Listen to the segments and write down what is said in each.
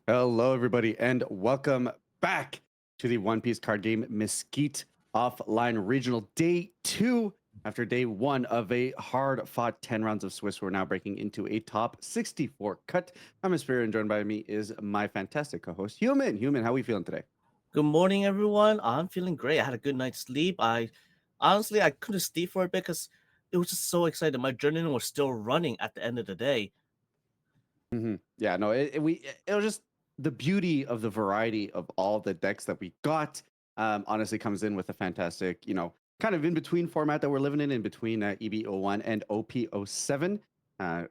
Hello, everybody, and welcome back to the One Piece card game Mesquite Offline Regional Day 2. After day 1 of a hard fought 10 rounds of Swiss, we're now breaking into a top 64 cut. I'm Espira, and joined by me is my fantastic co host, Human. Human, how are we feeling today? Good morning, everyone. I'm feeling great. I had a good night's sleep. I couldn't sleep for a bit because it was just so excited. My journeyman was still running at the end of the day. Yeah, no, it was just the beauty of the variety of all the decks that we got. Honestly, comes in with a fantastic, kind of in between format that we're living in between EB01 and OP07,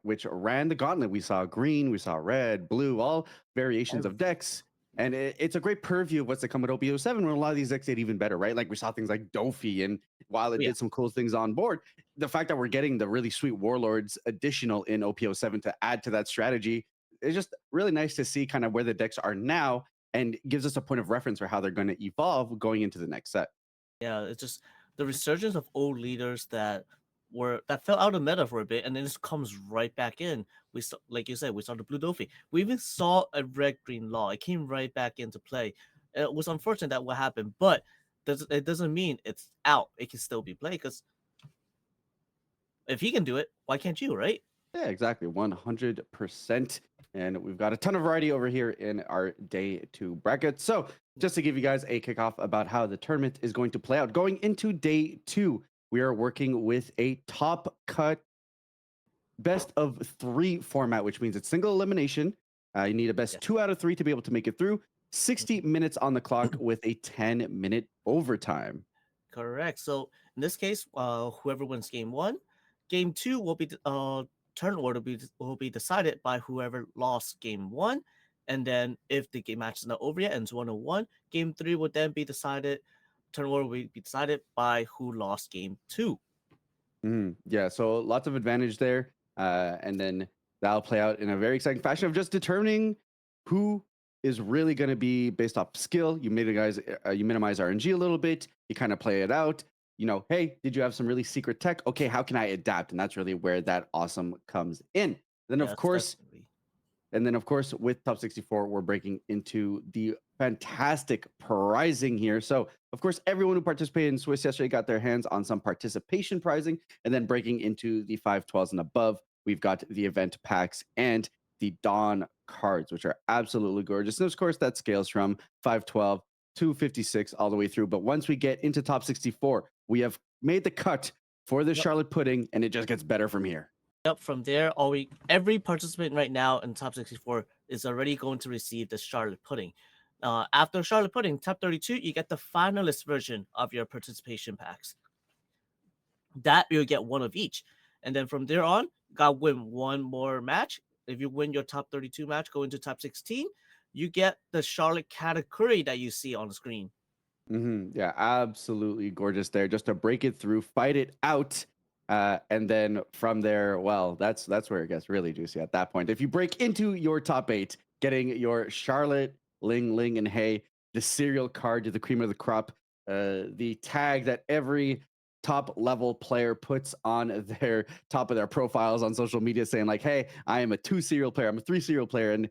which ran the gauntlet. We saw green, we saw red, blue, all variations of Everything. decks. And it's a great purview of what's to come with OP07 when a lot of these decks did even better, right? Like we saw things like Dofi, and while Oh, it yeah. did some cool things on board, the fact that we're getting the really sweet Warlords additional in OP07 to add to that strategy, it's just really nice to see kind of where the decks are now and gives us a point of reference for how they're going to evolve going into the next set. Yeah, it's just the resurgence of old leaders that fell out of meta for a bit, and then this comes right back in. We saw, like you said, we saw the blue Dofi. We even saw a red green law. It came right back into play. It was unfortunate that what happened, but it doesn't mean it's out. It can still be played because if he can do it, why can't you, right? Yeah, exactly. 100%. And we've got a ton of variety over here in our day 2 bracket. So, just to give you guys a kickoff about how the tournament is going to play out, going into day 2, we are working with a top cut best of 3 format, which means it's single elimination. You need a best Yes. 2 out of 3 to be able to make it through. 60 Mhm. minutes on the clock with a 10-minute overtime. Correct. So in this case, whoever wins game one, game two turn order will be decided by whoever lost game one, and then if the game match is not over yet and it's 1-1, game three would then be decided. Turn order will be decided by who lost game two. Yeah, so lots of advantage there. And then that'll play out in a very exciting fashion of just determining who is really going to be based off skill. You minimize RNG a little bit. You kind of play it out. Hey, did you have some really secret tech? Okay, how can I adapt? And that's really where that awesome comes in. Then, of Yes, course, definitely. and then, of course, with top 64, we're breaking into the fantastic prizing here. So, of course, everyone who participated in Swiss yesterday got their hands on some participation prizing. And then breaking into the 512s and above, we've got the event packs and the Dawn cards, which are absolutely gorgeous. And of course, that scales from 512 to 56 all the way through. But once we get into top 64, we have made the cut for the Yep. Charlotte Pudding, and it just gets better from here. Yep. From there, every participant right now in top 64 is already going to receive the Charlotte Pudding. After Charlotte Pudding, top 32, you get the finalist version of your participation packs. That you'll get one of each. And then from there on, you got to win one more match. If you win your top 32 match, go into top 16, you get the Charlotte category that you see on the screen. Yeah, absolutely gorgeous there. Just to break it through, fight it out, and then from there, well, that's where it gets really juicy at that point. If you break into your top 8, getting your Charlotte, Ling Ling, and Hey, the serial card to the cream of the crop, the tag that every top level player puts on their top of their profiles on social media, saying like, "Hey, I am a 2 serial player, I'm a 3 serial player," and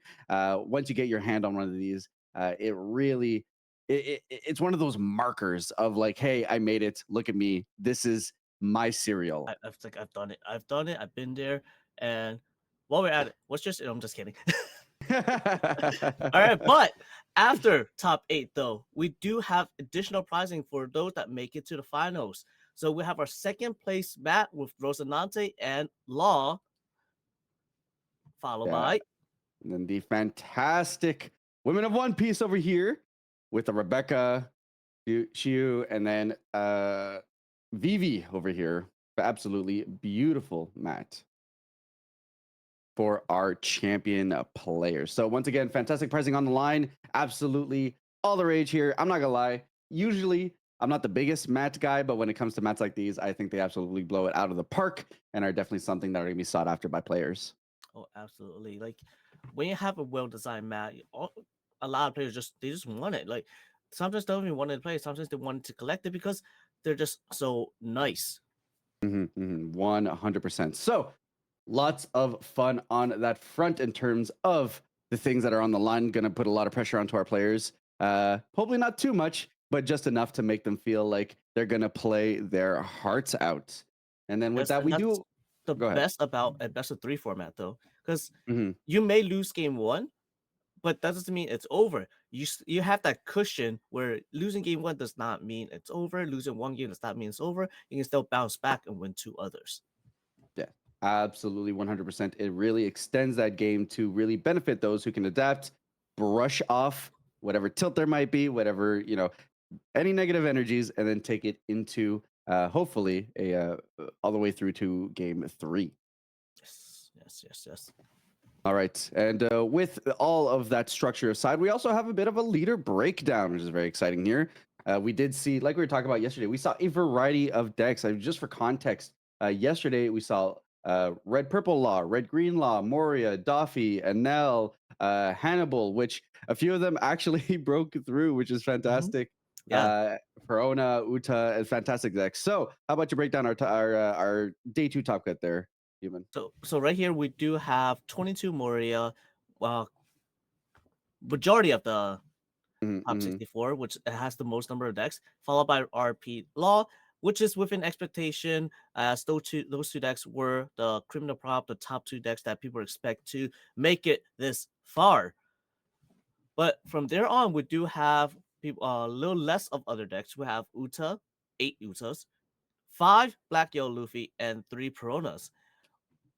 once you get your hand on one of these, it really it's one of those markers of like, hey, I made it. Look at me. This is my cereal. I've done it. I've done it. I've been there. And while we're at it, what's just? I'm just kidding. All right, but after top eight, though, we do have additional pricing for those that make it to the finals. So we have our second place Matt with Rosanante and Law, followed Yeah. by And then the fantastic Women of One Piece over here with the Rebecca, Shiu, and then Vivi over here. Absolutely beautiful Matt for our champion players. So once again, fantastic pricing on the line. Absolutely all the rage here. I'm not gonna lie. Usually I'm not the biggest mat guy, but when it comes to mats like these, I think they absolutely blow it out of the park and are definitely something that are gonna be sought after by players. oh, absolutely. Like when you have a well-designed map, a lot of players just want it. Like sometimes they don't even want to play. Sometimes they want to collect it because they're just so nice. 100%. So lots of fun on that front in terms of the things that are on the line going to put a lot of pressure onto our players. Hopefully not too much, but just enough to make them feel like they're going to play their hearts out. And then with Yes, that, and we that's do. the Go ahead. best about a best of three format though, because Mhm. you may lose game one, but that doesn't mean it's over. You have that cushion where losing game one does not mean it's over. Losing one game does not mean it's over. You can still bounce back and win two others. Yeah, absolutely 100%. It really extends that game to really benefit those who can adapt, brush off whatever tilt there might be, whatever, any negative energies, and then take it into hopefully all the way through to game three. Yes, yes, yes, yes. All right. And with all of that structure aside, we also have a bit of a leader breakdown, which is very exciting here. We did see, like we were talking about yesterday, we saw a variety of decks. Just for context, yesterday we saw Red Purple Law, Red Green Law, Moria, Doffy, Anel, Hannibal, which a few of them actually broke through, which is Hmm. fantastic. Yeah. Perona, Uta, and fantastic decks. So, how about you break down our day two top cut there, Human? So right here we do have 22 Moria, well, majority of the top Mm-hmm. 64, which has the most number of decks, followed by RP Law, which is within expectation, as those two decks were the criminal prop, the top two decks that people expect to make it this far. But from there on, we do have people a little less of other decks. We have Uta, 8 Utas, 5 Black Yellow Luffy, and 3 Peronas.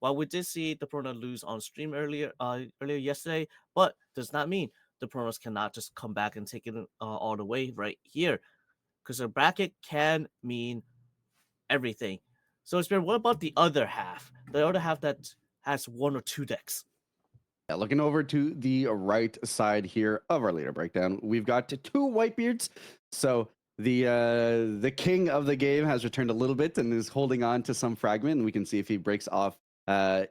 While we did see the Perona lose on stream earlier yesterday, but does not mean the Peronas cannot just come back and take it all the way right here, because a bracket can mean everything. So, Espira, what about the other half? The other half that has one or two decks. Yeah, looking over to the right side here of our leader breakdown, we've got two Whitebeards. So the king of the game has returned a little bit and is holding on to some fragment. And we can see if he breaks off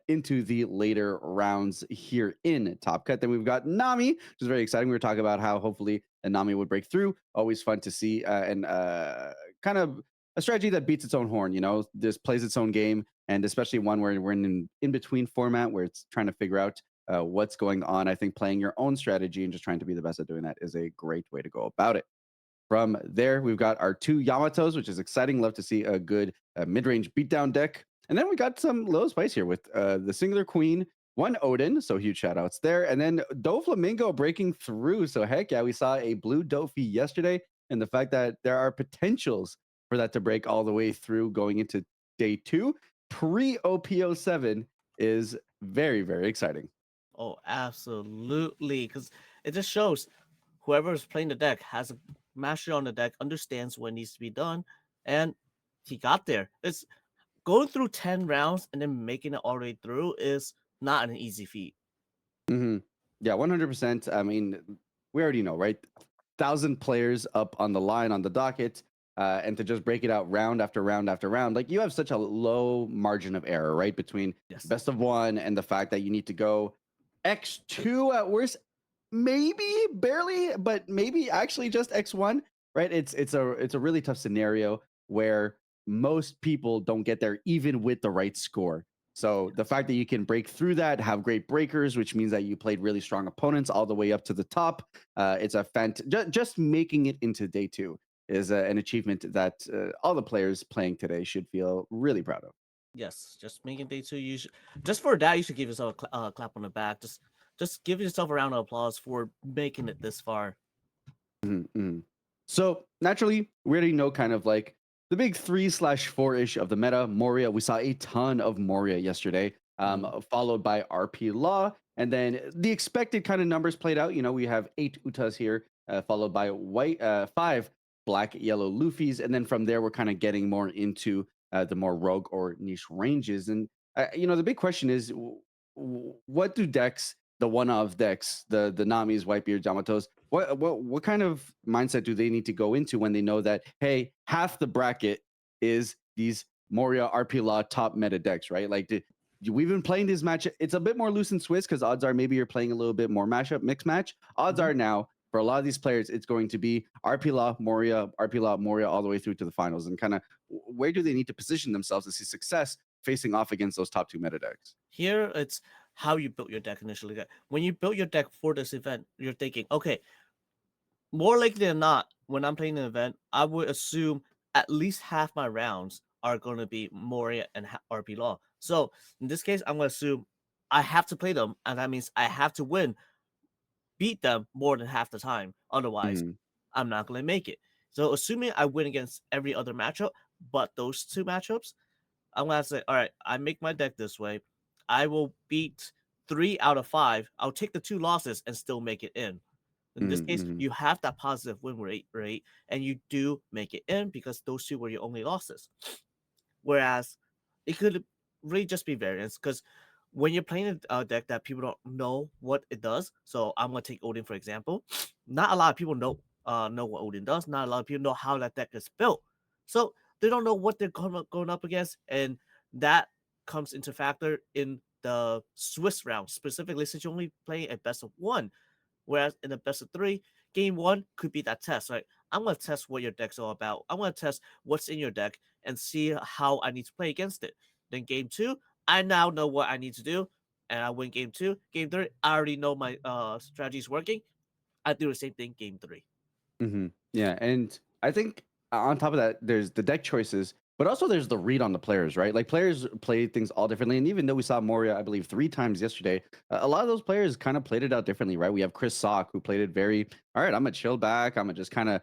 into the later rounds here in Top Cut. Then we've got Nami, which is very exciting. We were talking about how hopefully Nami would break through. Always fun to see and kind of a strategy that beats its own horn. This plays its own game, and especially one where we're in between format where it's trying to figure out what's going on. I think playing your own strategy and just trying to be the best at doing that is a great way to go about it. From there, we've got our two Yamatos, which is exciting. Love to see a good mid-range beatdown deck. And then we got some little spice here with the Singular Queen, one Odin, so huge shout outs there. And then Doflamingo breaking through. So heck yeah, we saw a blue Dofi yesterday. And the fact that there are potentials for that to break all the way through going into day two, pre-OPO7 is very, very exciting. Oh, absolutely. Because it just shows whoever is playing the deck has a mastery on the deck, understands what needs to be done, and he got there. It's going through 10 rounds and then making it all the way through is not an easy feat. Hmm. Yeah, 100%. I mean, we already know, right? 1,000 players up on the line on the docket, and to just break it out round after round after round, like you have such a low margin of error, right? Between Yes. best of one and the fact that you need to go X2 at worst, maybe barely, but maybe actually just X1, right? It's a really tough scenario where most people don't get there even with the right score. So the fact that you can break through that, have great breakers, which means that you played really strong opponents all the way up to the top. It's a just making it into day two is an achievement that all the players playing today should feel really proud of. Yes, just making day two. You should just for that you should give yourself a clap on the back. Just give yourself a round of applause for making it this far. Mhm, mhm. So naturally, we already know kind of like the big 3/4-ish of the meta. Moria, we saw a ton of Moria yesterday, Mhm. followed by RP Law, and then the expected kind of numbers played out. We have 8 Utas here, followed by 5 Black Yellow Luffy's, and then from there we're kind of getting more into the more rogue or niche ranges. And the big question is, what do decks, the one-of decks, the Namis, Whitebeard, Yamatos, what kind of mindset do they need to go into when they know that, hey, half the bracket is these Moria RP Law top meta decks, right? Like we've been playing this match. It's a bit more loose and Swiss because odds are maybe you're playing a little bit more mashup, mix match. Odds Mhm. are now for a lot of these players, it's going to be RP Law, Moria, all the way through to the finals. And kind of where do they need to position themselves to see success facing off against those top two meta decks? Here it's how you built your deck initially. When you built your deck for this event, you're thinking, okay, more likely than not, when I'm playing an event, I would assume at least half my rounds are going to be Moria and RP Law. So in this case, I'm going to assume I have to play them, and that means I have to beat them more than half the time. Otherwise, Mhm. I'm not going to make it. So assuming I win against every other matchup, but those two matchups, I'm going to say, all right, I make my deck this way. I will beat 3 out of 5. I'll take the 2 losses and still make it in. In this Mhm. case, Mhm. you have that positive win rate, and you do make it in because those two were your only losses. Whereas it could really just be variance because when you're playing a deck that people don't know what it does, so I'm gonna take Odin for example. Not a lot of people know what Odin does. Not a lot of people know how that deck is built, so they don't know what they're going up against, and that comes into factor in the Swiss round specifically since you're only playing a best of one. Whereas in the best of three, game one could be that test. Right, I'm gonna test what your deck's all about. I'm gonna test what's in your deck and see how I need to play against it. Then game two, I now know what I need to do, and I win game two. Game three, I already know my strategy is working. I do the same thing game three. Yeah, and I think on top of that, there's the deck choices, but also there's the read on the players, right? Like players play things all differently, and even though we saw Moria, I believe 3 times yesterday, a lot of those players kind of played it out differently, right? We have Chris Sock who played it very, all right, I'm gonna chill back, I'm gonna just kind of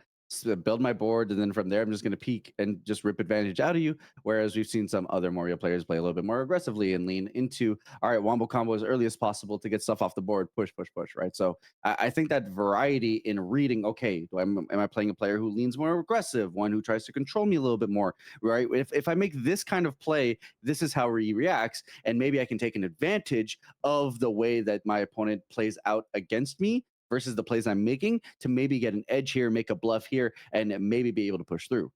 build my board, and then from there I'm just gonna peek and just rip advantage out of you. Whereas we've seen some other Moria players play a little bit more aggressively and lean into, all right, wombo combo as early as possible to get stuff off the board, push, push, push, right? So I think that variety in reading, okay, am I playing a player who leans more aggressive, one who tries to control me a little bit more, right? If I make this kind of play, this is how he reacts, and maybe I can take an advantage of the way that my opponent plays out against me versus the plays I'm making to maybe get an edge here, make a bluff here, and maybe be able to push through.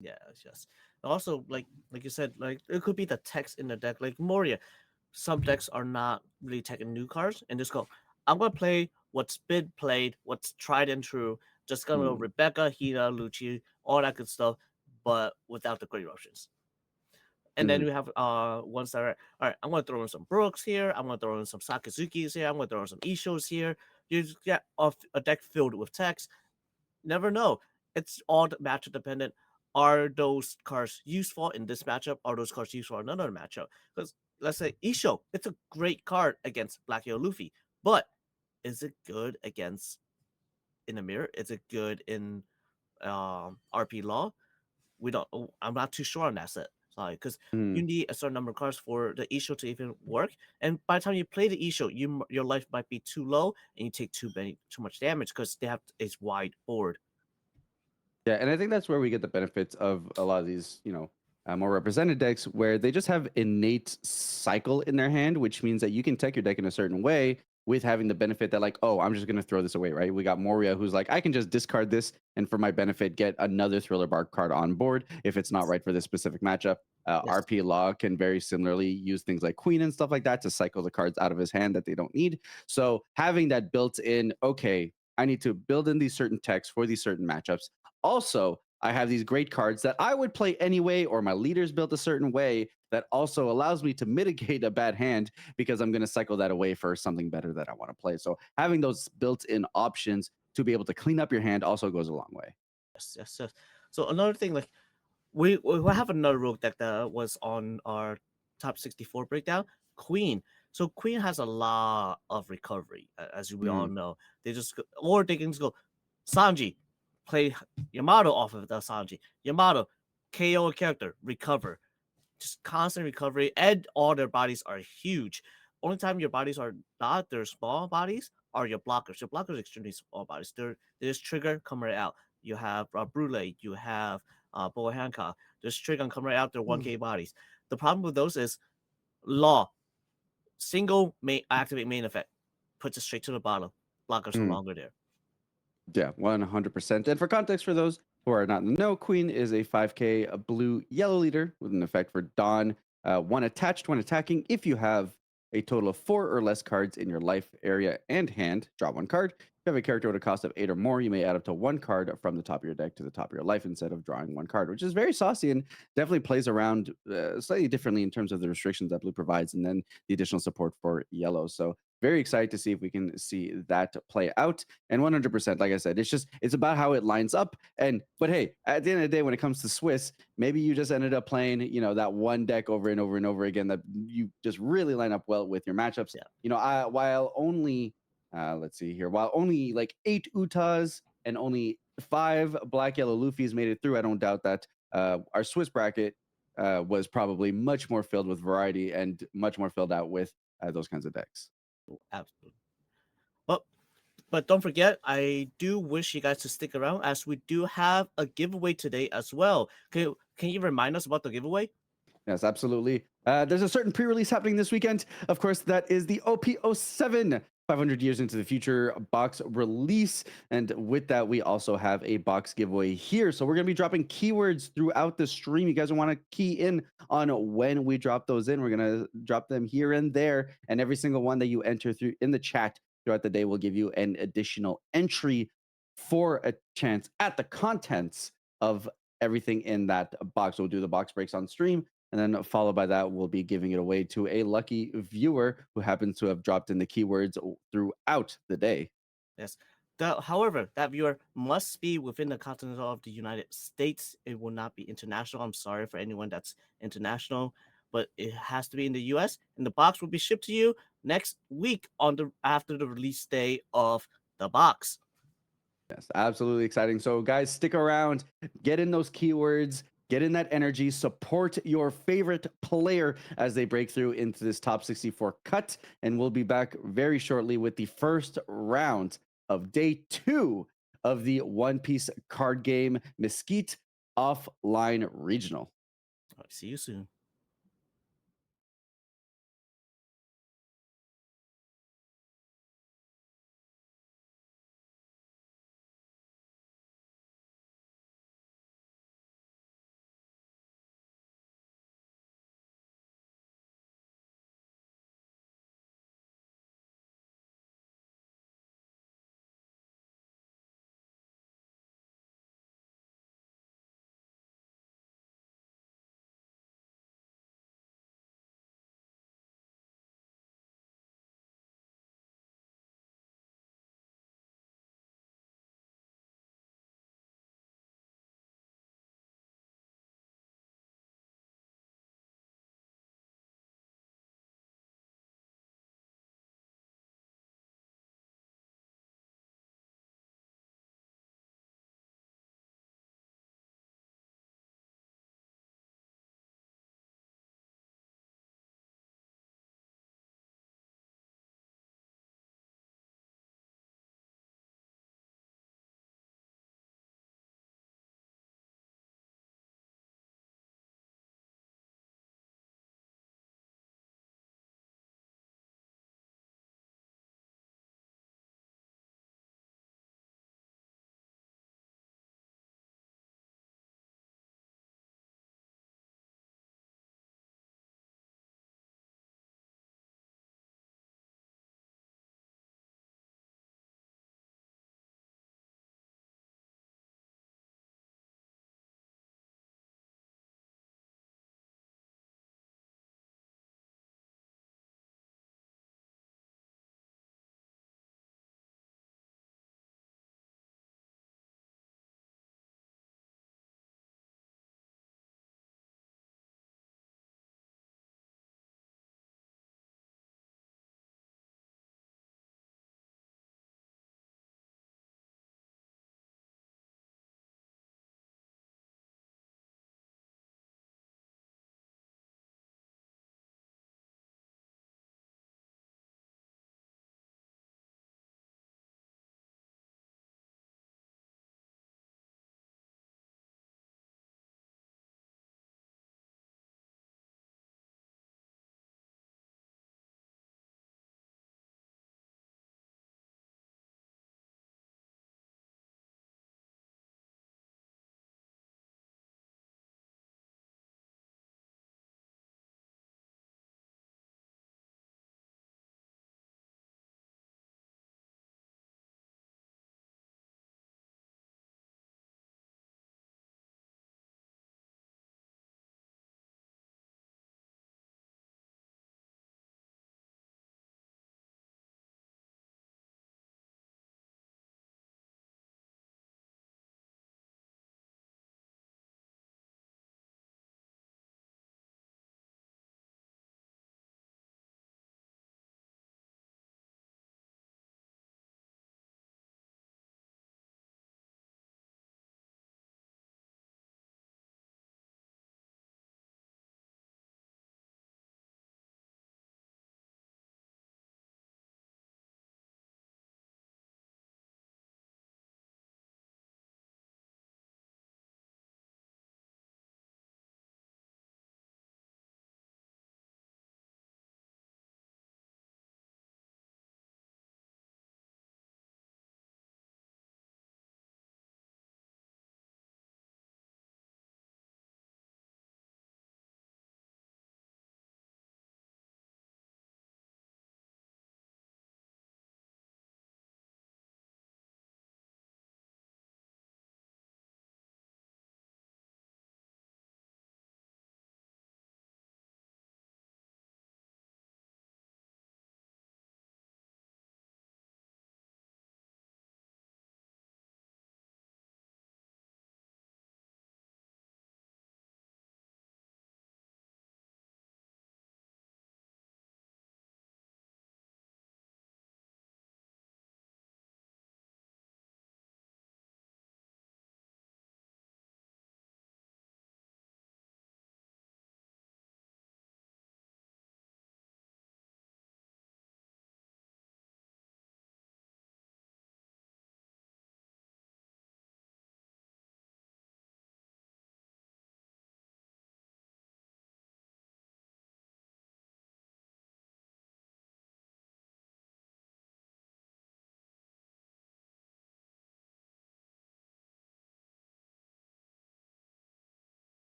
Yeah, it's just also like you said, like it could be the text in the deck, like Moria. Some decks are not really taking new cards and just go, I'm gonna play what's been played, what's tried and true. Just gonna go Mm, Rebecca, Hina, Lucci, all that good stuff, but without the great options. And then mhm, we have ones that are all right. I'm gonna throw in some Brooks here. I'm gonna throw in some Sakazukis here. I'm gonna throw in some Ishos here. You just get off a deck filled with text. Never know. It's all matchup dependent. Are those cards useful in this matchup? Are those cards useful in another matchup? Because let's say Isho, it's a great card against Black Yellow Luffy, but is it good against in the mirror? Is it good in RP Law? We don't. I'm not too sure on that set. Sorry, because you mhm. need a certain number of cards for the Isho to even work. And by the time you play the Isho, your life might be too low, and you take too much damage because they have a wide board. Yeah, and I think that's where we get the benefits of a lot of these, more represented decks where they just have innate cycle in their hand, which means that you can tech your deck in a certain way with having the benefit that, like, oh, I'm just going to throw this away, right? We got Moria, who's like, I can just discard this and for my benefit get another Thriller Bark card on board if it's not Yes. right for this specific matchup. Yes. RP Law can very similarly use things like Queen and stuff like that to cycle the cards out of his hand that they don't need. So having that built in, okay, I need to build in these certain techs for these certain matchups. Also, I have these great cards that I would play anyway, or my leader's built a certain way that also allows me to mitigate a bad hand because I'm going to cycle that away for something better that I want to play. So having those built-in options to be able to clean up your hand also goes a long way. Yes, yes, yes. So another thing, like we have another rogue deck that was on our top 64 breakdown, Queen. So Queen has a lot of recovery, as we all Mm, know. Or they can just go Sanji, play Yamato off of the Sanji. Yamato, KO a character, recover, just constant recovery, and all their bodies are huge. Only time your bodies are not their small bodies are your blockers. Your blockers are extremely small bodies. They just trigger, come right out. You have Brule, you have Boa Hancock. Just trigger and come right out. They're 1K bodies. The problem with those is Law, single main activate main effect, puts it straight to the bottom. Blockers are mm. longer there. Yeah, 100%. And for context, for those who are not in the know, Queen is a 5K blue yellow leader with an effect for Dawn. One attached when attacking. If you have a total of 4 or less cards in your life area and hand, draw 1 card. you have a character with a cost of 8 or more, you may add up to 1 card from the top of your deck to the top of your life instead of drawing 1 card, which is very saucy and definitely plays around slightly differently in terms of the restrictions that blue provides and then the additional support for yellow. So very excited to see if we can see that play out. And 100%, like I said, it's about how it lines up. But hey, at the end of the day, when it comes to Swiss, maybe you just ended up playing, that one deck over and over and over again that you just really line up well with your matchups. Yeah. While only let's see here. While only like 8 Utas and only 5 black yellow Luffy's made it through, I don't doubt that our Swiss bracket was probably much more filled with variety and much more filled out with those kinds of decks. Absolutely. Well, but don't forget, I do wish you guys to stick around as we do have a giveaway today as well. Can you remind us about the giveaway? Yes, absolutely. There's a certain pre-release happening this weekend. Of course, that is the OP07 500 Years into the Future box release. And with that, we also have a box giveaway here. So we're going to be dropping keywords throughout the stream. You guys want to key in on when we drop those in. We're going to drop them here and there. And every single one that you enter through in the chat throughout the day will give you an additional entry for a chance at the contents of everything in that box. We'll do the box breaks on stream. And then followed by that, we'll be giving it away to a lucky viewer who happens to have dropped in the keywords throughout the day. Yes. However, that viewer must be within the continent of the United States. It will not be international. I'm sorry for anyone that's international, but it has to be in the US. And the box will be shipped to you next week after the release day of the box. Yes, absolutely exciting. So, guys, stick around, get in those keywords, get in that energy, support your favorite player as they break through into this top 64 cut. And we'll be back very shortly with the first round of day 2 of the One Piece card game Mesquite Offline Regional. See you soon.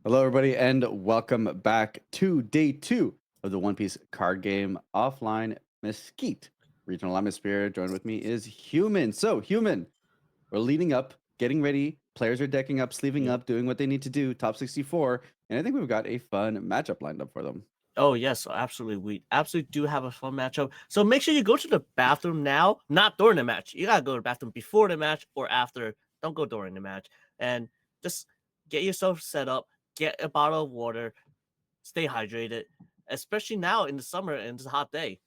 Hello, everybody, and welcome back to day two of the One Piece card game offline Mesquite. Regional Espira. Joined with me is Human. So, Human, we're leading up, getting ready. Players are decking up, sleeving Mhm. up, doing what they need to do. Top 64, and I think we've got a fun matchup lined up for them. Oh yes, absolutely. We absolutely do have a fun matchup. So make sure you go to the bathroom now, not during the match. You gotta go to the bathroom before the match or after. Don't go during the match. And just get yourself set up. Get a bottle of water. Stay hydrated, especially now in the summer and it's a hot day.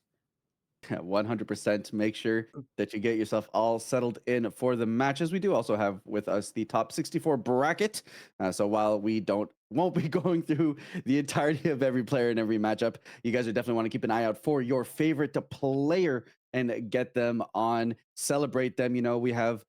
100%. Make sure that you get yourself all settled in for the matches. We do also have with us the top 64 bracket. So while we won't be going through the entirety of every player in every matchup, you guys are definitely want to keep an eye out for your favorite player and get them on, celebrate them. We have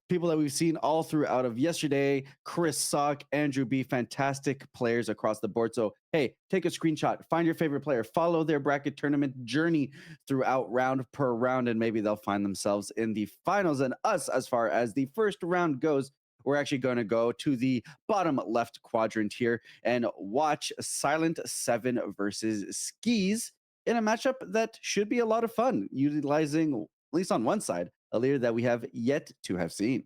people that we've seen all throughout of yesterday, Chris Sock, Andrew B, fantastic players across the board. So, hey, take a screenshot, find your favorite player, follow their bracket tournament journey throughout round per round, and maybe they'll find themselves in the finals. And us, as far as the first round goes, we're actually going to go to the bottom left quadrant here and watch Silent 7 versus Skis in a matchup that should be a lot of fun, utilizing, at least on one side, a leader that we have yet to have seen.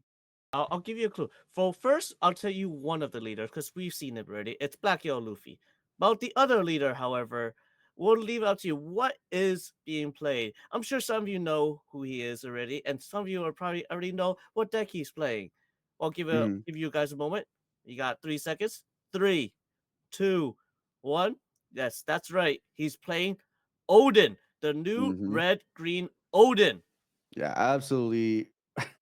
I'll give you a clue. For first, I'll tell you one of the leaders because we've seen it already. It's Black Yellow Luffy. About the other leader, however, we'll leave it up to you. What is being played? I'm sure some of you know who he is already, and some of you are probably already know what deck he's playing. I'll Mm-hmm. give you guys a moment. You got 3 seconds. Three, two, one. Yes, that's right. He's playing Odin, the new Mm-hmm. red green Odin. Yeah, absolutely.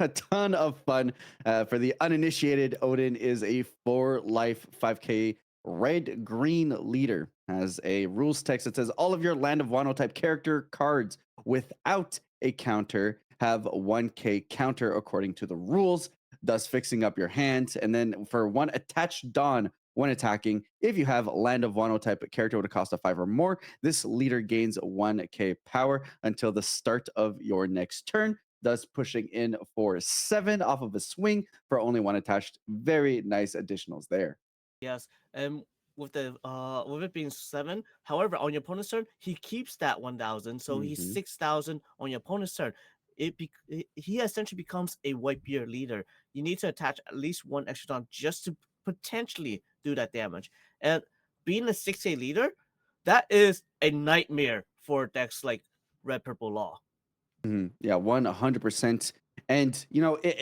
A ton of fun. For the uninitiated, Odin is a for life 5K red green leader. Has a rules text that says all of your Land of Wano type character cards without a counter have 1K counter according to the rules, thus fixing up your hand. And then for one attached Dawn, when attacking, if you have Land of Wano type character with a cost of 5 or more, this leader gains 1K power until the start of your next turn, thus pushing in for 7 off of a swing for only one attached. Very nice additionals there. Yes, and with it being 7, however, on your opponent's turn, he keeps that 1,000, so he's Hmm. 6,000 on your opponent's turn. He essentially becomes a white beard leader. You need to attach at least one extra don just to potentially do that damage. And being a 6K leader, that is a nightmare for decks like Red Purple Law. Yeah, 100%. And,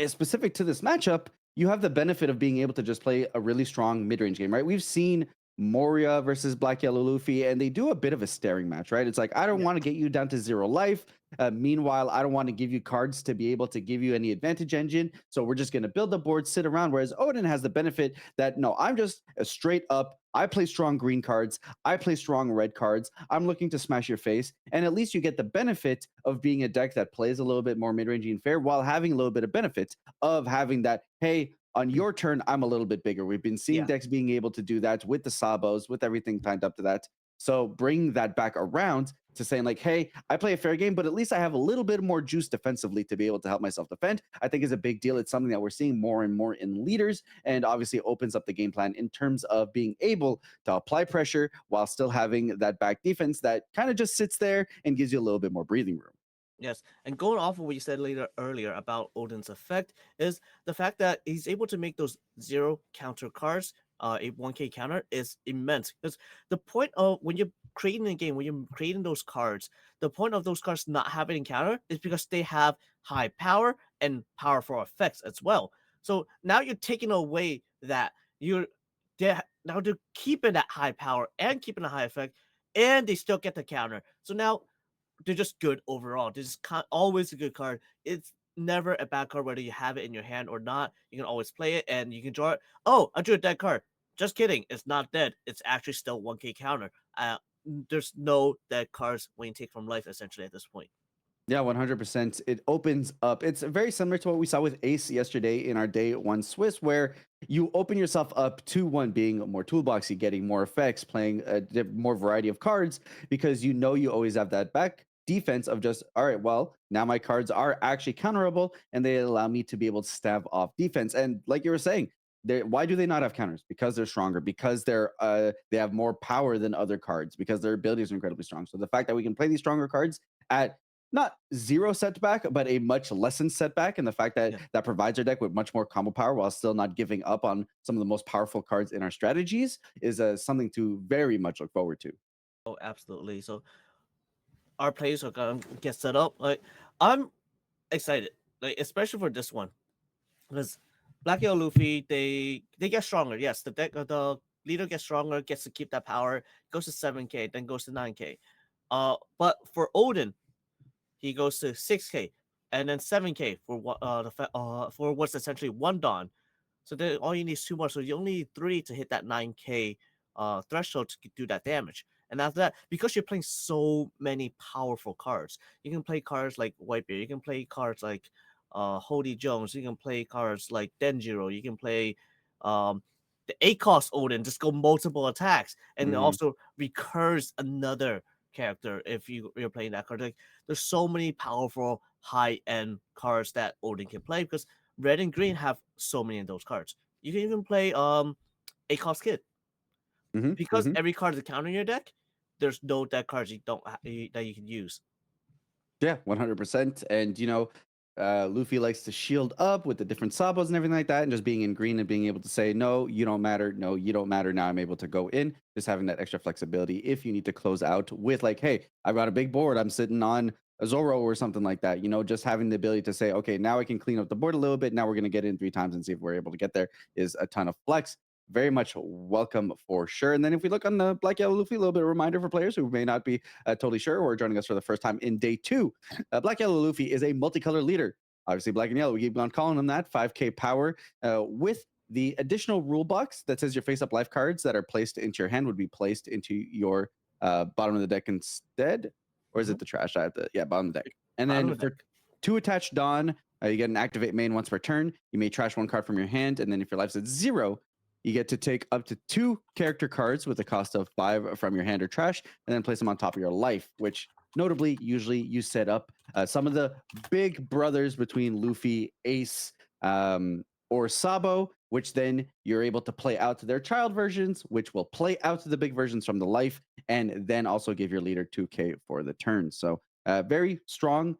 specific to this matchup, you have the benefit of being able to just play a really strong mid range game, right? We've seen Moria versus Black Yellow Luffy, and they do a bit of a staring match, right? It's like, I don't Yeah. want to get you down to 0 life. Meanwhile, I don't want to give you cards to be able to give you any advantage engine. So we're just going to build the board, sit around. Whereas Odin has the benefit that, no, I'm just a straight up. I play strong green cards. I play strong red cards. I'm looking to smash your face. And at least you get the benefit of being a deck that plays a little bit more mid-rangey and fair while having a little bit of benefit of having that, hey, on your turn, I'm a little bit bigger. We've been seeing Yeah. decks being able to do that with the Sabos, with everything tied up to that. So bring that back around to saying like, hey, I play a fair game, but at least I have a little bit more juice defensively to be able to help myself defend. I think is a big deal. It's something that we're seeing more and more in leaders, and obviously opens up the game plan in terms of being able to apply pressure while still having that back defense that kind of just sits there and gives you a little bit more breathing room. Yes, and going off of what you said later earlier about Odin's effect is the fact that he's able to make those zero counter cards, a 1K counter is immense. Because the point of when you're creating a game, when you're creating those cards, the point of those cards not having a counter is because they have high power and powerful effects as well. So now you're taking away that now they're keeping that high power and keeping a high effect, and they still get the counter. So now they're just good overall. They're just always a good card. It's never a bad card whether you have it in your hand or not. You can always play it and you can draw it. Oh, I drew a dead card. Just kidding. It's not dead. It's actually still 1K counter. There's no dead cards when you take from life essentially at this point. Yeah, 100%. It opens up. It's very similar to what we saw with Ace yesterday in our day one Swiss, where you open yourself up to one being more toolboxy, getting more effects, playing a more variety of cards, because you always have that back defense of just, all right, well, now my cards are actually counterable and they allow me to be able to stab off defense. And like you were saying, why do they not have counters? Because they're stronger, because they have more power than other cards, because their abilities are incredibly strong. So the fact that we can play these stronger cards at not zero setback, but a much lessened setback, and the fact that Yeah. that provides our deck with much more combo power while still not giving up on some of the most powerful cards in our strategies is something to very much look forward to. Oh, absolutely. So our players are gonna get set up. Like I'm excited, like especially for this one because Black Yellow Luffy they get stronger. Yes, the leader gets stronger, gets to keep that power, goes to 7K, then goes to 9K. But for Odin, he goes to 6K and then 7K for what for what's essentially one Dawn. So then all you need is two more. So you only need three to hit that 9K threshold to do that damage. And after that, because you're playing so many powerful cards, you can play cards like Whitebeard, you can play cards like Holy Jones, you can play cards like Denjiro, you can play um, the 8 cost Odin, just go multiple attacks, and Mhm. also recurs another character if you're playing that card. Like there's so many powerful high end cards that Odin can play because red and green have so many of those cards. You can even play a cost kid Mhm. because Mhm. every card is a counter in your deck. There's no deck cards you don't that you can use. Yeah, 100%. And, Luffy likes to shield up with the different sabos and everything like that. And just being in green and being able to say, no, you don't matter. No, you don't matter. Now I'm able to go in. Just having that extra flexibility if you need to close out with, like, hey, I've got a big board. I'm sitting on a Zoro or something like that. Just having the ability to say, okay, now I can clean up the board a little bit. Now we're going to get in 3 times and see if we're able to get there is a ton of flex. Very much welcome for sure. And then if we look on the Black Yellow Luffy, a little bit of reminder for players who may not be totally sure or joining us for the first time in day 2. Black Yellow Luffy is a multicolor leader. Obviously, black and yellow. We keep on calling them that. 5K power with the additional rule box that says your face-up life cards that are placed into your hand would be placed into your bottom of the deck instead, or is Mm-hmm. it the trash? Yeah, bottom of the deck. And Bottom then of the for deck. 2 attached Dawn, you get an activate main once per turn. You may trash 1 card from your hand, and then if your life's at 0, you get to take up to 2 character cards with a cost of 5 from your hand or trash, and then place them on top of your life, which notably, usually you set up some of the big brothers between Luffy, Ace, or Sabo, which then you're able to play out to their child versions, which will play out to the big versions from the life, and then also give your leader 2K for the turn. So very strong,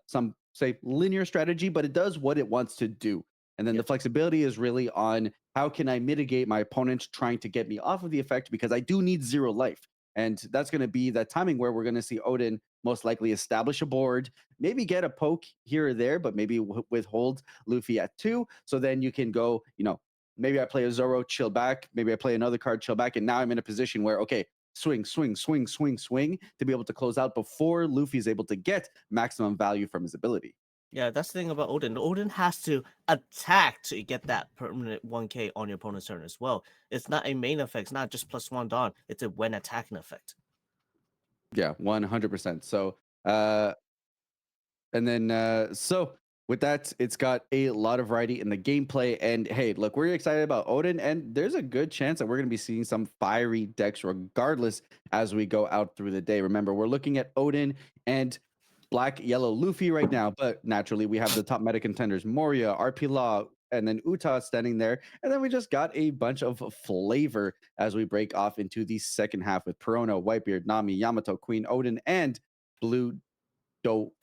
some say linear strategy, but it does what it wants to do. And then the Yep. flexibility is really on how can I mitigate my opponent trying to get me off of the effect because I do need 0 life. And that's going to be that timing where we're going to see Odin most likely establish a board, maybe get a poke here or there, but maybe withhold Luffy at 2. So then you can go, maybe I play a Zoro, chill back. Maybe I play another card, chill back. And now I'm in a position where, okay, swing, swing, swing, swing, swing to be able to close out before Luffy is able to get maximum value from his ability. Yeah, that's the thing about Odin. Odin has to attack to get that permanent 1K on your opponent's turn as well. It's not a main effect. It's not just +1 Dawn. It's a when attacking effect. Yeah, 100%. So, and then, so with that, it's got a lot of variety in the gameplay. And hey, look, we're excited about Odin, and there's a good chance that we're going to be seeing some fiery decks regardless as we go out through the day. Remember, we're looking at Odin and Black Yellow Luffy right now, but naturally, we have the top meta contenders Moria, RP Law, and then Uta standing there. And then we just got a bunch of flavor as we break off into the second half with Perono, Whitebeard, Nami, Yamato, Queen, Odin, and Blue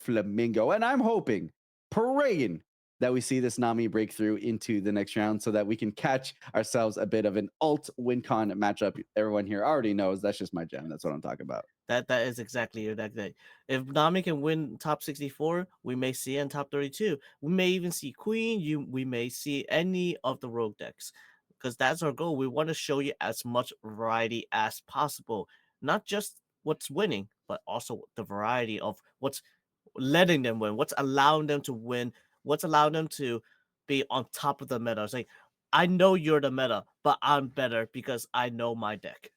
Flamingo. And I'm hoping, praying that we see this Nami break through into the next round so that we can catch ourselves a bit of an alt WinCon matchup. Everyone here already knows that's just my jam. That's what I'm talking about. That is exactly your deck. If Nami can win top 64, we may see it in top 32. We may even see Queen. We may see any of the rogue decks because that's our goal. We want to show you as much variety as possible, not just what's winning, but also the variety of what's letting them win, what's allowing them to win, what's allowing them to be on top of the meta. It's like I know you're the meta, but I'm better because I know my deck.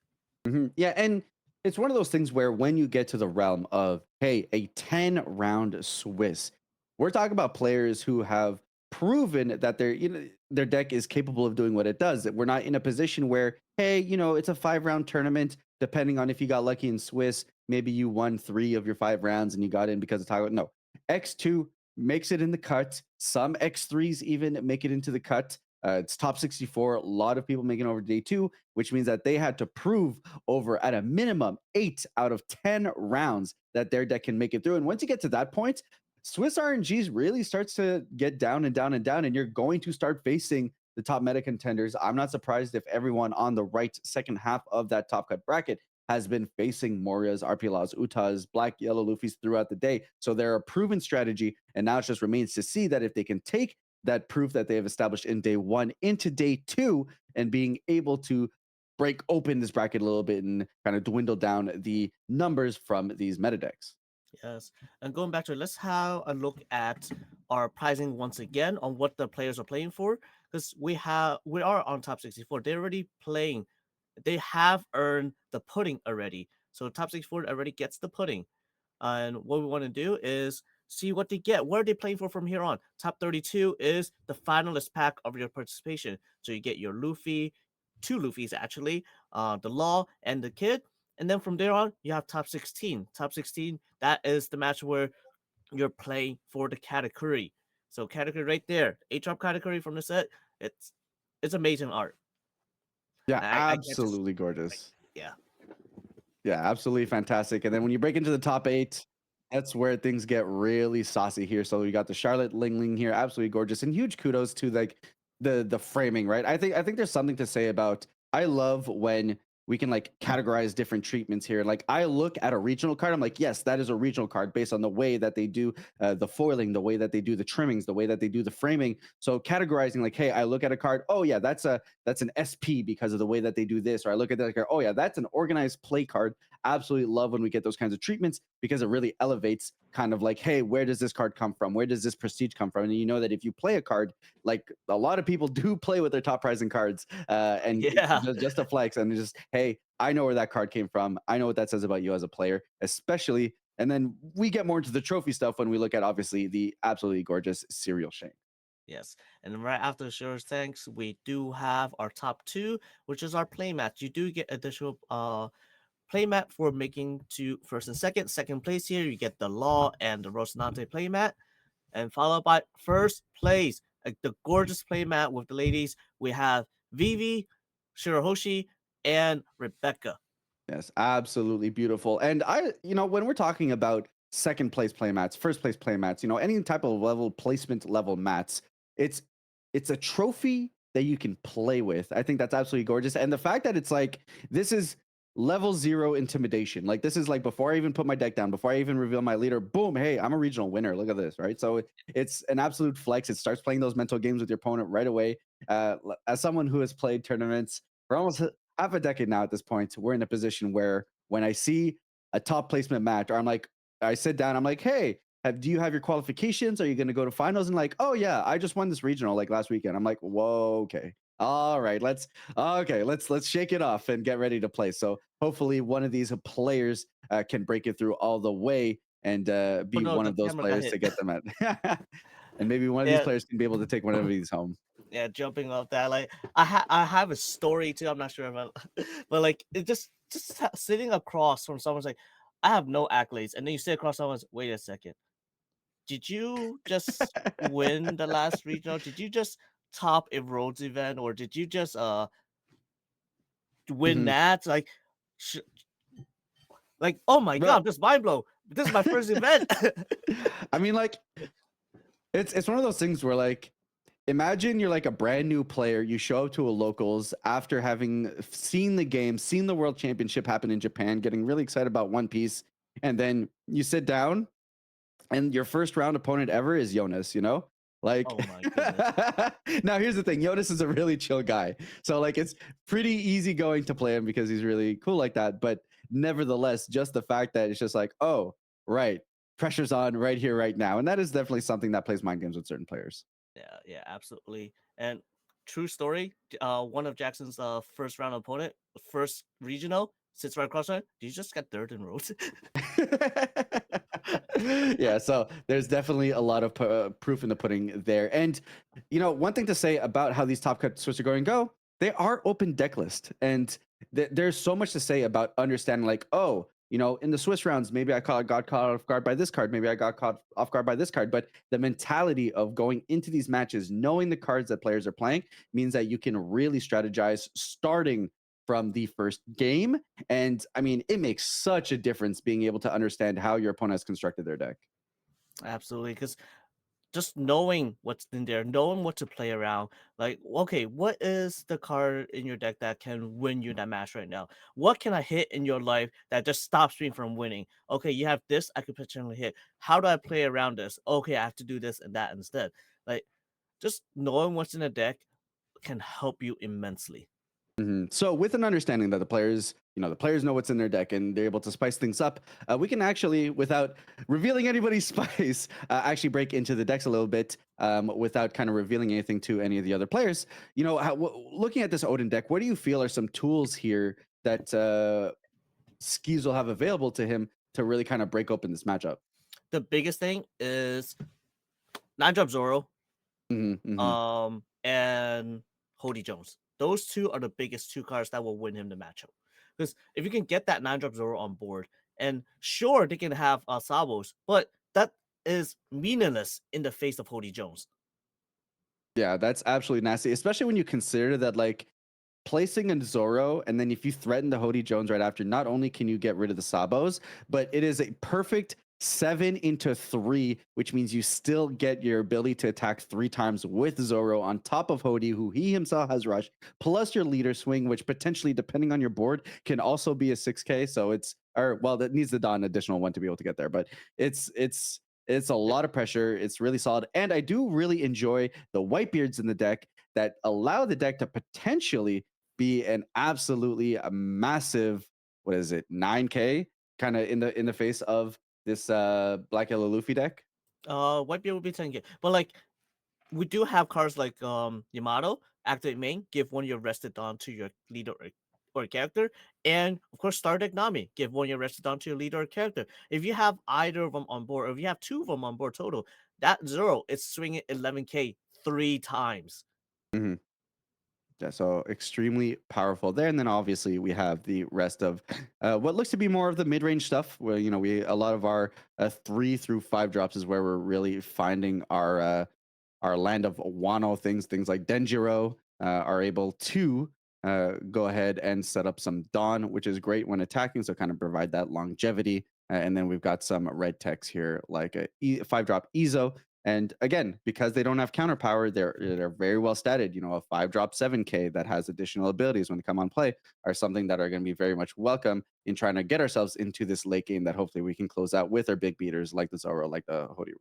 Yeah, and it's one of those things where when you get to the realm of, hey, a 10-round Swiss, we're talking about players who have proven that their deck is capable of doing what it does. That we're not in a position where, hey, it's a 5-round tournament. Depending on if you got lucky in Swiss, maybe you won 3 of your 5 rounds and you got in because of Taco. No, X2 makes it in the cut. Some X3s even make it into the cut. It's top 64. A lot of people making over day two, which means that they had to prove over at a minimum 8 out of 10 rounds that their deck can make it through. And once you get to that point, Swiss RNGs really starts to get down and down and down, and you're going to start facing the top meta contenders. I'm not surprised if everyone on the right second half of that top cut bracket has been facing Morias, RPLs, Utas, Black, Yellow Luffy's throughout the day. So they're a proven strategy, and now it just remains to see that if they can take that proof that they have established in day one into day two and being able to break open this bracket a little bit and kind of dwindle down the numbers from these meta decks. Yes. And going back to it, let's have a look at our pricing once again on what the players are playing for. Because we are on top 64. They're already playing. They have earned the pudding already. So top 64 already gets the pudding. And what we want to do is see what they get. What are they playing for from here on? Top 32 is the finalist pack of your participation. So you get your Luffy, two Luffys actually, the Law and the Kid. And then from there on, you have top 16. Top 16, that is the match where you're playing for the category. So category right there, H-drop category from the set. It's it's amazing art. Yeah, I can't just absolutely gorgeous. yeah. Yeah, absolutely fantastic. And then when you break into the top eight, that's where things get really saucy here. So you got the Charlotte Ling Ling here, absolutely gorgeous, and huge kudos to like the framing, right? I think there's something to say about. I love when we can like categorize different treatments here. Like I look at a regional card, I'm like, yes, that is a regional card based on the way that they do the foiling, the way that they do the trimmings, the way that they do the framing. So categorizing, like, hey, I look at a card, oh yeah, that's an SP because of the way that they do this, or I look at that card, oh yeah, that's an organized play card. Absolutely love when we get those kinds of treatments because it really elevates kind of like, hey, where does this card come from? Where does this prestige come from? And you know that if you play a card, like a lot of people do play with their top pricing cards, and Yeah. just a flex, and just, hey, I know where that card came from. I know what that says about you as a player, especially. And then we get more into the trophy stuff when we look at obviously the absolutely gorgeous Serial Shank. Yes. And right after Sure Thanks, we do have our top two, which is our playmat. You do get additional playmat for making to first and second. Second place here, you get the Law and the Rosinante playmat. And followed by first place, the gorgeous playmat with the ladies. We have Vivi, Shirahoshi, and Rebecca. Yes, absolutely beautiful. And when we're talking about second place playmats, first place playmats, any type of level placement level mats, it's it's a trophy that you can play with. I think that's absolutely gorgeous. And the fact that it's like this is level 0 intimidation. Like this is like before I even put my deck down, before I even reveal my leader, boom, hey, I'm a regional winner. Look at this, right? So it's an absolute flex. It starts playing those mental games with your opponent right away. As someone who has played tournaments for almost half a decade now at this point, we're in a position where when I see a top placement match, or I sit down, I'm like, hey, do you have your qualifications? Are you going to go to finals? And like, oh yeah, I just won this regional like last weekend. I'm like, whoa, okay, all right, let's shake it off and get ready to play. So hopefully one of these players can break it through all the way and Oh be no, one the of those camera got players hit. to get them at. And maybe one of these Yeah, players can be able to take one of these home. yeah, jumping off that. Like I have a story too. I'm not sure about, but like it sitting across from someone's like, I have no accolades, and then you sit across someone's. Wait a second. Did you just win the last regional? Did you just top a Rhodes event, or did you just win Mhm. that? Sh- like oh my Well, god, this mind blow. This is my first event. I mean, like it's one of those things where like imagine you're like a brand new player. You show up to a locals after having seen the game, seen the world championship happen in Japan, getting really excited about One Piece, and then you sit down and your first round opponent ever is Jonas, Like Oh my goodness. now here's the thing, Jonas is a really chill guy. So like it's pretty easy going to play him because he's really cool like that. But nevertheless, just the fact that it's just like, oh, right, pressure's on right here, right now. And that is definitely something that plays mind games with certain players. Yeah, yeah, absolutely. And true story, one of Jackson's first round opponent, first regional, sits right across from him. Did you just get third in Rhodes? Yeah, so there's definitely a lot of proof in the pudding there. And one thing to say about how these top cut splits are going to go, they are open deck list, and there's so much to say about understanding like, oh, in the Swiss rounds, maybe got caught off guard by this card, maybe I got caught off guard by this card. But the mentality of going into these matches, knowing the cards that players are playing, means that you can really strategize starting from the first game. And I mean, it makes such a difference being able to understand how your opponent has constructed their deck. Absolutely, because just knowing what's in there, knowing what to play around. Like, okay, what is the card in your deck that can win you that match right now? What can I hit in your life that just stops me from winning? Okay, you have this, I could potentially hit. How do I play around this? Okay, I have to do this and that instead. Like, just knowing what's in the deck can help you immensely. So, with an understanding that the players know what's in their deck and they're able to spice things up, we can actually, without revealing anybody's spice, actually break into the decks a little bit without kind of revealing anything to any of the other players. Looking at this Odin deck, what do you feel are some tools here that Skis will have available to him to really kind of break open this matchup? The biggest thing is 9-drop Zoro, Hmm. and Hody Jones. Those two are the biggest two cards that will win him the matchup. Because if you can get that 9-drop Zoro on board, and sure they can have Sabos, but that is meaningless in the face of Hody Jones. Yeah, that's absolutely nasty, especially when you consider that like placing a Zoro, and then if you threaten the Hody Jones right after, not only can you get rid of the Sabos, but it is a perfect 7 into 3, which means you still get your ability to attack 3 times with Zoro on top of Hody, who he himself has rush, plus your leader swing, which potentially, depending on your board, can also be a 6K. So that needs the Dawn additional one to be able to get there, but it's a lot of pressure. It's really solid, and I do really enjoy the Whitebeards in the deck that allow the deck to potentially be an absolutely a massive, what is it, 9K kind of in the face of this black yellow Luffy deck. Whitebeard would be 10K. But like we do have cards like Yamato, activate main, give one your rested on to your leader or character, and of course Star Deck Nami, give one your rested on to your leader or character. If you have either of them on board, or if you have two of them on board total, that Zero is swinging 11K 3 times. Mhm. Yeah, so extremely powerful there, and then obviously we have the rest of what looks to be more of the mid-range stuff. Where we a lot of our 3 through 5 drops is where we're really finding our land of Wano things like Denjiro are able to go ahead and set up some Dawn, which is great when attacking, so kind of provide that longevity. And then we've got some red text here, like a 5 drop Ezo. And again, because they don't have counter power, they're very well statted. A 5 drop 7K that has additional abilities when they come on play are something that are going to be very much welcome in trying to get ourselves into this late game that hopefully we can close out with our big beaters like the Zoro, like the Hody.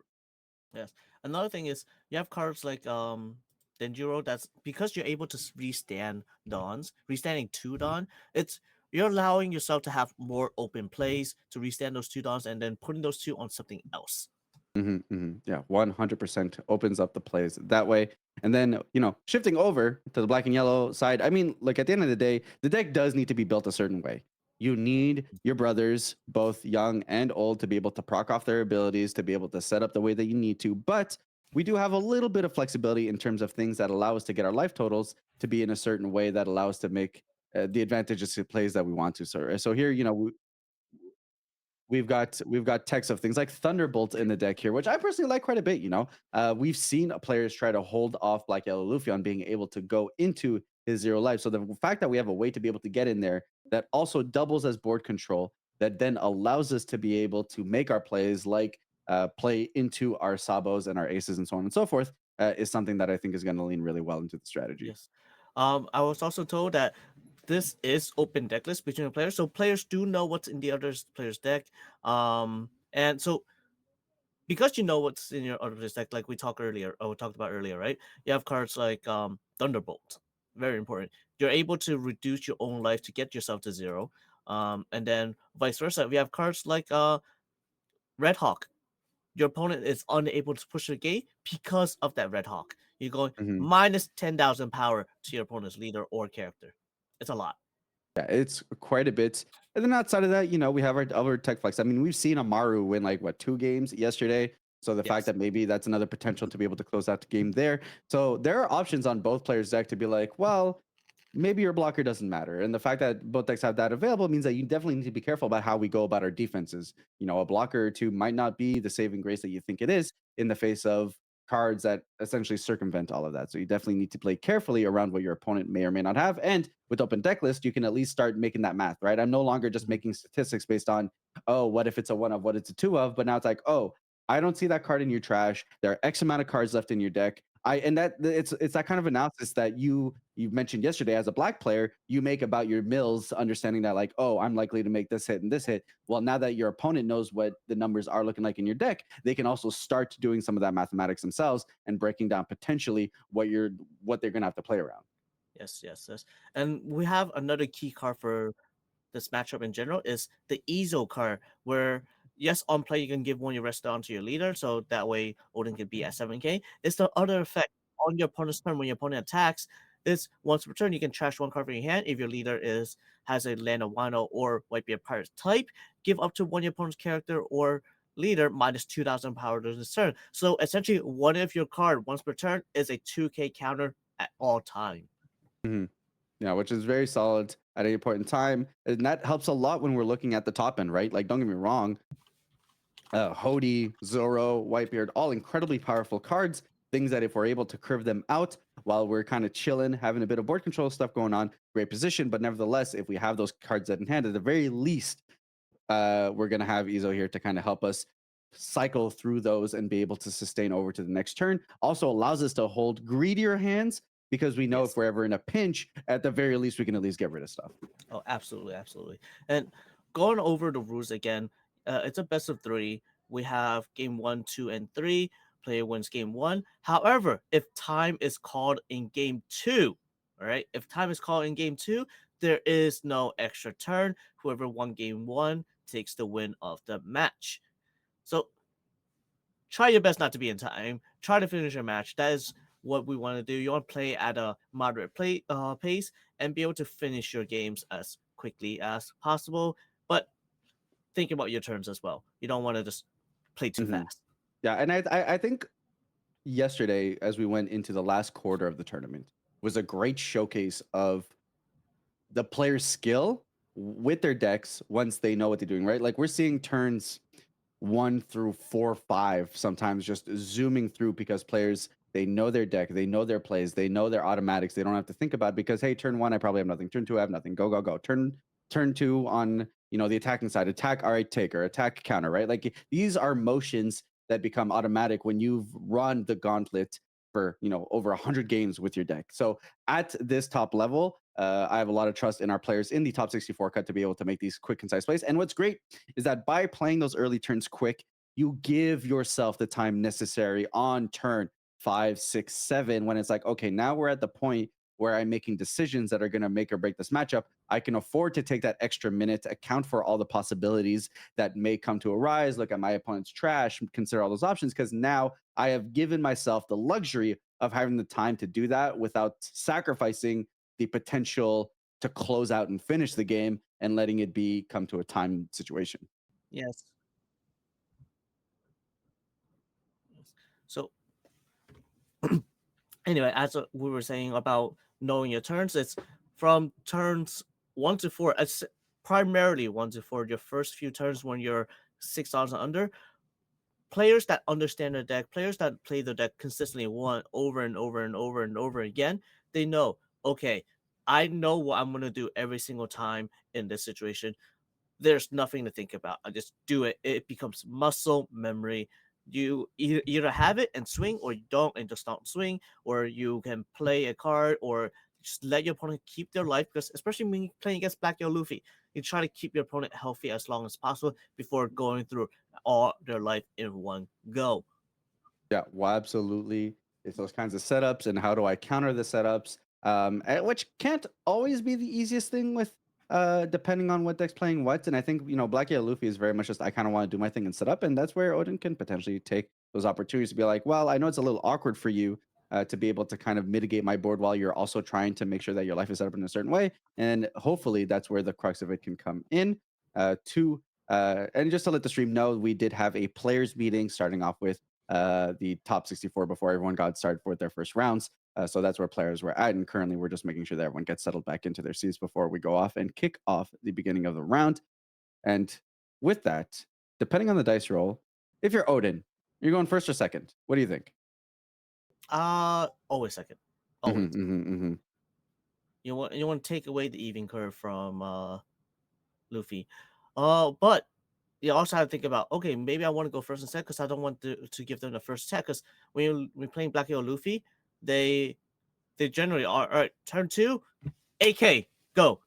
Yes. Another thing is you have cards like Denjiro, that's because you're able to restand Dawns, restanding 2 Dawn, it's you're allowing yourself to have more open plays to restand those 2 Dawns and then putting those two on something else. Yeah, 100% opens up the plays that way. And then, shifting over to the black and yellow side, I mean, like at the end of the day, the deck does need to be built a certain way. You need your brothers, both young and old, to be able to proc off their abilities, to be able to set up the way that you need to. But we do have a little bit of flexibility in terms of things that allow us to get our life totals to be in a certain way that allow us to make the advantages to plays that we want to. So here, we've got text of things like Thunderbolt in the deck here, which I personally like quite a bit. We've seen players try to hold off Black Yellow Luffy on being able to go into his 0 life. So the fact that we have a way to be able to get in there that also doubles as board control, that then allows us to be able to make our plays like play into our Sabos and our aces and so on and so forth, is something that I think is going to lean really well into the strategy. Yes. I was also told that this is open deck list between the players, so players do know what's in the other player's deck. And so because you know what's in your other player's deck, like we talked about earlier, right? You have cards like Thunderbolt, very important. You're able to reduce your own life to get yourself to 0. And then vice versa, we have cards like Red Hawk. Your opponent is unable to push the gate because of that Red Hawk. You're going Mhm. minus 10,000 power to your opponent's leader or character. It's a lot. Yeah, it's quite a bit. And then outside of that, we have our other tech flex. I mean, we've seen Amaru win like 2 games yesterday. So the fact Yes. that maybe that's another potential to be able to close out the game there. So there are options on both players' deck to be like, well, maybe your blocker doesn't matter. And the fact that both decks have that available means that you definitely need to be careful about how we go about our defenses. A blocker or two might not be the saving grace that you think it is in the face of cards that essentially circumvent all of that. So you definitely need to play carefully around what your opponent may or may not have. And with open deck list, you can at least start making that math, right? I'm no longer just Mhm. making statistics based on, oh, what if it's a one of, what it's a two of, but now it's like, oh, I don't see that card in your trash. There are X amount of cards left in your deck. And that it's that kind of analysis that you mentioned yesterday as a black player you make about your mills, understanding that like, oh, I'm likely to make this hit and this hit. Well, now that your opponent knows what the numbers are looking like in your deck, they can also start doing some of that mathematics themselves and breaking down potentially what they're gonna have to play around. Yes, yes, yes. And we have another key card for this matchup in general is the Ezo card, where yes, on play you can give one your rest down to your leader, so that way Odin can be at 7k. It's the other effect on your opponent's turn when your opponent attacks. Is once per turn you can trash one card from your hand if your leader is has a land of wino or might be a pirate type. Give up to one of your opponent's character or leader minus 2,000 power during this turn. So essentially, one of your card once per turn is a 2k counter at all time. Mhm. Yeah, which is very solid at any point in time, and that helps a lot when we're looking at the top end, right? Like, don't get me wrong, Hody, Zoro, Whitebeard, all incredibly powerful cards. Things that if we're able to curve them out while we're kind of chilling, having a bit of board control stuff going on, great position. But nevertheless, if we have those cards in hand, at the very least, we're gonna have Izo here to kind of help us cycle through those and be able to sustain over to the next turn. Also allows us to hold greedier hands because we know if Yes. we're ever in a pinch, at the very least, we can at least get rid of stuff. Oh, absolutely, absolutely. And going over the rules again, it's a best of three. We have game one, two, and three. Player wins game one. However, if time is called in game two, all right, if time is called in game two, there is no extra turn. Whoever won game one takes the win of the match. So try your best not to be in time. Try to finish your match. That is what we want to do. You want to play at a moderate pace and be able to finish your games as quickly as possible. But think about your turns as well. You don't want to just play too Mhm. fast. Yeah, and I think yesterday, as we went into the last quarter of the tournament, was a great showcase of the player's skill with their decks once they know what they're doing, right? Like we're seeing turns 1 through 4, 5, sometimes just zooming through because players they know their deck, they know their plays, they know their automatics. They don't have to think about it because hey, turn one, I probably have nothing. Turn two, I have nothing. Go, go, go. Turn two on the attacking side, attack, all right, take or attack counter, right? Like these are motions that become automatic when you've run the gauntlet for over 100 games with your deck. So at this top level, I have a lot of trust in our players in the top 64 cut to be able to make these quick, concise plays. And what's great is that by playing those early turns quick, you give yourself the time necessary on turn 5, 6, 7, when it's like, okay, now we're at the point where I'm making decisions that are going to make or break this matchup. I can afford to take that extra minute to account for all the possibilities that may come to arise. Look at my opponent's trash, consider all those options, because now I have given myself the luxury of having the time to do that without sacrificing the potential to close out and finish the game and letting it be come to a time situation. Yes. Yes. So anyway, as we were saying about knowing your turns, it's from turns 1 to 4. It's primarily 1 to 4. Your first few turns when you're $6 and under, players that understand their deck, players that play the deck consistently one over and over and over and over again, they know, okay, I know what I'm gonna do every single time in this situation. There's nothing to think about. I just do it. It becomes muscle memory. You either have it and swing, or you don't and just don't swing, or you can play a card, or just let your opponent keep their life. Because especially when you're playing against Black Yellow Luffy, you try to keep your opponent healthy as long as possible before going through all their life in one go. Yeah, well, absolutely. It's those kinds of setups and how do I counter the setups, which can't always be the easiest thing with depending on what deck's playing what. And I think Black Yellow Luffy is very much just I kind of want to do my thing and set up, and that's where Odin can potentially take those opportunities to be like, well, I know it's a little awkward for you to be able to kind of mitigate my board while you're also trying to make sure that your life is set up in a certain way, and hopefully that's where the crux of it can come in. And just to let the stream know, we did have a players meeting starting off with the top 64 before everyone got started for their first rounds. So that's where players were at. And currently, we're just making sure that everyone gets settled back into their seats before we go off and kick off the beginning of the round. And with that, depending on the dice roll, if you're Odin, you're going first or second. What do you think? Always second. Hmm. Always. Hmm. You want to take away the even curve from Luffy. But you also have to think about, okay, maybe I want to go first and second because I don't want to give them the first attack. Because when you're playing Black Hero Luffy, they generally are, all right, turn 2, AK, go.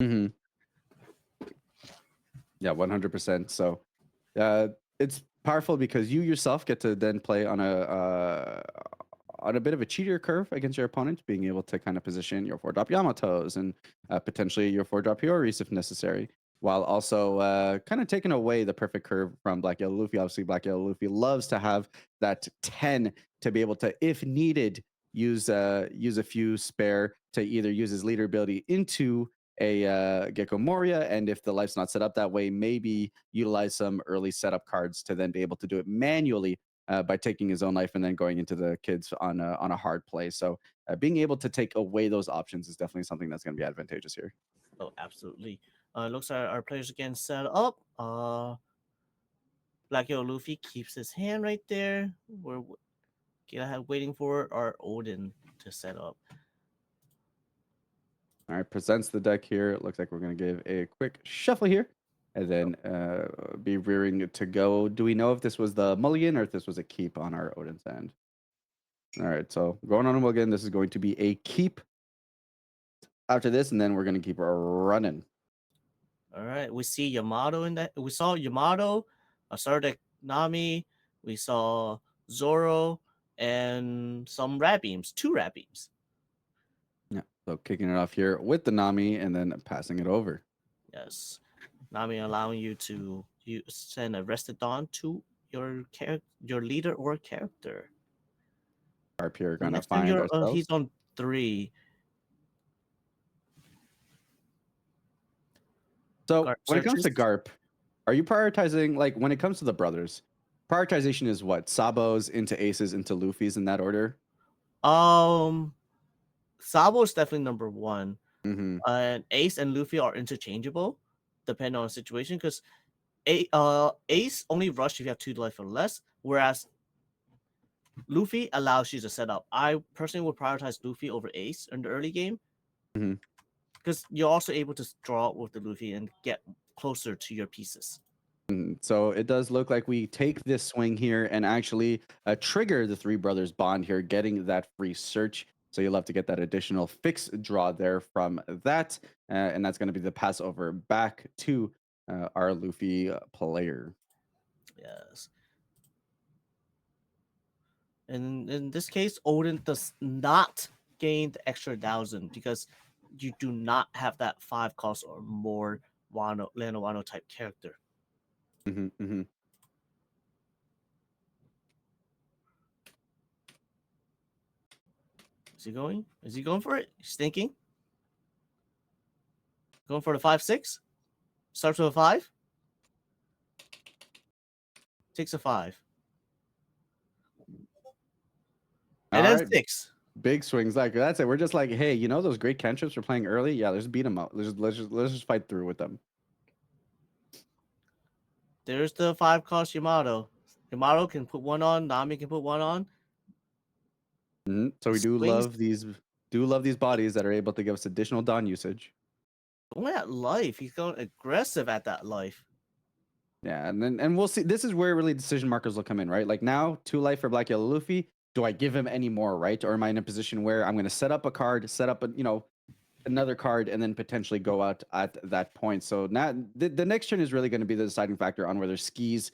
Hmm. Yeah, 100%. So uh, it's powerful because you yourself get to then play on a bit of a cheater curve against your opponent, being able to kind of position your 4-drop Yamatos and potentially your 4-drop Hioris if necessary, while also kind of taking away the perfect curve from Black Yellow Luffy. Obviously, Black Yellow Luffy loves to have that 10 to be able to, if needed, use a few spare to either use his leader ability into a Gecko Moria, and if the life's not set up that way, maybe utilize some early setup cards to then be able to do it manually by taking his own life and then going into the kids on a hard play. So being able to take away those options is definitely something that's going to be advantageous here. Oh, absolutely. Looks like our players again set up. Black Hero Luffy keeps his hand right there. We're waiting for our Odin to set up. All right, presents the deck here. It looks like we're going to give a quick shuffle here and then be rearing to go. Do we know if this was the mulligan or if this was a keep on our Odin's end? All right, so going on a mulligan, this is going to be a keep after this, and then we're going to keep running. All right, we see Yamato in that. We saw Yamato, Asardeck Nami. We saw Zoro and some rat beams, 2 rat beams. Yeah, so kicking it off here with the Nami and then passing it over. Yes, Nami allowing you to send a rested dawn to your leader or character. Harp here, The going to next time find he's ourselves. on 3. So Guard when it comes searches. to Garp, are you prioritizing, like when it comes to the brothers, prioritization is what? Sabos into aces into Luffy's in that order? Um, Sabo is definitely number 1. Mm-hmm. And Ace and Luffy are interchangeable, depending on the situation. Because Ace only rush if you have 2 life or less, whereas Luffy allows you to set up. I personally would prioritize Luffy over Ace in the early game Mm-hmm. because you're also able to draw with the Luffy and get closer to your pieces. So it does look like we take this swing here and actually trigger the three brothers bond here, getting that free search. So you'll have to get that additional fix draw there from that. And that's going to be the pass over back to our Luffy player. Yes. And in this case, Odin does not gain the extra 1,000 because you do not have that 5 cost or more Lano Wano type character. Mm-hmm, mm-hmm. Is he going? Is he going for it? He's thinking. Going for the 5/6. Starts with a 5. Takes a 5. And All then right. 6. Big swings. Like that's it. We're just like, hey, you know those great cantrips we're playing early? Yeah, let's beat them up. Let's just fight through with them. There's the 5 cost Yamato. Yamato can put 1 on. Nami can put 1 on. Mm-hmm. So we Swings do love these bodies that are able to give us additional Dawn usage. going at life. He's going aggressive at that life. Yeah, and we'll see. This is where really decision markers will come in, right? Like now, 2 life for Black Yellow Luffy. Do I give him any more, right? Or am I in a position where I'm going to set up a card, set up another card, and then potentially go out at that point? So now the next turn is really going to be the deciding factor on whether Skis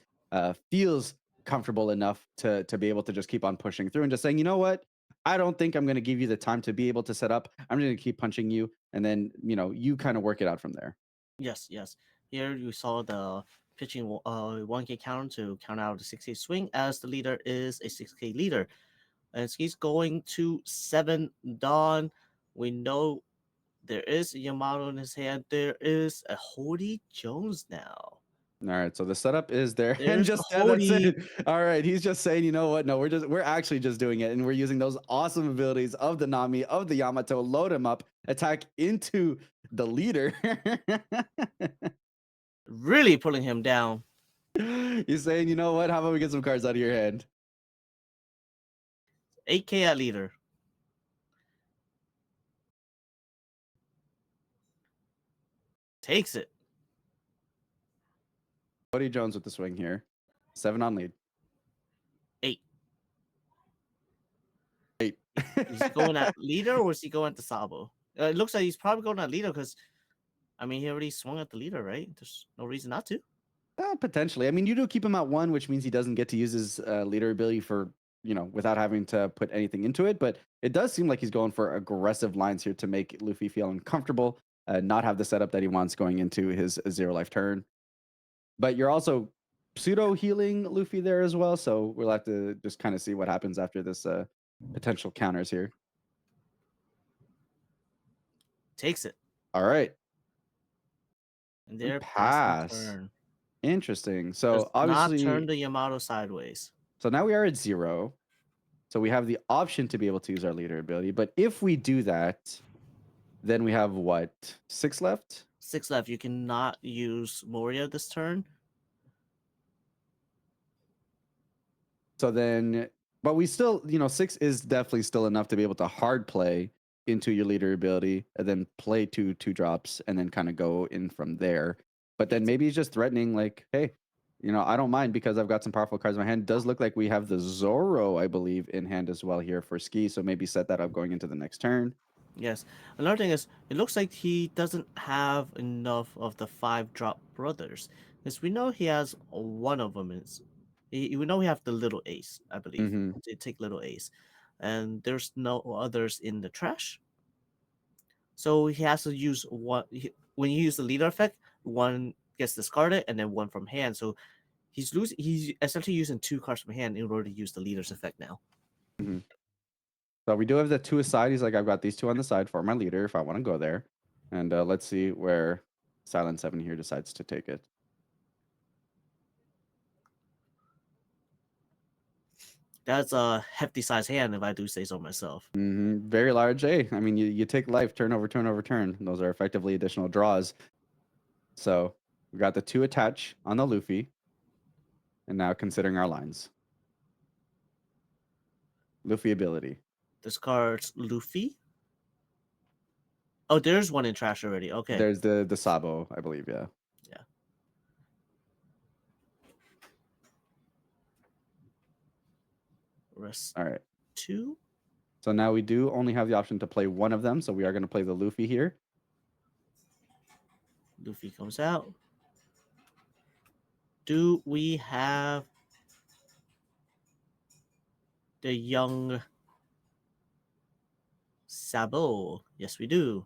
feels comfortable enough to be able to just keep on pushing through and just saying, you know what? I don't think I'm going to give you the time to be able to set up. I'm going to keep punching you, and then you kind of work it out from there. Yes, yes. Here you saw the pitching 1K counter to count out the 6K swing as the leader is a 6K leader. And he's going to 7 Dawn. We know there is a Yamato in his hand. There is a Hody Jones now. All right, so the setup is there, and There's the just that's Hody. it. All right, he's just saying, you know what? No, we're actually just doing it, and we're using those awesome abilities of the Nami of the Yamato, load him up, attack into the leader. Really pulling him down. He's saying, you know what? How about we get some cards out of your hand? 8K at leader. Takes it. Cody Jones with the swing here, 7 on lead. 8. 8. Is he going at leader or is he going at the Sabo? It looks like he's probably going at leader because, I mean, he already swung at the leader, right? There's no reason not to. Potentially. I mean, you do keep him at 1, which means he doesn't get to use his leader ability for, without having to put anything into it. But it does seem like he's going for aggressive lines here to make Luffy feel uncomfortable, not have the setup that he wants going into his 0 life turn. But you're also pseudo healing Luffy there as well. So we'll have to just kind of see what happens after this potential counters here. Takes it. All right. And they're Pass. passing turn. Interesting. So Does obviously, not turn the Yamato sideways. so now we are at 0. So we have the option to be able to use our leader ability. But if we do that, then we have what? 6 left? 6 left. You cannot use Moria this turn. So then, but we still, 6 is definitely still enough to be able to hard play into your leader ability and then play 2 drops and then kind of go in from there. But then maybe he's just threatening, like, hey, I don't mind because I've got some powerful cards in my hand. It does look like we have the Zoro, I believe, in hand as well here for Ski. So maybe set that up going into the next turn. Yes. Another thing is, it looks like he doesn't have enough of the 5-drop brothers. Because we know he has one of them. We know we have the little ace, I believe. Mm-hmm. They take little ace. And there's no others in the trash. So he has to use one. When you use the leader effect, one gets discarded and then one from hand. So he's essentially using 2 cards from hand in order to use the leader's effect now. Mm-hmm. So we do have the 2 aside. He's like, I've got these 2 on the side for my leader if I want to go there. And let's see where Silent 7 here decides to take it. That's a hefty size hand, if I do say so myself. Mm-hmm. Very large. Hey, I mean, you take life, turn over, turn over, turn. Those are effectively additional draws. So we got the 2 attach on the Luffy. And now considering our lines. Luffy ability. This card's Luffy. Oh, there's one in trash already. Okay. There's the Sabo, I believe, yeah. Yeah. Rest All right. 2. So now we do only have the option to play one of them. So we are going to play the Luffy here. Luffy comes out. Do we have the young Sabo? Yes, we do.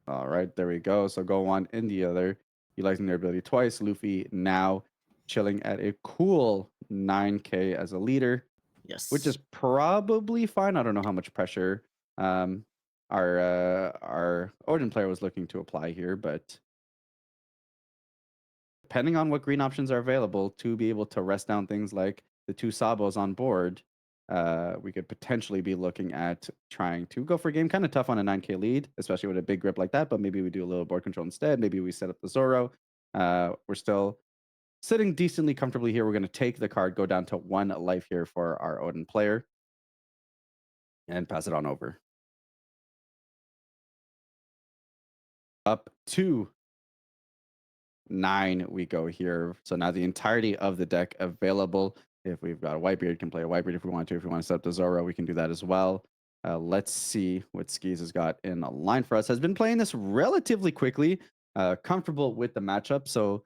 All right, there we go. So go one in the other, utilizing their ability twice. Luffy now chilling at a cool 9K as a leader, Yes. which is probably fine. I don't know how much pressure our Odin player was looking to apply here, but depending on what green options are available to be able to rest down things like the 2 Sabos on board, we could potentially be looking at trying to go for a game. Kind of tough on a 9K lead, especially with a big grip like that, but maybe we do a little board control instead. Maybe we set up the Zoro. We're still sitting decently comfortably here. We're going to take the card, go down to 1 life here for our Odin player, and pass it on over. Up to 9 we go here. So now the entirety of the deck available. If we've got a Whitebeard, can play a Whitebeard if we want to. If we want to set up the Zoro, we can do that as well. Let's see what Skis has got in a line for us. Has been playing this relatively quickly, comfortable with the matchup. So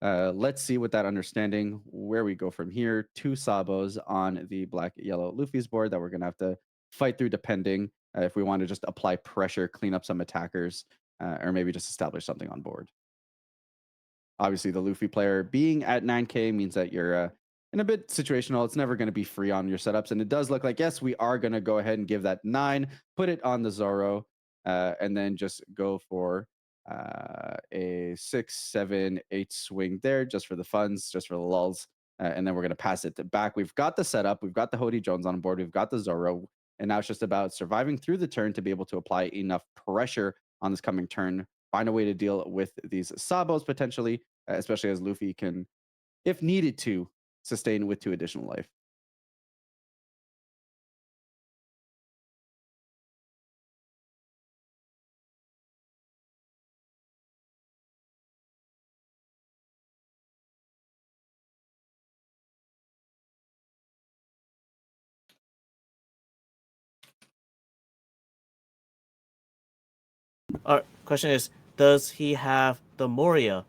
let's see with that understanding where we go from here. 2 Sabos on the black-yellow Luffy's board that we're going to have to fight through depending if we want to just apply pressure, clean up some attackers, or maybe just establish something on board. Obviously, the Luffy player being at 9K means that you're in a bit situational. It's never going to be free on your setups. And it does look like, yes, we are going to go ahead and give that 9, put it on the Zoro, and then just go for a 6, 7, 8 swing there just for the funds, just for the lulls. And then we're going to pass it back. We've got the setup. We've got the Hody Jones on board. We've got the Zoro. And now it's just about surviving through the turn to be able to apply enough pressure on this coming turn, find a way to deal with these Sabos potentially, especially as Luffy can, if needed to, sustain with 2 additional life. Our question is, does he have the Moria?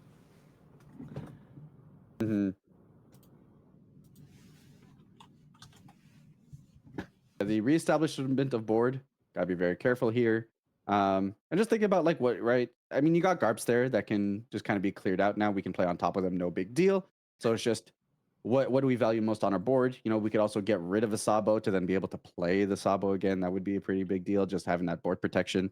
Mhm. The reestablishment of board, gotta be very careful here. And just thinking about like what, right? I mean, you got Garps there that can just kind of be cleared out now. We can play on top of them, no big deal. So it's just what do we value most on our board? You know, we could also get rid of a Sabo to then be able to play the Sabo again. That would be a pretty big deal, just having that board protection.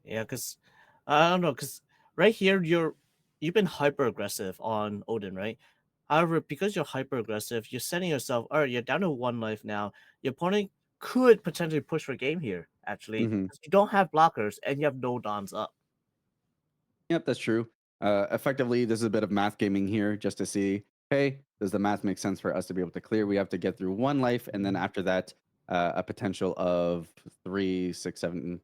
Yeah, because I don't know, because right here you've been hyper aggressive on Odin, right? However, because you're hyper aggressive, you're setting yourself. All right, you're down to 1 life now. Your opponent could potentially push for game here. Actually, Hmm. 'cause you don't have blockers and you have no dons up. Yep, that's true. Effectively, this is a bit of math gaming here just to see, hey, does the math make sense for us to be able to clear? We have to get through 1 life, and then after that, a potential of 3, 6, 7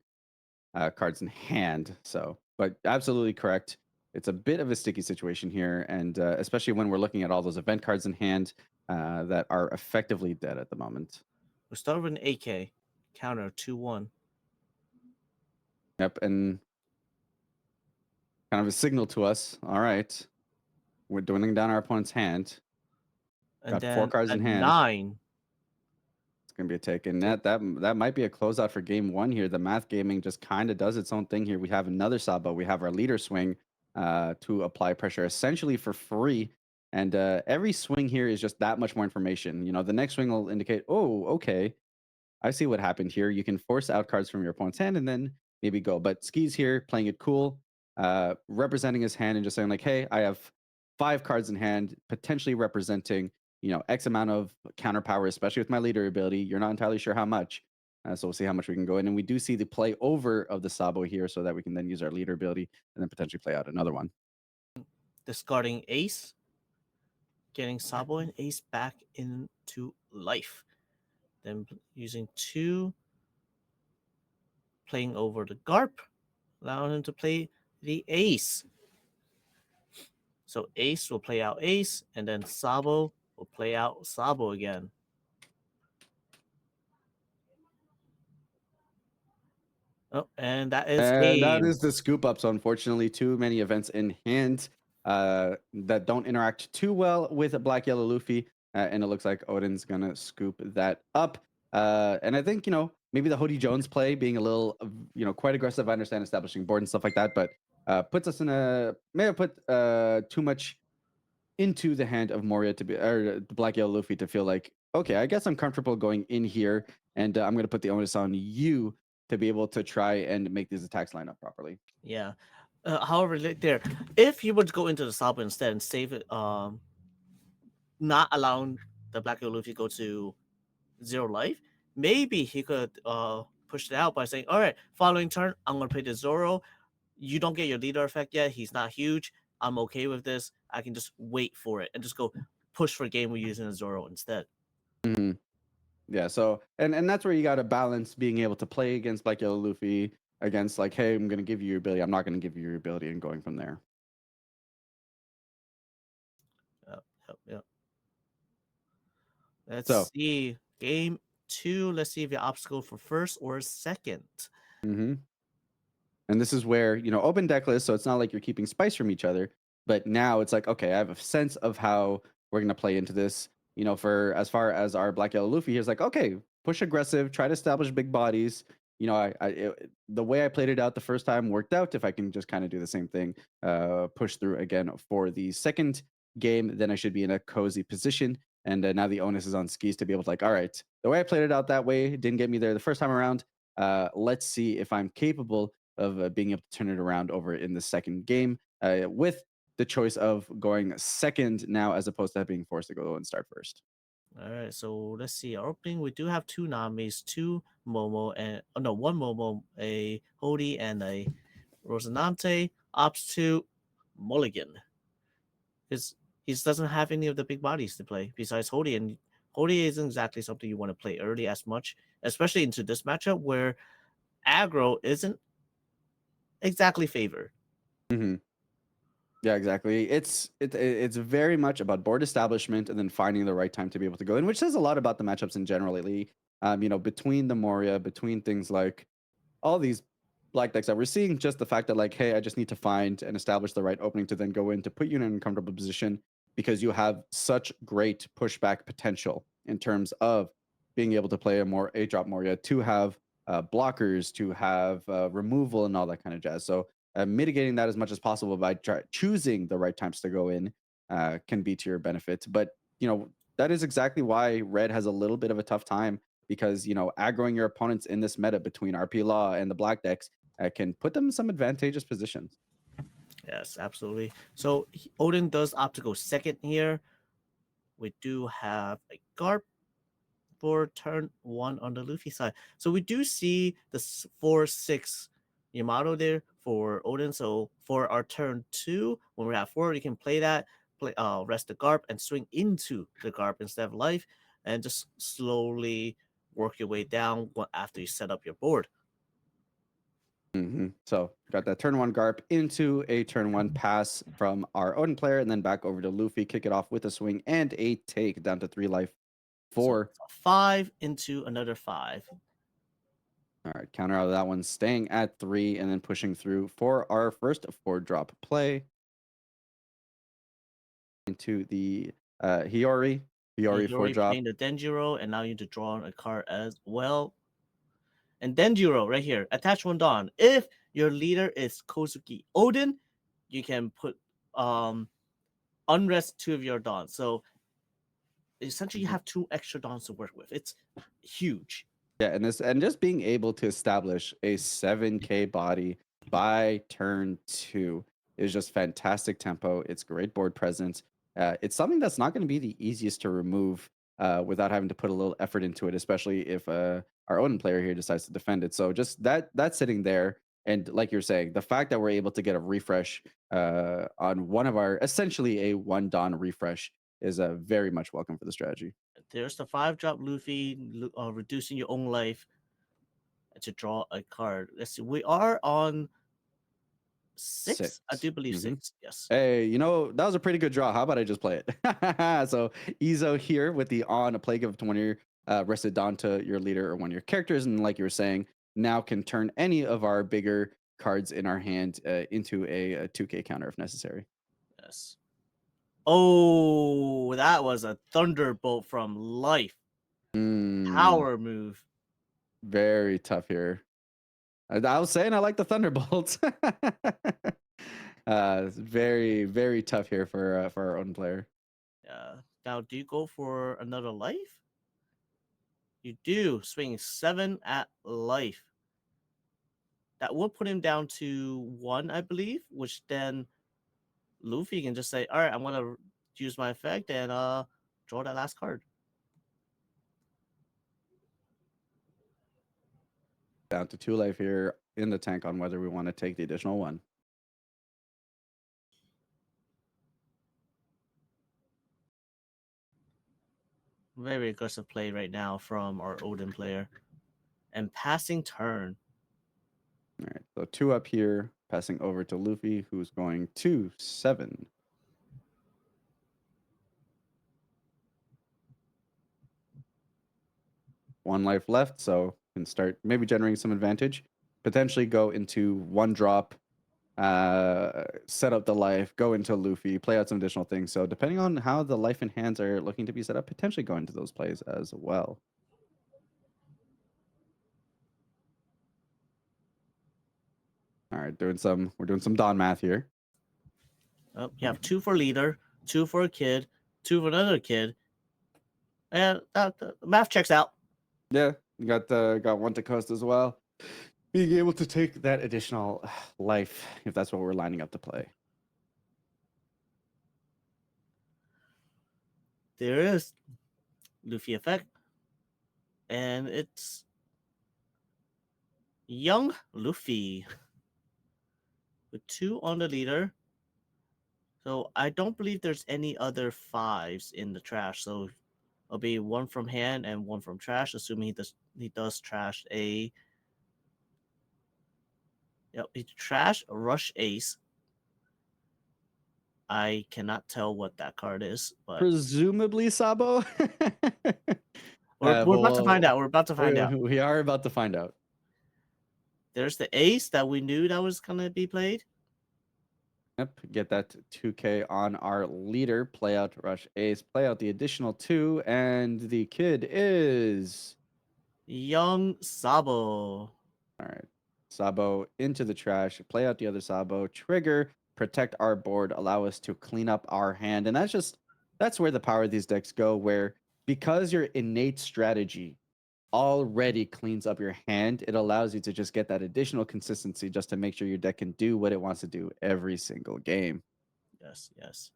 cards in hand. So, but absolutely correct. It's a bit of a sticky situation here, and especially when we're looking at all those event cards in hand that are effectively dead at the moment. We start with an AK counter 2-1, Yep, and kind of a signal to us. All right, we're dwindling down our opponent's hand. and Got 4 then cards a in hand. 9. It's gonna be a take, and Take. that might be a closeout for game 1 here. The math gaming just kind of does its own thing here. We have another Sabo. We have our leader swing to apply pressure essentially for free, and every swing here is just that much more information. You know, the next swing will indicate, oh, okay, I see what happened here. You can force out cards from your opponent's hand and then maybe go. But Ski's here playing it cool, representing his hand and just saying like, hey, I have 5 cards in hand, potentially representing, you know, X amount of counter power, especially with my leader ability. You're not entirely sure how much. So we'll see how much we can go in. And we do see the play over of the Sabo here so that we can then use our leader ability and then potentially play out another one. Discarding Ace, getting Sabo and Ace back into life. Then using 2, playing over the Garp, allowing him to play the Ace. So Ace will play out Ace, and then Sabo will play out Sabo again. Oh, and that is And that game. is the scoop up. So unfortunately, too many events in hand that don't interact too well with a Black Yellow Luffy. And it looks like Odin's gonna scoop that up. And I think, you know, maybe the Hody Jones play being a little, you know, quite aggressive. I understand establishing board and stuff like that, but puts us in a may have put too much into the hand of Moria to be, or the Black Yellow Luffy to feel like, okay, I guess I'm comfortable going in here, and I'm going to put the onus on you to be able to try and make these attacks line up properly. Yeah. However, there, if you would go into the Sabo instead and save it, not allowing the Black Yellow Luffy go to 0 life, maybe he could push it out by saying, all right, following turn, I'm going to play the Zoro. You don't get your leader effect yet. He's not huge. I'm okay with this. I can just wait for it and just go push for game with using a Zoro instead. Hmm. Yeah, so and that's where you got to balance being able to play against Black Yellow Luffy against like, hey, I'm going to give you your ability, I'm not going to give you your ability, and going from there. Yep, yep, yep. Let's So. see. Game 2. Let's see if your obstacle for first or second. Mhm. And this is where, you know, open deck list, so it's not like you're keeping spice from each other, but now it's like, okay, I have a sense of how we're gonna play into this. You know, for as far as our Black Yellow Luffy, he's like, okay, push aggressive, try to establish big bodies. You know, the way I played it out the first time worked out. If I can just kind of do the same thing, push through again for the second game, then I should be in a cozy position. And now the onus is on Skis to be able to like, all right, the way I played it out that way didn't get me there the first time around. Let's see if I'm capable of being able to turn it around over in the second game with the choice of going second now as opposed to being forced to go and start first. All right, so let's see. Our opening, we do have two Namis, two Momo, and no, one Momo, a Hody, and a Rosinante. Ops to Mulligan. Because he doesn't have any of the big bodies to play besides Hody, and Hody isn't exactly something you want to play early as much, especially into this matchup where aggro isn't exactly favored. Mm-hmm. Yeah, exactly. It's very much about board establishment and then finding the right time to be able to go in, which says a lot about the matchups in general lately. Between the Moria, between things like all these black decks that we're seeing, just the fact that like, hey, I just need to find and establish the right opening to then go in to put you in an uncomfortable position because you have such great pushback potential in terms of being able to play a more 8-drop Moria, to have blockers, to have removal and all that kind of jazz. So mitigating that as much as possible by choosing the right times to go in can be to your benefit. But that is exactly why Red has a little bit of a tough time, because aggroing your opponents in this meta between RP Law and the black decks can put them in some advantageous positions. Yes, absolutely. So Odin does opt to go second here. We do have a Garp for turn 1 on the Luffy side. So we do see the 4-6 Yamato there for Odin. So for our turn 2, when we have 4, you can play that, rest the Garp and swing into the Garp instead of life, and just slowly work your way down after you set up your board. So got that turn 1 Garp into a turn 1 pass from our Odin player, and then back over to Luffy, kick it off with a swing and a take down to 3 life for. So 5 into another 5. All right, counter out of that one, staying at 3 and then pushing through for our first 4-drop play into the Hiyori 4-drop. Playing the Denjiro, and now you need to draw a card as well. And Denjiro right here, attach one Dawn. If your leader is Kozuki Odin, you can put unrest 2 of your Dawns. So essentially you have 2 extra Dawns to work with. It's huge. Yeah, and just being able to establish a 7K body by turn 2 is just fantastic tempo. It's great board presence. It's something that's not going to be the easiest to remove without having to put a little effort into it, especially if our own player here decides to defend it. So just that's sitting there, and like you're saying, the fact that we're able to get a refresh on one of our, essentially a 1 Dawn refresh, is very much welcome for the strategy. There's the 5-drop Luffy, reducing your own life to draw a card. Let's see. We are on 6? I do believe 6. Yes. Hey, that was a pretty good draw. How about I just play it? So Izo here with the on a plague of 20 rested Dawn to your leader or one of your characters, and like you were saying, now can turn any of our bigger cards in our hand into a 2K counter if necessary. Yes. Oh, that was a thunderbolt from life. Power move. Very tough here. I was saying I like the thunderbolts. Very, very tough here for our own player. Yeah. Now, do you go for another life? You do. Swing 7 at life. That will put him down to 1, I believe, which then Luffy can just say, all right, I'm going to use my effect and draw that last card. Down to 2 life here in the tank on whether we want to take the additional 1. Very aggressive play right now from our Odin player. And passing turn. All right, so 2 up here, passing over to Luffy, who's going to 7. One life left, so can start maybe generating some advantage. Potentially go into 1 drop, set up the life, go into Luffy, play out some additional things. So depending on how the life and hands are looking to be set up, potentially go into those plays as well. All right, we're doing some Dawn math here. Oh, you have 2 for leader, 2 for a kid, 2 for another kid. And the math checks out. Yeah, got 1 to coast as well. being able to take that additional life if that's what we're lining up to play. There is Luffy effect, and it's young Luffy with 2 on the leader. So I don't believe there's any other 5s in the trash. So it'll be 1 from hand and 1 from trash, assuming he does trash a. Yep, he trash a rush ace. I cannot tell what that card is, but Presumably Sabo. we're about to find out. We're about to find out. We are about to find out. There's the ace that we knew that was gonna be played. Yep, get that 2K on our leader. Play out rush ace. Play out the additional 2, and the kid is Young Sabo. all right. Sabo into the trash. Play out the other Sabo. Trigger. Protect our board. Allow us to clean up our hand, and that's where the power of these decks go. Where because your innate strategy already cleans up your hand, it allows you to just get that additional consistency just to make sure your deck can do what it wants to do every single game. Yes, yes.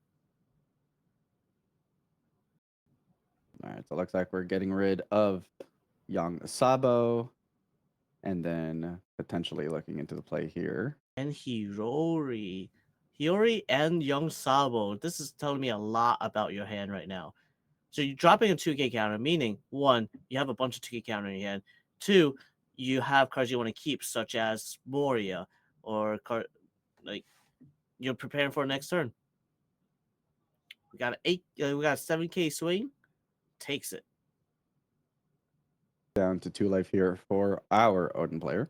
All right, so it looks like we're getting rid of Young Sabo and then potentially looking into the play here. And Hiyori. Hiyori and Young Sabo. This is telling me a lot about your hand right now. So you're dropping a 2K counter, meaning 1, you have a bunch of 2K counter in your hand. 2, you have cards you want to keep, such as Moria, or card like you're preparing for next turn. We got we got a 7K swing, takes it. Down to 2 life here for our Odin player.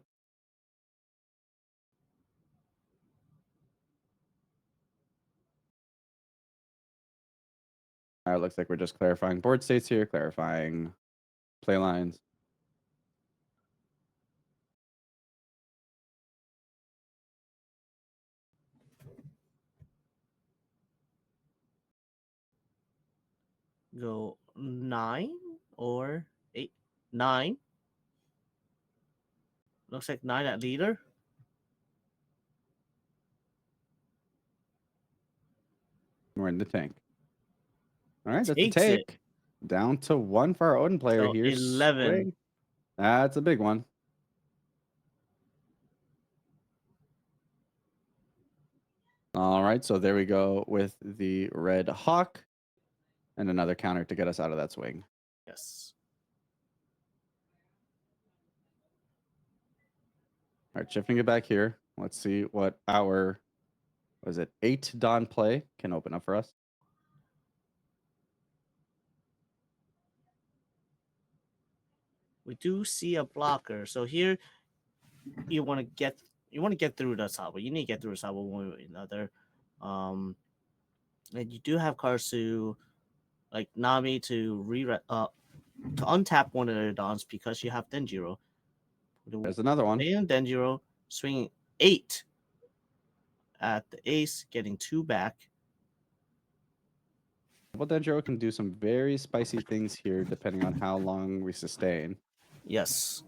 All right, looks like we're just clarifying board states here, clarifying play lines. Go 9 or 8. 9. Looks like 9 at leader. We're in the tank. All right, that's the Takes it. take. Down to 1 for our Odin player So here. 11. Swing. That's a big one. All right, so there we go with the red hawk and another counter to get us out of that swing. Yes. All right, shifting it back here. Let's see what our, was it 8 Dawn play can open up for us. We do see a blocker. So here you want to get through the Sabo. You need to get through the Sabo one way or another. And you do have cards to like Nami to to untap one of their Dons because you have Denjiro. There's another one. And Denjiro swinging 8 at the ace, getting 2 back. Well, Denjiro can do some very spicy things here depending on how long we sustain. Yes.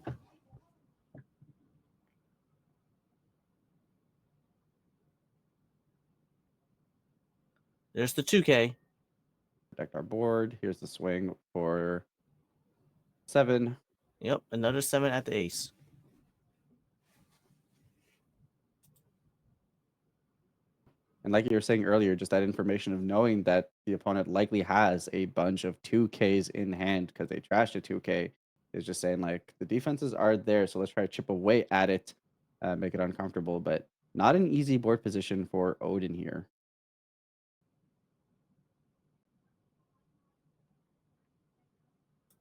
There's the 2K. Protect our board. Here's the swing for 7. Yep, another 7 at the ace. And like you were saying earlier, just that information of knowing that the opponent likely has a bunch of 2Ks in hand because they trashed a 2K is just saying like the defenses are there. So let's try to chip away at it, make it uncomfortable, but not an easy board position for Odin here.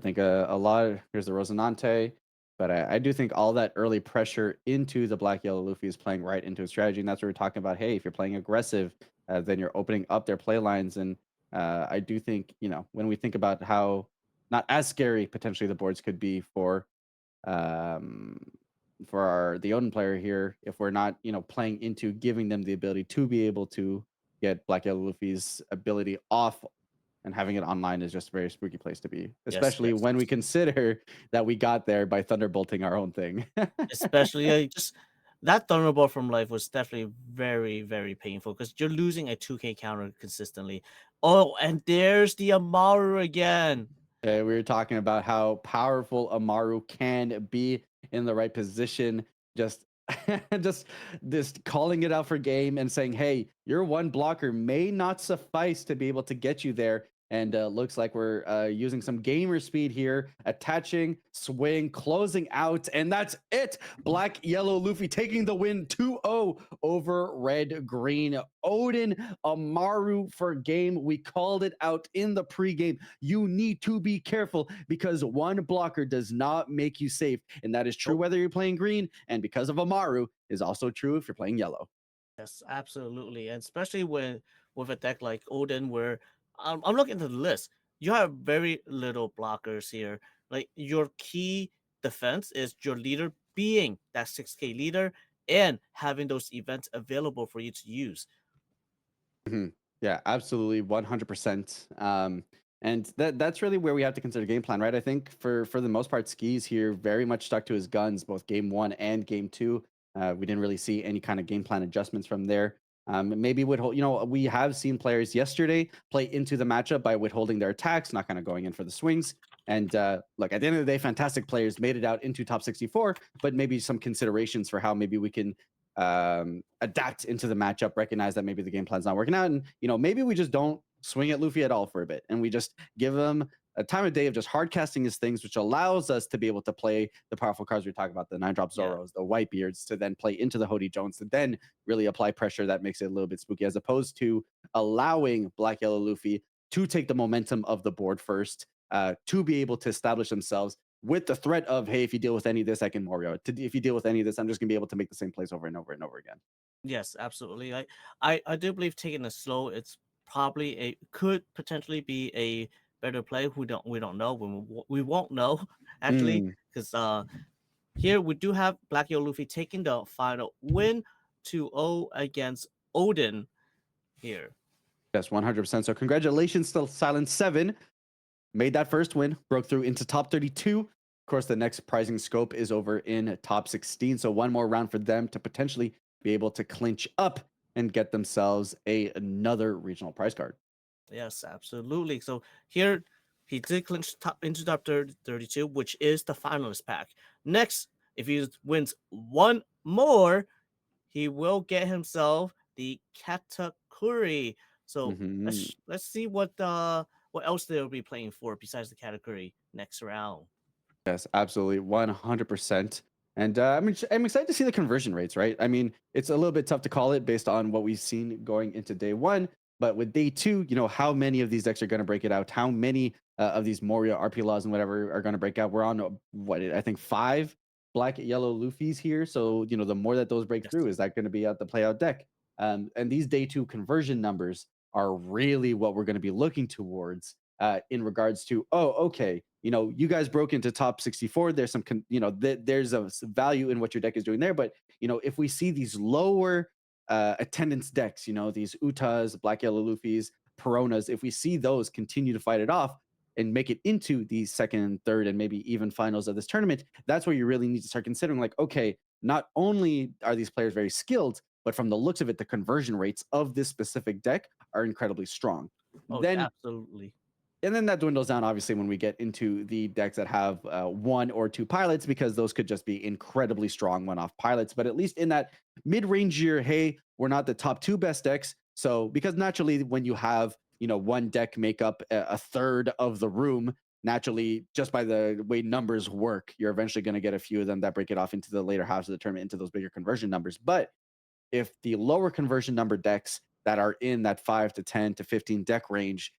I think a lot, here's the Rosinante, but I do think all that early pressure into the Black Yellow Luffy is playing right into his strategy. And that's where we're talking about, hey, if you're playing aggressive, then you're opening up their play lines. And I do think, when we think about how not as scary potentially the boards could be um, for the Odin player here, if we're not, playing into giving them the ability to be able to get Black Yellow Luffy's ability off and having it online is just a very spooky place to be, Yes, especially yes. when we consider that we got there by thunderbolting our own thing. Especially just that Thunderbolt from life was definitely very, very painful because you're losing a 2K counter consistently. Oh, and there's the Amaru again. We were talking about how powerful Amaru can be in the right position. Just, just this calling it out for game and saying, "Hey, your one blocker may not suffice to be able to get you there." And looks like we're using some gamer speed here, attaching, swing, closing out, and that's it. Black Yellow Luffy taking the win 2-0 over Red Green. Odin Amaru for game. We called it out in the pregame. You need to be careful because one blocker does not make you safe. And that is true Nope. whether you're playing green, and because of Amaru, is also true if you're playing yellow. Yes, absolutely, and especially when with a deck like Odin, where I'm looking at the list, you have very little blockers here. Like your key defense is your leader being that 6K leader and having those events available for you to use. Mhm. Yeah, absolutely, 100%. And that's really where we have to consider game plan, right? I think for the most part, Skis here very much stuck to his guns, both game one and game two. We didn't really see any kind of game plan adjustments from there. Maybe withhold. We have seen players yesterday play into the matchup by withholding their attacks, not kind of going in for the swings. And look, at the end of the day, fantastic players made it out into top 64, but maybe some considerations for how maybe we can adapt into the matchup, recognize that maybe the game plan's not working out, and maybe we just don't swing at Luffy at all for a bit, and we just give him a time of day of just hard casting his things, which allows us to be able to play the powerful cards we talk about, the 9-drop Yeah. Zoros, the Whitebeards, to then play into the Hody Jones, to then really apply pressure that makes it a little bit spooky, as opposed to allowing Black Yellow Luffy to take the momentum of the board first, to be able to establish themselves with the threat of, hey, if you deal with any of this, I can Morio. If you deal with any of this, I'm just gonna be able to make the same plays over and over and over again. Yes, absolutely. I do believe taking it slow, it's probably a could potentially be a better play. We don't know. We won't know actually Mm, because here we do have Black Yellow Luffy taking the final win 2-0 against Odin here. yes, 100%. So congratulations to Silent Seven. Made that first win, broke through into top 32. Of course, the next prizing scope is over in top 16. So one more round for them to potentially be able to clinch up and get themselves another regional prize card. Yes, absolutely. So here he did clinch top into top 32, which is the finalist pack. Next, if he wins one more, he will get himself the Katakuri. So Mhm. let's see what else they'll be playing for besides the category next round. Yes, absolutely, 100%. And I'm excited to see the conversion rates, right? I mean, it's a little bit tough to call it based on what we've seen going into day one. But with day two, how many of these decks are going to break it out? How many of these Moria RP laws and whatever are going to break out? We're on what I think five black, yellow Luffy's here. So, the more that those break Yes. through, is that going to be at the play out deck? And these day two conversion numbers are really what we're going to be looking towards in regards to, oh, okay, you guys broke into top 64. There's some, there's a value in what your deck is doing there. But, if we see these lower attendance decks, these Utas, Black Yellow Luffy's, Peronas, if we see those continue to fight it off and make it into the second, third, and maybe even finals of this tournament, that's where you really need to start considering, like, okay, not only are these players very skilled, but from the looks of it, the conversion rates of this specific deck are incredibly strong. Oh, Then absolutely. and then that dwindles down, obviously, when we get into the decks that have one or two pilots, because those could just be incredibly strong one-off pilots. But at least in that mid-range year, hey, we're not the top two best decks. So because naturally, when you have one deck make up a third of the room, naturally, just by the way numbers work, you're eventually going to get a few of them that break it off into the later halves of the tournament, into those bigger conversion numbers. But if the lower conversion number decks that are in that 5 to 10 to 15 deck range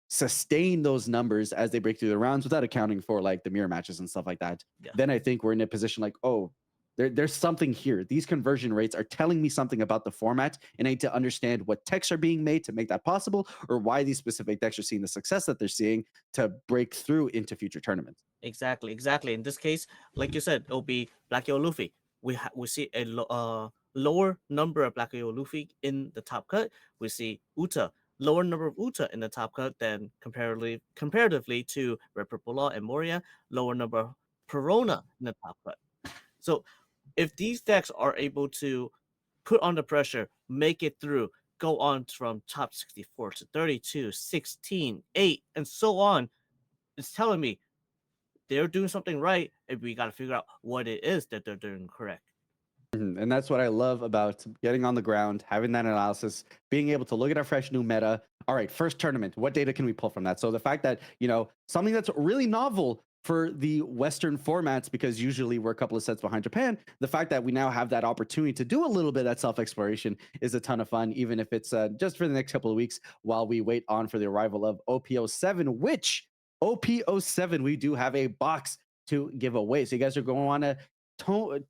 sustain those numbers as they break through the rounds without accounting for like the mirror matches and stuff like that, Yeah. then I think we're in a position like, oh, there's something here. These conversion rates are telling me something about the format, and I need to understand what techs are being made to make that possible, or why these specific decks are seeing the success that they're seeing to break through into future tournaments. Exactly, exactly. In this case, like you said, it'll be Black Yellow Luffy. We see a lower number of Black Yellow Luffy in the top cut. We see Uta lower number of Uta in the top cut than comparatively to Red Purple Law and Moria, lower number of Perona in the top cut. So if these decks are able to put on the pressure, make it through, go on from top 64 to 32, 16, 8, and so on, it's telling me they're doing something right, and we got to figure out what it is that they're doing correct. And that's what I love about getting on the ground, having that analysis, being able to look at a fresh new meta. All right, first tournament, what data can we pull from that? So the fact that, something that's really novel for the Western formats, because usually we're a couple of sets behind Japan, the fact that we now have that opportunity to do a little bit of that self-exploration is a ton of fun, even if it's just for the next couple of weeks while we wait on for the arrival of OP07, which OP07, we do have a box to give away. So you guys are going to want to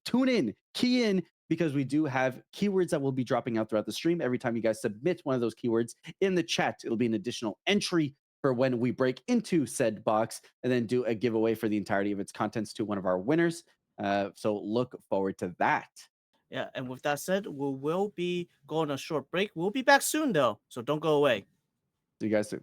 tune in, key in, because we do have keywords that will be dropping out throughout the stream. Every time you guys submit one of those keywords in the chat, it'll be an additional entry for when we break into said box and then do a giveaway for the entirety of its contents to one of our winners. So look forward to that. Yeah, and with that said, we will be going on a short break. We'll be back soon, though, so don't go away. See you guys soon.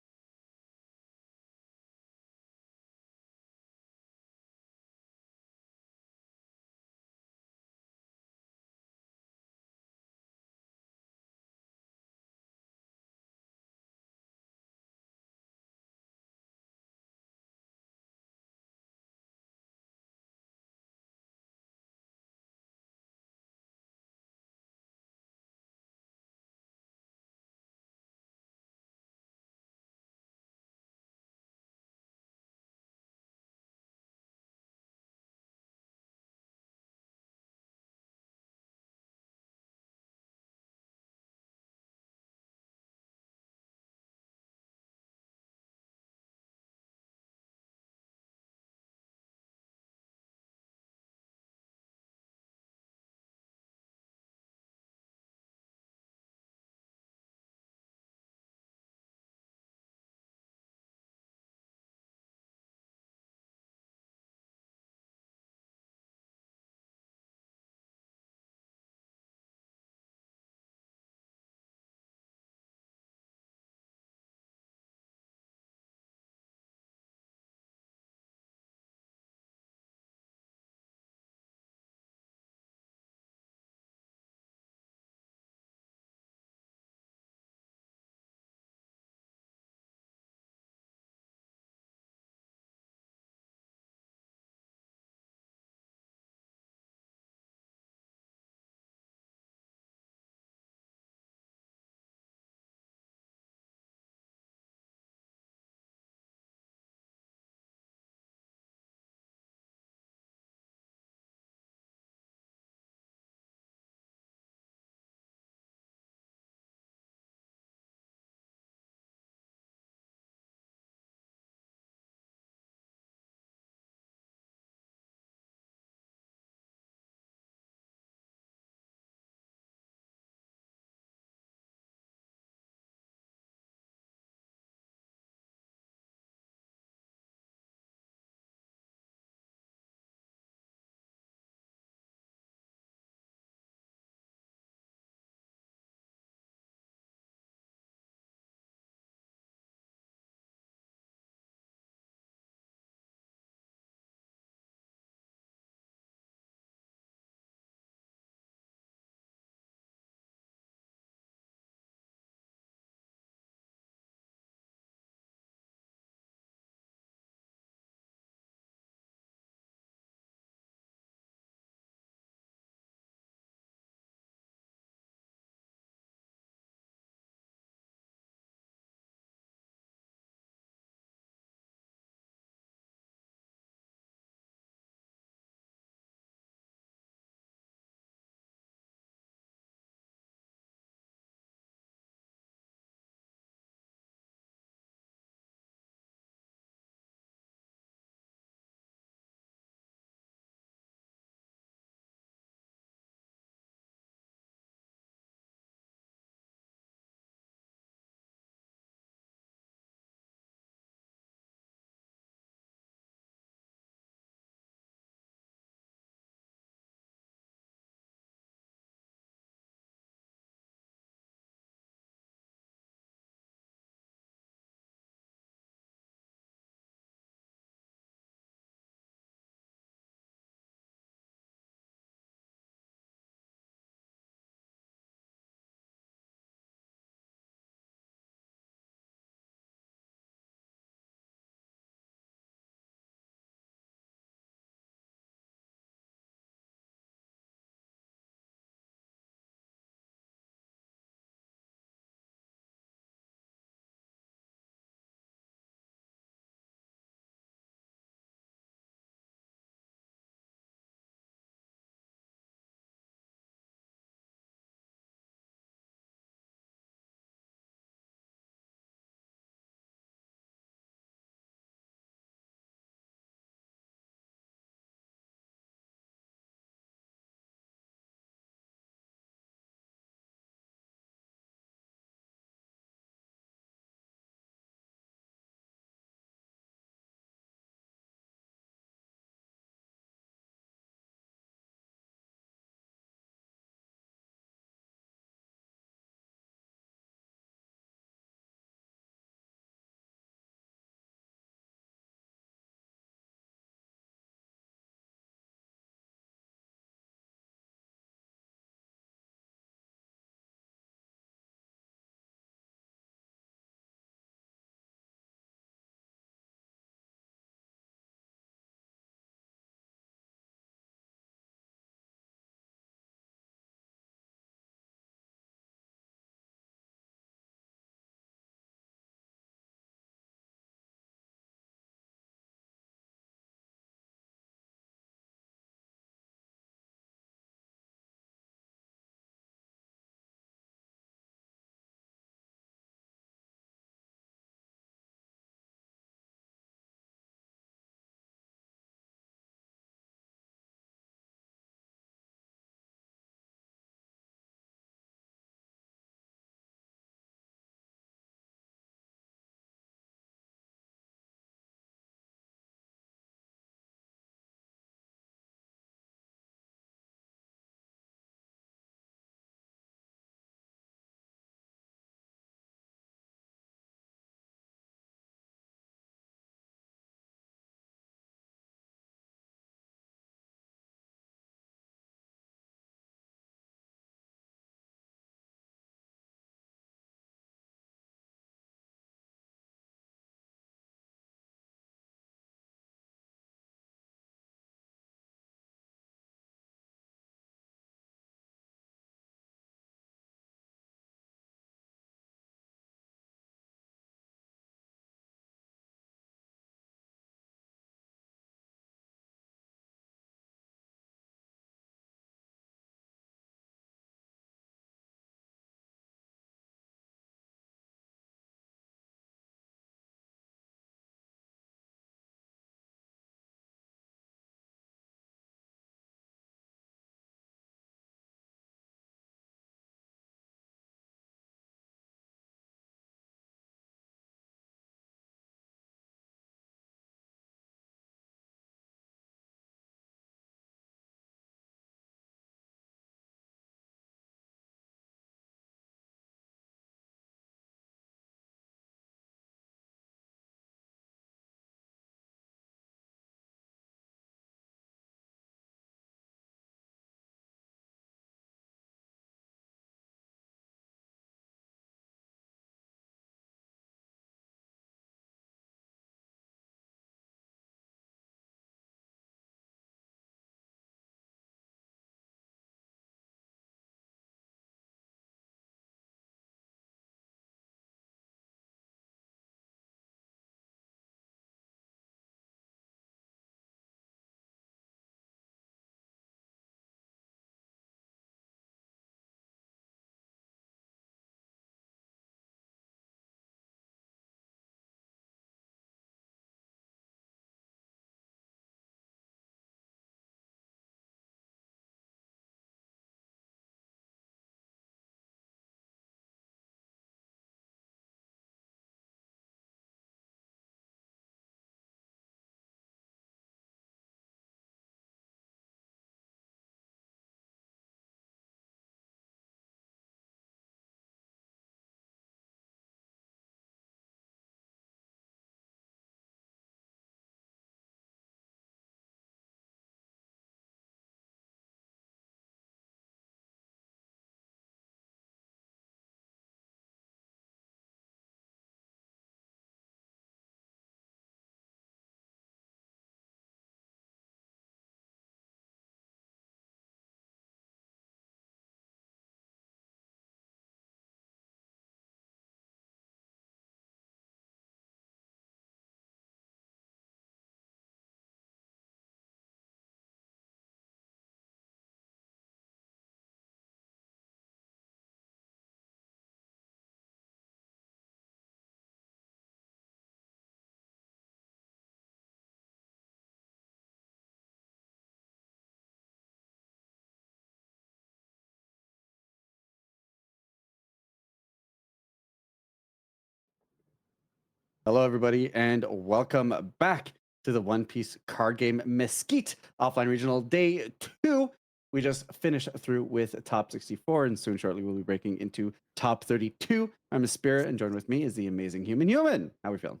Hello, everybody, and welcome back to the One Piece card game Mesquite Offline Regional Day 2. We just finished through with top 64, and soon, shortly, we'll be breaking into top 32. I'm Espira, and joined with me is the amazing human. How we feeling?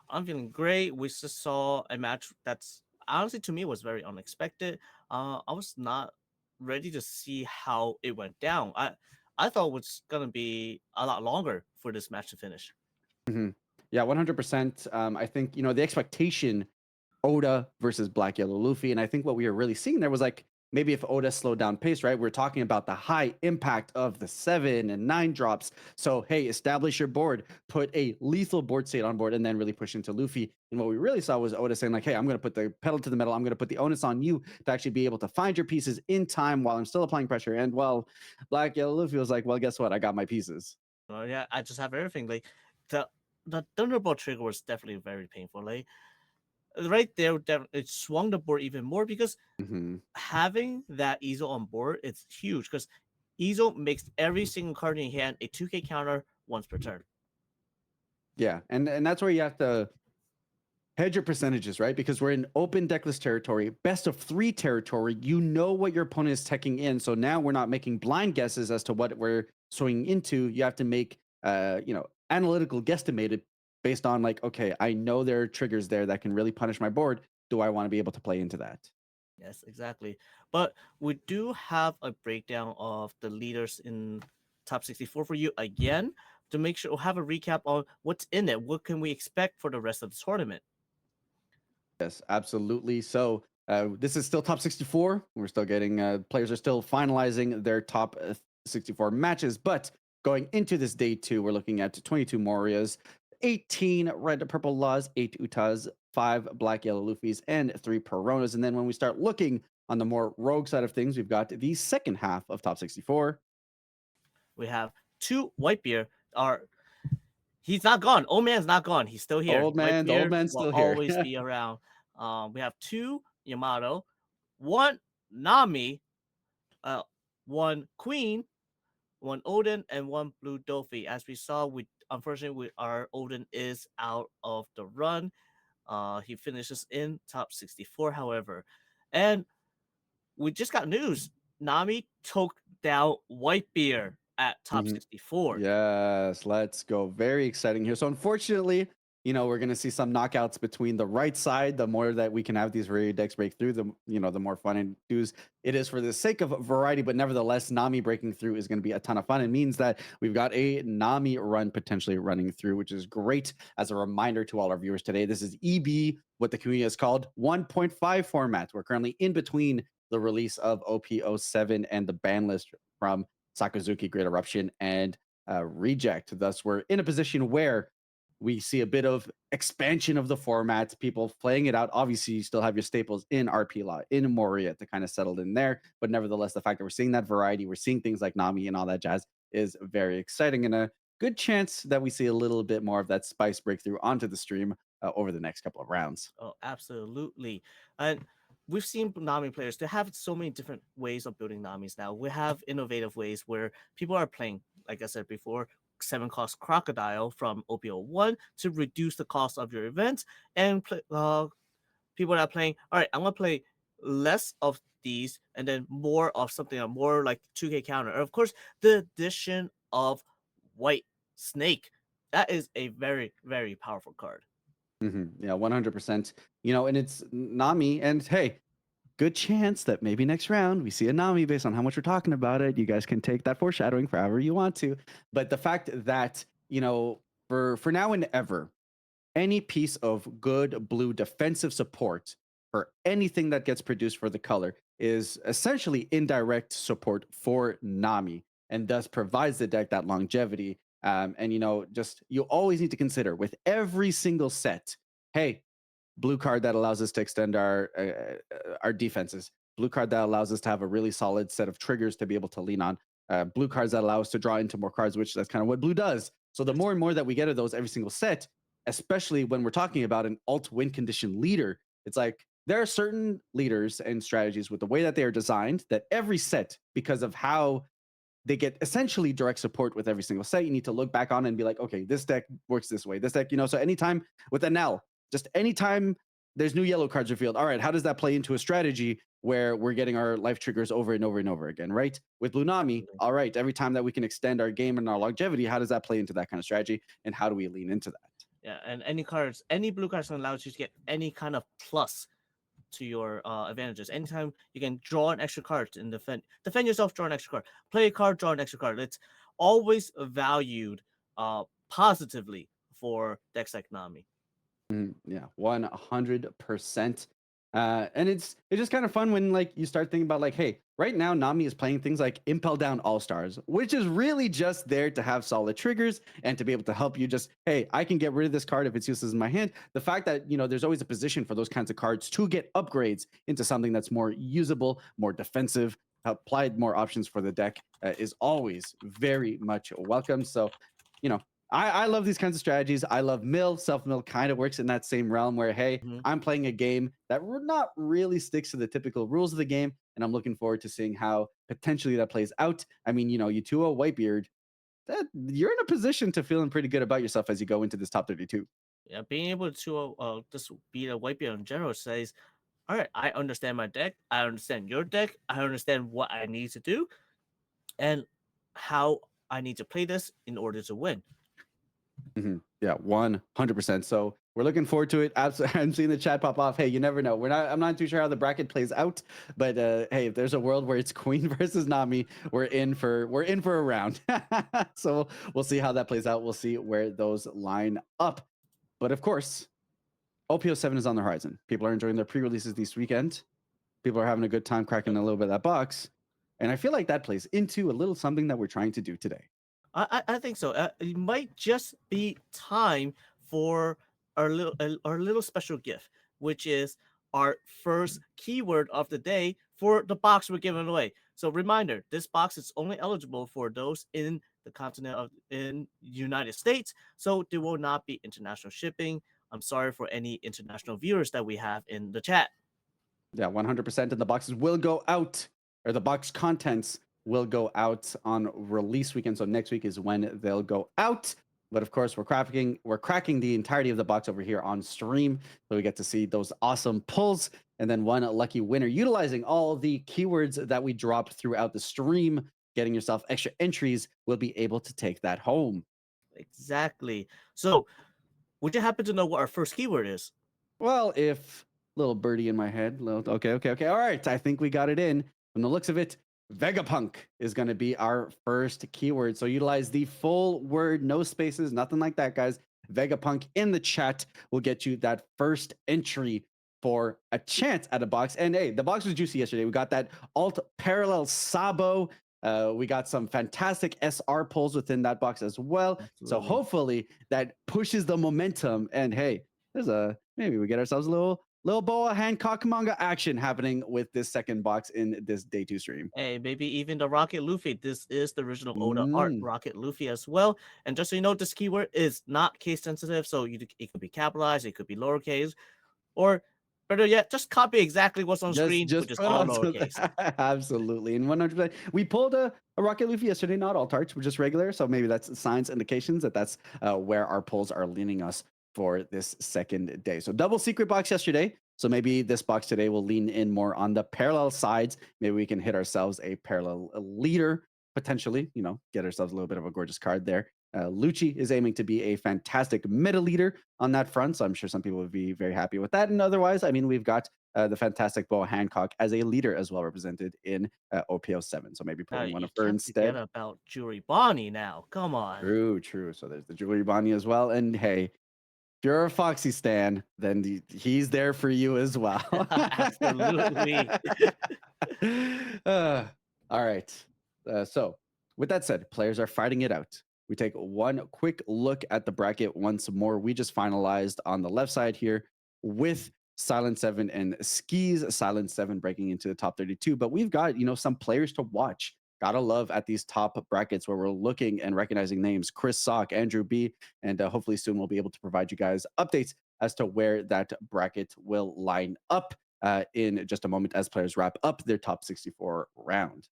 I'm feeling great. We just saw a match that's honestly to me was very unexpected. I was not ready to see how it went down. I thought it was gonna be a lot longer for this match to finish. Mhm. Yeah, 100%. I think, the expectation Oda versus Black Yellow Luffy. And I think what we were really seeing there was like maybe if Oda slowed down pace, right? We're talking about the high impact of the 7 and 9 drops. So, hey, establish your board, put a lethal board state on board, and then really push into Luffy. And what we really saw was Oda saying, like, hey, I'm going to put the pedal to the metal. I'm going to put the onus on you to actually be able to find your pieces in time while I'm still applying pressure. And well, Black Yellow Luffy was like, well, guess what? I got my pieces. Yeah, I just have everything. Like the the Thunderbolt trigger was definitely very painful. Like right there, it swung the board even more because Hmm. having that Easel on board it's huge because Easel makes every single card in your hand a 2K counter once per turn. Yeah. And that's where you have to hedge your percentages, right? Because we're in open deckless territory, best of 3 territory. You know what your opponent is teching in. So now we're not making blind guesses as to what we're swinging into. You have to make, analytical guesstimated based on like, okay, I know there are triggers there that can really punish my board. Do I want to be able to play into that? Yes, exactly. But we do have a breakdown of the leaders in top 64 for you again to make sure we'll have a recap on what's in it. What can we expect for the rest of the tournament? Yes, absolutely. So this is still top 64. We're still getting players are still finalizing their top 64 matches. But going into this day 2, we're looking at 22 Morias, 18 red purple laws, 8 Utas, 5 black yellow Luffy's, and 3 Peronas. And then when we start looking on the more rogue side of things, we've got the second half of top 64. We have two Whitebeard. Are He's not gone. Old man's not gone. He's still here. The old Whitebeard man's will still here. always be around. We have two Yamato, one Nami, uh, one Queen, one Odin, and one Blue Dolphy. As we saw, we unfortunately our Odin is out of the run. He finishes in top 64, however. And we just got news. Nami took down Whitebeard at top Mhm. 64. Yes, let's go. Very exciting here. So unfortunately, we're going to see some knockouts between the right side. The more that we can have these varied decks break through, the more fun and dues it is for the sake of variety. But nevertheless, Nami breaking through is going to be a ton of fun. It means that we've got a Nami run potentially running through, which is great. As a reminder to all our viewers today, this is EB, what the community has called 1.5 format. We're currently in between the release of OP07 and the ban list from Sakazuki, Great Eruption, and Reject. Thus, we're in a position where we see a bit of expansion of the format, people playing it out. Obviously, you still have your staples in RP Law, in Moria to kind of settle in there. But nevertheless, the fact that we're seeing that variety, we're seeing things like Nami and all that jazz is very exciting, and a good chance that we see a little bit more of that spice breakthrough onto the stream over the next couple of rounds. Oh, absolutely. And we've seen Nami players, they have so many different ways of building Namis now. We have innovative ways where people are playing, like I said before, 7 cost Crocodile from OPO1 to reduce the cost of your events. And people that are playing, all right, I'm going to play less of these and then more of something more like 2K counter. And of course, the addition of White Snake. That is a very, very powerful card. Yeah, 100%. And it's Nami, and hey, good chance that maybe next round we see a Nami based on how much we're talking about it. You guys can take that foreshadowing for however you want to. But the fact that, for now and ever, any piece of good blue defensive support for anything that gets produced for the color is essentially indirect support for Nami and thus provides the deck that longevity. And just you always need to consider with every single set, hey, blue card that allows us to extend our defenses. Blue card that allows us to have a really solid set of triggers to be able to lean on. Blue cards that allow us to draw into more cards, which that's kind of what blue does. So the more and more that we get of those every single set, especially when we're talking about an alt win condition leader, it's like there are certain leaders and strategies with the way that they are designed that every set, because of how they get essentially direct support with every single set. You need to look back on and be like, okay, this deck works this way. This deck, so anytime with an L, just anytime there's new yellow cards revealed, all right, how does that play into a strategy where we're getting our life triggers over and over and over again, right? With Lunami, Absolutely. all right, every time that we can extend our game and our longevity, how does that play into that kind of strategy? And how do we lean into that? Yeah, and any blue cards allows you to get any kind of plus to your advantages. Anytime you can draw an extra card and defend yourself, draw an extra card, play a card, draw an extra card. It's always valued positively for decks like Nami. Yeah, 100%. And it's just kind of fun when like you start thinking about like, hey, right now Nami is playing things like Impel Down All Stars, which is really just there to have solid triggers and to be able to help you. Just hey, I can get rid of this card if it's useless in my hand. The fact that there's always a position for those kinds of cards to get upgrades into something that's more usable, more defensive, applied more options for the deck is always very much welcome. So, you know, I love these kinds of strategies. I love mill. Self mill kind of works in that same realm where, hey, Mhm. I'm playing a game that not really sticks to the typical rules of the game. And I'm looking forward to seeing how potentially that plays out. I mean, Utua, Whitebeard, that you're in a position to feeling pretty good about yourself as you go into this top 32. Yeah, being able to just beat a white beard in general says, all right, I understand my deck, I understand your deck, I understand what I need to do, and how I need to play this in order to win. Yeah, 100%. So we're looking forward to it. Absolutely. I'm seeing the chat pop off. Hey, you never know. I'm not too sure how the bracket plays out, but hey, if there's a world where it's Queen versus Nami, we're in for a round. So we'll see how that plays out. We'll see where those line up. But of course, OPO 7 is on the horizon. People are enjoying their pre-releases this weekend. People are having a good time cracking a little bit of that box. And I feel like that plays into a little something that we're trying to do today. I think so. It might just be time for our little special gift, which is our first keyword of the day for the box we're giving away. So reminder, this box is only eligible for those in the continent of in United States, so there will not be international shipping. I'm sorry for any international viewers that we have in the chat. Yeah, 100%. And the boxes will go out, or the box contents will go out on release weekend. So next week is when they'll go out. But of course, we're cracking the entirety of the box over here on stream. So we get to see those awesome pulls. And then one lucky winner utilizing all the keywords that we dropped throughout the stream, getting yourself extra entries, will be able to take that home. Exactly. So, would you happen to know what our first keyword is? Well, if little birdie in my head, okay. All right, I think we got it in. From the looks of it, Vegapunk is going to be our first keyword. So utilize the full word, no spaces, nothing like that, guys. Vegapunk in the chat will get you that first entry for a chance at a box. And hey, the box was juicy yesterday. We got that alt parallel Sabo. We got some fantastic SR pulls within that box as well. So Absolutely. hopefully that pushes the momentum. And hey, maybe we get ourselves a little Boa Hancock manga action happening with this second box in this day two stream. Hey, maybe even the Rocket Luffy. This is the original Oda art Mm. Rocket Luffy as well. And just so you know, this keyword is not case sensitive, so it could be capitalized, it could be lowercase, or better yet, just copy exactly what's on screen, Just which is put all on some lowercase. absolutely. And 100%. We pulled a Rocket Luffy yesterday, not all tarts, but just regular. So maybe that's signs, indications that that's where our pulls are leaning us for this second day. So double secret box yesterday. So maybe this box today will lean in more on the parallel sides. Maybe we can hit ourselves a parallel leader potentially, get ourselves a little bit of a gorgeous card there. Lucci is aiming to be a fantastic meta leader on that front. So I'm sure some people would be very happy with that. And otherwise, I mean, we've got the fantastic Boa Hancock as a leader as well represented in OPO 7. So maybe pulling one You of her can't forget instead. about Juri Bonnie now. Come on. True. So there's the Julie Bonnie as well. And hey, if you're a Foxy Stan, then he's there for you as well. Absolutely. Uh, all right. So, with that said, players are fighting it out. We take one quick look at the bracket once more. We just finalized on the left side here with Silent 7 and Skis. Silent 7 breaking into the top 32. But we've got, some players to watch. Gotta love at these top brackets where we're looking and recognizing names. Chris Sock, Andrew B. And hopefully soon we'll be able to provide you guys updates as to where that bracket will line up in just a moment as players wrap up their top 64 round.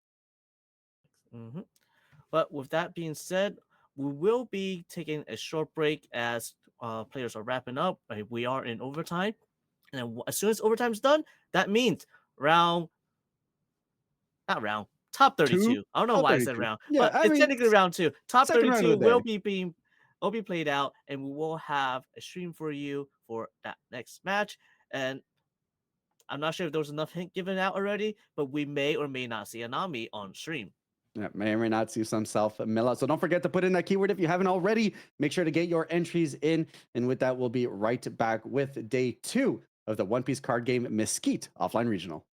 Mhm. But with that being said, we will be taking a short break as players are wrapping up. We are in overtime. And then as soon as overtime's done, that means round, not round, top Two? 32. I don't know Top why I said 32. round, Yeah, but I it's mean, technically round two. Top second round of 32 the day. will be played out, and we will have a stream for you for that next match. And I'm not sure if there was enough hint given out already, but we may or may not see Anami on stream. Yeah, may or may not see some self mill out. So don't forget to put in that keyword if you haven't already. Make sure to get your entries in. And with that, we'll be right back with day 2 of the One Piece card game Mesquite Offline Regional.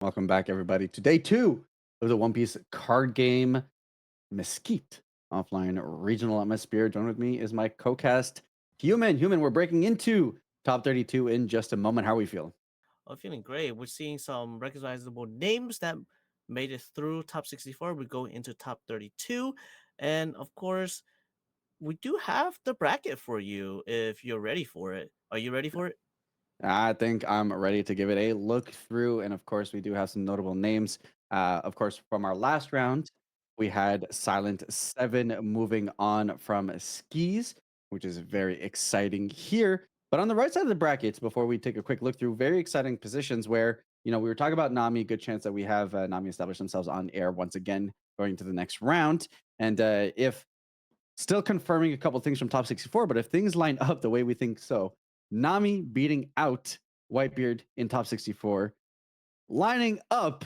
Welcome back, everybody, to day two of the One Piece card game Mesquite offline regional at Espira. Join with me is my co-cast Human. Human, we're breaking into top 32 in just a moment. How are we feeling? I'm feeling great. We're seeing some recognizable names that made it through top 64. We go into top 32. And of course, we do have the bracket for you if you're ready for it. Are you ready for it? I think I'm ready to give it a look through. And of course, we do have some notable names. Of course, from our last round, we had Silent Seven moving on from Skis, which is very exciting here. But on the right side of the brackets, before we take a quick look through, very exciting positions where, we were talking about Nami. Good chance that we have Nami establish themselves on air once again going to the next round. And if still confirming a couple things from top 64, but if things line up the way we think so, Nami beating out Whitebeard in top 64, lining up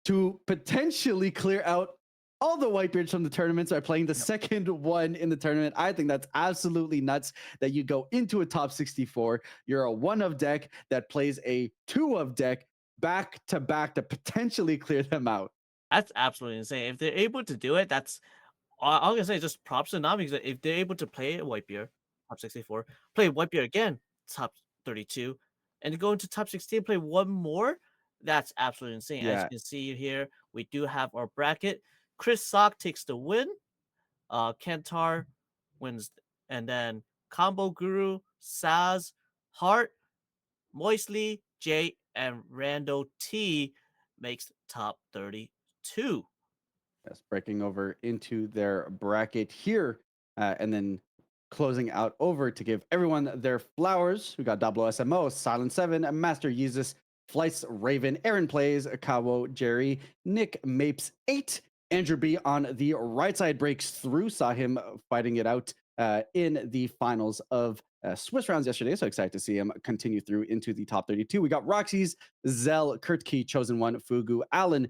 to potentially clear out all the Whitebeards from the tournaments are playing the second one in the tournament. I think that's absolutely nuts that you go into a top 64. You're a one of deck that plays a two of deck back to back to potentially clear them out. That's absolutely insane. If they're able to do it, that's all I can say is just props to Nami because if they're able to play White Beer, top 64, play White Beer again, top 32, and go into top 16, play one more, that's absolutely insane. As you Yeah, can see here, we do have our bracket. Chris Sock takes the win. Kentar wins, and then Combo Guru, Saz, Hart, Moisley, Jay, and Rando T makes top 32. yes, breaking over into their bracket here, and then closing out over to give everyone their flowers. We got Double SMO, Silent Seven, Master Yeezus, Flights, Raven, Aaron Plays, Kawo, Jerry, Nick Mapes 8, Andrew B on the right side breaks through. Saw him fighting it out in the finals of Swiss rounds yesterday. So excited to see him continue through into the top 32. We got Roxy's, Zell, Kurt Key, Chosen One, Fugu, Allen,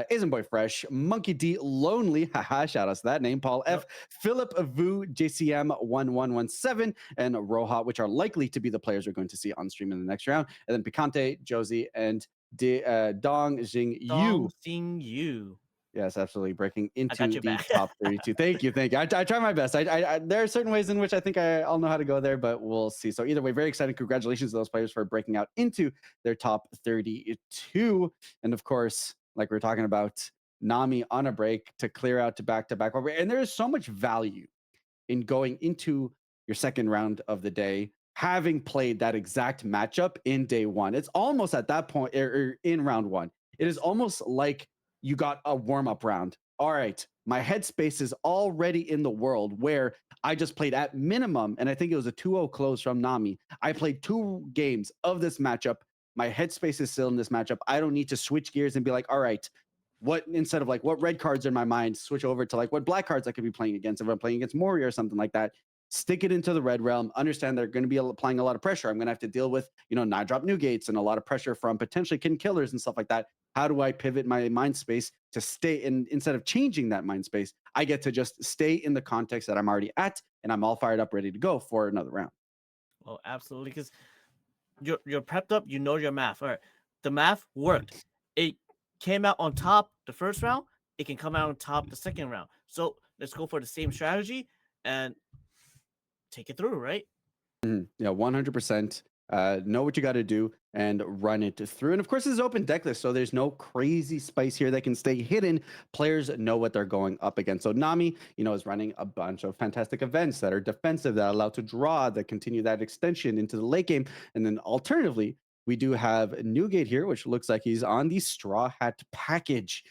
Isn't Boy Fresh, Monkey D, Lonely, haha, shout out to that name, Paul F, Yep. Philip Vu, JCM 1117, and Roha, which are likely to be the players we're going to see on stream in the next round. And then Picante, Josie, and Dong Jing Dong Yu. Xing Yu. Yes, absolutely. Breaking I got into your the back. top 32. Thank you. Thank you. I try my best. There are certain ways in which I think I'll know how to go there, but we'll see. So, either way, very excited. Congratulations to those players for breaking out into their top 32. And of course, like we are talking about, Nami on a break to clear out to back. And there is so much value in going into your second round of the day, having played that exact matchup in day one. It's almost at that point, or in round one, it is almost like you got a warm up round. All right, my headspace is already in the world where I just played at minimum, and I think it was a 2-0 close from Nami. I played two games of this matchup. My headspace is still in this matchup. I don't need to switch gears and be like, all right, what instead of like what red cards in my mind, switch over to like what black cards I could be playing against if I'm playing against Moria or something like that. Stick it into the red realm. Understand they're going to be applying a lot of pressure. I'm going to have to deal with 9-drop new gates and a lot of pressure from potentially kin killers and stuff like that. How do I pivot my mind space to stay in instead of changing that mind space? I get to just stay in the context that I'm already at, and I'm all fired up, ready to go for another round. Oh, absolutely. Because you're prepped up, you know your math. All right. The math worked. It came out on top the first round, it can come out on top the second round. So let's go for the same strategy and take it through, right? Yeah, 100%. Know what you got to do and run it through. And of course, this is open deck list, so there's no crazy spice here that can stay hidden. Players know what they're going up against. So Nami, is running a bunch of fantastic events that are defensive, that allow to draw, that continue that extension into the late game. And then alternatively, we do have Newgate here, which looks like he's on the Straw Hat package,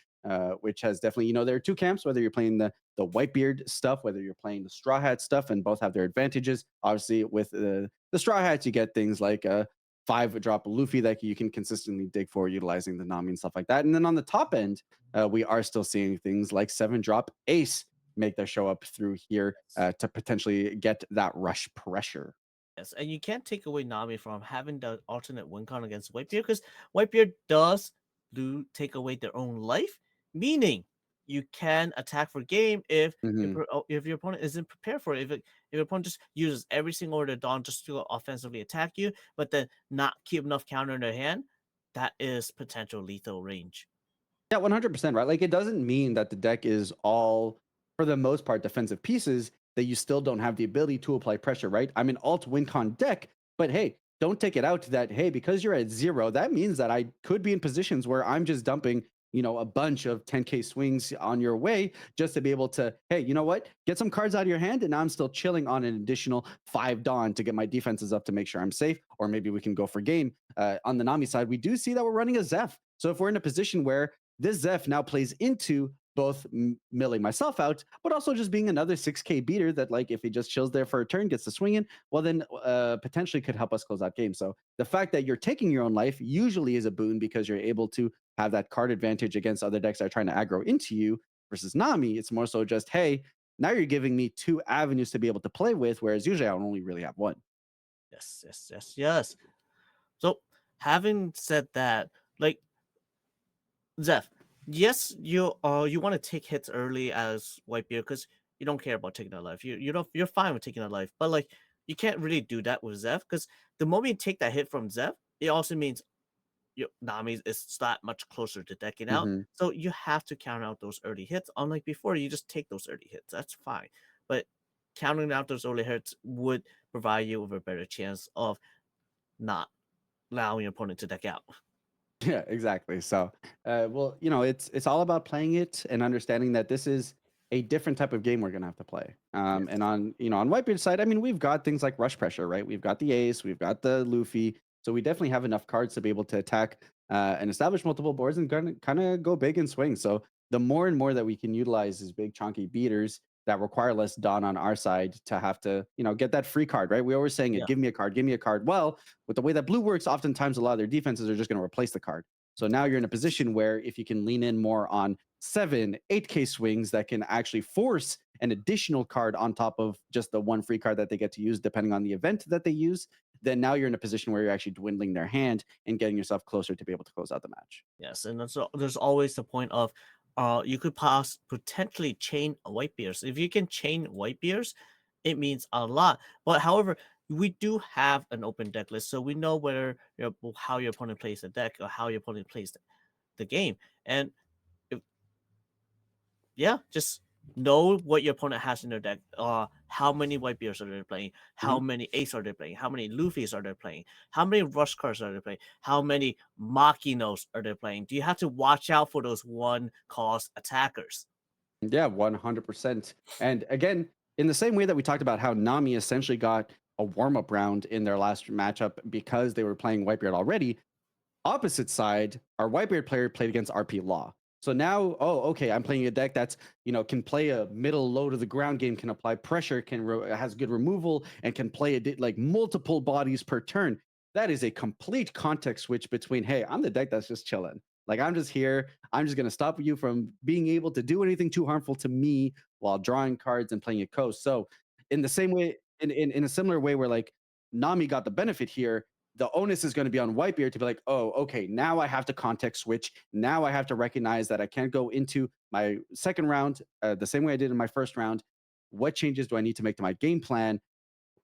which has definitely, there are two camps, whether you're playing the Whitebeard stuff, whether you're playing the Straw Hat stuff, and both have their advantages. Obviously, with the Straw Hats, you get things like a 5-drop Luffy that you can consistently dig for utilizing the Nami and stuff like that. And then on the top end, we are still seeing things like 7-drop Ace make their show up through here to potentially get that rush pressure. Yes, and you can't take away Nami from having the alternate win con against Whitebeard because Whitebeard does do take away their own life, meaning you can attack for game if Mhm. if your opponent isn't prepared for it. If your opponent just uses every single order dawn just to offensively attack you, but then not keep enough counter in their hand, that is potential lethal range. Yeah, 100%, right? Like it doesn't mean that the deck is all, for the most part, defensive pieces that you still don't have the ability to apply pressure, right? I'm an alt win con deck, but hey, don't take it out that, hey, because you're at zero, that means that I could be in positions where I'm just dumping, a bunch of 10K swings on your way just to be able to, hey, you know what? Get some cards out of your hand. And now I'm still chilling on an additional 5 Dawn to get my defenses up to make sure I'm safe. Or maybe we can go for game. On the Nami side, we do see that we're running a Zeph. So if we're in a position where this Zeph now plays into both milling myself out, but also just being another 6K beater that, like, if he just chills there for a turn, gets the swing in, well, then potentially could help us close out game. So the fact that you're taking your own life usually is a boon because you're able to have that card advantage against other decks that are trying to aggro into you versus Nami. It's more so just, hey, now you're giving me 2 avenues to be able to play with, whereas usually I only really have one. Yes, yes, yes, yes. So having said that, like Zeph, yes, you want to take hits early as Whitebeard because you don't care about taking a life. You're fine with taking a life, but like you can't really do that with Zeph because the moment you take that hit from Zeph, it also means your Nami is that much closer to decking out. Hmm. So you have to count out those early hits. Unlike before, you just take those early hits. That's fine. But counting out those early hits would provide you with a better chance of not allowing your opponent to deck out. Yeah, exactly. So, well, it's all about playing it and understanding that this is a different type of game we're gonna have to play. And Yes. on Whitebeard's side, I mean, we've got things like Rush Pressure, right? We've got the Ace, we've got the Luffy, so we definitely have enough cards to be able to attack and establish multiple boards and kind of go big and swing. So the more and more that we can utilize these big chunky beaters that require less Dawn on our side to have to, get that free card, right? We always saying it, Yeah. give me a card, give me a card. Well, with the way that blue works, oftentimes a lot of their defenses are just going to replace the card. So now you're in a position where if you can lean in more on 8K swings that can actually force an additional card on top of just the one free card that they get to use, depending on the event that they use, then now you're in a position where you're actually dwindling their hand and getting yourself closer to be able to close out the match. Yes, and there's always the point of you could potentially chain white bears. If you can chain white bears, it means a lot. But however, we do have an open deck list, so we know whether how your opponent plays the deck or how your opponent plays the game. And if yeah, just know what your opponent has in their deck. How many white bears are they playing? How Mhm. many ace are they playing? How many Luffy's are they playing? How many rush cards are they playing? How many Makinos are they playing? Do you have to watch out for those one cost attackers? Yeah, 100%. And again, in the same way that we talked about how Nami essentially got a warm up round in their last matchup because they were playing Whitebeard already, opposite side, our Whitebeard player played against RP Law. So now, oh, okay, I'm playing a deck that's, can play a middle low to the ground game, can apply pressure, has good removal, and can play like multiple bodies per turn. That is a complete context switch between, hey, I'm the deck that's just chilling. Like I'm just here. I'm just gonna stop you from being able to do anything too harmful to me while drawing cards and playing a coast. So in the same way, in a similar way where like Nami got the benefit here, the onus is going to be on Whitebeard to be like, oh, okay, now I have to context switch. Now I have to recognize that I can't go into my second round the same way I did in my first round. What changes do I need to make to my game plan?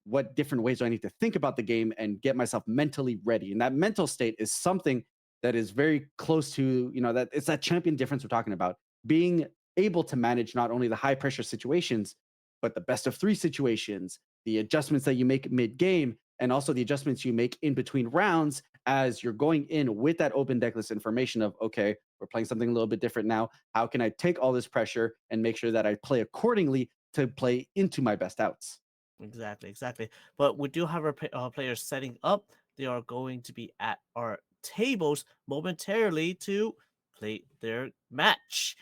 What different ways do I need to think about the game and get myself mentally ready? And that mental state is something that is very close to, that it's that champion difference we're talking about. Being able to manage not only the high pressure situations, but the best of three situations, the adjustments that you make mid game, and also the adjustments you make in between rounds as you're going in with that open decklist information of, okay, we're playing something a little bit different now. How can I take all this pressure and make sure that I play accordingly to play into my best outs? Exactly, exactly. But we do have our players setting up. They are going to be at our tables momentarily to play their match.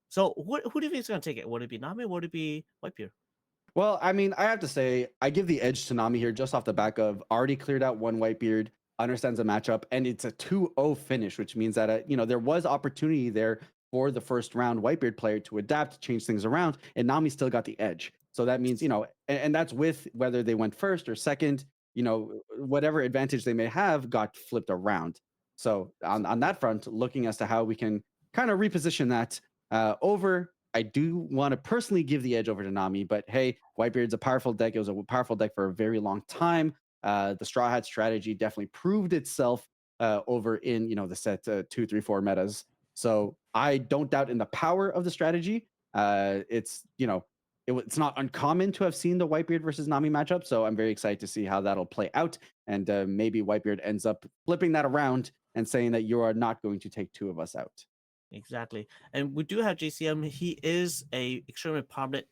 So who do you think is going to take it? Would it be Nami? Would it be Whitebeard? Well, I mean, I have to say, I give the edge to Nami here just off the back of already cleared out one Whitebeard, understands the matchup, and it's a 2-0 finish, which means that, there was opportunity there for the first round Whitebeard player to adapt, change things around, and Nami still got the edge. So that means, and that's with whether they went first or second, whatever advantage they may have got flipped around. So on that front, looking as to how we can kind of reposition that over. I do want to personally give the edge over to Nami, but hey, Whitebeard's a powerful deck. It was a powerful deck for a very long time. The Straw Hat strategy definitely proved itself over in the set 2, 3, 4 metas. So I don't doubt in the power of the strategy. It's not uncommon to have seen the Whitebeard versus Nami matchup, so I'm very excited to see how that'll play out, and maybe Whitebeard ends up flipping that around and saying that you are not going to take two of us out. Exactly. And we do have JCM. He is a extremely prominent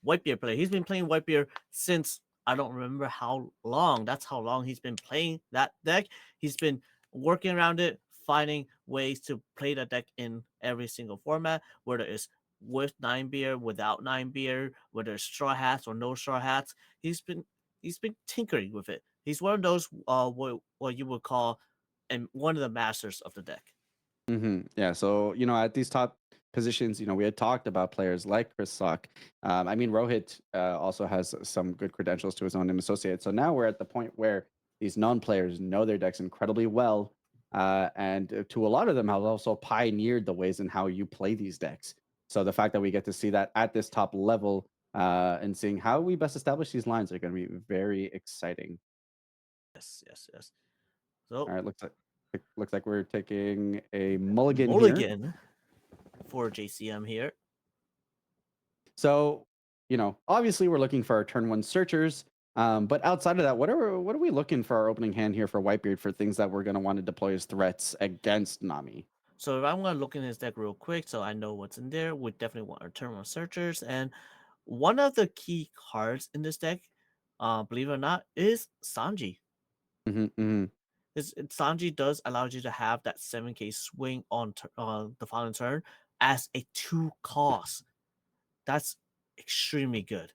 Whitebeard player. He's been playing Whitebeard since I don't remember how long. That's how long he's been playing that deck. He's been working around it, finding ways to play that deck in every single format, whether it's with 9 beer, without 9 beer, whether it's straw hats or no straw hats. He's been tinkering with it. He's one of those what you would call and one of the masters of the deck. Yeah. So, at these top positions, we had talked about players like Chris Sock. I mean, Rohit also has some good credentials to his own name associated. So now we're at the point where these non players know their decks incredibly well. And to a lot of them, have also pioneered the ways in how you play these decks. So the fact that we get to see that at this top level and seeing how we best establish these lines are going to be very exciting. Yes, yes, yes. So All right. Looks like we're taking a mulligan here. mulligan for JCM here. So, obviously we're looking for our turn one searchers. But outside of that, what are we looking for our opening hand here for Whitebeard for things that we're going to want to deploy as threats against Nami? So if I'm gonna look in his deck real quick, so I know what's in there, we definitely want our turn one searchers. And one of the key cards in this deck, believe it or not, is Sanji. Hmm. Sanji does allow you to have that 7k swing on the following turn as a 2 cost. That's extremely good.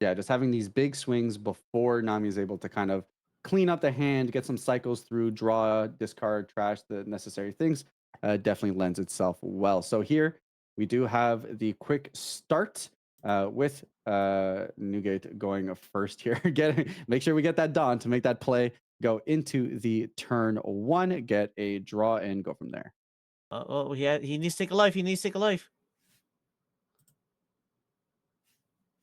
Yeah, just having these big swings before Nami is able to kind of clean up the hand, get some cycles through, draw, discard, trash, the necessary things, definitely lends itself well. So here we do have the quick start with Newgate going first here. Make sure we get that Dawn to make that play, go into the turn one, get a draw, and go from there. Oh, he needs to take a life. He needs to take a life.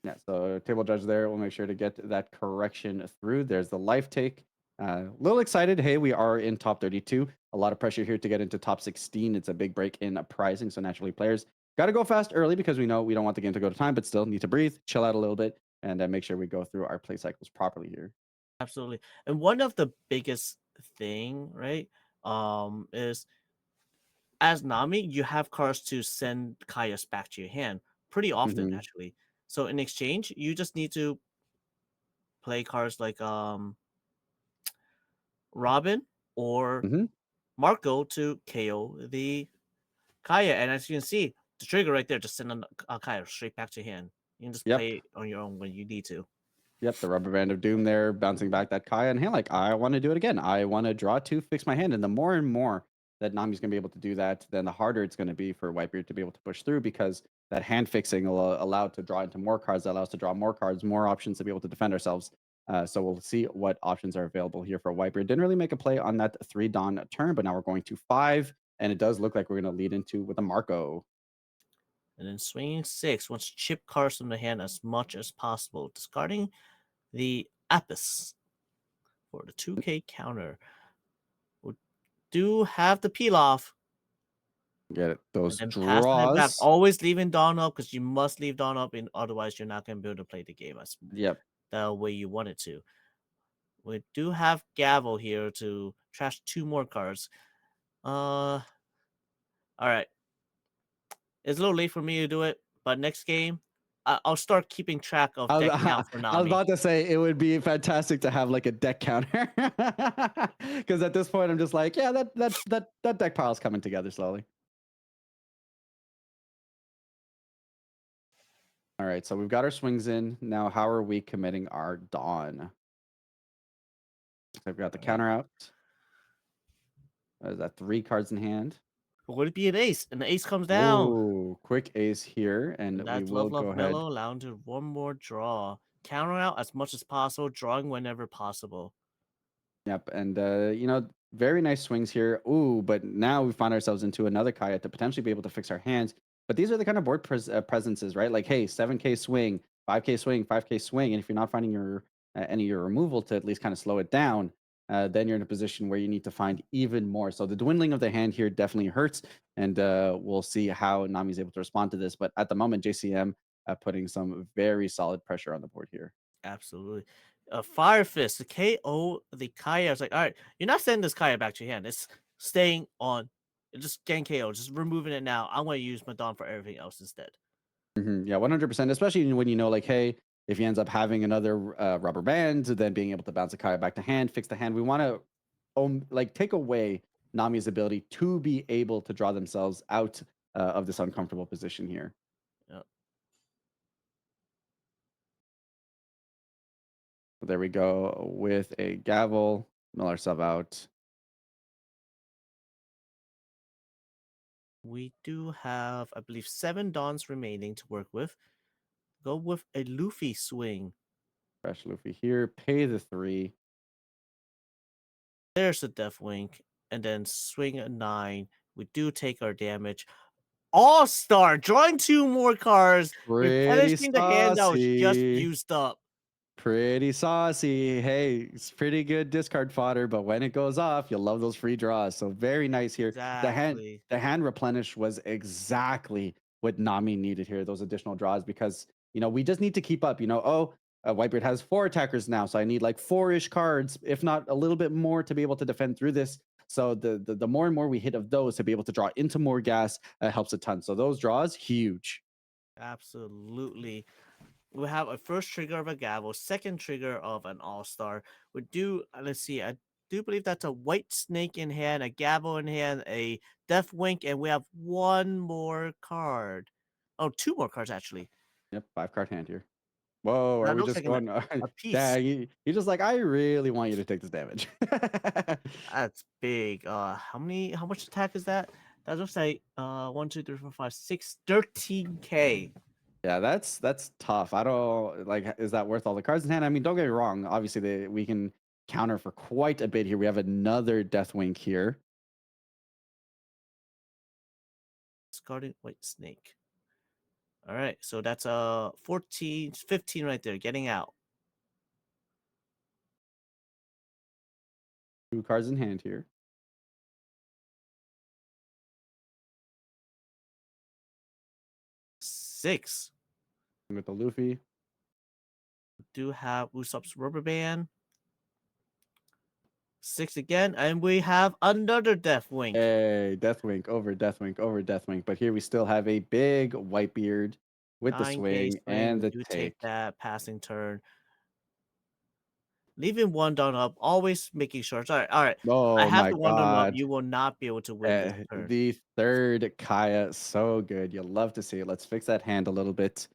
Yeah, so table judge there. We'll make sure to get that correction through. There's the life take. A little excited. Hey, we are in top 32. A lot of pressure here to get into top 16. It's a big break in pricing. So naturally, players got to go fast early because we know we don't want the game to go to time, but still need to breathe, chill out a little bit, and make sure we go through our play cycles properly here. Absolutely. And one of the biggest thing, right, is as Nami, you have cards to send Kaya's back to your hand pretty often, Hmm. actually. So in exchange, you just need to play cards like Robin or Hmm. Marco to KO the Kaya. And as you can see, the trigger right there, just send a Kaya straight back to your hand. You can just Yep. play it on your own when you need to. Yep, the rubber band of doom there, bouncing back that Kaya and hand. Like, I want to do it again. I want to draw two, fix my hand. And the more and more that Nami's going to be able to do that, then the harder it's going to be for Whitebeard to be able to push through because that hand fixing will allow it to draw into more cards, that allows us to draw more cards, more options to be able to defend ourselves. So we'll see what options are available here for Whitebeard. Didn't really make a play on that 3 Dawn turn, but now we're going to 5. And it does look like we're going to lead into with a Marco. And then swinging 6 wants to chip cards from the hand as much as possible, discarding the Apis for the 2k counter. We do have the peel off. Get it. And Those then passing it back. draws. Always leaving Dawn up because you must leave Dawn up, and otherwise you're not going to be able to play the game as Yep. the way you want it to. We do have Gavel here to trash 2 more cards. All right. It's a little late for me to do it, but next game, I'll start keeping track of I was, deck count for I was Nami. about to say it would be fantastic to have like a deck counter, because at this point I'm just like, yeah, that deck pile's coming together slowly. All right, so we've got our swings in now. How are we committing our Dawn? I've got the All right. counter out. Is that 3 cards in hand? Would it be an ace? And the ace comes down. Ooh, quick ace here, and And we that's will Love go Love ahead. Mellow, allowing to one more draw. Counter out as much as possible, drawing whenever possible. Yep, and very nice swings here. Ooh, but now we find ourselves into another Kaya to potentially be able to fix our hands. But these are the kind of board presences, right? Like, hey, 7K swing, 5K swing, 5K swing, and if you're not finding your any of your removal to at least kind of slow it down, then you're in a position where you need to find even more. So the dwindling of the hand here definitely hurts, and we'll see how Nami is able to respond to this. But at the moment, JCM putting some very solid pressure on the board here. Absolutely. Fire Fist, the KO the Kaya. It's like, all right, you're not sending this Kaya back to your hand. It's staying on. Just getting KO. Just removing it now. I'm going to use Madon for everything else instead. Yeah, 100%. Especially when you know, like, hey, if he ends up having another rubber band, then being able to bounce a Kaya back to hand, fix the hand. We want to like take away Nami's ability to be able to draw themselves out of this uncomfortable position here. Yep. So there we go with a gavel, mill ourselves out. We do have, I believe, 7 Dons remaining to work with. Go with a Luffy swing. Fresh Luffy here, pay the 3. There's the Death Wink. And then swing a 9. We do take our damage. All-Star, drawing 2 more cards, Pretty replenishing the hand that was just saucy. used up. Pretty saucy. Hey, it's pretty good discard fodder, but when it goes off, you'll love those free draws. So very nice here. Exactly. The hand replenish was exactly what Nami needed here, those additional draws, because we just need to keep up. Whitebeard has 4 attackers now, so I need like 4-ish cards, if not a little bit more, to be able to defend through this. So the more and more we hit of those to be able to draw into more gas helps a ton. So those draws, huge. Absolutely. We have a first trigger of a gavel, second trigger of an all-star. We do, let's see, I do believe that's a white snake in hand, a gavel in hand, a death wink, and we have 1 more card. Oh, 2 more cards actually. Yep, 5-card hand here. Whoa, are That we looks just like going? a piece. Dang, he just like, I really want you to take this damage. That's big. How much attack is that? That looks like 1, 2, 3, 4, 5, 6, 13K. Yeah, that's tough. I don't like. Is that worth all the cards in hand? I mean, don't get me wrong. Obviously, we can counter for quite a bit here. We have another Deathwink here. Discarding white snake. All right, so that's 14, 15 right there, getting out. 2 cards in hand here. 6. With the Luffy. Do have Usopp's rubber band. 6 again, and we have another death wink. Hey, Deathwink over Deathwink over Deathwink. But here we still have a big Whitebeard with the 9K swing swing. and We the do take take. that passing turn. Leaving 1 down up, always making sure. All right, all right. I Oh have my the 1 down up. god. You will not be able to win this turn. The third Kaya, so good. You'll love to see it. Let's fix that hand a little bit.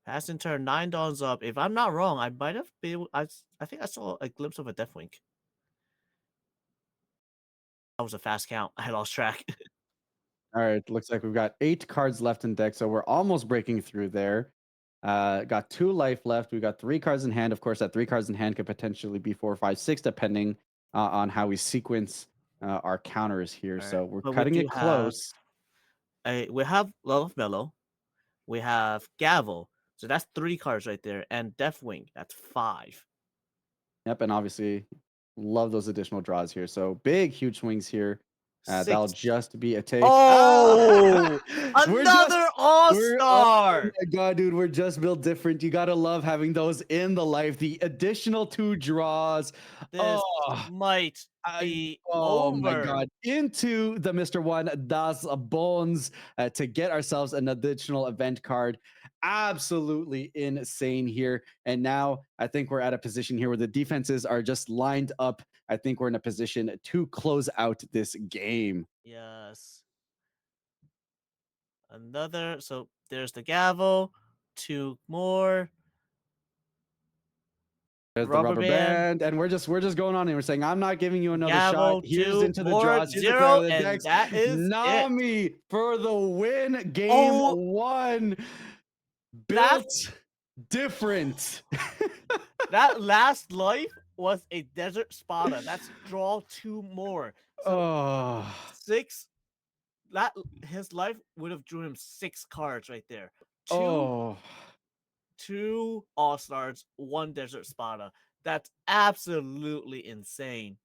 Passing turn, 9 dawns up. If I'm not wrong, I might have been. I think I saw a glimpse of a death wink. That was a fast count. I lost track. All right, looks like we've got 8 cards left in deck, so we're almost breaking through there. Got 2 life left. We got 3 cards in hand. Of course, that 3 cards in hand could potentially be 4, 5, 6, depending on how we sequence our counters here. All right, So we're but we cutting do it have close. we have Love of Mellow. We have Gavel. So that's 3 cards right there, and Deathwing. That's 5. Yep, and obviously love those additional draws here. So big, huge swings here. That'll 6. just be a take. Oh, We're just another we're oh All-Star. my god, dude, we're just built different. You gotta love having those in the life. The additional 2 draws. This Oh, might I be oh my over. god. Into the Mr. One Das Bones to get ourselves an additional event card. Absolutely insane here. And now I think we're at a position here where the defenses are just lined up. I think we're in a position to close out this game. Yes. Another. So there's the Gavel. 2 more. There's the Rubber rubber band. band, and we're just going on and we're saying, I'm not giving you another shot. Gavel. Here's 2 into the more. draws. Here's the clear out 0. of the And decks. that is it. Nami for the win. Game Oh, 1. that Built different. that last life was a desert spada. That's draw 2 more. So Oh, 6. That his life would have drew him 6 cards right there. Two oh, two all stars, 1 desert spada. That's absolutely insane.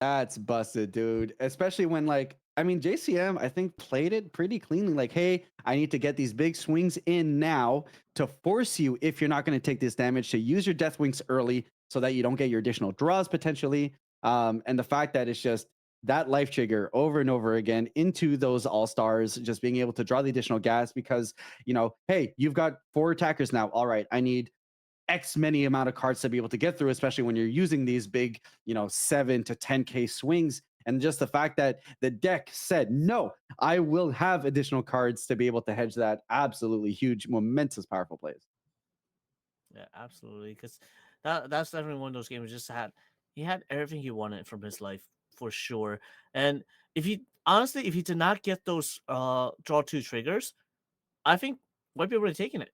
That's busted, dude. Especially when like I mean JCM I think played it pretty cleanly like hey, I need to get these big swings in now to force you if you're not going to take this damage to use your death wings early so that you don't get your additional draws potentially. And the fact that it's just that life trigger over and over again into those all-stars just being able to draw the additional gas because hey, you've got four attackers now. All right, I need X many amount of cards to be able to get through, especially when you're using these big, 7 to 10K swings. And just the fact that the deck said, no, I will have additional cards to be able to hedge that. Absolutely huge, momentous, powerful plays. Yeah, absolutely. Because that's definitely one of those games. Just had he had everything he wanted from his life for sure. And if he honestly, if he did not get those draw two triggers, I think White Bear would have taken it.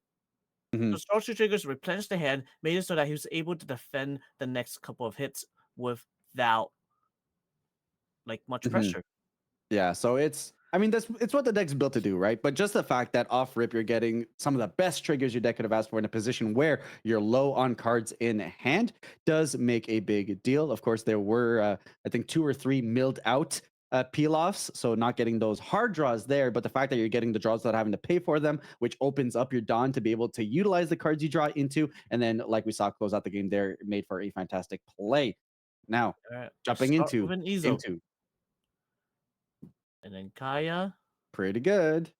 Hmm. Those draw two triggers replenished the hand, made it so that he was able to defend the next couple of hits without like much Hmm. pressure. Yeah, so I mean, it's what the deck's built to do, right? But just the fact that off rip, you're getting some of the best triggers your deck could have asked for in a position where you're low on cards in hand does make a big deal. Of course, there were, I think, two or three milled out peel offs, so not getting those hard draws there. But the fact that you're getting the draws without having to pay for them, which opens up your Dawn to be able to utilize the cards you draw into. And then, like we saw close out the game there, made for a fantastic play. Now, All right, jumping start with into an game Ezo, two, and then Kaya. pretty good.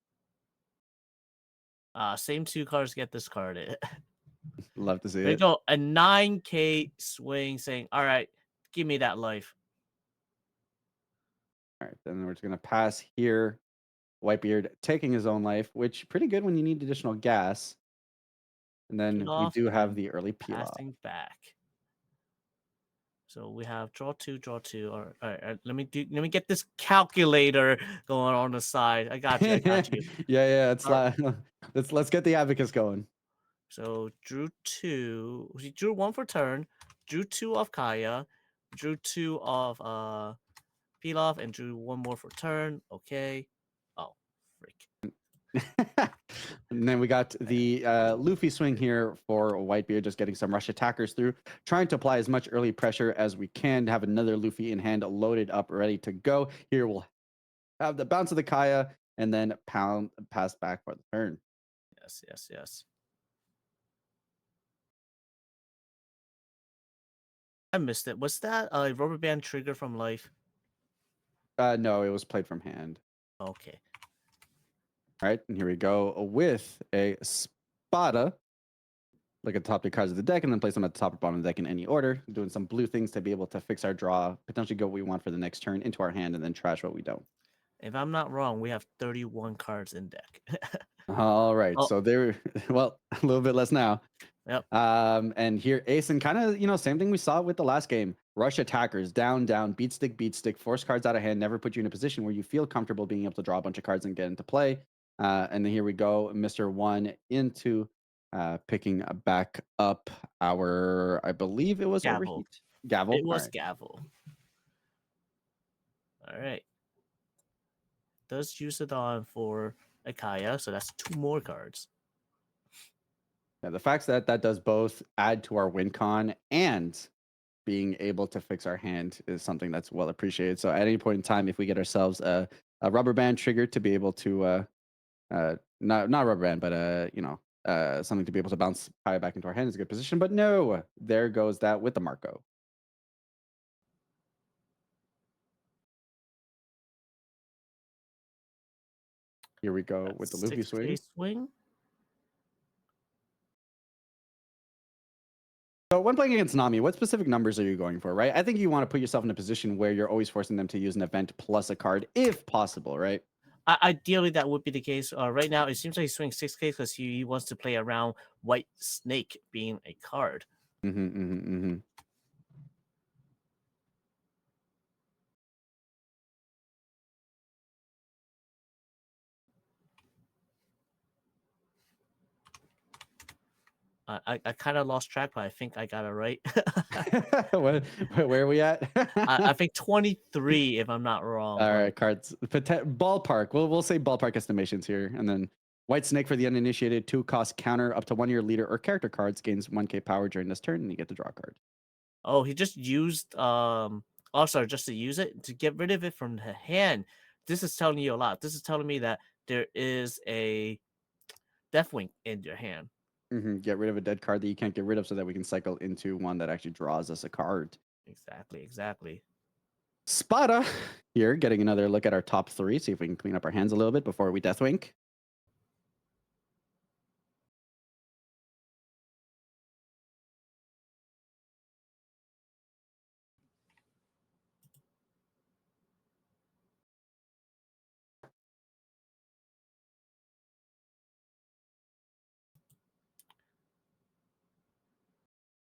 Same two cards get discarded. Love to see There you it. go. A 9K swing saying, all right, give me that life. All right, then we're just gonna pass here. Whitebeard taking his own life, which pretty good when you need additional gas. And Peel then we off do and have then the early peel off. passing back. So we have draw two, draw two. All right, let me get this calculator going on the side. I got you. I got you. Yeah. It's All right, like let's get the abacus going. so drew two. He drew one for turn. Drew two off Kaya. Drew two off peel off and drew one more for turn. Okay. Oh, freak. And then we got Man. the Luffy swing here for Whitebeard, just getting some rush attackers through, trying to apply as much early pressure as we can to have another Luffy in hand, loaded up, ready to go. Here we'll have the bounce of the Kaya, and then pass back for the turn. Yes. I missed it. Was that a rubber band trigger from life? No, it was played from hand. Okay. All right, and here we go with a Spada. Look at the top three cards of the deck and then place them at the top or bottom of the deck in any order. Doing some blue things to be able to fix our draw, potentially get what we want for the next turn into our hand, and then trash what we don't. If I'm not wrong, we have 31 cards in deck. All right, Oh, so there, well, a little bit less now. yep. And here, Ace, and kind of, same thing we saw with the last game. Rush attackers, down, beat stick, force cards out of hand, never put you in a position where you feel comfortable being able to draw a bunch of cards and get into play. And then here we go, Mr. One into picking back up our, I believe it was Gavel. overheat. Gavel. It All was right. Gavel. All right. Does use it on for Akaya, so that's two more cards. Yeah, the fact that that does both add to our win con and being able to fix our hand is something that's well appreciated. So at any point in time, if we get ourselves a rubber band trigger to be able to not rubber band, but something to be able to bounce Kaya back into our hand is a good position. But no, there goes that with the Marco. Here we go with the That's Luffy 6K swing. swing. So when playing against Nami, what specific numbers are you going for, right? I think you want to put yourself in a position where you're always forcing them to use an event plus a card if possible, right? Ideally, that would be the case. Right now, it seems like he's swinging 6K because he wants to play around White Snake being a card. Mm-hmm. I kind of lost track, but I think I got it right. Where are we at? I think 23, if I'm not wrong. All But right, cards. Ballpark. We'll say ballpark estimations here, and then White Snake for the uninitiated. 2 cost counter up to 1 year leader or character cards gains 1K power during this turn, and you get to draw a card. Oh, he just used also just to use it to get rid of it from the hand. This is telling you a lot. This is telling me that there is a Deathwing in your hand. Get rid of a dead card that you can't get rid of so that we can cycle into one that actually draws us a card. Exactly. Spada here, getting another look at our top three, see if we can clean up our hands a little bit before we Deathwink.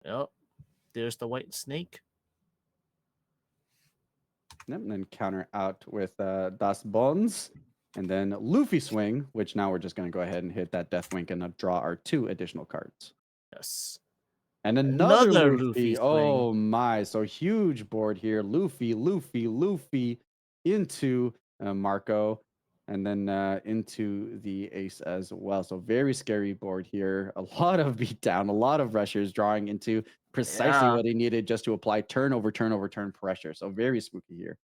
Yep. There's the white snake. Yep, and then counter out with Das Bones. And then Luffy Swing, which now we're just going to go ahead and hit that Deathwink and draw our 2 additional cards. Yes. And another Luffy. Oh my. So huge board here. Luffy into Marco. And then into the ace as well. So very scary board here. A lot of beatdown, a lot of rushers drawing into precisely what he needed just to apply turn over turn pressure. So very spooky here.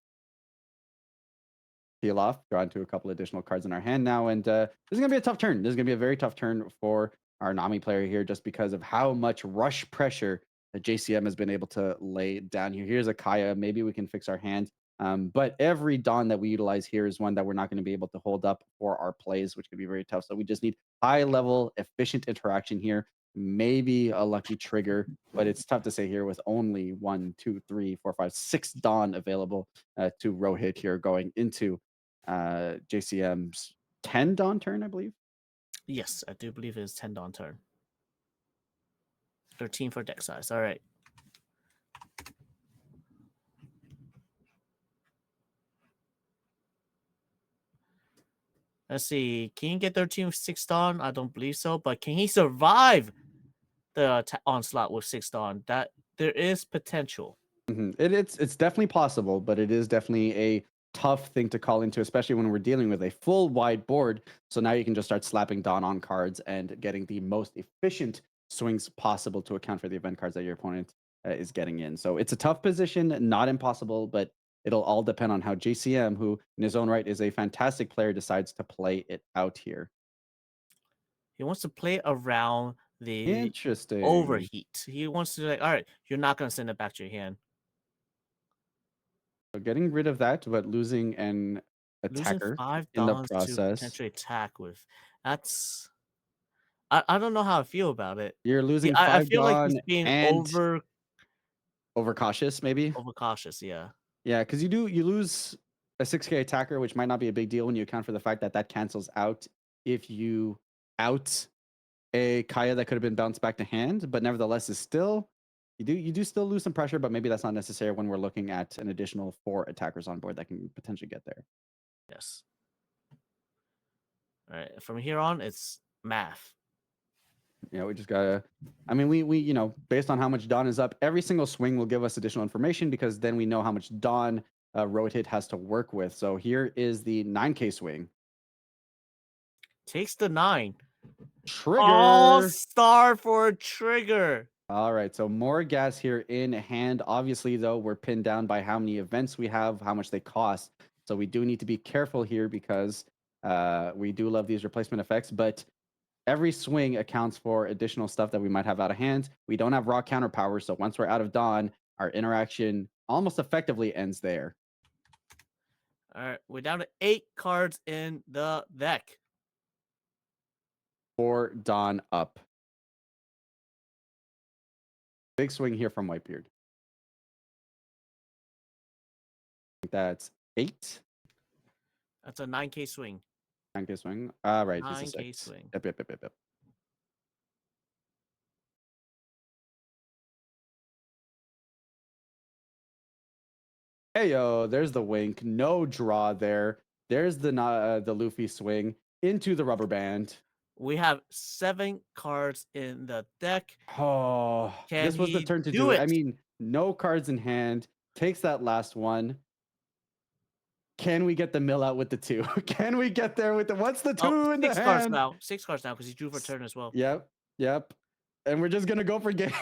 Peel off, draw into a couple additional cards in our hand now. And this is going to be a tough turn. This is going to be a very tough turn for our Nami player here just because of how much rush pressure that JCM has been able to lay down here. Here's a Kaya. Maybe we can fix our hand. But every Dawn that we utilize here is one that we're not going to be able to hold up for our plays, which could be very tough. So we just need high level, efficient interaction here. Maybe a lucky trigger, but it's tough to say here with only 1, 2, 3, 4, 5, 6 Dawn available to Rohit here going into JCM's 10 Dawn turn, I believe. Yes, I do believe it is 10 Dawn turn. 13 for deck size. All right. Let's see. Can he get 13 with 6 Dawn? I don't believe so. But can he survive the onslaught with 6 Dawn? That there is potential. It's definitely possible, but it is definitely a tough thing to call into, especially when we're dealing with a full wide board. So now you can just start slapping Dawn on cards and getting the most efficient swings possible to account for the event cards that your opponent is getting in. So it's a tough position, not impossible, but it'll all depend on how JCM, who in his own right is a fantastic player, decides to play it out here. He wants to play around the Interesting. overheat. He wants to like, all right, you're not gonna send it back to your hand. So getting rid of that, but losing an Losing attacker 5 in the Dawns to process. potentially attack with. That's I don't know how I feel about it. You're losing I 5 feel like Dawn he's being and overcautious, maybe. overcautious, yeah. Yeah, because you lose a 6K attacker, which might not be a big deal when you account for the fact that that cancels out if you out a Kaya that could have been bounced back to hand, but nevertheless is still you do still lose some pressure, but maybe that's not necessary when we're looking at an additional 4 attackers on board that can potentially get there. Yes. All right. From here on, it's math. Yeah, we just gotta. I mean, we based on how much Dawn is up, every single swing will give us additional information because then we know how much Dawn Rohit has to work with. So here is the 9K swing. Takes the 9. Trigger. All-star for a trigger. All right, so more gas here in hand. Obviously, though, we're pinned down by how many events we have, how much they cost. So we do need to be careful here because we do love these replacement effects, but every swing accounts for additional stuff that we might have out of hand. We don't have raw counter power, so once we're out of Dawn, our interaction almost effectively ends there. All right, we're down to 8 cards in the deck. 4 Dawn up. Big swing here from Whitebeard. That's 8. That's a 9K swing. 9K swing. All right, this is 9K 6. swing. Yep. Hey yo, there's the wink. No draw there. There's the Luffy swing into the rubber band. We have 7 cards in the deck. Oh, this was the turn to do it. I mean, no cards in hand. Takes that last one. Can we get the mill out with the 2? Can we get there with the what's the 2 in the hand? 6 cards now. 6 cards now because he drew for turn as well. Yep. And we're just gonna go for game.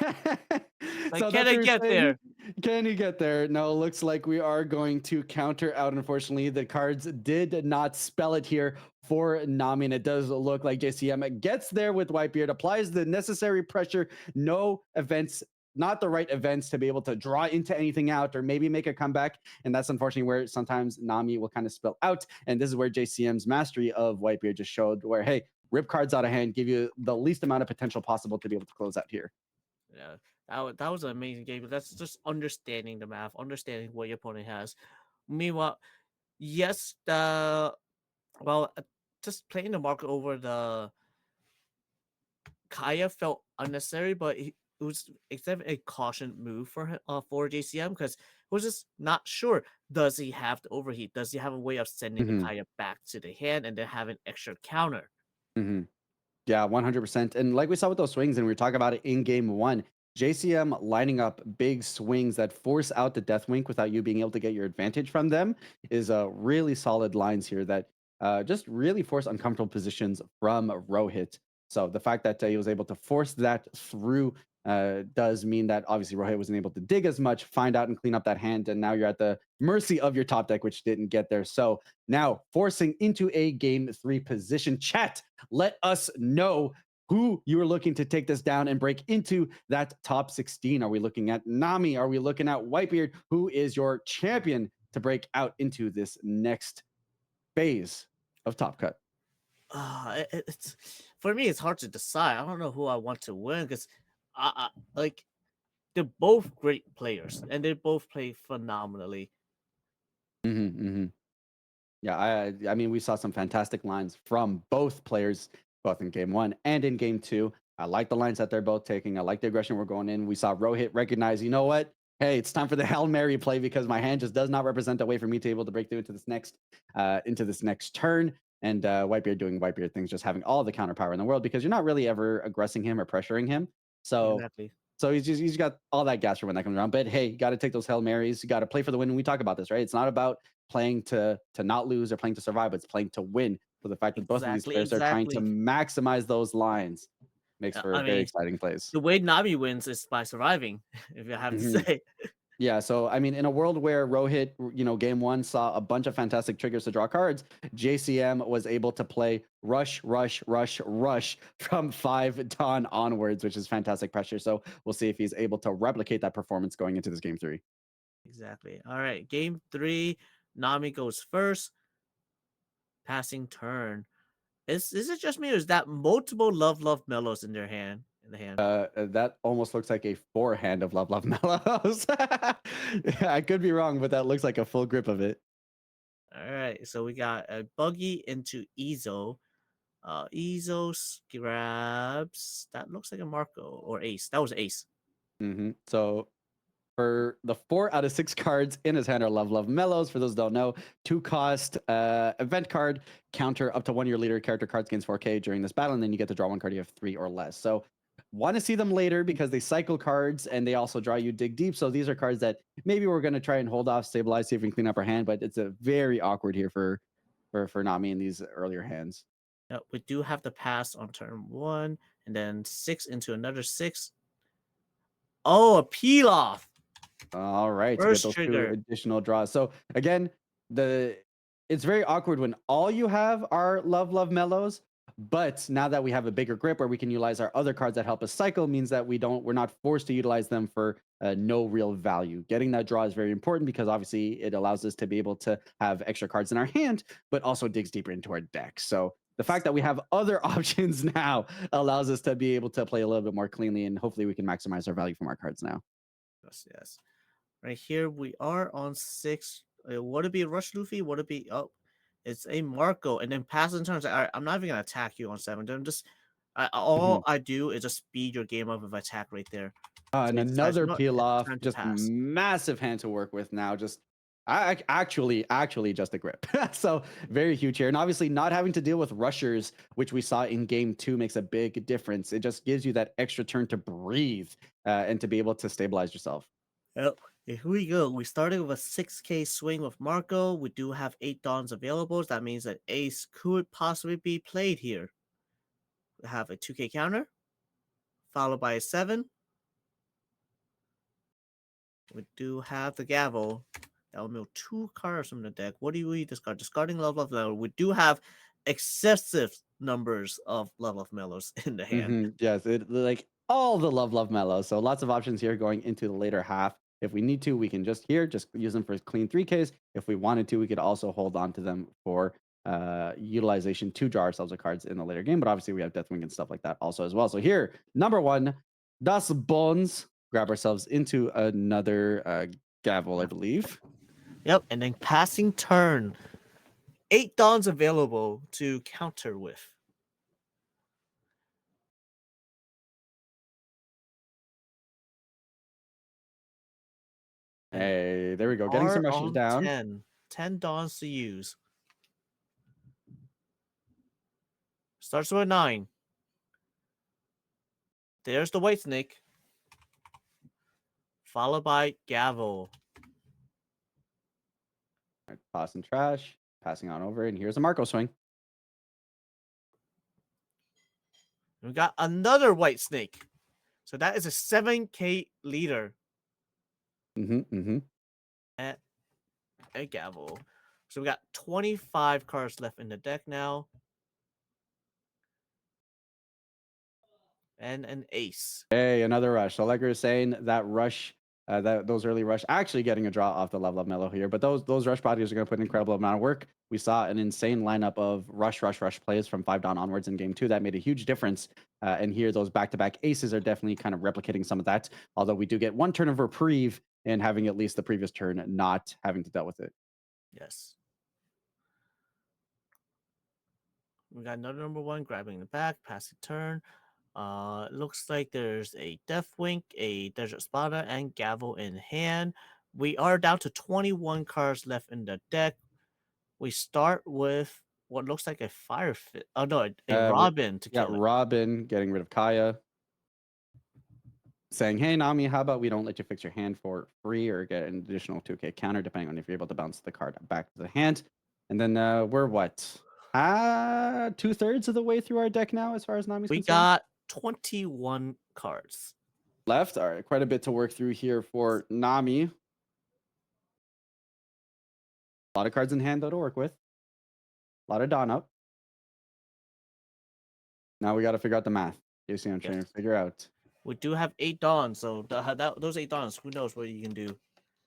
Like, So can that's I what you're get saying? there? Can you get there? No, looks like we are going to counter out. Unfortunately, the cards did not spell it here for Nami, and it does look like JCM gets there with Whitebeard, applies the necessary pressure. No events, not the right events to be able to draw into anything out or maybe make a comeback. And that's unfortunately where sometimes Nami will kind of spill out. And this is where JCM's mastery of Whitebeard just showed where, hey, rip cards out of hand, give you the least amount of potential possible to be able to close out here. Yeah, that was an amazing game. That's just understanding the math, understanding what your opponent has. Meanwhile, yes, well, just playing the market over the Kaya felt unnecessary, but it was a caution move for JCM because was just not sure. Does he have to overheat? Does he have a way of sending the Mhm. Kaya back to the hand and then have an extra counter? Mhm. Yeah, 100%. And like we saw with those swings, and we were talking about it in game one, JCM lining up big swings that force out the Death Wink without you being able to get your advantage from them is really solid lines here that just really force uncomfortable positions from Rohit. So the fact that he was able to force that through does mean that obviously Rohit wasn't able to dig as much, find out and clean up that hand, and now you're at the mercy of your top deck, which didn't get there. So now forcing into a game three position. Chat, let us know who you are looking to take this down and break into that top 16. Are we looking at Nami? Are we looking at Whitebeard? Who is your champion to break out into this next phase of Top Cut? It's for me. It's hard to decide. I don't know who I want to win because like they're both great players and they both play phenomenally. Mm-hmm. Yeah, I mean, we saw some fantastic lines from both players, both in game one and in game two. I like the lines that they're both taking. I like the aggression we're going in. We saw Rohit recognize, you know what? Hey, it's time for the Hail Mary play because my hand just does not represent a way for me to be able to break through into this next turn. And Whitebeard doing Whitebeard things, just having all the counter power in the world because you're not really ever aggressing him or pressuring him. So Exactly. so he's got all that gas for when that comes around. But hey, you got to take those Hail Marys. You got to play for the win. And we talk about this, right? It's not about playing to not lose or playing to survive, but it's playing to win. So the fact that both of these Exactly. players are trying to Exactly. maximize those lines makes for I very mean, exciting plays. the way Navi wins is by surviving, if you have to Mhm. say. Yeah, so I mean, in a world where Rohit, game one saw a bunch of fantastic triggers to draw cards, JCM was able to play rush, rush, rush, rush from 5 dawn onwards, which is fantastic pressure. So we'll see if he's able to replicate that performance going into this game three. Exactly. All right. Game three. Nami goes first. Passing turn. Is it just me or is that multiple love mellows in their hand? In the hand. That almost looks like a forehand of Love Love Mellows. I could be wrong, but that looks like a full grip of it. All right. So we got a buggy into Ezo. Ezo grabs. That looks like a Marco or Ace. That was Ace. So for the 4 out of 6 cards in his hand are Love Love Mellows. For those who don't know, 2 cost event card, counter up to 1 of your leader character cards gains 4K during this battle, and then you get to draw 1 card. You have 3 or less. So want to see them later because they cycle cards and they also draw you Dig Deep. So these are cards that maybe we're going to try and hold off, stabilize, see if we can clean up our hand, but it's a very awkward here for Nami in these earlier hands. Yep, we do have to pass on turn one, and then 6 into another 6. Oh, a peel off. All right, to get First those 2 trigger. additional draws. So again, the it's very awkward when all you have are Love Love Mellows, but now that we have a bigger grip where we can utilize our other cards that help us cycle means that we're not forced to utilize them for no real value. Getting that draw is very important because obviously it allows us to be able to have extra cards in our hand, but also digs deeper into our deck. So the fact that we have other options now allows us to be able to play a little bit more cleanly, and hopefully we can maximize our value from our cards now. Yes, yes. Right here we are on 6. Would it be a Rush Luffy? Would it be it's a Marco and then passing turns. All right, I'm not even gonna attack you on 7. I'm just all Mhm. I do is just speed your game up if I attack right there. So And he decides, you another know what, peel it's off, time to just pass. massive hand to work with now. Just actually just a grip. So very huge here. And obviously not having to deal with rushers, which we saw in game two, makes a big difference. It just gives you that extra turn to breathe and to be able to stabilize yourself. Yep. Here we go. We started with a 6K swing with Marco. We do have 8 Dons available. That means that Ace could possibly be played here. We have a 2K counter, followed by a 7, We do have the gavel. That will mill 2 cards from the deck. What do we discard? Discarding level of mellow. We do have excessive numbers of level of mellows in the hand. Yes, it like all the love mellow. So lots of options here going into the later half. If we need to, we can just use them for clean 3Ks. If we wanted to, we could also hold on to them for utilization to draw ourselves a cards in the later game. But obviously, we have Deathwing and stuff like that also as well. So here, number one, Das Bones. Grab ourselves into another gavel, I believe. Yep, and then passing turn. 8 dawns available to counter with. Hey, there we go. Getting some rushes on down. 10 dawns to use. Starts with 9. There's the white snake. Followed by gavel. All right, toss and trash. Passing on over, and here's a Marco swing. We got another white snake. So that is a 7k leader at a gavel. So we got 25 cards left in the deck now. And an ace. Hey, another rush. So like we were saying, that rush, those early rush, actually getting a draw off the level up mellow here. But those rush bodies are going to put an incredible amount of work. We saw an insane lineup of rush plays from 5 down onwards in game 2 that made a huge difference. And here, those back-to-back aces are definitely kind of replicating some of that. Although we do get one turn of reprieve and having at least the previous turn not having to deal with it. Yes. We got another number 1 grabbing the back, passing turn. Looks like there's a Deathwink, a Desert Spada, and Gavel in hand. We are down to 21 cards left in the deck. We start with what looks like a Fire Fit. Oh no, a Robin to Yeah, kill it. Robin getting rid of Kaya. Saying, hey, Nami, how about we don't let you fix your hand for free or get an additional 2K counter, depending on if you're able to bounce the card back to the hand. And then we're what? 2/3 of the way through our deck now, as far as Nami's We concerned. got 21 cards Left. All right, quite a bit to work through here for Nami. A lot of cards in hand, though, to work with. A lot of Dawn up. Now we got to figure out the math. You see, I'm trying to figure out. We do have 8 dawns, so those 8 dawns, who knows what you can do.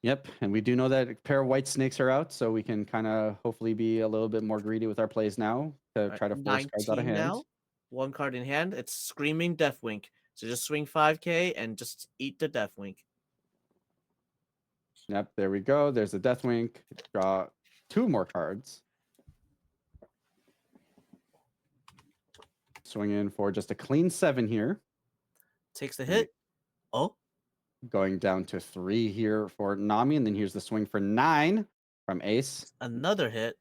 Yep, and we do know that a pair of white snakes are out, so we can kind of hopefully be a little bit more greedy with our plays now to try to force cards out of hand. Now, 1 card in hand. It's Screaming Deathwink. So just swing 5k and just eat the Deathwink. Yep, there we go. There's a Deathwink. Draw 2 more cards. Swing in for just a clean 7 here. Takes the hit. Oh. Going down to 3 here for Nami. And then here's the swing for 9 from Ace. Another hit.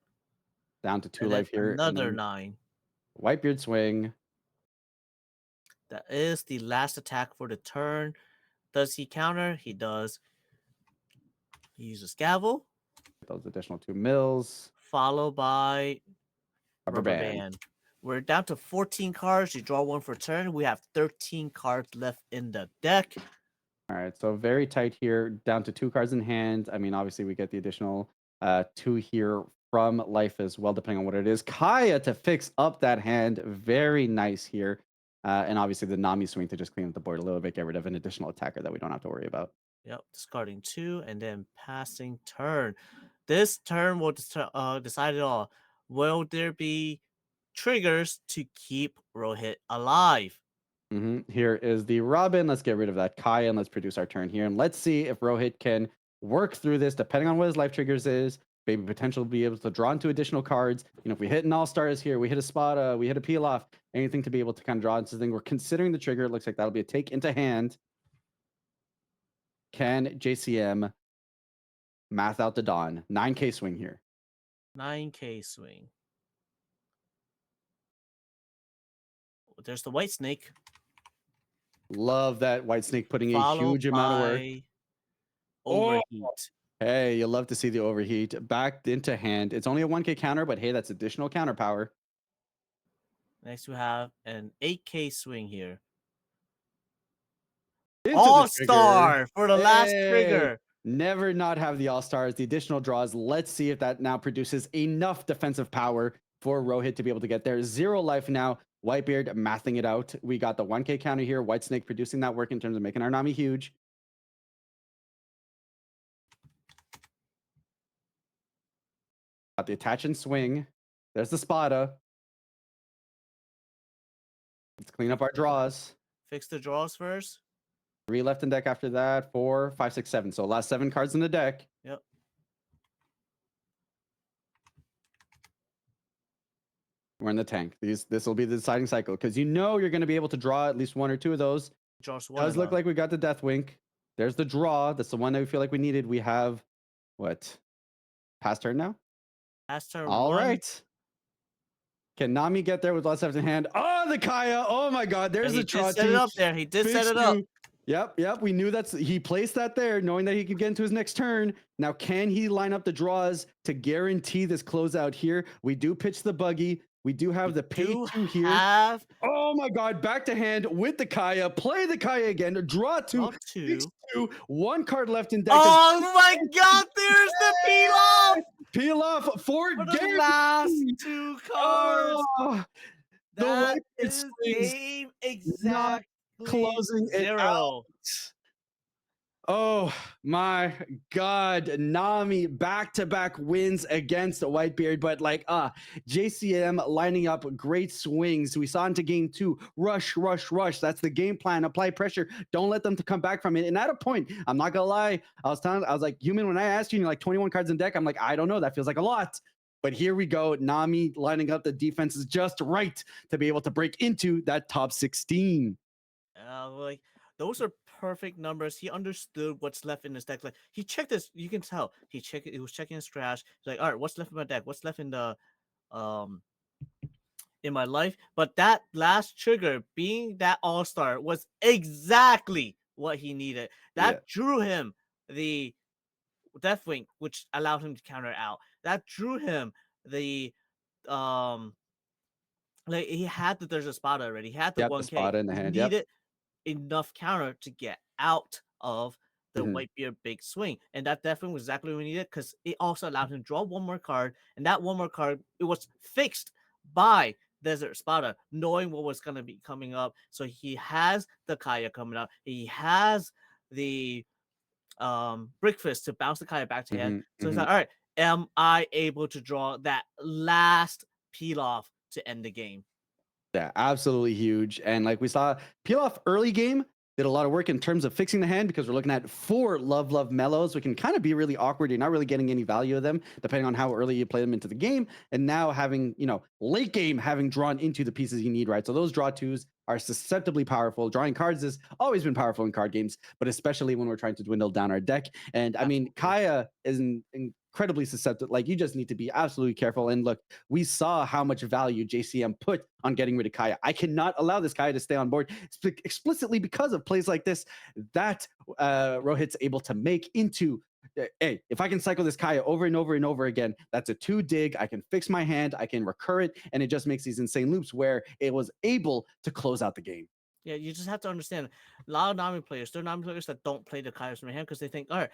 Down to 2 life here. Another 9. Whitebeard swing. That is the last attack for the turn. Does he counter? He does. He uses Gavel. Those additional 2 mills. Followed by Rubber band. We're down to 14 cards. You draw 1 for turn. We have 13 cards left in the deck. All right, so very tight here. Down to 2 cards in hand. I mean, obviously, we get the additional 2 here from life as well, depending on what it is. Kaya to fix up that hand. Very nice here. And obviously, the Nami swing to just clean up the board a little bit, get rid of an additional attacker that we don't have to worry about. Yep, discarding 2 and then passing turn. This turn will decide it all. Will there be triggers to keep Rohit alive? Here is the Robin. Let's get rid of that Kaya and let's produce our turn here. And let's see if Rohit can work through this, depending on what his life triggers is. Maybe potential to be able to draw into additional cards. You know, if we hit an All-Stars here, we hit a Spada, we hit a Peel Off, anything to be able to kind of draw into something. We're considering the trigger. It looks like that'll be a take into hand. Can JCM math out the Dawn? 9K swing here. 9k swing. There's the white snake. Love that white snake putting a huge amount of work. Overheat. Hey, you love to see the overheat. Back into hand. It's only a 1K counter, but hey, that's additional counter power. Next, we have an 8k swing here. Into All-Star for the last trigger. Never not have the All-Stars, the additional draws. Let's see if that now produces enough defensive power for Rohit to be able to get there. 0 life now. Whitebeard mathing it out. We got the 1K counter here. Whitesnake producing that work in terms of making our Nami huge. Got the attach and swing. There's the Spada. Let's clean up our draws. Fix the draws first. 3 left in deck after that. 4, 5, 6, 7. So last 7 cards in the deck. Yep. We're in the tank. This will be the deciding cycle because you know you're going to be able to draw at least 1 or 2 of those. Draws one. Does look like we got the Death Wink. There's the draw. That's the one that we feel like we needed. We have what? Past turn now? Past turn. All one. right. Can Nami get there with lots left in hand? Oh, the Kaya. Oh my God. There's the Trot. Set it up there. He did set it up. Yep. We knew he placed that there, knowing that he could get into his next turn. Now, can he line up the draws to guarantee this closeout here? We do pitch the buggy. We do have the pay 2 here. Oh my God, back to hand with the Kaya. Play the Kaya again. Draw 2. 6-2. 1 card left in deck. Oh my God, there's the peel off. Peel off for the last 2 cards. Oh, that is game exactly closing 0. it out. Oh my God, Nami back-to-back wins against Whitebeard, but like JCM lining up great swings. We saw into game 2, rush. That's the game plan. Apply pressure. Don't let them to come back from it. And at a point, I'm not gonna lie, I was like, Human, when I asked you, you're like 21 cards in deck, I'm like, I don't know, that feels like a lot. But here we go. Nami lining up the defenses just right to be able to break into that top 16. Like those are perfect numbers. He understood what's left in his deck. Like he checked this, you can tell. He was checking his trash. He's like, all right, what's left in my deck? What's left in the in my life? But that last trigger, being that all-star, was exactly what he needed. That drew him the Deathwing, which allowed him to counter out. That drew him the like he had the there's a spot already. He had the 1K. The spot in the hand. Needed enough counter to get out of the Whitebeard big swing, and that definitely was exactly what we needed because it also allowed him to draw 1 more card, and that 1 more card it was fixed by Desert Spada, knowing what was going to be coming up. So he has the Kaya coming up. He has the Brickfist to bounce the Kaya back to hand. So he's like, all right, am I able to draw that last peel off to end the game? Yeah, absolutely huge. And like we saw, peel off early game did a lot of work in terms of fixing the hand because we're looking at 4 love mellows. We can kind of be really awkward. You're not really getting any value of them depending on how early you play them into the game. And now having, late game having drawn into the pieces you need, right? So those draw 2s are susceptibly powerful. Drawing cards has always been powerful in card games, but especially when we're trying to dwindle down our deck. And I mean, Kaya is incredibly susceptible. Like you just need to be absolutely careful. And look, we saw how much value JCM put on getting rid of Kaya. I cannot allow this Kaya to stay on board explicitly because of plays like this that Rohit's able to make into. Hey, if I can cycle this Kaya over and over and over again, that's a 2 dig. I can fix my hand, I can recur it, and it just makes these insane loops where it was able to close out the game. Yeah, you just have to understand a lot of Nami players, there are Nami players that don't play the Kayas from their hand because they think, all right,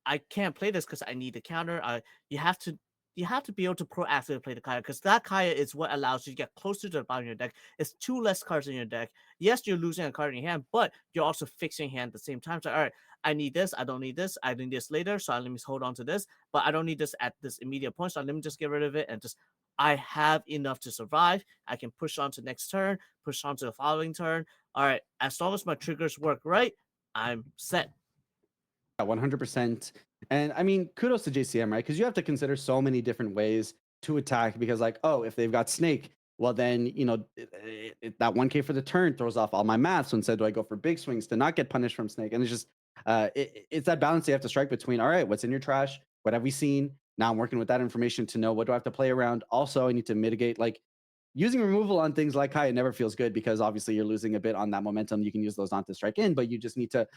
I can't play this because I need the counter. You have to be able to proactively play the Kaya because that Kaya is what allows you to get closer to the bottom of your deck. It's 2 less cards in your deck. Yes, you're losing a card in your hand, but you're also fixing your hand at the same time. So, all right, I need this. I don't need this. I need this later. So let me hold on to this, but I don't need this at this immediate point. So let me just get rid of it and just, I have enough to survive. I can push on to next turn, push on to the following turn. All right, as long as my triggers work right, I'm set. 100%. And I mean, kudos to JCM, right? Because you have to consider so many different ways to attack because like, oh, if they've got Snake, well then, that 1K for the turn throws off all my math. So instead, do I go for big swings to not get punished from Snake? And it's just, it's that balance you have to strike between, all right, what's in your trash? What have we seen? Now I'm working with that information to know what do I have to play around. Also, I need to mitigate, like, using removal on things like Kaya never feels good because obviously you're losing a bit on that momentum. You can use those on to strike in, but you just need to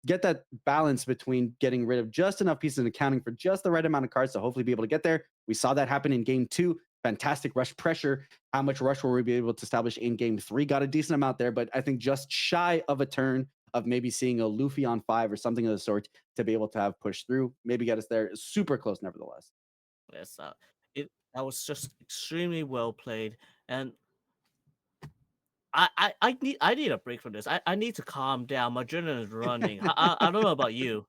get that balance between getting rid of just enough pieces and accounting for just the right amount of cards to hopefully be able to get there. We saw that happen in game 2. Fantastic rush pressure. How much rush will we be able to establish in game 3? Got a decent amount there, but I think just shy of a turn of maybe seeing a Luffy on 5 or something of the sort to be able to have pushed through, maybe get us there. Super close, nevertheless. Yes, it that was just extremely well played, and I need a break from this. I need to calm down. My adrenaline is running. I don't know about you.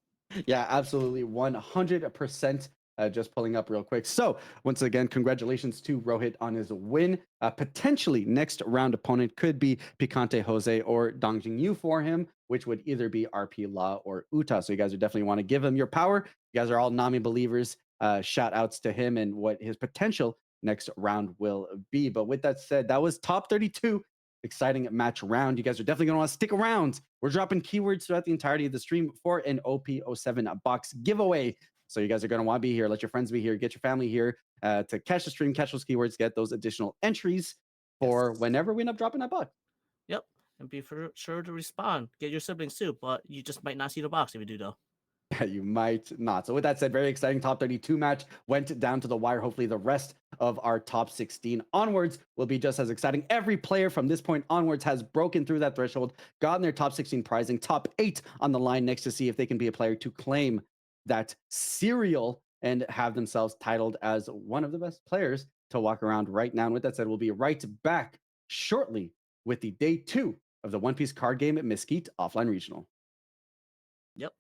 Yeah, absolutely. 100%. Just pulling up real quick. So, once again, congratulations to Rohit on his win. Potentially, next round opponent could be Picante Jose or Dongjing Yu for him, which would either be RP Law or Uta. So, you guys would definitely want to give him your power. You guys are all Nami believers. Shout outs to him and what his potential next round will be. But with that said, that was top 32. Exciting match round. You guys are definitely going to want to stick around. We're dropping keywords throughout the entirety of the stream for an OP07 box giveaway. So you guys are going to want to be here. Let your friends be here. Get your family here to catch the stream, catch those keywords, get those additional entries for Yes. whenever we end up dropping that box. Yep. And be sure to respond. Get your siblings too, but you just might not see the box if you do though. You might not. So with that said, very exciting top 32 match went down to the wire. Hopefully the rest of our top 16 onwards will be just as exciting. Every player from this point onwards has broken through that threshold, gotten their top 16 prizing, top 8 on the line next to see if they can be a player to claim that serial and have themselves titled as one of the best players to walk around right now. And with that said, we'll be right back shortly with the day 2 of the One Piece card game at Mesquite Offline Regional. Yep.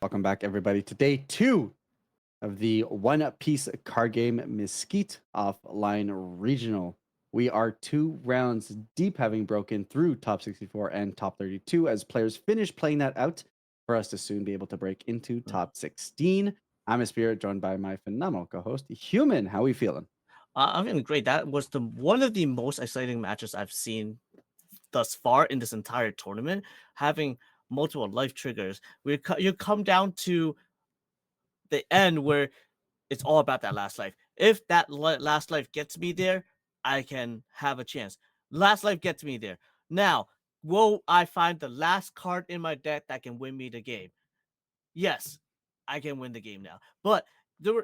Welcome back, everybody, to day two of the One Piece card game Mesquite Offline Regional. We are 2 rounds deep, having broken through top 64 and top 32 as players finish playing that out for us to soon be able to break into Mm. top 16. I'm Espira, joined by my phenomenal co-host, Human. How are we feeling? I'm feeling great. That was the one of the most exciting matches I've seen thus far in this entire tournament. Having multiple life triggers, you come down to the end where it's all about that last life. If that last life gets me there, I can have a chance. Last life gets me there. Now, will I find the last card in my deck that can win me the game? Yes, I can win the game now. But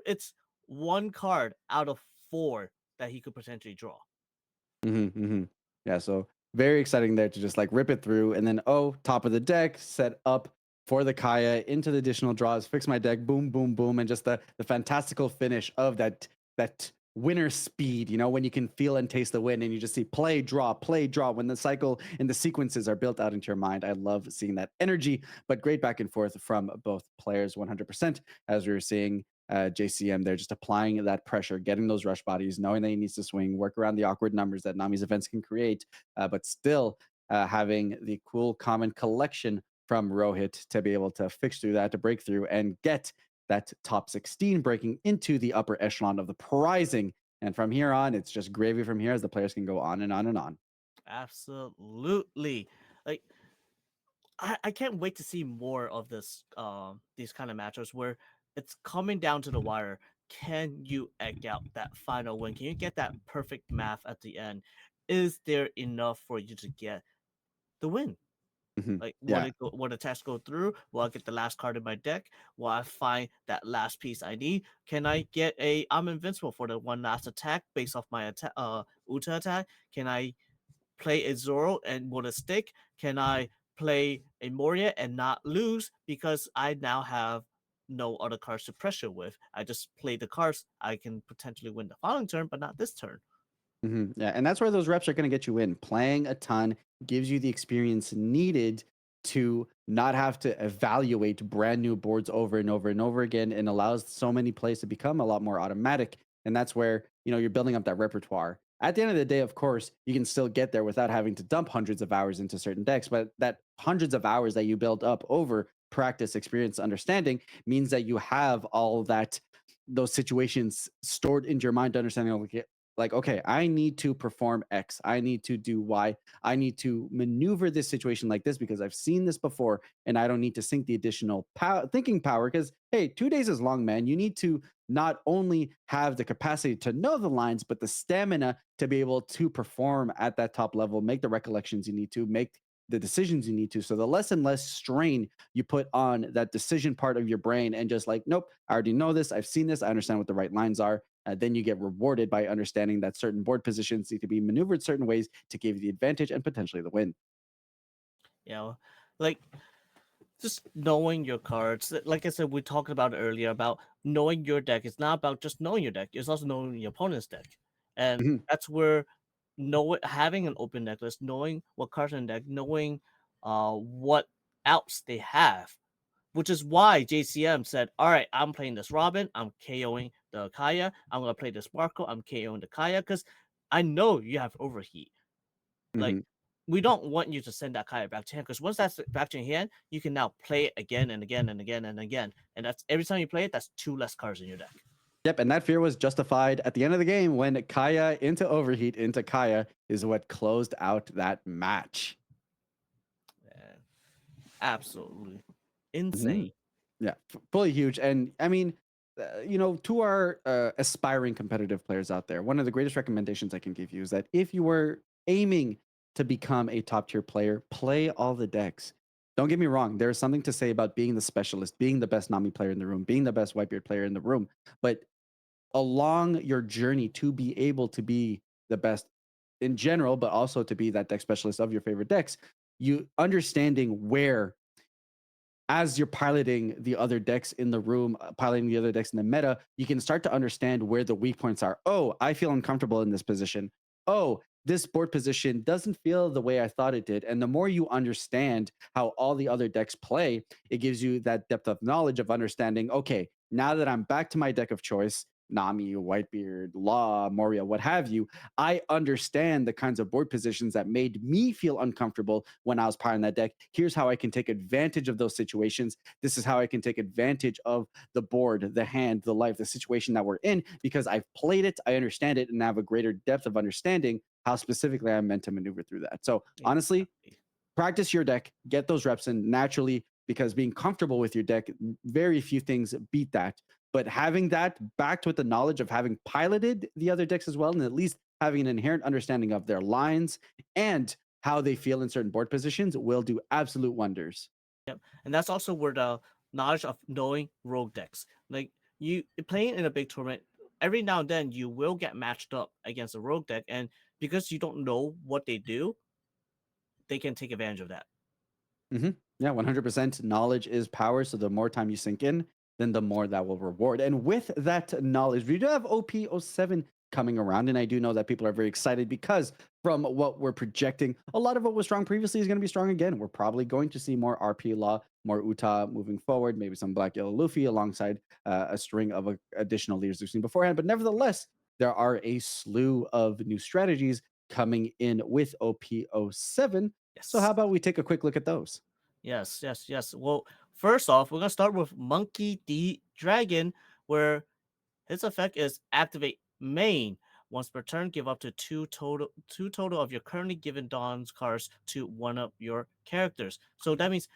it's one card out of four that he could potentially draw. Yeah, so very exciting there to just like rip it through and then, oh, top of the deck, set up for the Kaya into the additional draws, fix my deck, boom, boom, boom, and just the fantastical finish of that winner speed, when you can feel and taste the win and you just see play, draw, when the cycle and the sequences are built out into your mind. I love seeing that energy, but great back and forth from both players 100%, as we were seeing JCM there, just applying that pressure, getting those rush bodies, knowing that he needs to swing, work around the awkward numbers that Nami's events can create, but still having the cool common collection from Rohit to be able to fix through that, to break through and get that top 16, breaking into the upper echelon of the prizing. And from here on, it's just gravy from here as the players can go on and on and on. Absolutely. Like I can't wait to see more of these kind of matchups where it's coming down to the wire. Can you egg out that final win? Can you get that perfect math at the end? Is there enough for you to get the win? Like, Yeah. will the test go through? Will I get the last card in my deck? Will I find that last piece I need? Can I get I'm invincible for the one last attack based off my attack Uta attack? Can I play a Zoro and will it stick? Can I play a Moria and not lose because I now have no other cards to pressure with? I just play the cards I can potentially win the following turn, but not this turn. Yeah, and that's where those reps are going to get you in. Playing a ton gives you the experience needed to not have to evaluate brand new boards over and over and over again, and allows so many plays to become a lot more automatic. And that's where you're building up that repertoire. At the end of the day, of course, you can still get there without having to dump hundreds of hours into certain decks, but that hundreds of hours that you build up over practice, experience, understanding means that you have all that those situations stored into your mind, understanding like, okay, I need to perform X, I need to do Y, I need to maneuver this situation like this because I've seen this before, and I don't need to sink the additional thinking power. Because hey, 2 days is long, man. You need to not only have the capacity to know the lines, but the stamina to be able to perform at that top level, make the recollections you need to, make the decisions you need to. So the less and less strain you put on that decision part of your brain, and just like, nope, I already know this, I've seen this, I understand what the right lines are. Then you get rewarded by understanding that certain board positions need to be maneuvered certain ways to give you the advantage and potentially the win. You know, like just knowing your cards. Like I said, we talked about it earlier about knowing your deck. It's not about just knowing your deck. It's also knowing your opponent's deck, and Mhm, that's where having an open deck list, knowing what cards in the deck, knowing what outs they have, which is why JCM said, "All right, I'm playing this Robin. I'm KOing the Kaya. I'm gonna play this Sparkle. I'm KOing the Kaya because I know you have overheat. Like, mhm. we don't want you to send that Kaya back to hand because once that's back to your hand, you can now play it again and again and again and again. And that's every time you play it, that's two less cards in your deck. Yep, and that fear was justified at the end of the game when Kaya into overheat into Kaya is what closed out that match. And absolutely insane. Mhm. Yeah, fully huge. And I mean, to our aspiring competitive players out there, one of the greatest recommendations I can give you is that if you were aiming to become a top tier player, play all the decks. Don't get me wrong, there's something to say about being the specialist, being the best Nami player in the room, being the best Whitebeard player in the room. But along your journey to be able to be the best in general, but also to be that deck specialist of your favorite decks, you understanding where, as you're piloting the other decks in the room, piloting the other decks in the meta, you can start to understand where the weak points are. Oh, I feel uncomfortable in this position. Oh, this board position doesn't feel the way I thought it did. And the more you understand how all the other decks play, it gives you that depth of knowledge of understanding, okay, now that I'm back to my deck of choice, Nami, Whitebeard, Law, Moria, what have you, I understand the kinds of board positions that made me feel uncomfortable when I was piling that deck. Here's how I can take advantage of those situations. This is how I can take advantage of the board, the hand, the life, the situation that we're in, because I've played it, I understand it, and I have a greater depth of understanding how specifically I'm meant to maneuver through that. So honestly, Exactly. practice your deck, get those reps in naturally, because being comfortable with your deck, very few things beat that. But having that backed with the knowledge of having piloted the other decks as well, and at least having an inherent understanding of their lines and how they feel in certain board positions will do absolute wonders. Yep. And that's also where the knowledge of knowing rogue decks. Like you playing in a big tournament, every now and then you will get matched up against a rogue deck, and because you don't know what they do, they can take advantage of that. Yeah, 100% knowledge is power. So the more time you sink in, then the more that will reward. And with that knowledge, we do have OP07 coming around. And I do know that people are very excited because from what we're projecting, a lot of what was strong previously is going to be strong again. We're probably going to see more RP Law, more Uta moving forward, maybe some Black Yellow Luffy alongside a string of additional leaders we've seen beforehand. But nevertheless, there are a slew of new strategies coming in with OP07. So how Yes. about we take a quick look at those? Yes. Well, first off, we're gonna start with Monkey D Dragon, where his effect is activate main. Once per turn, give up to two total of your currently given Dawn's cards to one of your characters. So that means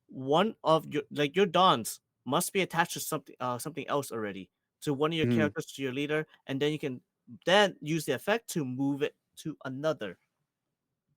one of your Dawns must be attached to something else already. To one of your Mhm. characters, to your leader, and then you can then use the effect to move it to another.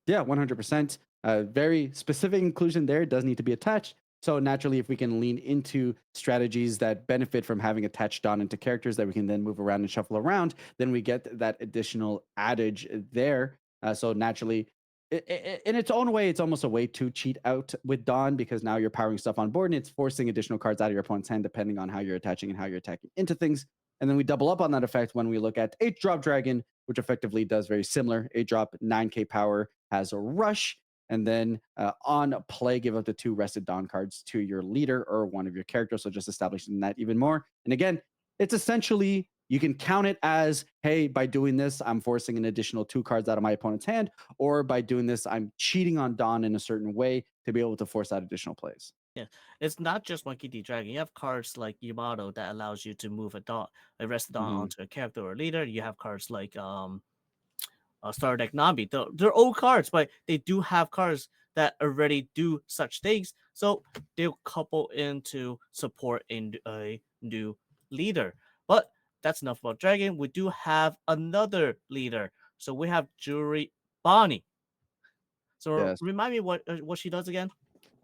Yeah, 100%. Very specific inclusion there. It does need to be attached. So naturally, if we can lean into strategies that benefit from having attached on into characters that we can then move around and shuffle around, then we get that additional adage there. So naturally, in its own way, it's almost a way to cheat out with Dawn because now you're powering stuff on board and it's forcing additional cards out of your opponent's hand depending on how you're attaching and how you're attacking into things. And then we double up on that effect when we look at 8 drop dragon, which effectively does very similar. 8 drop, 9k power, has a rush, and then on play, give up to 2 rested Dawn cards to your leader or one of your characters. So just establishing that even more. And again, it's essentially you can count it as, hey, by doing this, I'm forcing an additional 2 cards out of my opponent's hand, or by doing this, I'm cheating on Dawn in a certain way to be able to force out additional plays. Yeah, it's not just Monkey D Dragon. You have cards like Yamato that allows you to move a rest Dawn Hmm. onto a character or leader. You have cards like Star Deck Nabi. They're old cards, but they do have cards that already do such things. So they'll couple into support a new leader. But that's enough about Dragon. We do have another leader. So we have Jewelry Bonnie. So Yes. remind me what she does again.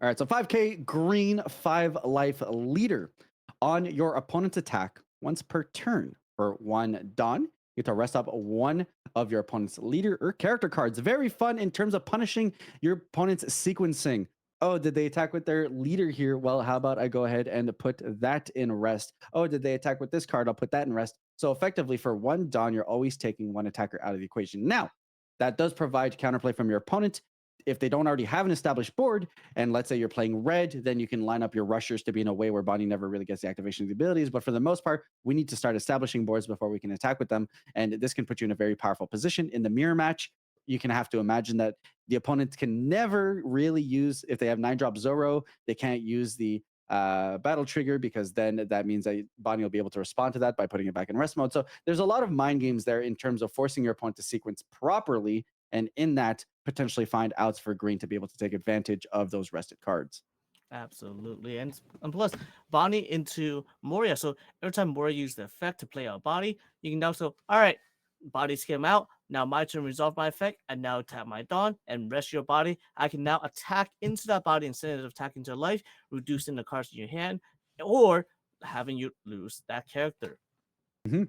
All right, so 5k green, 5 life leader. On your opponent's attack, once per turn for 1 Dawn, you get to rest up 1 of your opponent's leader or character cards. Very fun in terms of punishing your opponent's sequencing. Oh, did they attack with their leader here? Well, how about I go ahead and put that in rest? Oh, did they attack with this card? I'll put that in rest. So effectively, for 1 Dawn, you're always taking 1 attacker out of the equation. Now, that does provide counterplay from your opponent. If they don't already have an established board, and let's say you're playing red, then you can line up your rushers to be in a way where Bonnie never really gets the activation of the abilities. But for the most part, we need to start establishing boards before we can attack with them. And this can put you in a very powerful position. In the mirror match, you can have to imagine that the opponent can never really use, if they have 9 drop Zoro, they can't use the battle trigger because then that means that Bonnie will be able to respond to that by putting it back in rest mode. So there's a lot of mind games there in terms of forcing your opponent to sequence properly, and in that potentially find outs for green to be able to take advantage of those rested cards. Absolutely. And plus, Bonnie into Moria. So every time Moria uses the effect to play out body, you can now so, all right, body skim out. Now my turn resolve my effect. And now tap my Dawn and rest your body. I can now attack into that body instead of attacking to life, reducing the cards in your hand, or having you lose that character.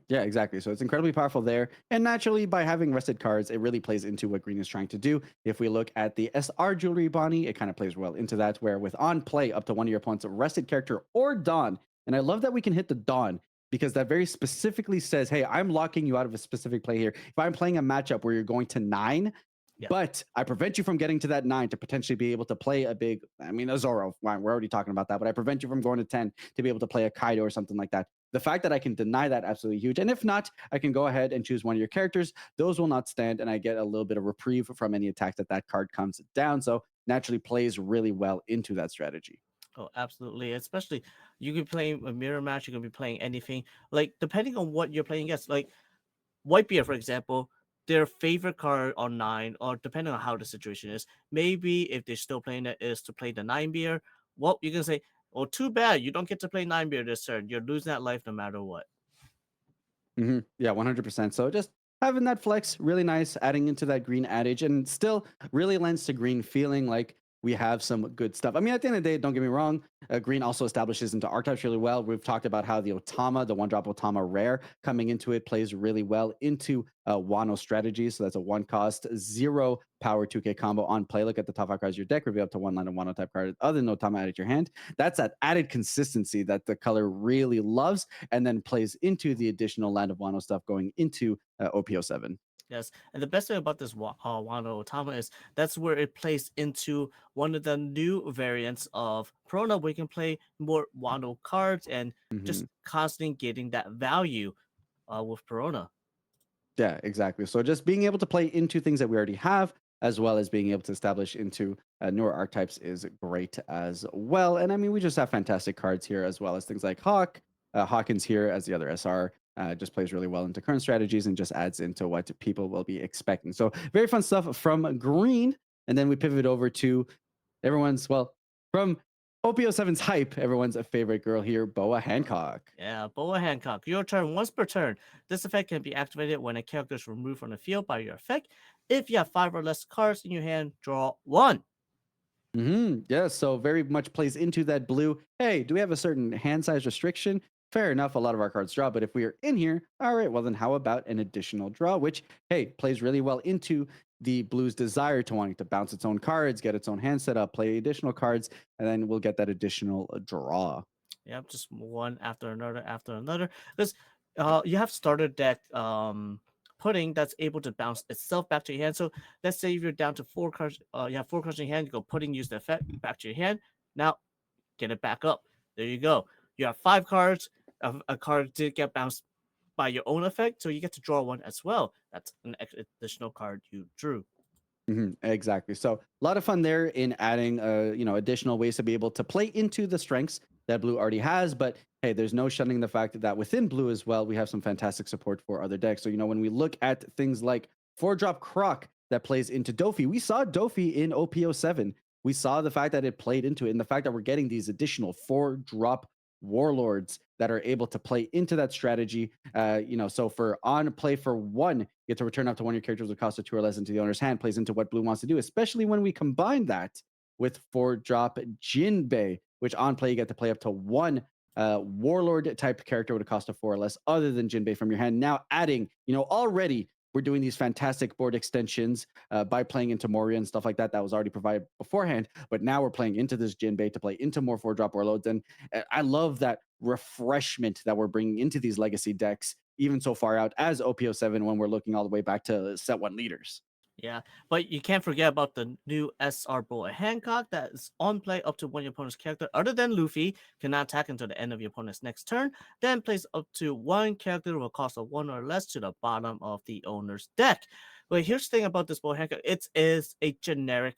Yeah, exactly. So it's incredibly powerful there. And naturally, by having rested cards, it really plays into what green is trying to do. If we look at the SR Jewelry Bonnie, it kind of plays well into that, where with on play up to one of your opponent's rested character or Dawn. And I love that we can hit the Dawn because that very specifically says, hey, I'm locking you out of a specific play here. If I'm playing a matchup where you're going to 9, Yeah. but I prevent you from getting to that 9 to potentially be able to play a big, I mean, a Zoro. Fine, we're already talking about that, but I prevent you from going to 10 to be able to play a Kaido or something like that. The fact that I can deny that, absolutely huge. And if not, I can go ahead and choose one of your characters. Those will not stand, and I get a little bit of reprieve from any attack that card comes down. So naturally plays really well into that strategy. Oh, absolutely. Especially you could play a mirror match, you can be playing anything. Like depending on what you're playing against. Like Whitebeard, for example, their favorite card on 9, or depending on how the situation is, maybe if they're still playing it is to play the 9 beer. Well, you can say, oh, too bad, you don't get to play 9 beer this turn. You're losing that life no matter what. Yeah, 100%. So just having that flex, really nice, adding into that green adage, and still really lends to green feeling like we have some good stuff. I mean, at the end of the day, don't get me wrong, green also establishes into archetypes really well. We've talked about how the Otama, the one drop Otama rare coming into it, plays really well into Wano strategy. So that's a one cost, 0 power 2K combo on play. Look at the top 5 cards of your deck, reveal up to one land of Wano type card other than Otama added your hand. That's that added consistency that the color really loves, and then plays into the additional Land of Wano stuff going into OPO7. Yes, and the best thing about this Wano Otama is that's where it plays into one of the new variants of Prona, where you can play more Wano cards and hmm just constantly getting that value with Perona. Yeah, exactly. So just being able to play into things that we already have, as well as being able to establish into newer archetypes, is great as well. And I mean, we just have fantastic cards here, as well as things like Hawk. Hawkins here as the other SR just plays really well into current strategies and just adds into what people will be expecting. So very fun stuff from Green. And then we pivot over to everyone's, well, from OPO7's hype, everyone's favorite girl here, Boa Hancock. Yeah, Boa Hancock. Your turn once per turn. This effect can be activated when a character is removed from the field by your effect. If you have 5 or less cards in your hand, draw 1. Yeah, so very much plays into that blue. Hey, do we have a certain hand size restriction? Fair enough, a lot of our cards draw, but if we are in here, all right, well, then how about an additional draw, which, hey, plays really well into the blue's desire to wanting to bounce its own cards, get its own hand set up, play additional cards, and then we'll get that additional draw. Yep, just one after another after another. Because you have starter deck pudding that's able to bounce itself back to your hand. So let's say if you're down to 4 cards, you have 4 cards in your hand, you go pudding, use the effect back to your hand. Now get it back up. There you go. You have 5 cards. A card did get bounced by your own effect, so you get to draw one as well. That's an additional card you drew. Exactly. So a lot of fun there in adding, additional ways to be able to play into the strengths that blue already has. But hey, there's no shunning the fact that within blue as well, we have some fantastic support for other decks. So when we look at things like 4 drop Croc that plays into Dofi, we saw Dofi in OPO7. We saw the fact that it played into it, and the fact that we're getting these additional 4 drop warlords that are able to play into that strategy. So for on play for 1, you get to return up to one of your characters with cost of 2 or less into the owner's hand, plays into what blue wants to do, especially when we combine that with 4 drop Jinbei, which on play you get to play up to 1 warlord type character with a cost of 4 or less other than Jinbei from your hand. Now adding, already we're doing these fantastic board extensions by playing into Moria and stuff like that. That was already provided beforehand, but now we're playing into this Jinbei to play into more 4 drop warlords. And I love that refreshment that we're bringing into these legacy decks, even so far out as OPO7 when we're looking all the way back to set 1 leaders. Yeah, but you can't forget about the new SR Boa Hancock that is on play up to one your opponent's character other than Luffy cannot attack until the end of your opponent's next turn. Then place up to 1 character with a cost of 1 or less to the bottom of the owner's deck. But here's the thing about this Boa Hancock: it is a generic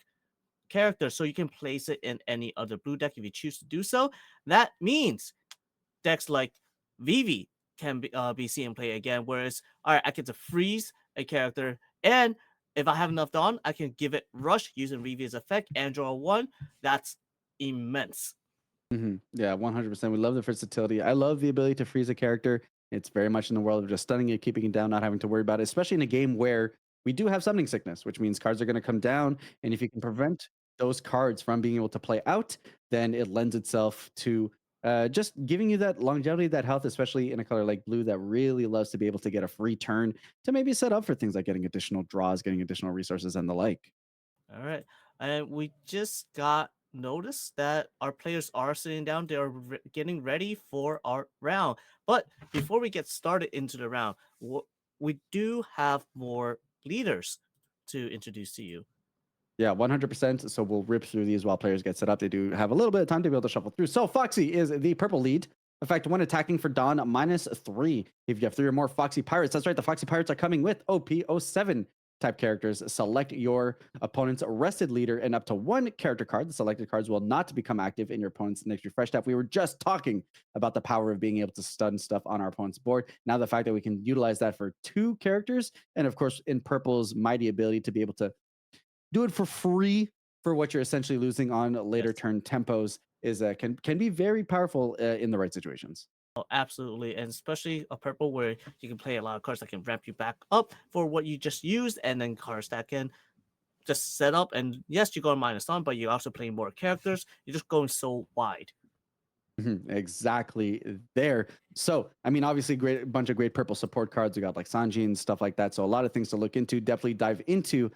character, so you can place it in any other blue deck if you choose to do so. That means decks like Vivi can be seen in play again. Whereas, all right, I get to freeze a character, and if I have enough Dawn, I can give it Rush using Vivi's effect and draw 1. That's immense. Yeah, 100%. We love the versatility. I love the ability to freeze a character. It's very much in the world of just stunning it, keeping it down, not having to worry about it, especially in a game where we do have summoning sickness, which means cards are going to come down. And if you can prevent those cards from being able to play out, then it lends itself to just giving you that longevity, that health, especially in a color like blue that really loves to be able to get a free turn to maybe set up for things like getting additional draws, getting additional resources, and the like. All right. And we just got notice that our players are sitting down. They are getting ready for our round. But before we get started into the round, we do have more leaders to introduce to you. Yeah, 100%. So we'll rip through these while players get set up. They do have a little bit of time to be able to shuffle through. So Foxy is the purple lead. Effect when attacking for Dawn, -3. If you have 3 or more Foxy Pirates, that's right, the Foxy Pirates are coming with OP07 type characters. Select your opponent's rested leader and up to 1 character card. The selected cards will not become active in your opponent's next refresh tab. We were just talking about the power of being able to stun stuff on our opponent's board. Now the fact that we can utilize that for 2 characters, and of course in purple's mighty ability to be able to do it for free for what you're essentially losing on later Yes. turn tempos is can be very powerful in the right situations. Oh, absolutely. And especially a purple where you can play a lot of cards that can ramp you back up for what you just used, and then cards that can just set up. And yes, you're going -1, but you're also playing more characters. You're just going so wide. Exactly there. So, I mean, obviously, great bunch of great purple support cards. We got like Sanji and stuff like that. So, a lot of things to look into. Definitely dive into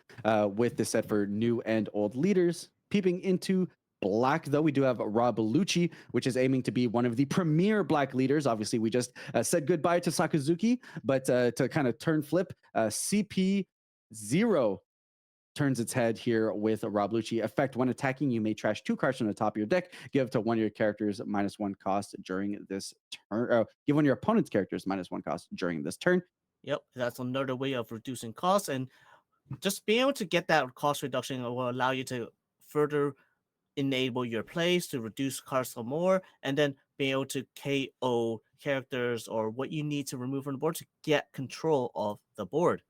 with this set for new and old leaders. Peeping into black, though, we do have Rob Lucci, which is aiming to be one of the premier black leaders. Obviously, we just said goodbye to Sakazuki, but to kind of turn flip, CP0 turns its head here with Rob Lucci. Effect when attacking, you may trash 2 cards from the top of your deck. Give to one of your characters -1 cost during this turn. Give one of your opponent's characters -1 cost during this turn. Yep, that's another way of reducing costs. And just being able to get that cost reduction will allow you to further enable your plays to reduce costs some more, and then being able to KO characters or what you need to remove from the board to get control of the board.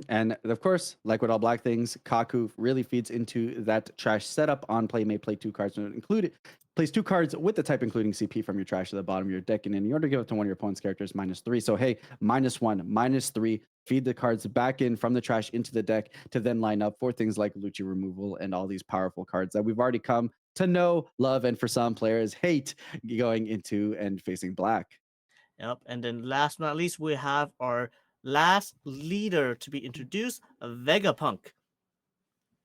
And of course, like with all black things, Kaku really feeds into that trash setup. On play, may play 2 cards included. Plays 2 cards with the type including CP from your trash to the bottom of your deck. And in order to give it to one of your opponent's characters, -3. So hey, -1, -3. Feed the cards back in from the trash into the deck to then line up for things like Lucci removal and all these powerful cards that we've already come to know, love, and for some players hate going into and facing black. Yep, and then last but not least, we have our last leader to be introduced, Vegapunk.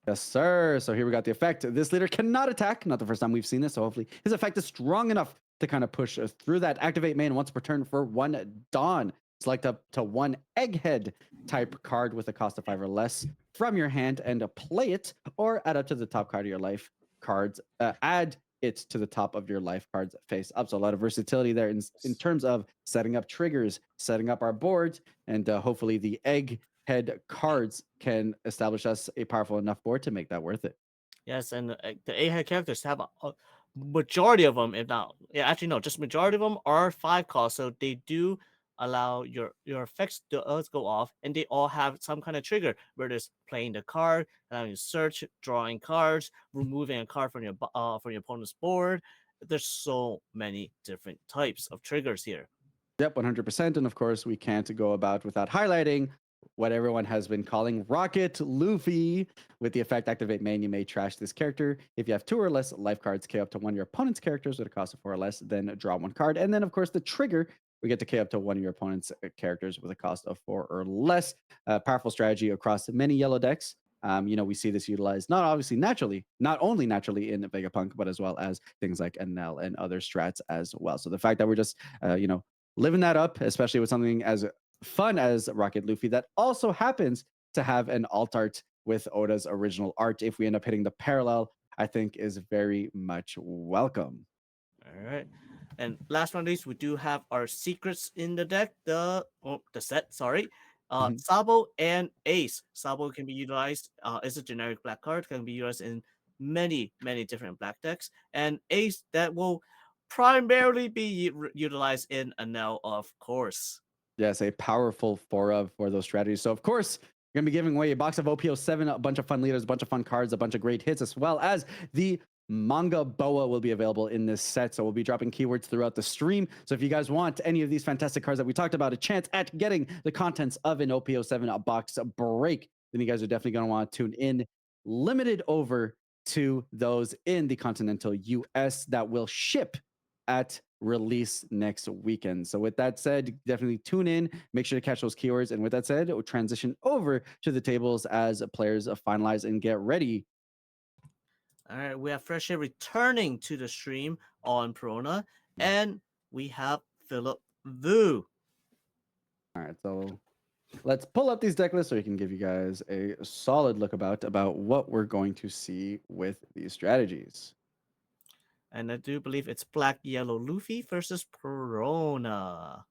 Yes, sir. So here we got the effect. This leader cannot attack. Not the first time we've seen this. So hopefully his effect is strong enough to kind of push through that. Activate main once per turn for 1 Dawn. Select up to 1 Egghead type card with a cost of 5 or less from your hand and play it, or add up to the top card of your life cards. Add it to the top of your life cards face up. So a lot of versatility there in terms of setting up triggers, setting up our board, and hopefully the egg head cards can establish us a powerful enough board to make that worth it. Yes, and the A-head characters have a majority of them, if not, yeah, actually no, just majority of them are 5 costs, so they do allow your effects to go off, and they all have some kind of trigger, whether it's playing the card, allowing you to search, drawing cards, removing a card from your opponent's board. There's so many different types of triggers here. Yep, 100%. And of course, we can't go about without highlighting what everyone has been calling Rocket Luffy. With the effect activate main, you may trash this character. If you have 2 or less life cards, KO up to one of your opponent's characters with a cost of 4 or less, then draw 1 card. And then, of course, the trigger, we get to KO up to one of your opponent's characters with a cost of 4 or less. Powerful strategy across many yellow decks. We see this utilized not obviously naturally, not only naturally in Vegapunk, but as well as things like NL and other strats as well. So the fact that we're just, living that up, especially with something as fun as Rocket Luffy that also happens to have an alt art with Oda's original art. If we end up hitting the parallel, I think is very much welcome. All right. And last but not least, we do have our secrets in the deck, the set, sorry. Mhm. Sabo and Ace. Sabo can be utilized as a generic black card, can be utilized in many, many different black decks. And Ace that will primarily be utilized in Anel, of course. Yes, a powerful four of for those strategies. So of course, we're gonna be giving away a box of OPO7, a bunch of fun leaders, a bunch of fun cards, a bunch of great hits, as well as the manga boa will be available in this set. So we'll be dropping keywords throughout the stream. So if you guys want any of these fantastic cards that we talked about, a chance at getting the contents of an OPO7 box break, then you guys are definitely going to want to tune in. Limited over to those in the continental US that will ship at release next weekend. So with that said, definitely tune in, make sure to catch those keywords. And with that said, we'll transition over to the tables as players finalize and get ready. All right, we have Fresh Air returning to the stream on Perona, and we have Philip Vu. All right, so let's pull up these deck lists so we can give you guys a solid look about what we're going to see with these strategies. And I do believe it's Black Yellow Luffy versus Perona.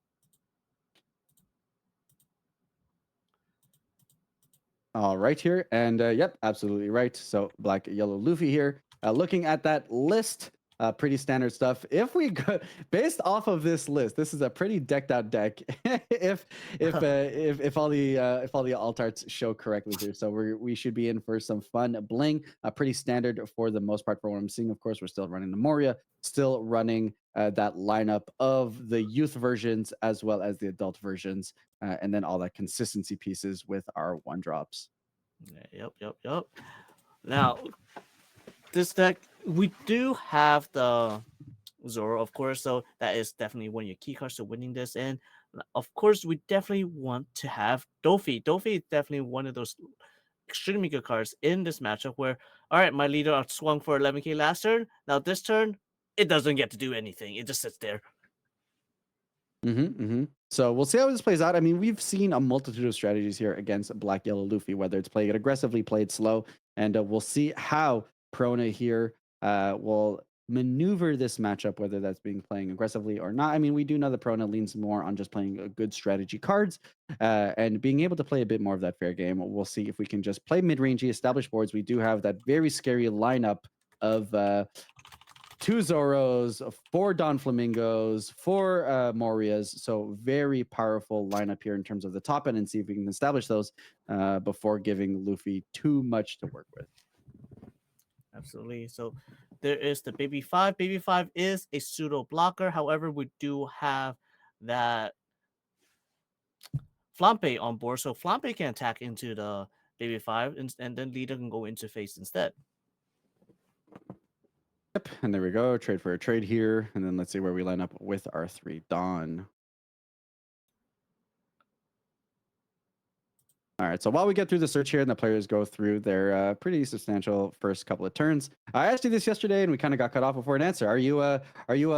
All right here, and yep, absolutely right. So black, yellow, Luffy here. Looking at that list, pretty standard stuff. If we go based off of this list, this is a pretty decked out deck. If all the alt arts show correctly here, so we should be in for some fun bling. Pretty standard for the most part for what I'm seeing. Of course, we're still running the Moria, still running that lineup of the youth versions as well as the adult versions. And then all that consistency pieces with our one drops. Yep. Now, this deck, we do have the Zoro, of course, so that is definitely one of your key cards to winning this. And of course, we definitely want to have Dofi. Dofi is definitely one of those extremely good cards in this matchup where, all right, my leader swung for 11k last turn. Now this turn, it doesn't get to do anything. It just sits there. So we'll see how this plays out. I mean, we've seen a multitude of strategies here against Black Yellow Luffy, whether it's playing it aggressively, played slow, and we'll see how Perona here will maneuver this matchup, whether that's being playing aggressively or not. I mean, we do know that Perona leans more on just playing good strategy cards and being able to play a bit more of that fair game. We'll see if we can just play mid-rangey, establish boards. We do have that very scary lineup of 2 Zoros, 4 Don Flamingos, 4 Morias. So very powerful lineup here in terms of the top end, and see if we can establish those before giving Luffy too much to work with. Absolutely. So there is the Baby 5. Baby 5 is a pseudo blocker. However, we do have that Flampe on board. So Flampe can attack into the Baby 5 and then leader can go into face instead. Yep, and there we go. Trade for a trade here. And then let's see where we line up with our 3 Dawn. All right, so while we get through the search here and the players go through their pretty substantial first couple of turns, I asked you this yesterday and we kind of got cut off before an answer. Are you a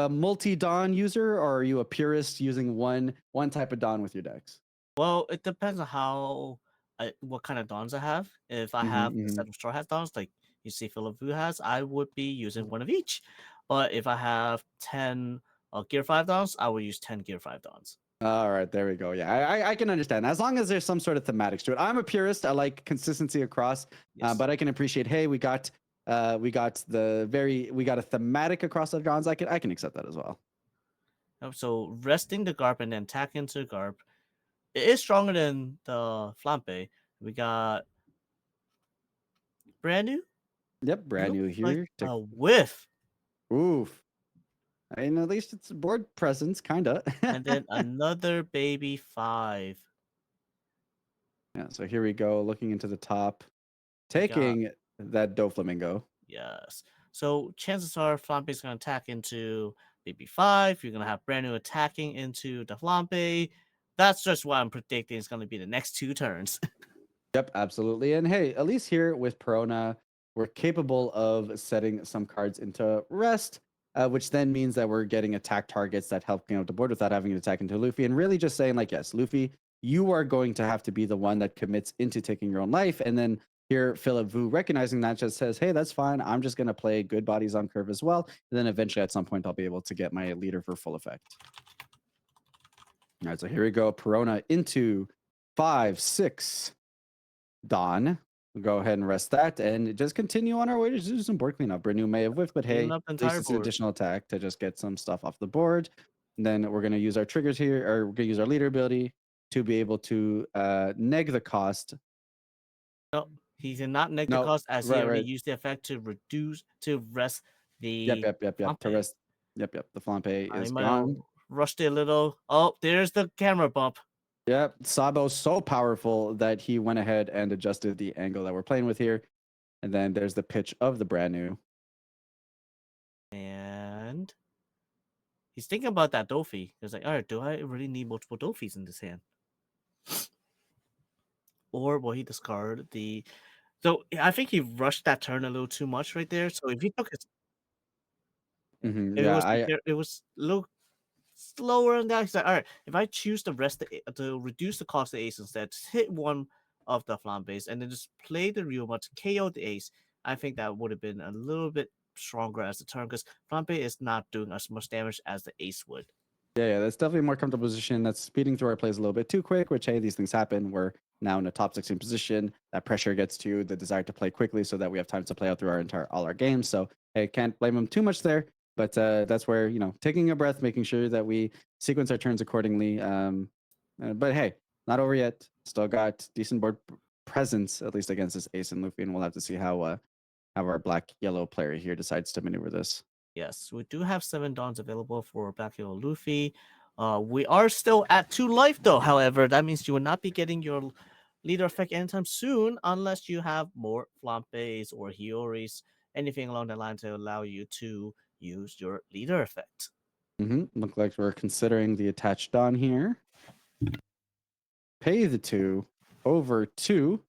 multi-Dawn user, or are you a purist using one type of Dawn with your decks? Well, it depends on how what kind of dons I have. If I have a set of straw hat dons, like you see Philip Vu has, I would be using one of each. But if I have 10 Gear 5 dons, I will use 10 Gear 5 dons. All right, there we go. Yeah, I can understand. As long as there's some sort of thematics to it. I'm a purist. I like consistency across, Yes. but I can appreciate, hey, we got a thematic across the dons. I can accept that as well. So resting the Garp and then attacking into the Garp, it is stronger than the Flampe. We got brand new. Yep, brand new here. Like a whiff. Oof. I mean, at least it's board presence, kind of. And then another Baby 5. Yeah, so here we go, looking into the top, taking that Doflamingo. Yes. So chances are Flampe is going to attack into Baby 5. You're going to have brand new attacking into the Flampe. That's just what I'm predicting is going to be the next 2 turns. Yep, absolutely. And hey, at least here with Perona, we're capable of setting some cards into rest, which then means that we're getting attack targets that help clean up the board without having to attack into Luffy. And really just saying, like, yes, Luffy, you are going to have to be the one that commits into taking your own life. And then here, Philip Vu recognizing that just says, hey, that's fine. I'm just going to play good bodies on curve as well. And then eventually at some point, I'll be able to get my leader for full effect. All right, so here we go. Perona into 5, 6. Dawn. We'll go ahead and rest that and just continue on our way to do some board cleanup. Brenu may have whiffed, but hey, at least it's an additional attack to just get some stuff off the board. And then we're going to use our triggers here, or we're going to use our leader ability to be able to neg the cost. No, he did not neg the cost as he already used the effect to rest the Yep. To rest. Yep. The Flampe is gone. Rushed it a little. Oh, there's the camera bump. Yep, Sabo's so powerful that he went ahead and adjusted the angle that we're playing with here. And then there's the pitch of the brand new. And he's thinking about that Dofi. He's like, all right, do I really need multiple Dofis in this hand? Or will he discard the So I think he rushed that turn a little too much right there. So if he took his, Yeah, it was a little slower on that. He's like, all right, if I choose to to reduce the cost of the ace instead, just hit one of the flambés and then just play the Ryuma to KO the ace, I think that would have been a little bit stronger as a turn because flambe is not doing as much damage as the ace would. yeah, that's definitely a more comfortable position. That's speeding through our plays a little bit too quick, which, hey, these things happen. We're now in a top 16 position. That pressure gets to you, the desire to play quickly so that we have time to play out through all our games. So, hey, can't blame them too much there. But that's where, taking a breath, making sure that we sequence our turns accordingly. But hey, not over yet. Still got decent board presence, at least against this ace and Luffy. And we'll have to see how our black yellow player here decides to maneuver this. Yes, we do have 7 Dawns available for Black Hero Luffy. We are still at 2 life though, however. That means you will not be getting your leader effect anytime soon unless you have more Flambés or Hioris, anything along the line to allow you to use your leader effect. Look like we're considering the attached Dawn here. Pay the 2 over 2.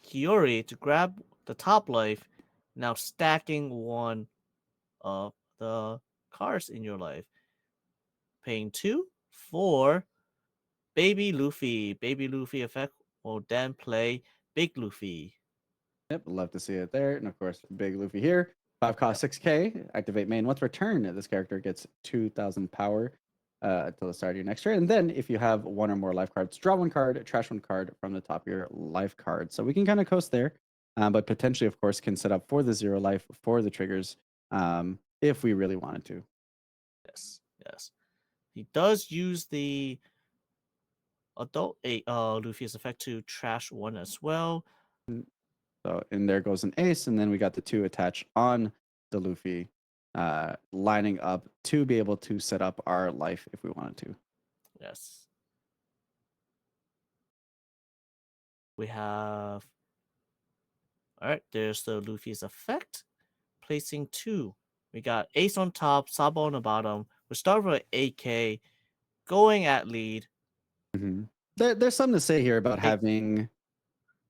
Hiyori to grab the top life, now stacking one of the cards in your life. Paying 2 for Baby Luffy. Baby Luffy effect will then play Big Luffy. Yep, love to see it there. And of course, big Luffy here. 5 cost 6K. Activate main. Once return, this character gets 2,000 power until the start of your next turn. And then if you have one or more life cards, draw one card, trash one card from the top of your life card. So we can kind of coast there. But potentially, of course, can set up for the 0 life for the triggers if we really wanted to. Yes, yes. He does use the adult Luffy's effect to trash one as well. So in there goes an ace, and then we got the 2 attached on the Luffy, lining up to be able to set up our life if we wanted to. Yes. We have. All right, there's the Luffy's effect. Placing 2. We got ace on top, Sabo on the bottom. We start with 8K, going at lead. There's something to say here about Eight, having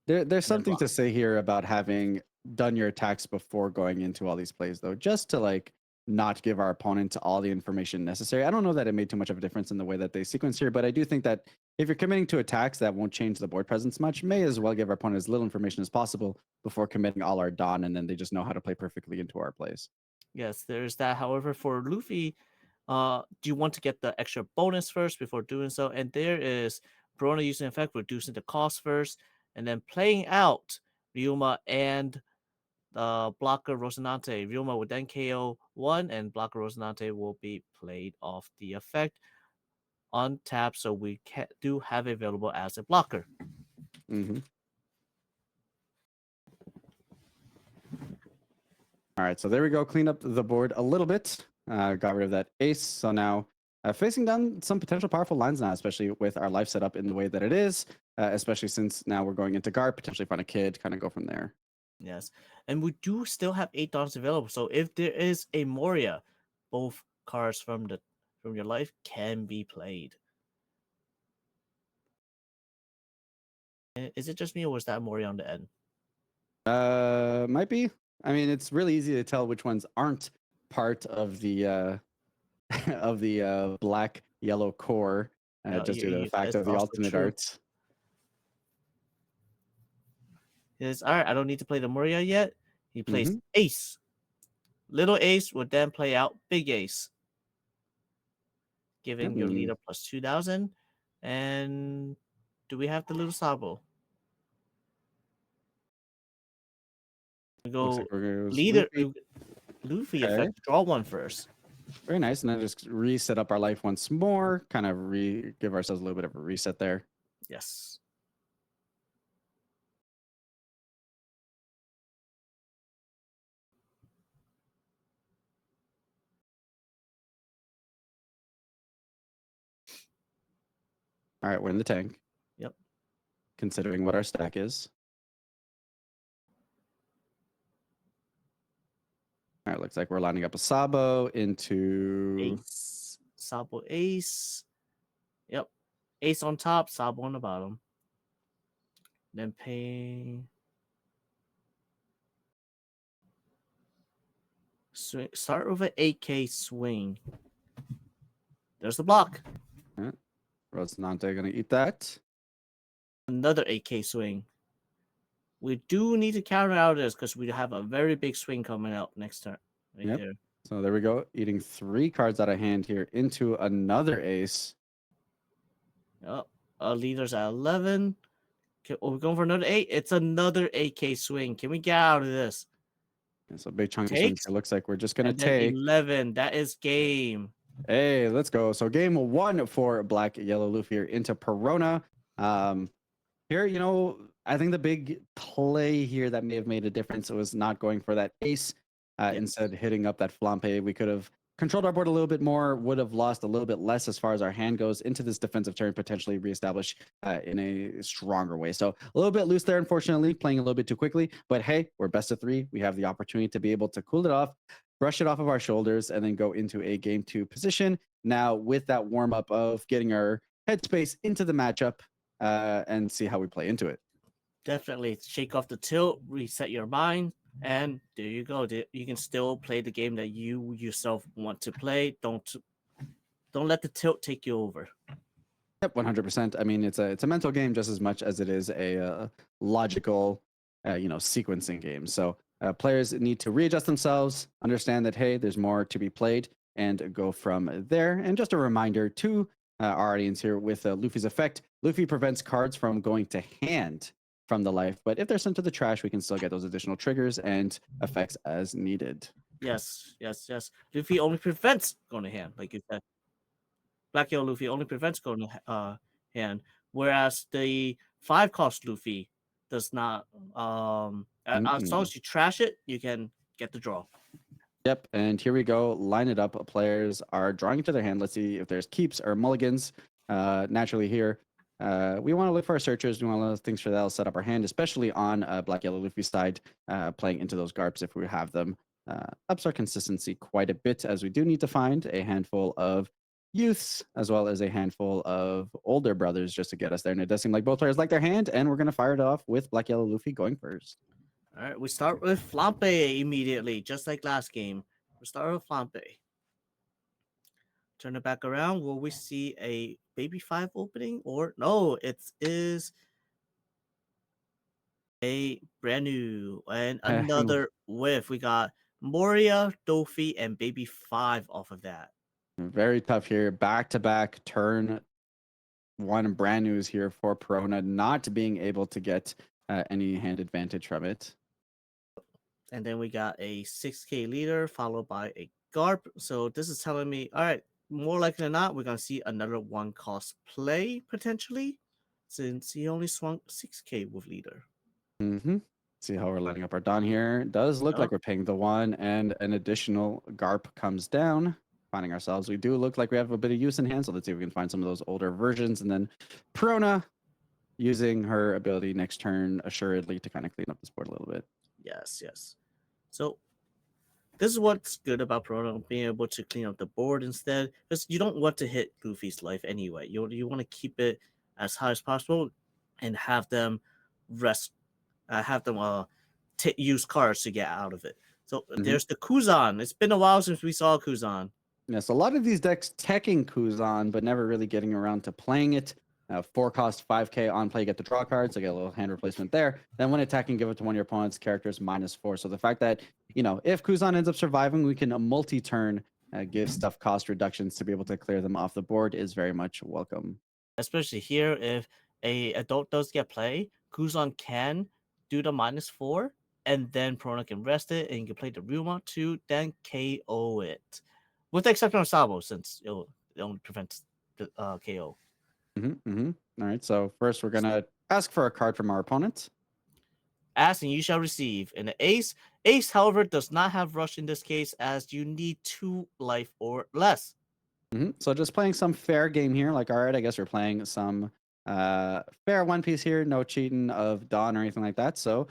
there's and then something block. to say here about having done your attacks before going into all these plays, though, just to like not give our opponent all the information necessary. I don't know that it made too much of a difference in the way that they sequence here, but I do think that if you're committing to attacks that won't change the board presence much, may as well give our opponent as little information as possible before committing all our Dawn, and then they just know how to play perfectly into our plays. Yes, there's that. However, for Luffy, do you want to get the extra bonus first before doing so? And there is Verona using effect, reducing the cost first, and then playing out Ryuma and blocker Rosinante. Ryuma would then KO one, and blocker Rosinante will be played off the effect on tap, so we do have available as a blocker. Mm-hmm. All right, so there we go. Clean up the board a little bit. Got rid of that ace. So now facing down some potential powerful lines now, especially with our life setup in the way that it is, especially since now we're going into guard, potentially find a kid, kind of go from there. Yes, and we do still have 8 Dawns available. So if there is a Moria, both cards from your life can be played. Is it just me, or was that Moria on the end? Might be. I mean, it's really easy to tell which ones aren't part of the of the black yellow core, just due to the fact It's of the also alternate true. arts. It's all right. I don't need to play the Moria yet. He plays Mm-hmm. Ace. Little Ace would then play out Big Ace, giving your leader plus 2,000. And do we have the little Sabo? We Looks go like we're going to leader Luffy. Luffy Okay. effect. Draw one first. Very nice. And then just reset up our life once more, kind of give ourselves a little bit of a reset there. Yes. All right, we're in the tank. Yep. Considering what our stack is. All right, looks like we're lining up a Sabo into Ace. Sabo Ace. Yep. Ace on top, Sabo on the bottom. Then pay. swing. Start with an 8K swing. There's the block. Rosinante gonna eat that. Another 8K swing. We do need to counter out this because we have a very big swing coming out next turn. Right Yep. there. So there we go. Eating 3 cards out of hand here into another ace. Oh, our leader's at 11. Okay, we're going for another 8. It's another 8K swing. Can we get out of this? Yeah, so big chunky swings Takes. here. Looks like we're just gonna And then take. 11. That is game. Hey, let's go. So game 1 for Black Yellow Luffy here into Perona. Here, I think the big play here that may have made a difference was not going for that ace. Yes. Instead hitting up that flampe. We could have controlled our board a little bit more, would have lost a little bit less as far as our hand goes into this defensive turn, potentially reestablish in a stronger way. So a little bit loose there, unfortunately, playing a little bit too quickly. But hey, we're best of 3. We have the opportunity to be able to cool it off, brush it off of our shoulders, and then go into a game 2 position. Now with that warm up of getting our headspace into the matchup and see how we play into it. Definitely shake off the tilt, reset your mind, and there you go. You can still play the game that you yourself want to play. Don't let the tilt take you over. Yep, 100%. I mean, it's a mental game just as much as it is a logical, sequencing game. So players need to readjust themselves, understand that hey, there's more to be played, and go from there. And just a reminder to our audience here with Luffy's effect: Luffy prevents cards from going to hand from the life, but if they're sent to the trash, we can still get those additional triggers and effects as needed. Yes. Luffy only prevents going to hand, like you said. Black Yellow Luffy only prevents going to hand, whereas the 5-cost Luffy does not. As long as you trash it, you can get the draw. Yep, and here we go. Line it up. Players are drawing into their hand. Let's see if there's keeps or mulligans. Naturally here, we want to look for our searchers. We want to look things for that'll set up our hand, especially on Black Yellow Luffy's side, playing into those garps if we have them. Ups our consistency quite a bit, as we do need to find a handful of youths as well as a handful of older brothers just to get us there. And it does seem like both players like their hand, and we're going to fire it off with Black Yellow Luffy going first. All right, we start with Flampe immediately, just like last game. We start with Flampe. Turn it back around. Will we see a Baby 5 opening? Or no, it is a brand new and another whiff. We got Moria, Dofi, and Baby 5 off of that. Very tough here. Back to back turn 1 brand news here for Perona, not being able to get any hand advantage from it. And then we got a 6K leader followed by a Garp. So this is telling me, all right, more likely than not, we're going to see another 1-cost play potentially, since he only swung 6K with leader. See how we're lining up our Dawn here. It does look like we're paying the 1, and an additional Garp comes down. Finding ourselves, we do look like we have a bit of use in hand, so let's see if we can find some of those older versions. And then Perona using her ability next turn assuredly to kind of clean up this board a little bit. Yes. So this is what's good about Perona, being able to clean up the board instead, because you don't want to hit Luffy's life anyway. You want to keep it as high as possible and have them rest, use cards to get out of it. So there's the Kuzan. It's been a while since we saw Kuzan. Yes, a lot of these decks teching Kuzan, but never really getting around to playing it. 4-cost 5K on play, get the draw cards, so get a little hand replacement there. Then when attacking, give it to one of your opponent's characters -4. So the fact that, if Kuzan ends up surviving, we can multi-turn give stuff cost reductions to be able to clear them off the board is very much welcome. Especially here, if a adult does get play, Kuzan can do the -4, and then Perona can rest it, and you can play the Ryuma to then KO it. With the exception of Sabo, since it only prevents the KO. All right, so first we're going to ask for a card from our opponent. Ask and you shall receive. And the Ace, however, does not have Rush in this case, as you need 2 life or less. So just playing some fair game here. Like, all right, I guess we're playing some fair one piece here. No cheating of Dawn or anything like that. So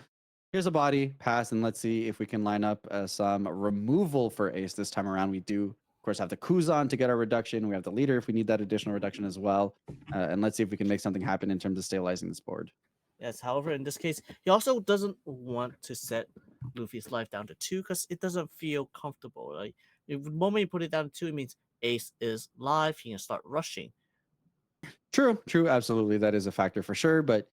here's a body, pass, and let's see if we can line up some removal for Ace this time around. We do, of course, have the Kuzan to get our reduction. We have the leader if we need that additional reduction as well. And let's see if we can make something happen in terms of stabilizing this board. Yes, however, in this case, he also doesn't want to set Luffy's life down to 2 because it doesn't feel comfortable. Like the moment you put it down to 2, it means Ace is live. He can start rushing. True, absolutely, that is a factor for sure. But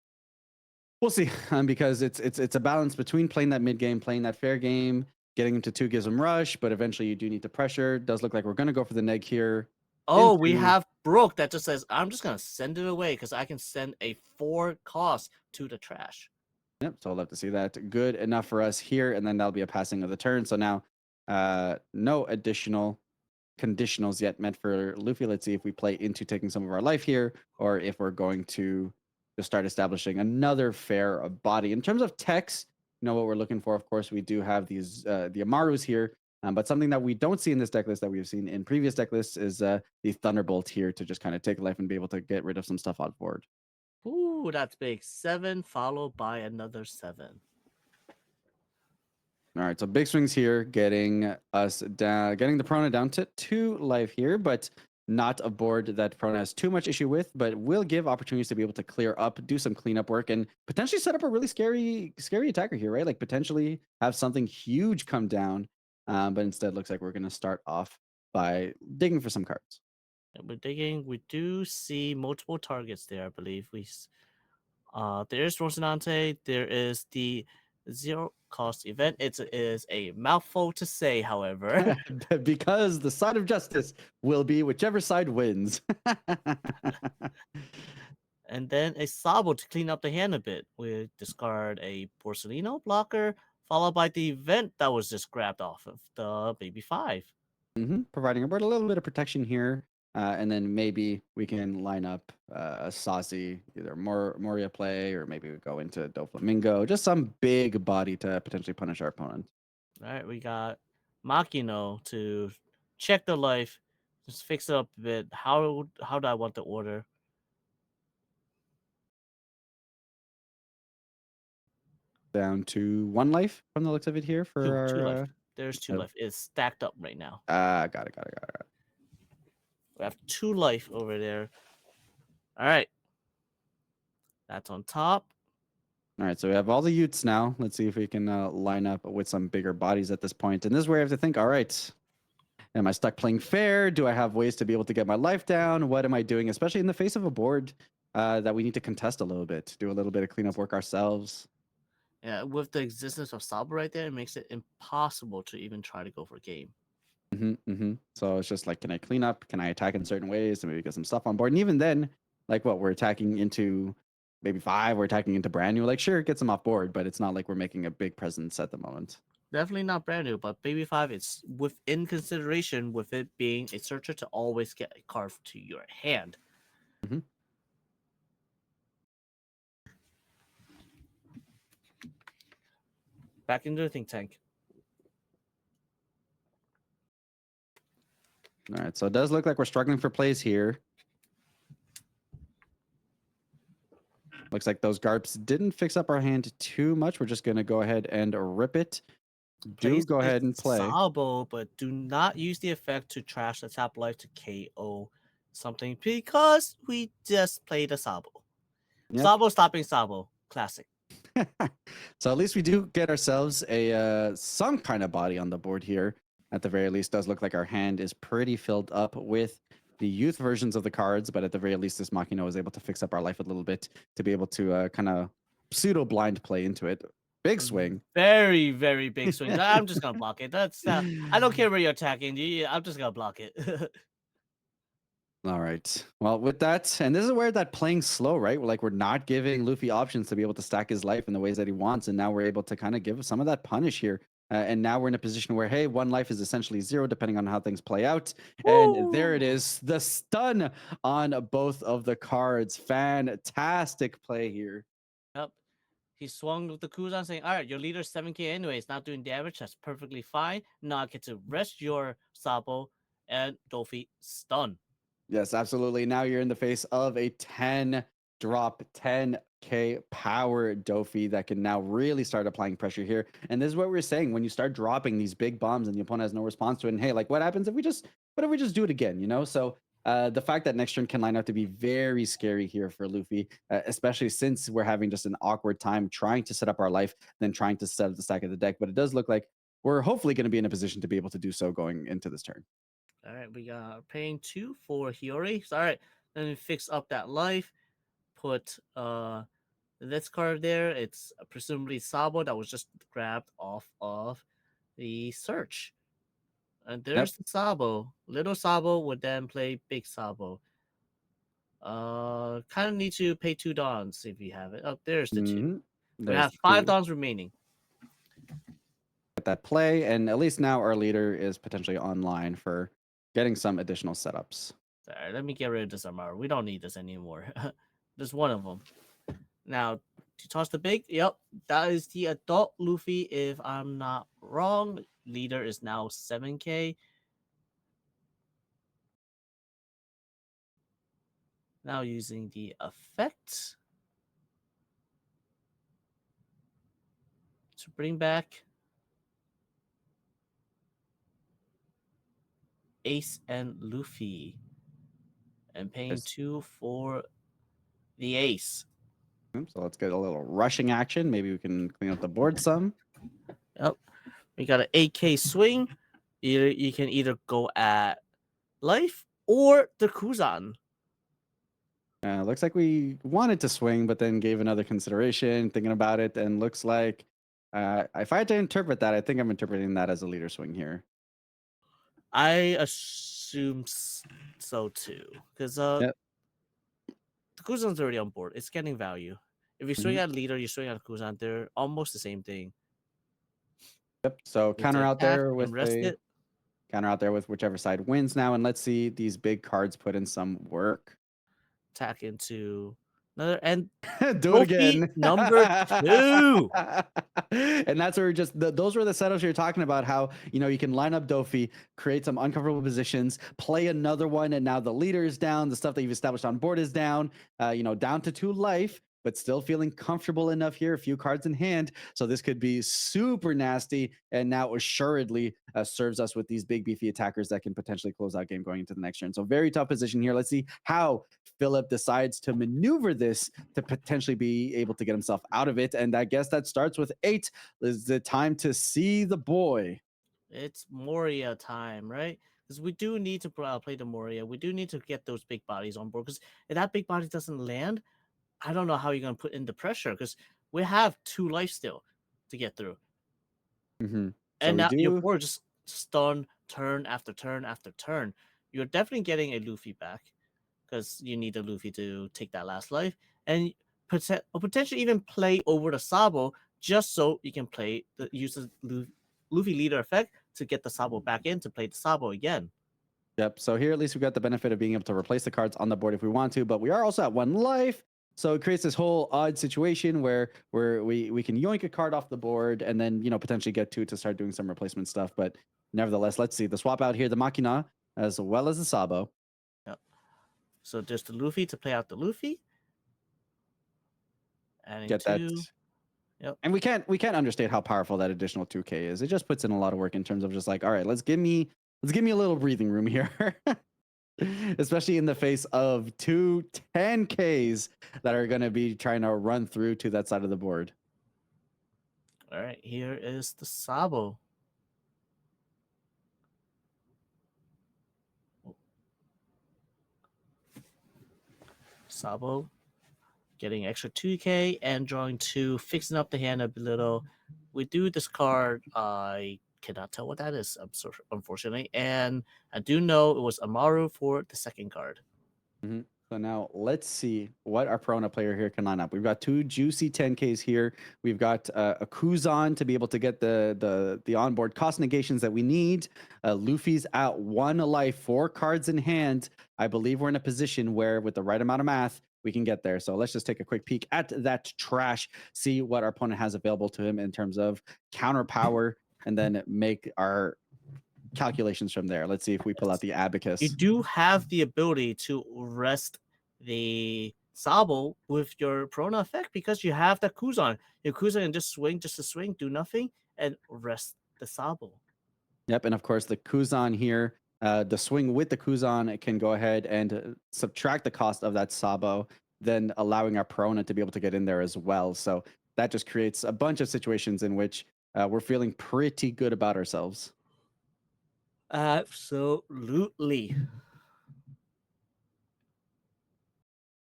we'll see, because it's a balance between playing that mid game, playing that fair game, getting him to 2 gives him rush, but eventually you do need to pressure. Does look like we're gonna go for the neg here. Oh, we Into have Brook that just says, I'm just going to send it away because I can send a 4 cost to the trash. Yep, so I'll love to see that. Good enough for us here, and then that'll be a passing of the turn. So now, no additional conditionals yet meant for Luffy. Let's see if we play into taking some of our life here, or if we're going to just start establishing another fair body. In terms of techs, you know what we're looking for. Of course, we do have these the Amarus here, but something that we don't see in this deck list that we've seen in previous deck lists is the Thunderbolt here to just kind of take life and be able to get rid of some stuff on board. Ooh, that's big. 7 followed by another 7. All right, so big swings here, getting us down, getting the Prona down to 2 life here, but not a board that Prona has too much issue with, but will give opportunities to be able to clear up, do some cleanup work, and potentially set up a really scary attacker here, right? Like potentially have something huge come down, but instead looks like we're going to start off by digging for some cards. And we're digging. We do see multiple targets there, I believe. There is Rosinante. There is the 0 cost event. It is a mouthful to say, however. Because the side of justice will be whichever side wins. And then a Sabo to clean up the hand a bit. We discard a Porcelino blocker, followed by the event that was just grabbed off of the Baby 5. Providing a little bit of protection here. And then maybe we can line up a saucy, either Moria play, or maybe we go into Doflamingo, just some big body to potentially punish our opponent. All right, we got Makino to check the life, just fix it up a bit. How do I want the order? Down to 1 life from the looks of it here for Two our. life. There's 2 life. It's stacked up right now. Got it. We have 2 life over there. All right. That's on top. All right, so we have all the Utes now. Let's see if we can line up with some bigger bodies at this point. And this is where I have to think, all right, am I stuck playing fair? Do I have ways to be able to get my life down? What am I doing, especially in the face of a board that we need to contest a little bit, do a little bit of cleanup work ourselves? Yeah, with the existence of Sabo right there, it makes it impossible to even try to go for game. So it's just like, can I clean up? Can I attack in certain ways to maybe get some stuff on board? And even then, like what, we're attacking into maybe 5, we're attacking into brand new. Like, sure, get some off board, but it's not like we're making a big presence at the moment. Definitely not brand new, but Baby 5 is within consideration with it being a searcher to always get a card to your hand. Back into the think tank. All right, so it does look like we're struggling for plays here. Looks like those Garps didn't fix up our hand too much. We're just going to go ahead and rip it. Do go ahead and play. Sabo, but do not use the effect to trash the top life to KO something because we just played a Sabo. Yep. Sabo stopping Sabo. Classic. So at least we do get ourselves a some kind of body on the board here. At the very least, does look like our hand is pretty filled up with the youth versions of the cards, but at the very least, this Makino was able to fix up our life a little bit to be able to kind of pseudo blind play into it. Big swing. Very, very big swing. I'm just gonna block it. That's I don't care where you're attacking. I'm just gonna block it. All right. Well, with that, and this is where that playing slow, right? We're not giving Luffy options to be able to stack his life in the ways that he wants, and now we're able to kind of give some of that punish here. And now we're in a position where, hey, 1 life is essentially 0, depending on how things play out. And there it is, the stun on both of the cards. Fantastic play here. Yep. He swung with the Kuzan saying, all right, your leader's 7k anyway. It's not doing damage. That's perfectly fine. Now I get to rest your Sabo and Dofi stun. Yes, absolutely. Now you're in the face of a 10 drop, 10k power Dofi that can now really start applying pressure here. And this is what we're saying, when you start dropping these big bombs and the opponent has no response to it, and hey, like what happens if we just do it again, you know? So The fact that next turn can line up to be very scary here for Luffy, especially since we're having just an awkward time trying to set up our life, then trying to set up the stack of the deck. But it does look like we're hopefully going to be in a position to be able to do so going into this turn. All right, we got paying 2 for Hiyori. So, all right, then we fix up that life. Put this card there. It's presumably Sabo that was just grabbed off of the search. And Yep. there's the Sabo. Little Sabo would then play Big Sabo. Kind of need to pay 2 dons if you have it. Oh, there's the 2. We There's have the 5 two. dons remaining. Get that play, and at least now our leader is potentially online for getting some additional setups. All right, let me get rid of this Amaro. We don't need this anymore. There's one of them. Now, to toss the big, yep, that is the adult Luffy, if I'm not wrong. Leader is now 7k. Now using the effect to bring back Ace and Luffy. And paying There's- 2 for the Ace. So let's get a little rushing action. Maybe we can clean up the board some. Yep. We got an 8k swing. You can either go at life or the Kuzan. Looks like we wanted to swing, but then gave another consideration, thinking about it, and looks like if I had to interpret that, I think I'm interpreting that as a leader swing here. I assume so too, because Yep. the Kuzan's already on board. It's getting value. If you swing Mhm. at leader, you swing at Kuzan. They're almost the same thing. Yep. So Need to counter out attack there and with rest it. whichever side wins now, and let's see these big cards put in some work. Attack into another and Do it trophy again. number 2. And that's where those were the setups you're talking about. How you can line up Dofi, create some uncomfortable positions, play another one, and now the leader is down. The stuff that you've established on board is down. Down to 2 life, but still feeling comfortable enough here. A few cards in hand, so this could be super nasty. And now assuredly serves us with these big beefy attackers that can potentially close out game going into the next turn. So very tough position here. Let's see how Philip decides to maneuver this to potentially be able to get himself out of it. And I guess that starts with 8. Is the time to see the boy. It's Moria time, right? Because we do need to play the Moria. We do need to get those big bodies on board. Because if that big body doesn't land, I don't know how you're gonna put in the pressure. Because we have 2 life still to get through. So And we now your do. board just stun turn after turn after turn. You're definitely getting a Luffy back because you need a Luffy to take that last life, and potentially even play over the Sabo just so you can use the Luffy leader effect to get the Sabo back in to play the Sabo again. Yep. So here at least we've got the benefit of being able to replace the cards on the board if we want to, but we are also at 1 life. So it creates this whole odd situation where we can yoink a card off the board and then potentially get 2 to start doing some replacement stuff. But nevertheless, let's see the swap out here, the Machina as well as the Sabo. Yep. So there's the Luffy to play out the Luffy. Adding Get that. 2. Yep. And we can't understate how powerful that additional 2k is. It just puts in a lot of work in terms of just like, all right, let's give me a little breathing room here. Especially in the face of 2 10Ks that are going to be trying to run through to that side of the board. All right, here is the Sabo. Sabo getting extra 2k and drawing 2, fixing up the hand a little. We do discard. I cannot tell what that is, unfortunately. And I do know it was Amaru for the second card. Mm-hmm. So now let's see what our Perona player here can line up. We've got 2 juicy 10Ks here. We've got a Kuzan to be able to get the onboard cost negations that we need. Luffy's at 1 life, 4 cards in hand. I believe we're in a position where with the right amount of math, we can get there. So let's just take a quick peek at that trash, see what our opponent has available to him in terms of counter power, and then make our calculations from there. Let's see if we pull out the abacus. You do have the ability to rest the Sabo with your Prona effect because you have the Kuzan. Your Kuzan can just to swing, do nothing, and rest the Sabo. Yep, and of course the Kuzan here The swing with the Kuzan can go ahead and subtract the cost of that Sabo, then allowing our Perona to be able to get in there as well. So that just creates a bunch of situations in which we're feeling pretty good about ourselves. Absolutely.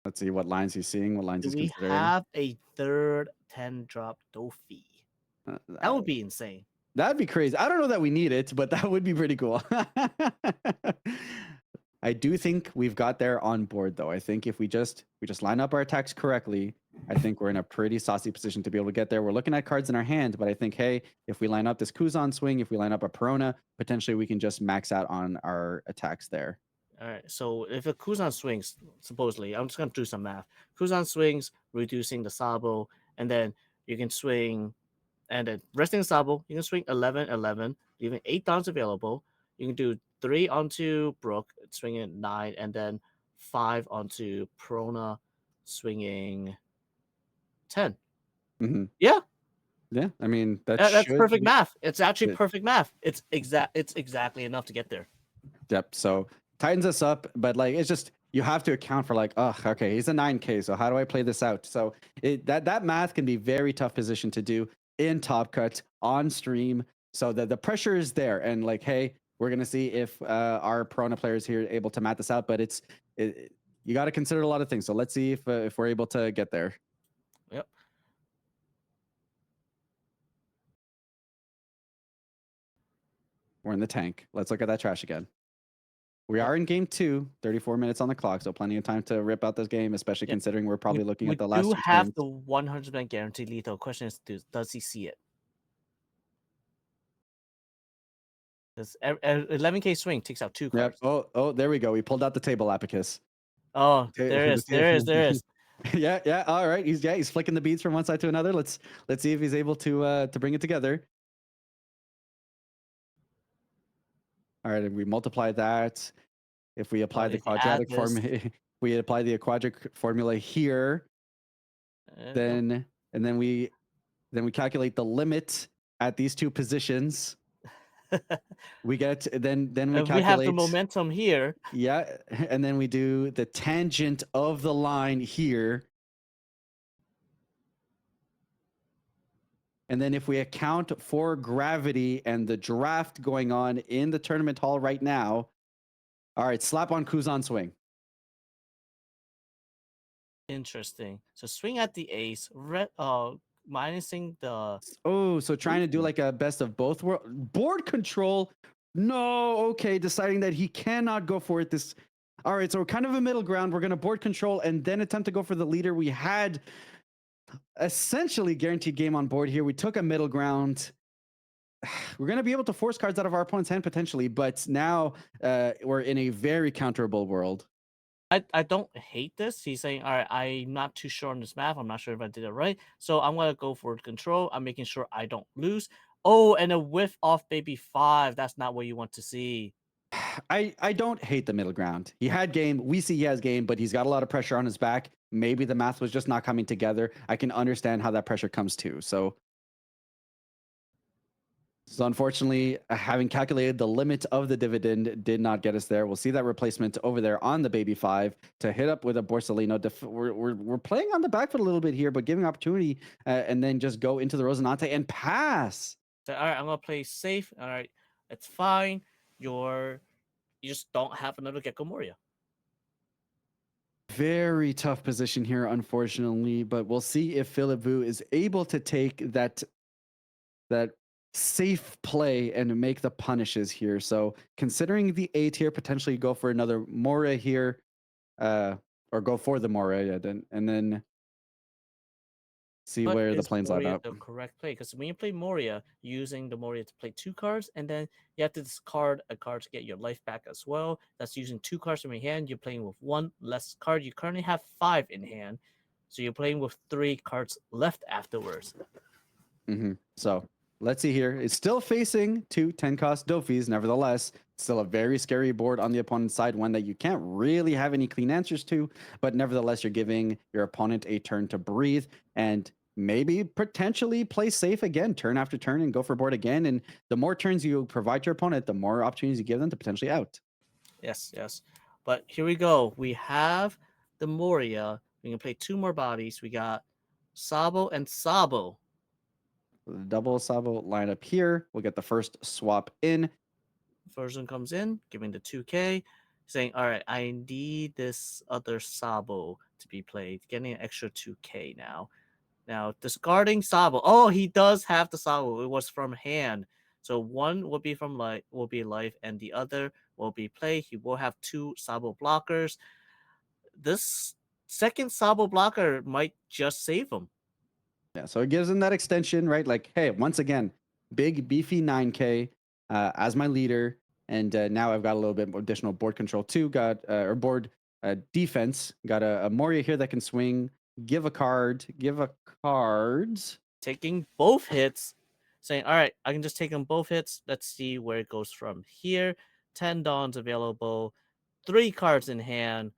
Let's see what lines he's seeing, what lines Do he's we considering. have a third 10 drop Dofi? That would be insane. That'd be crazy. I don't know that we need it, but that would be pretty cool. I do think we've got there on board, though. I think if we just line up our attacks correctly, I think we're in a pretty saucy position to be able to get there. We're looking at cards in our hand, but I think, hey, if we line up this Kuzan swing, if we line up a Perona, potentially we can just max out on our attacks there. All right. So if a Kuzan swings, supposedly, I'm just going to do some math. Kuzan swings, reducing the Sabo, and then you can swing, and then resting the Sabo, you can swing 11, 11, leaving 8 downs available. You can do 3 onto Brook, swinging 9, and then 5 onto Prona, swinging 10. Mm-hmm. Yeah. Yeah, I mean That's perfect be, math. It's actually it, perfect math. It's exactly enough to get there. Yep. So tightens us up, but like it's just you have to account for like, oh, okay, he's a 9K. So how do I play this out? So that math can be very tough position to do in Top Cut on stream. So the pressure is there, and like, hey, we're gonna see if our Perona players here are able to mat this out. But you got to consider a lot of things. So let's see if we're able to get there. Yep. We're in the tank. Let's look at that trash again. We are in game 2, 34 minutes on the clock, so plenty of time to rip out this game, especially considering we're probably looking we at the do last 2 have turns. the 100% guaranteed lethal. Question is, does he see it? This 11K swing takes out 2 cards. Yep. Oh, there we go. We pulled out the table Apicus. Oh, there is. Yeah. All right. He's flicking the beads from one side to another. Let's see if he's able to bring it together. All right, and we multiply that. If we apply the If you add quadratic this, formula, we apply the quadratic formula here, then we calculate the limit at these 2 positions. We get then we we have the calculate momentum here. Yeah, and then we do the tangent of the line here. And then if we account for gravity and the draft going on in the tournament hall right now, all right, slap on Kuzan swing. Interesting. So swing at the ace, minusing the. Oh, so trying to do like a best of both world board control. No, okay, deciding that he cannot go for it. All right, so we're kind of a middle ground. We're going to board control and then attempt to go for the leader. We had essentially guaranteed game on board here. We took a middle ground. We're going to be able to force cards out of our opponent's hand potentially, but now we're in a very counterable world. I don't hate this. He's saying, all right, I'm not too sure on this math. I'm not sure if I did it right. So I'm going to go for control. I'm making sure I don't lose. Oh, and a whiff off baby 5. That's not what you want to see. I don't hate the middle ground. He had game. We see he has game, but he's got a lot of pressure on his back. Maybe the math was just not coming together. I can understand how that pressure comes too. So unfortunately, having calculated the limit of the dividend did not get us there. We'll see that replacement over there on the baby 5 to hit up with a Borsalino. We're playing on the back foot a little bit here, but giving opportunity and then just go into the Rosinante and pass. So, all right, I'm going to play safe. All right, it's fine. You just don't have another Gecko Moria. Very tough position here, unfortunately, but we'll see if Philip Vu is able to take that safe play and make the punishes here. So considering the 8 here, potentially go for another Moria here, or go for the Moria, and then see But where the is planes line Moria up. the correct play? Because when you play Moria, you're using the Moria to play 2 cards, and then you have to discard a card to get your life back as well. That's using 2 cards from your hand. You're playing with 1 less card. You currently have 5 in hand, so you're playing with 3 cards left afterwards. So let's see here. It's still facing 2 10-cost Dofis. Nevertheless, still a very scary board on the opponent's side, one that you can't really have any clean answers to, but nevertheless, you're giving your opponent a turn to breathe. And maybe potentially play safe again, turn after turn, and go for board again. And the more turns you provide your opponent, the more opportunities you give them to potentially out. Yes, yes. But here we go. We have the Moria. We can play two more bodies. We got Sabo and Sabo. The double Sabo lineup here. We'll get the first swap in. Version comes in, giving the 2K, saying, all right, I need this other Sabo to be played, getting an extra 2K now. Now, discarding Sabo. Oh, he does have the Sabo. It was from hand. So one will be from life, and the other will be play. He will have two Sabo blockers. This second Sabo blocker might just save him. Yeah, so it gives him that extension, right? Like, hey, once again, big beefy 9K as my leader, and now I've got a little bit more additional board control too. Got or board defense. Got a Moria here that can swing. Give a card. Give a card. Taking both hits, saying, all right, I can just take them both hits. Let's see where it goes from here. 10 Dawns available, 3 cards in hand.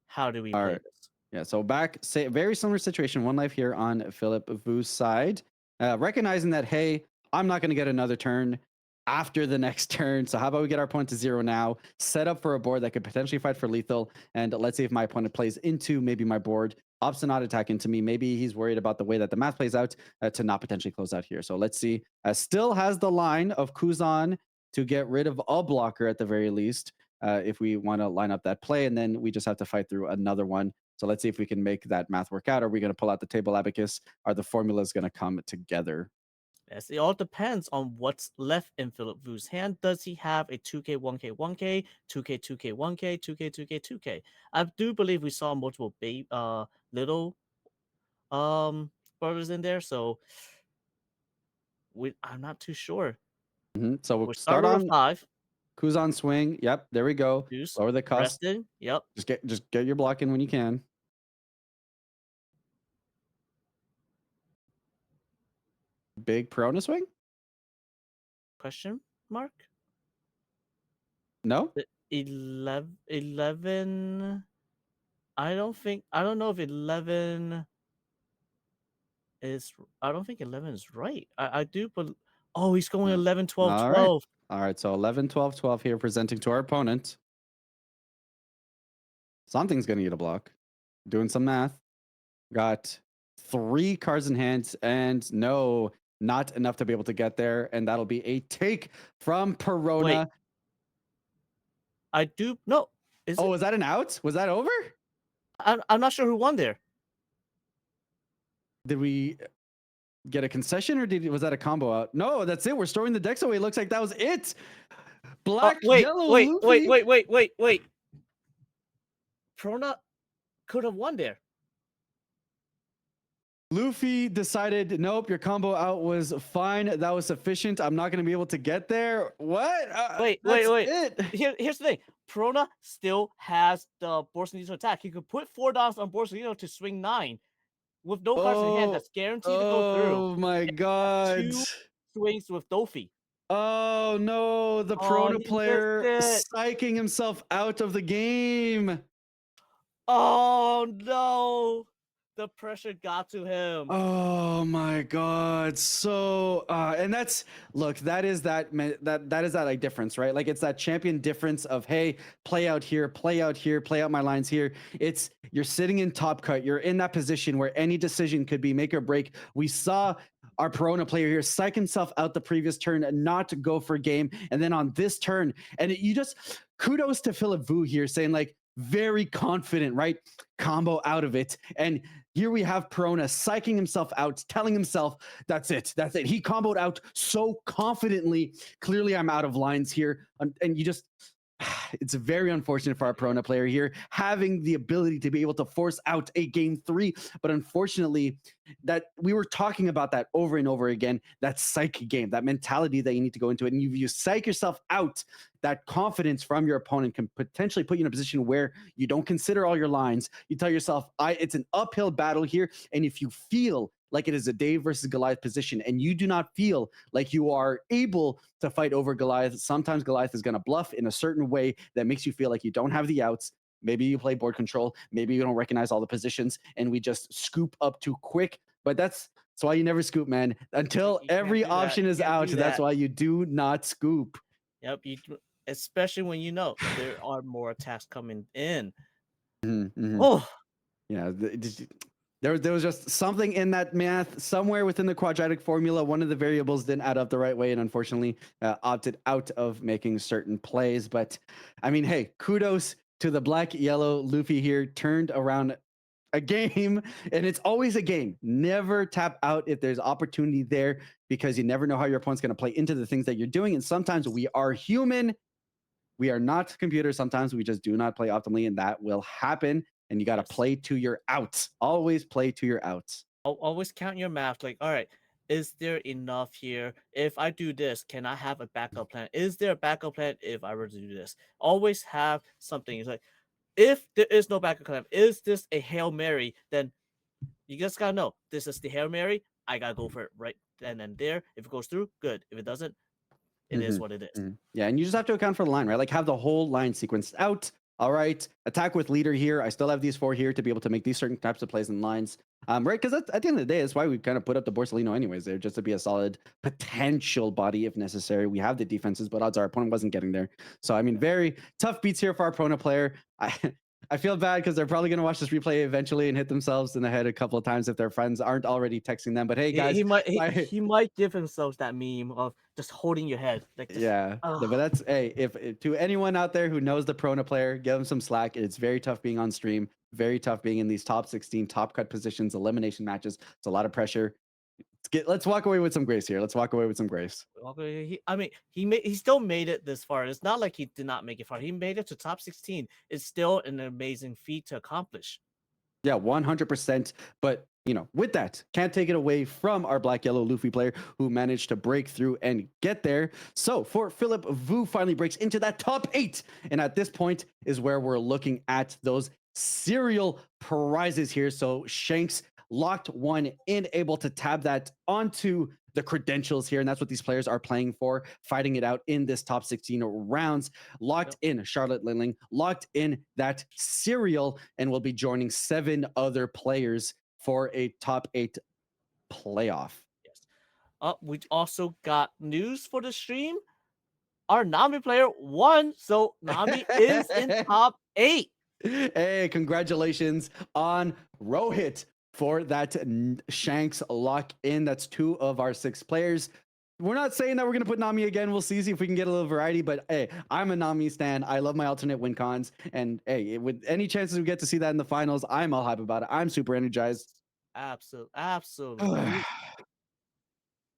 How do we All play right. this? Yeah, so back, say very similar situation. One life here on Philip Vu's side, recognizing that hey, I'm not going to get another turn after the next turn. So how about we get our opponent to 0 now? Set up for a board that could potentially fight for lethal, and let's see if my opponent plays into maybe my board. Opts to not attack into me. Maybe he's worried about the way that the math plays out to not potentially close out here. So let's see. Still has the line of Kuzan to get rid of a blocker at the very least. If we want to line up that play, and then we just have to fight through another one. So let's see if we can make that math work out. Are we going to pull out the table abacus? Are the formulas going to come together? Yes, it all depends on what's left in Philip Vu's hand. Does he have a 2K, 1K, 1K, 2K, 2K, 1K, 2K, 2K, 2K? I do believe we saw multiple little brothers in there, so I'm not too sure. So we'll We start started with on 5. Kuzan swing. Yep, there we go. Deuce, Lower the cuss. rested. Yep. Just get your block in when you can. Big Perona swing? Question mark? No? 11. I don't know if 11 is. I don't think 11 is right. I do, but oh, he's going Uh, 11, 12, all right. 12. All right. So 11, 12, 12 here presenting to our opponent. Something's going to get a block. Doing some math. Got 3 cards in hand, and no, not enough to be able to get there. And that'll be a take from Perona. Wait. I do. No. Is Oh, it? was that an out? Was that over? I'm not sure who won there. Did we get a concession, or was that a combo out? No, that's it. We're storing the decks away. It looks like that was it. Black, Wait, yellow, wait, wait, Luffy. wait, wait, wait, wait. Prona could have won there. Luffy decided, nope, your combo out was fine. That was sufficient. I'm not going to be able to get there. What? Wait. It. Here's the thing. Prona still has the Borsalino to attack. He could put $4 on Borsalino to swing 9 with no cards in hand. That's guaranteed to go through. Oh my God. 2 swings with Dofi. Oh no, the Oh, Prona he missed player it. psyching himself out of the game. Oh no. The pressure got to him. Oh my God. So and that's look, that is that like difference, right? Like it's that champion difference of hey, play out here, play out here, play out my lines here. It's you're sitting in top cut, you're in that position where any decision could be make or break. We saw our Perona player here psych himself out the previous turn and not to go for game. And then on this turn, and you just kudos to Philip Vu here saying like very confident, right? Combo out of it. And here we have Perona psyching himself out, telling himself, that's it. That's it. He comboed out so confidently. Clearly, I'm out of lines here. And you just, it's very unfortunate for our Perona player here, having the ability to be able to force out a game 3. But unfortunately, that we were talking about that over and over again, that psych game, that mentality that you need to go into it. And you psych yourself out, that confidence from your opponent can potentially put you in a position where you don't consider all your lines. You tell yourself, it's an uphill battle here. And if you feel like it is a Dave versus Goliath position and you do not feel like you are able to fight over Goliath, sometimes Goliath is going to bluff in a certain way that makes you feel like you don't have the outs. Maybe you play board control. Maybe you don't recognize all the positions and we just scoop up too quick. But that's why you never scoop, man. Until You can't every do that. option You is can't out, do that's that. why you do not scoop. Yep. Especially when you know there are more attacks coming in. Mhm. Oh, Yeah, there was just something in that math somewhere within the quadratic formula. One of the variables didn't add up the right way, and unfortunately, opted out of making certain plays. But I mean, hey, kudos to the black yellow Luffy here. Turned around a game, and it's always a game. Never tap out if there's opportunity there, because you never know how your opponent's going to play into the things that you're doing. And sometimes we are human, we are not computers. Sometimes we just do not play optimally, and that will happen. And you got to yes. play to your outs. Always play to your outs. Always count your math. Like, all right, is there enough here? If I do this, can I have a backup plan? Is there a backup plan if I were to do this? Always have something. It's like, if there is no backup plan, is this a Hail Mary? Then you just gotta know this is the Hail Mary. I gotta go for it right then and there. If it goes through, good. If it doesn't, it is Mhm, what it is. mhm. Yeah, and you just have to account for the line, right? Like have the whole line sequenced out. All right, attack with leader here. I still have these four here to be able to make these certain types of plays and lines. Right, because at the end of the day, that's why we kind of put up the Borsalino anyways there, just to be a solid potential body if necessary. We have the defenses, but odds are our opponent wasn't getting there. So I mean, very tough beats here for our opponent player. I feel bad because they're probably going to watch this replay eventually and hit themselves in the head a couple of times if their friends aren't already texting them. But hey, He, guys, he might he, my he might give himself that meme of just holding your head like just. yeah, Oh, but that's hey, if to anyone out there who knows the Prona player, give them some slack. It's very tough being on stream, very tough being in these top 16, top cut positions, elimination matches. It's a lot of pressure. Let's walk away with some grace here. Let's walk away with some grace. okay, I mean, he still made it this far. It's not like he did not make it far. He made it to top 16. It's still an amazing feat to accomplish. Yeah, 100%. But, with that, can't take it away from our black yellow Luffy player who managed to break through and get there. So, for Philip, Vu finally breaks into that top 8. And at this point is where we're looking at those serial prizes here. So, Shanks locked one in, able to tab that onto the credentials here. And that's what these players are playing for, fighting it out in this top 16 rounds. Locked Yep. in Charlotte Lindling, locked in that serial, and will be joining 7 other players for a top 8 playoff. Yes. We also got news for the stream. Our Nami player won, so Nami is in top 8. Hey, congratulations on Rohit for that Shanks lock in. That's 2 of our 6 players. We're not saying that we're going to put Nami again. We'll see if we can get a little variety. But hey, I'm a Nami stan. I love my alternate win cons. And hey, with any chances we get to see that in the finals, I'm all hype about it. I'm super energized. Absolutely,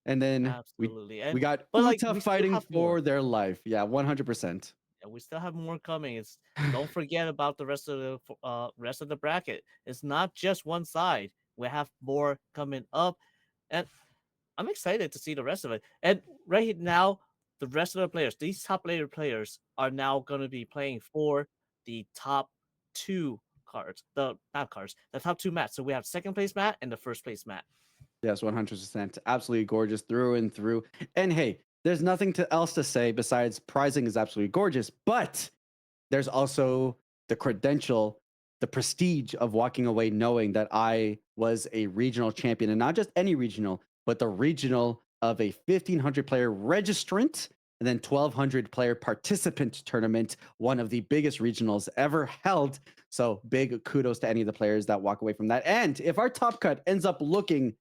And then we absolutely. we And got but like Uta we still fighting have more. for their life. Yeah, 100%. And we still have more coming. It's don't forget about the rest of the bracket. It's not just one side. We have more coming up, and I'm excited to see the rest of it. And right now, the rest of the players, these top layer players, are now going to be playing for the top 2 cards. The not cards, the top 2 mats. So we have second place mat and the first place mat. Yes, 100%. Absolutely gorgeous through and through. And hey, there's nothing else to say besides prizing is absolutely gorgeous, but there's also the credential, the prestige of walking away knowing that I was a regional champion, and not just any regional, but the regional of a 1,500 player registrant and then 1,200 player participant tournament, one of the biggest regionals ever held. So big kudos to any of the players that walk away from that. And if our top cut ends up looking,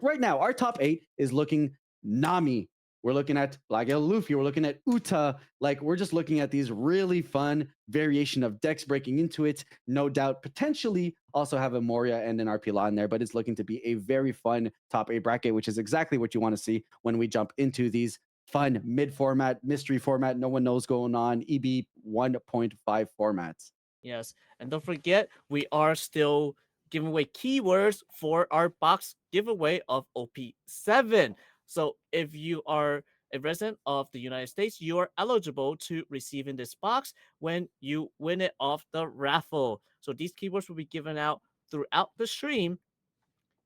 right now, our top 8 is looking Nami. We're looking at Black Yellow Luffy. We're looking at Uta. Like, we're just looking at these really fun variation of decks breaking into it. No doubt, potentially also have a Moria and an RP Law in there, but it's looking to be a very fun top 8 bracket, which is exactly what you want to see when we jump into these fun mid format, mystery format, no one knows going on, EB 1.5 formats. Yes, and don't forget we are still giving away keywords for our box giveaway of OP7. So if you are a resident of the United States, you are eligible to receive in this box when you win it off the raffle. So these keywords will be given out throughout the stream,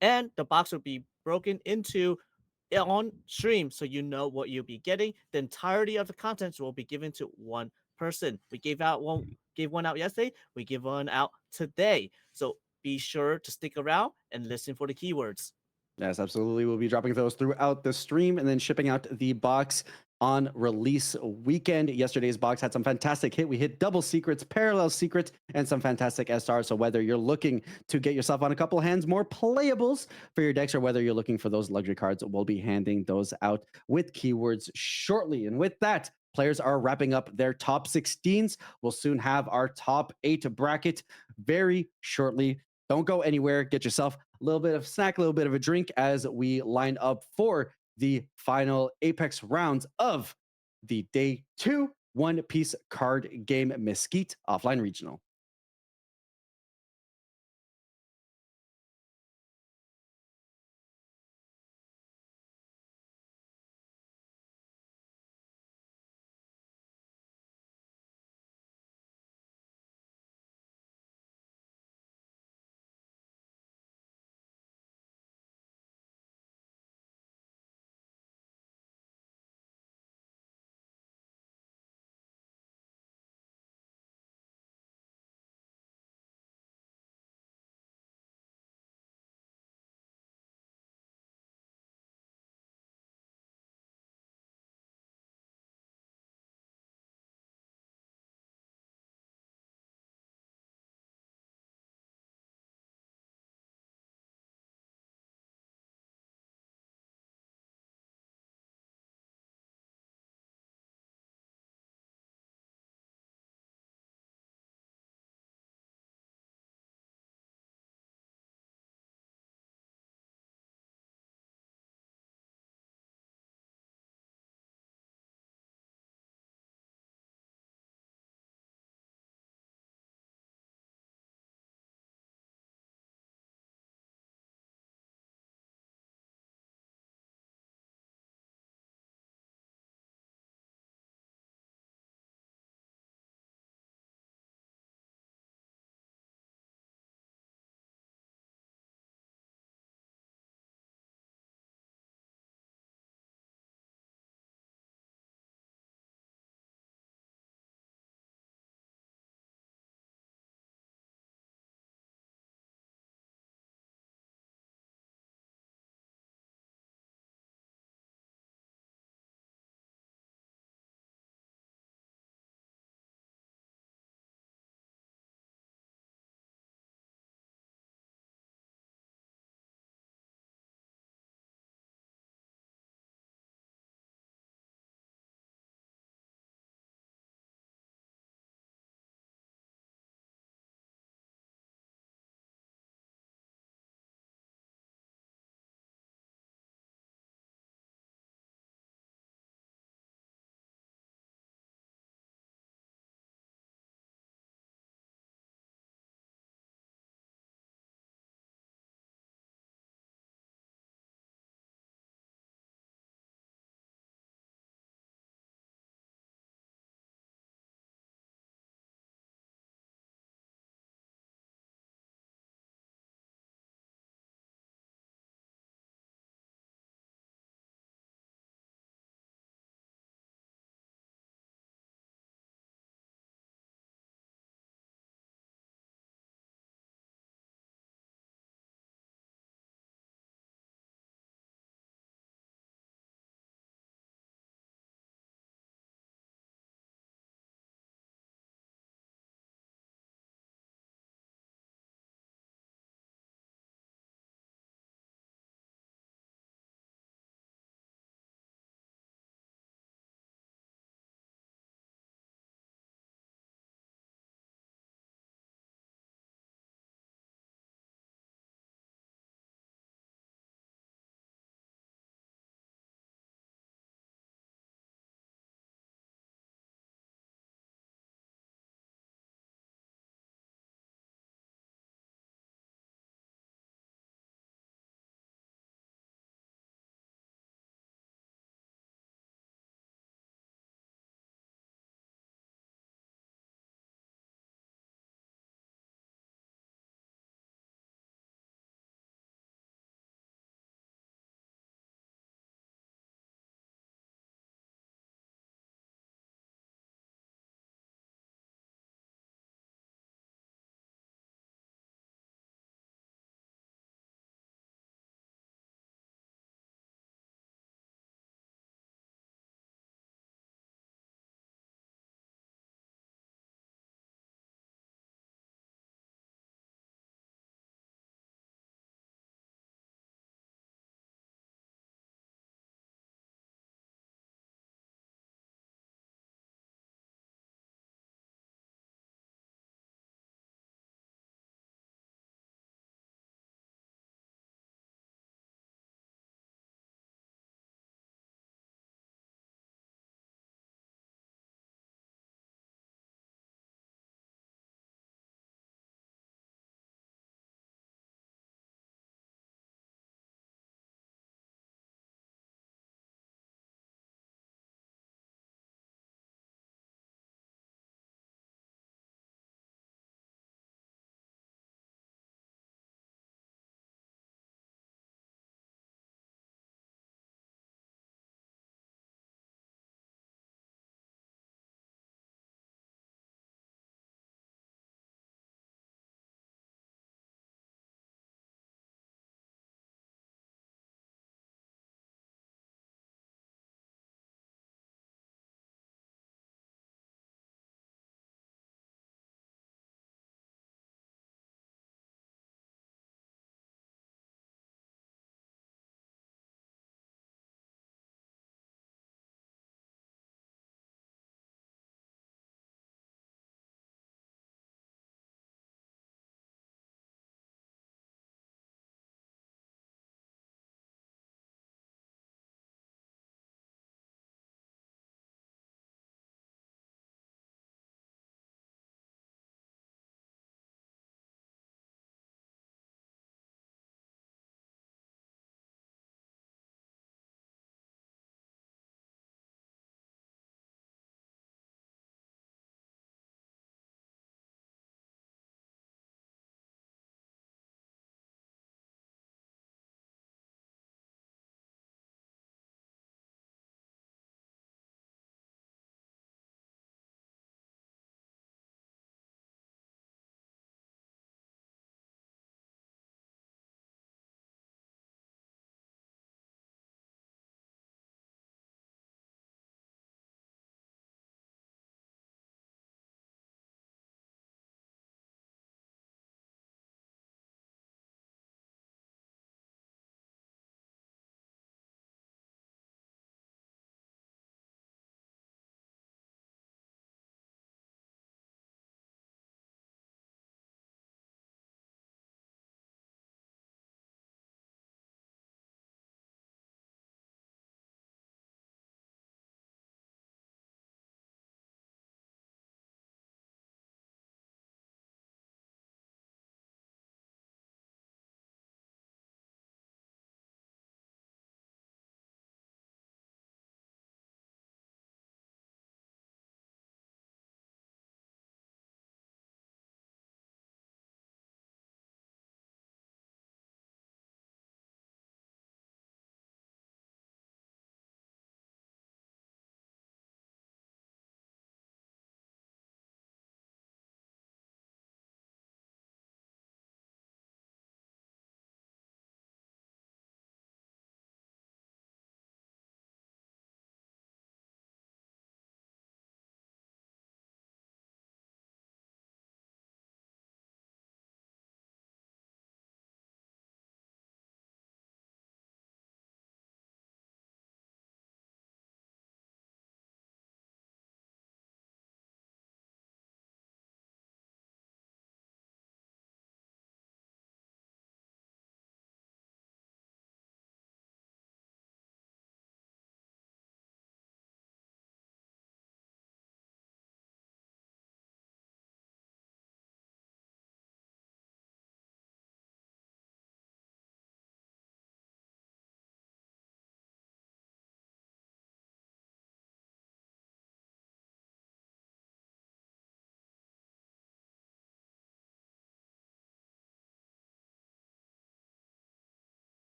and the box will be broken into on stream so you know what you'll be getting. The entirety of the contents will be given to one person. We gave one out yesterday, we give one out today. So be sure to stick around and listen for the keywords. Yes, absolutely. We'll be dropping those throughout the stream and then shipping out the box on release weekend. Yesterday's box had some fantastic hit. We hit double secrets, parallel secrets, and some fantastic SR. So whether you're looking to get yourself on a couple hands more playables for your decks, or whether you're looking for those luxury cards, we'll be handing those out with keywords shortly. And with that, players are wrapping up their top 16s. We'll soon have our top 8 bracket very shortly. Don't go anywhere. Get yourself a little bit of snack, a little bit of a drink as we line up for the final Apex rounds of the day 2 One Piece card game Mesquite Offline Regional.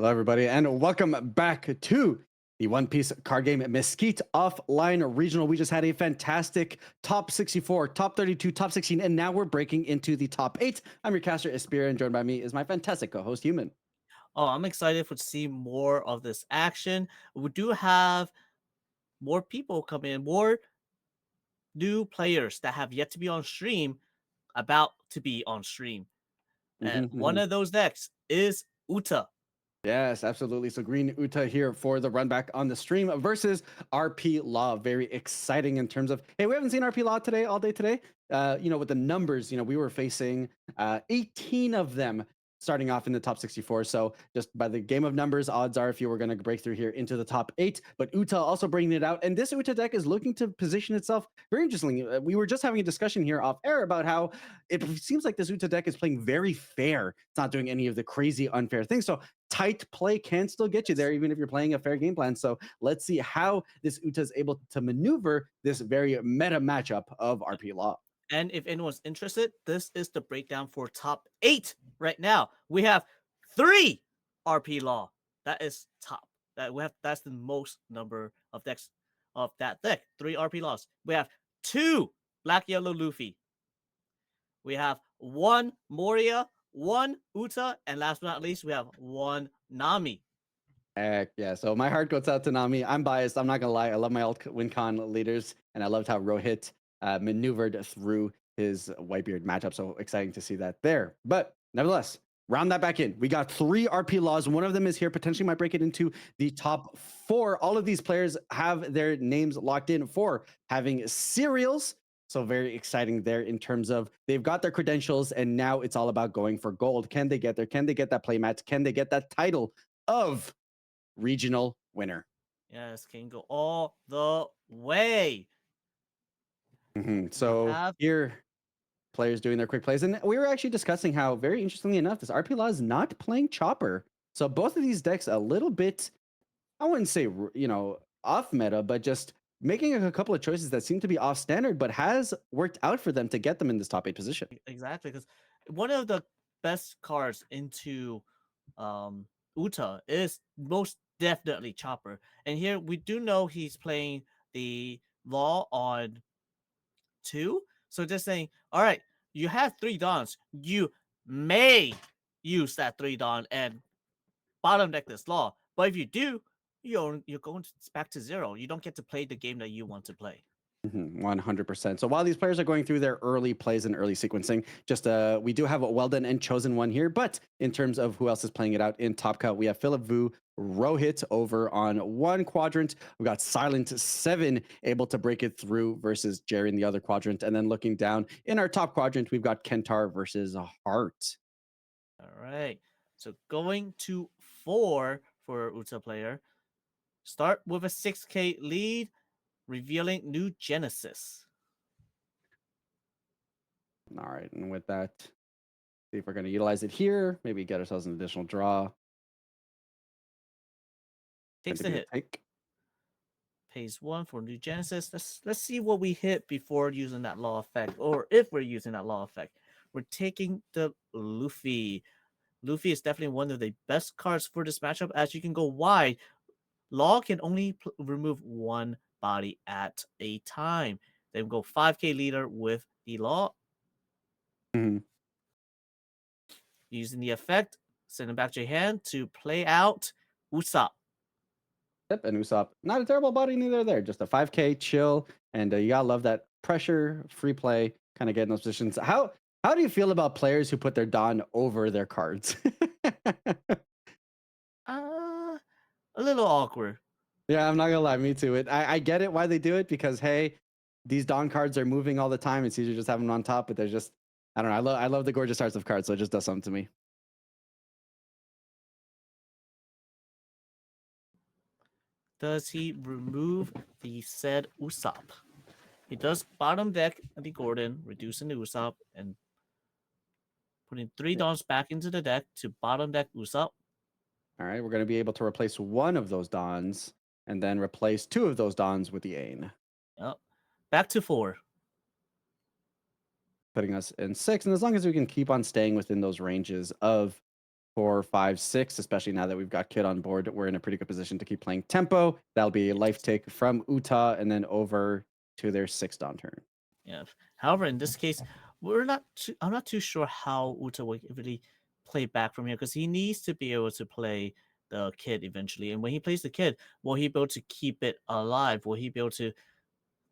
Hello, everybody, and welcome back to the One Piece card game Mesquite offline regional. We just had a fantastic top 64, top 32, top 16, and now we're breaking into the top 8. I'm your caster, Espira, and joined by me is my fantastic co host, Human. Oh, I'm excited to see more of this action. We do have more people come in, more new players that have yet to be on stream, about to be on stream. And one of those decks is Uta. Yes, absolutely. So Green Uta here for the run back on the stream versus RP Law. Very exciting in terms of, hey, we haven't seen RP Law today, all day today. With the numbers, we were facing 18 of them starting off in the top 64. So just by the game of numbers, odds are if you were going to break through here into the top 8. But Uta also bringing it out. And this Uta deck is looking to position itself very interestingly. We were just having a discussion here off air about how it seems like this Uta deck is playing very fair. It's not doing any of the crazy unfair things. So tight play can still get you there, even if you're playing a fair game plan. So let's see how this Uta is able to maneuver this very meta matchup of RP Law. And if anyone's interested, this is the breakdown for top 8 right now. We have 3 RP Law. That is top. That's the most number of decks of that deck. 3 RP Laws. We have 2 Black Yellow Luffy. We have 1 Moria, 1 Uta, and last but not least, we have 1 Nami. Heck yeah. So my heart goes out to Nami. I'm biased. I'm not going to lie. I love my old WinCon leaders, and I loved how Rohit maneuvered through his Whitebeard matchup. So exciting to see that there. But nevertheless, round that back in. We got 3 RP Laws. One of them is here. Potentially might break it into the top 4. All of these players have their names locked in for having serials. So very exciting there in terms of they've got their credentials, and now it's all about going for gold. Can they get there? Can they get that playmat? Can they get that title of regional winner? Yes, can go all the way. So Have here, players doing their quick plays, and we were actually discussing how, very interestingly enough, this RP Law is not playing Chopper. So both of these decks a little bit, I wouldn't say off meta, but just making a couple of choices that seem to be off standard, but has worked out for them to get them in this top 8 position. exactly, because one of the best cards into Uta is most definitely Chopper. And here we do know he's playing the Law on 2. So just saying, all right, you have 3 Dons. You may use that 3 Don and bottom deck this Law. But if you do, you're going back to 0. You don't get to play the game that you want to play. 100%. So while these players are going through their early plays and early sequencing, just we do have a well done and chosen one here. But in terms of who else is playing it out in Top Cut, we have Philip Vu, Rohit over on one quadrant. We got Silent 7 able to break it through versus Jerry in the other quadrant. And then looking down in our top quadrant, we've got Kentar versus Heart. All right. So going to 4 for Uta player. Start with a 6K lead, revealing new Genesis. All right. And with that, see if we're going to utilize it here. Maybe get ourselves an additional draw. Takes the hit. Take. Pays 1 for new Genesis. Let's see what we hit before using that law effect, or if we're using that law effect. We're taking the Luffy. Luffy is definitely one of the best cards for this matchup, as you can go wide. Law can only remove 1 body at a time. Then go 5K leader with the Law. Using the effect, send it back to your hand to play out Usopp. Yep, and Usopp, not a terrible body neither there. Just a 5K chill, and you gotta love that pressure, free play, kind of getting those positions. How do you feel about players who put their Don over their cards? A little awkward. Yeah, I'm not gonna lie, me too. I get it why they do it, because hey, these Don cards are moving all the time. It's easier just having them on top, but they're just, I don't know. I love the gorgeous arts of cards, so it just does something to me. Does he remove the said Usopp? He does bottom deck the Gordon, reducing the Usopp and putting 3 Dons back into the deck to bottom deck Usopp. All right, we're gonna be able to replace one of those Dons and then replace 2 of those Dons with the Ain. Yep. Back to 4. Putting us in 6. And as long as we can keep on staying within those ranges of 4, 5, 6, especially now that we've got Kid on board. We're in a pretty good position to keep playing tempo. That'll be a life Yes. take from Uta and then over to their 6th Dawn turn. Yeah. However, in this case, I'm not too sure how Uta will really play back from here because he needs to be able to play the kid eventually. And when he plays the kid, will he be able to keep it alive? Will he be able to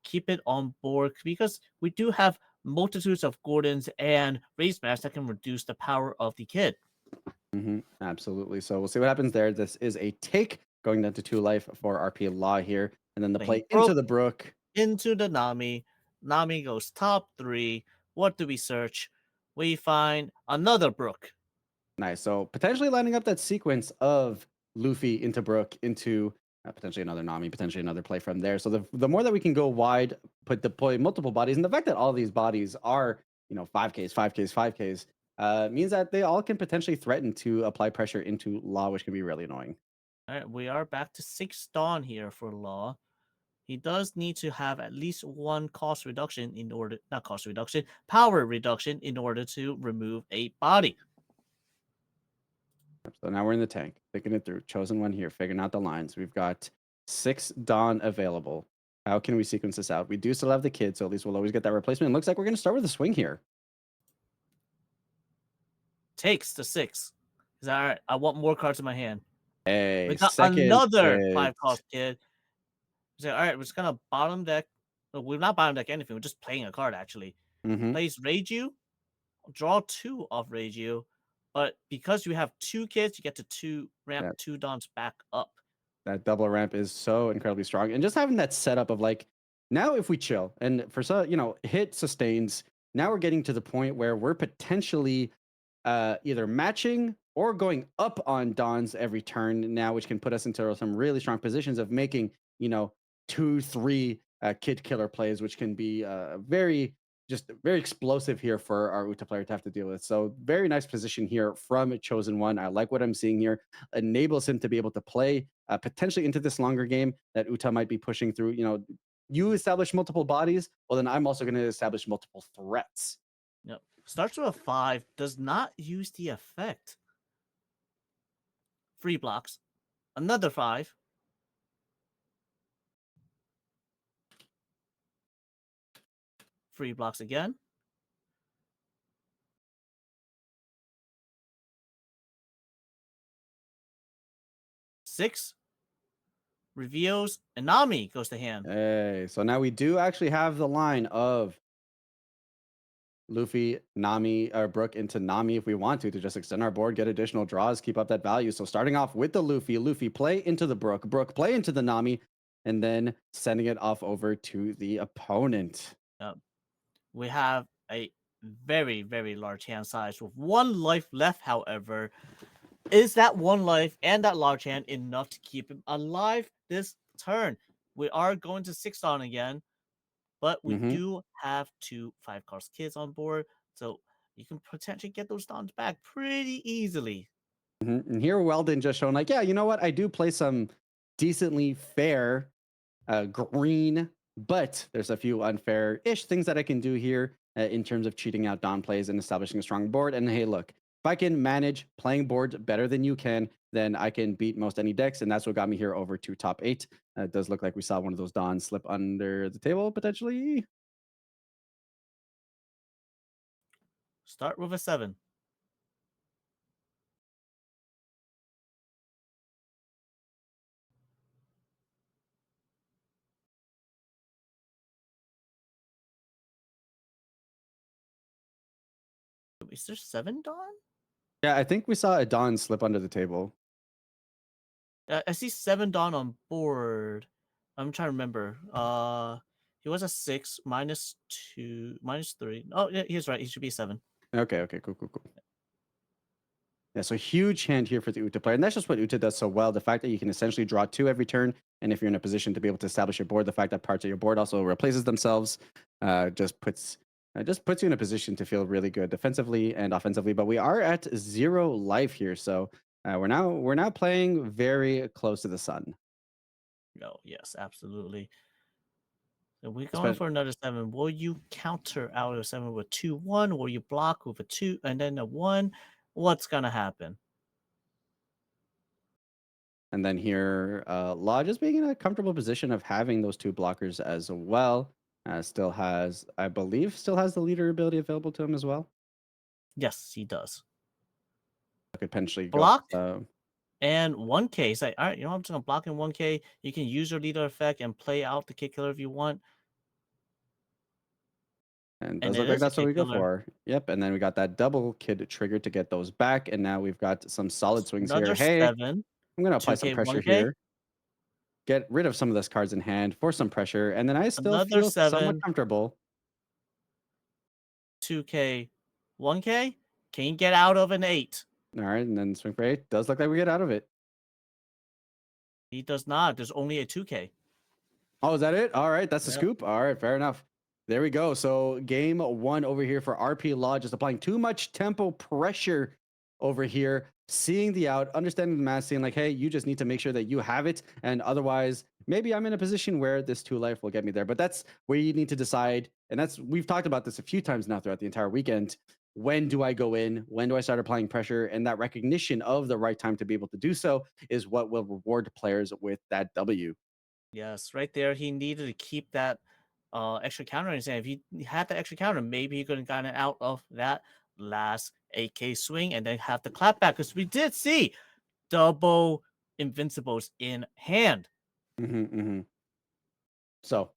keep it on board? Because we do have multitudes of Gordons and raise maps that can reduce the power of the kid. Absolutely. So we'll see what happens there. This is a take going down to 2 life for RP Law here. And then the Playing play into Brook the Brook. into the Nami. Nami goes top 3. What do we search? We find another Brook. Nice. So potentially lining up that sequence of Luffy into Brook into potentially another Nami, potentially another play from there. So the more that we can go wide, deploy multiple bodies, and the fact that all these bodies are 5Ks, 5Ks, 5Ks means that they all can potentially threaten to apply pressure into Law, which can be really annoying. All right, we are back to 6 Dawn here for Law. He does need to have at least one cost reduction in order, not cost reduction, power reduction in order to remove a body. So now we're in the tank, thinking it through. Chosen one here, figuring out the lines. We've got 6 Dawn available. How can we sequence this out? We do still have the kid, so at least we'll always get that replacement. It looks like we're going to start with a swing here. Takes the 6. He's all right, I want more cards in my hand. A We got second another kid. 5 cost kid. He's like, all right, we're just gonna bottom deck. No, we're not bottom deck anything. We're just playing a card actually. Mm-hmm. Plays Reiju, draw 2 off Reiju, but because you have 2 kids, you get to ramp That 2 Dons back up. that double ramp is so incredibly strong, and just having that setup of like, now if we chill and for some, hit sustains. Now we're getting to the point where we're potentially either matching or going up on Dons every turn now, which can put us into some really strong positions of making, 2, 3 kid killer plays, which can be just very explosive here for our Uta player to have to deal with. So very nice position here from Chosen One. I like what I'm seeing here. Enables him to be able to play potentially into this longer game that Uta might be pushing through. You establish multiple bodies, well, then I'm also going to establish multiple threats. Yep. Starts with a 5, does not use the effect. Free blocks. Another 5. Free blocks again. 6. Reveals. Inami goes to hand. Hey, so now we do actually have the line of Luffy, Nami, or Brook into Nami if we want to just extend our board, get additional draws, keep up that value. So starting off with the Luffy play into the Brook play into the Nami, and then sending it off over to the opponent. We have a very, very large hand size with 1 life left, however. Is that 1 life and that large hand enough to keep him alive this turn? We are going to 6 on again, but we do have 2 5-cost kids on board, so you can potentially get those downs back pretty easily. And here Weldon just showing like, yeah, you know what? I do play some decently fair green, but there's a few unfair-ish things that I can do here in terms of cheating out Dawn plays and establishing a strong board. And hey, look, if I can manage playing boards better than you can, then I can beat most any decks, and that's what got me here over to top 8. It does look like we saw one of those Dawns slip under the table, potentially. Start with a 7. Is there 7 Dawn? Yeah, I think we saw a Dawn slip under the table. I see 7 Dawn on board. I'm trying to remember. He was a 6 minus 2 minus 3. Oh, yeah, he's right. He should be 7. Okay, cool. Yeah, so huge hand here for the Uta player. And that's just what Uta does so well. The fact that you can essentially draw 2 every turn. And if you're in a position to be able to establish your board, the fact that parts of your board also replaces themselves just puts you in a position to feel really good defensively and offensively. But we are at 0 life here. So we're now playing very close to the sun. No, yes, absolutely. So we're going Especially, for another 7. Will you counter out of 7 with 2-1? Will you block with a 2 and then a 1? What's gonna happen? And then here, Law just being in a comfortable position of having those two blockers as well. Still has, I believe, still has the leader ability available to him as well. Yes, he does. Could potentially go. Block and 1K. It's like, all right, you know, I'm just gonna block in 1K. You can use your leader effect and play out the Kid Killer if you want. And And does it look like is a that's what Kid we go Killer. for. Yep. And then we got that double kid trigger to get those back. And now we've got some solid swings here. Another Hey, 7, I'm going to apply some 2K, pressure 1K. here. Get rid of some of those cards in hand for some pressure. And then I still Another feel somewhat 7, comfortable. 2K, 1K. Can you get out of an 8? All right. And then swing for 8. Does look like we get out of it. He does not. There's only a 2K. Oh, is that it? All right. That's the Yep. scoop. All right. Fair enough. There we go. So game 1 over here for RP Law, just applying too much tempo pressure over here, seeing the out, understanding the math, saying like, hey, you just need to make sure that you have it. And otherwise, maybe I'm in a position where this 2 life will get me there. But that's where you need to decide. And that's, we've talked about this a few times now throughout the entire weekend. When do I go in? When do I start applying pressure? And that recognition of the right time to be able to do so is what will reward players with that W. Yes, right there. He needed to keep that extra counter in his hand. If he had the extra counter, maybe he could have gotten out of that last AK swing and then have the clap back. Because we did see double invincibles in hand. So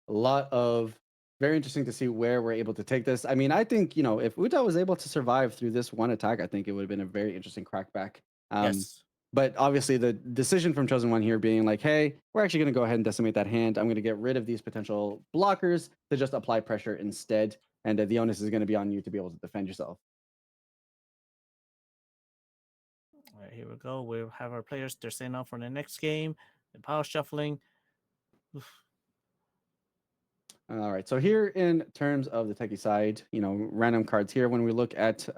a lot of very interesting to see where we're able to take this. I mean, I think, you know, if Uta was able to survive through this one attack, I think it would have been a very interesting crackback. Yes. But obviously the decision from Chosen One here being like, hey, we're actually going to go ahead and decimate that hand. I'm going to get rid of these potential blockers to just apply pressure instead. And the onus is going to be on you to be able to defend yourself. All right, here we go. We have our players. They're setting up for the next game. The power shuffling. All right. So here in terms of the techie side, you know, random cards here, when we look at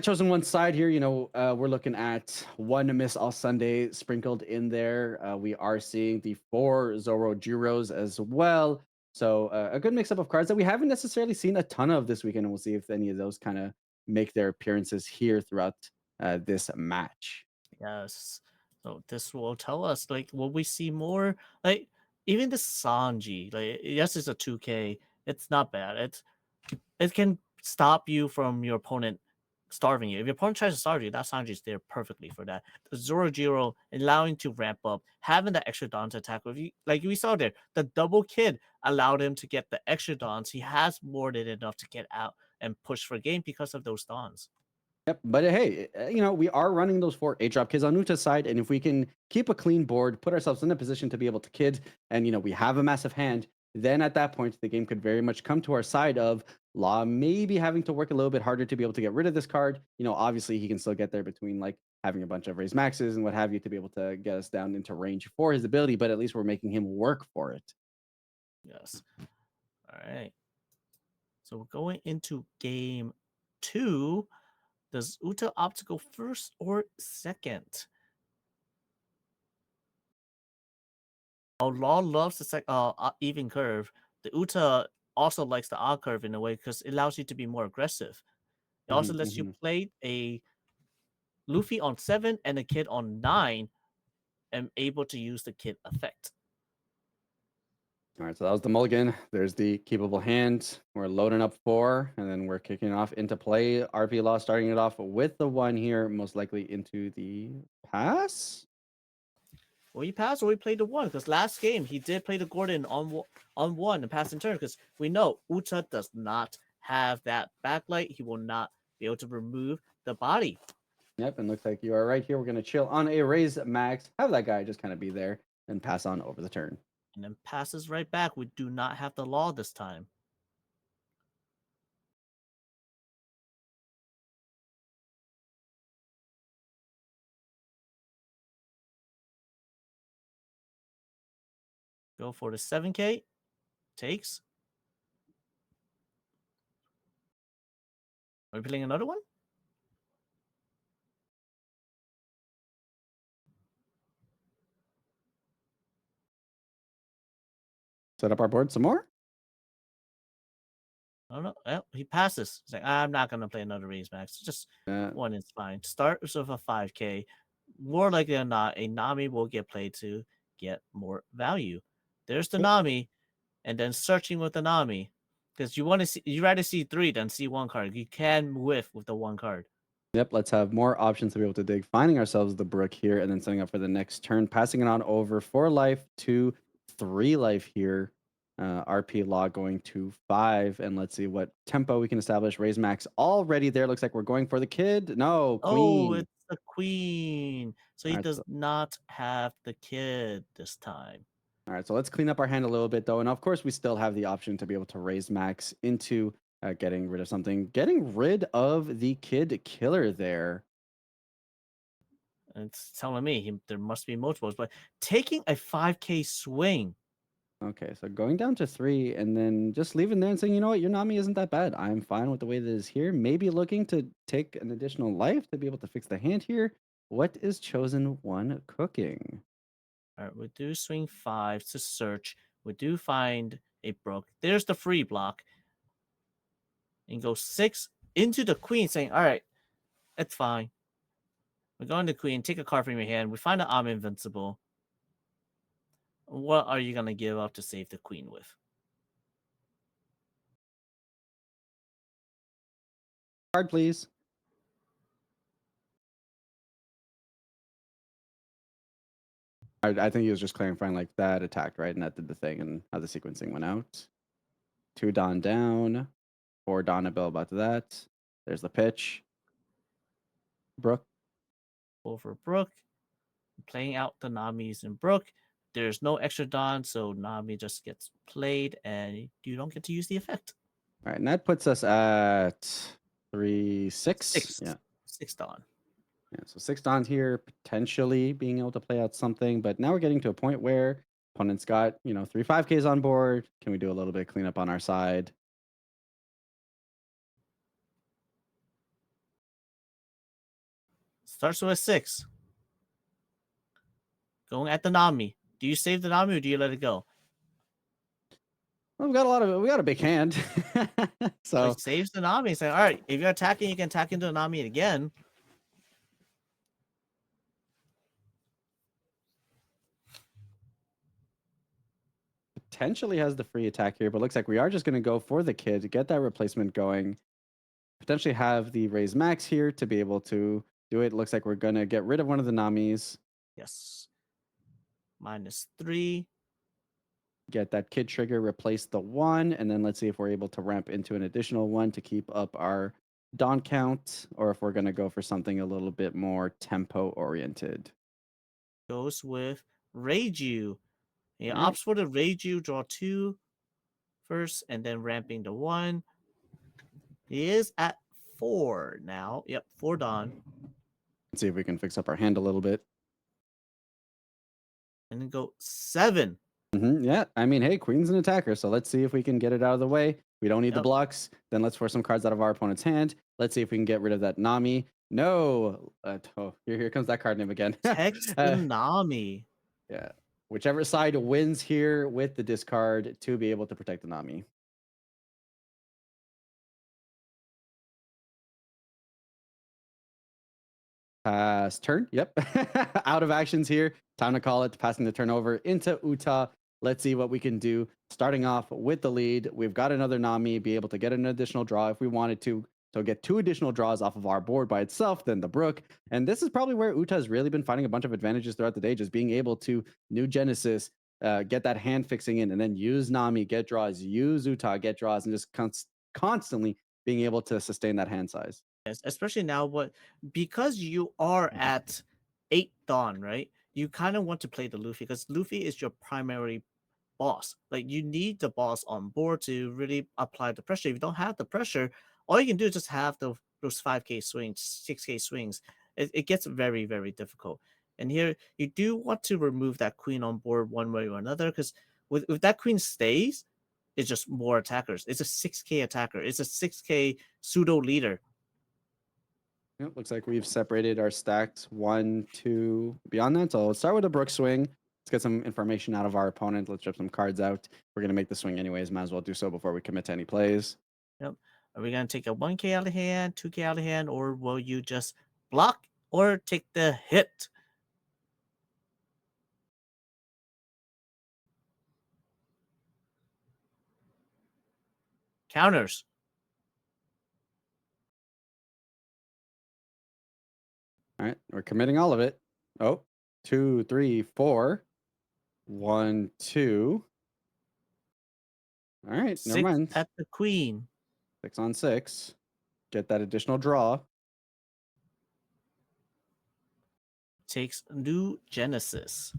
Chosen One's side here, you know, we're looking at one Miss All Sunday sprinkled in there. We are seeing the 4 Zoro Jiros as well. So a good mix up of cards that we haven't necessarily seen a ton of this weekend. And we'll see if any of those kind of make their appearances here throughout this match. Yes. So this will tell us, like, will we see more? Like, even the Sanji, like, yes, it's a 2K. It's not bad. It can stop you from your opponent starving you. If your opponent tries to starve you, that Sanji is there perfectly for that. The Zorojiro allowing to ramp up, having that extra dance attack with you, like we saw there, the double kid allowed him to get the extra dance. He has more than enough to get out and push for game because of those dawns. Yep. But hey, you know, we are running those 4 8-drop kids on Nuta's side. And if we can keep a clean board, put ourselves in a position to be able to kid, and, you know, we have a massive hand, then at that point, the game could very much come to our side of Law maybe having to work a little bit harder to be able to get rid of this card. You know, obviously, he can still get there between like having a bunch of raised maxes and what have you to be able to get us down into range for his ability, but at least we're making him work for it. Yes. All right. So we're going into game 2. Does Uta opt to go first or second? Law loves the even curve. The Uta also likes the odd curve in a way because it allows you to be more aggressive. It also Mhm, lets you mhm. play a Luffy on 7 and a Kid on 9 and able to use the Kid effect. All right, so that was the mulligan. There's the keepable hand. We're loading up 4, and then we're kicking off into play. RP Law starting it off with the 1 here, most likely into the pass. Well, he passed or he played the 1 because last game he did play the Gordon on 1 and pass in turn because we know Uta does not have that backlight. He will not be able to remove the body. Yep, and looks like you are right here. We're going to chill on a raise max. Have that guy just kind of be there and pass on over the turn. And then passes right back. We do not have the law this time. Go for the 7K. Takes. Are we playing another one? Set up our board some more. I don't know. Well, he passes. He's like, I'm not going to play another raise max. Just Uh, one is fine. Start with a 5K. more likely than not, a Nami will get played to get more value. There's the Yep. Nami, and then searching with the Nami. Because you rather see 3 than see 1 card. You can whiff with the 1 card. Yep, let's have more options to be able to dig. Finding ourselves the brook here and then setting up for the next turn. Passing it on over 4 life to 3 life here. RP log going to 5. And let's see what tempo we can establish. Raise max already there. Looks like we're going for the kid. No, Oh, queen. it's the queen. So All he right, does not have the kid this time. all right, so let's clean up our hand a little bit, though. And of course, we still have the option to be able to raise max into getting rid of something. Getting rid of the kid killer there. It's telling me there must be multiples, but taking a 5k swing. Okay, so going down to 3 and then just leaving there and saying, you know what, your Nami isn't that bad. I'm fine with the way that it is here. Maybe looking to take an additional life to be able to fix the hand here. What is chosen one cooking? All right, we do swing 5 to search. We do find a brook. There's the free block. And go 6 into the queen, saying, all right, it's fine. We're going to queen, take a card from your hand. We find that I'm invincible. What are you going to give up to save the queen with? Card, please. I think he was just clarifying like that attacked, right? And that did the thing and how the sequencing went out. 2 Dawn down. 4 Dawn a bill about that. There's the pitch. Brook. Over Brook. Playing out the Namis in Brook. There's no extra Dawn, so Nami just gets played and you don't get to use the effect. All right, and that puts us at 3, 6. 6. Yeah. 6 Dawn. Yeah, so 6 Dons here, potentially being able to play out something, but now we're getting to a point where opponent's got, 3 5Ks on board. Can we do a little bit of cleanup on our side? Starts with a 6. Going at the Nami. Do you save the Nami or do you let it go? Well, we got a big hand. So So he saves the Nami, saying, all right, if you're attacking, you can attack into the Nami again. potentially has the free attack here, but looks like we are just going to go for the kid to get that replacement going. Potentially have the raise max here to be able to do it. Looks like we're going to get rid of one of the Namis. Yes. -3. Get that kid trigger, replace the 1, and then let's see if we're able to ramp into an additional 1 to keep up our Dawn count, or if we're going to go for something a little bit more tempo oriented. Goes with Reiju. He All right. opts for the Reiju, draw 2 first, and then ramping the 1. He is at 4 now. Yep, 4 Dawn. Let's see if we can fix up our hand a little bit. And then go 7. Yeah, I mean, hey, Queen's an attacker, so let's see if we can get it out of the way. We don't need the Yep. blocks. Then let's force some cards out of our opponent's hand. Let's see if we can get rid of that Nami. No. Here comes that card name again. Text the Nami. Yeah. Whichever side wins here with the discard to be able to protect the Nami. Pass turn. Yep. Out of actions here. Time to call it. Passing the turn over into Uta. Let's see what we can do. Starting off with the lead. We've got another Nami. Be able to get an additional draw if we wanted to. So get 2 additional draws off of our board by itself, then the Brook. And this is probably where Uta has really been finding a bunch of advantages throughout the day, just being able to new Genesis, get that hand fixing in, and then use Nami, get draws, use Uta, get draws, and just constantly being able to sustain that hand size. Yes, especially now, because you are at 8 Dawn, right? You kind of want to play the Luffy because Luffy is your primary boss. Like you need the boss on board to really apply the pressure. If you don't have the pressure, all you can do is just have those 5k swings, 6k swings. It gets very, very difficult. And here you do want to remove that queen on board one way or another because if that queen stays, it's just more attackers. It's a 6k attacker. It's a 6k pseudo leader. Yep, looks like we've separated our stacks 1, 2 beyond that. So let's start with a Brook swing. Let's get some information out of our opponent. Let's strip some cards out. We're going to make the swing anyways. Might as well do so before we commit to any plays. Yep. Are we going to take a 1k out of hand, 2k out of hand, or will you just block or take the hit? Counters. All right, we're committing all of it. Oh, 2, 3, 4. 1, 2. All right, never 6 mind. at the queen. 6 on 6. Get that additional draw. Takes new Genesis.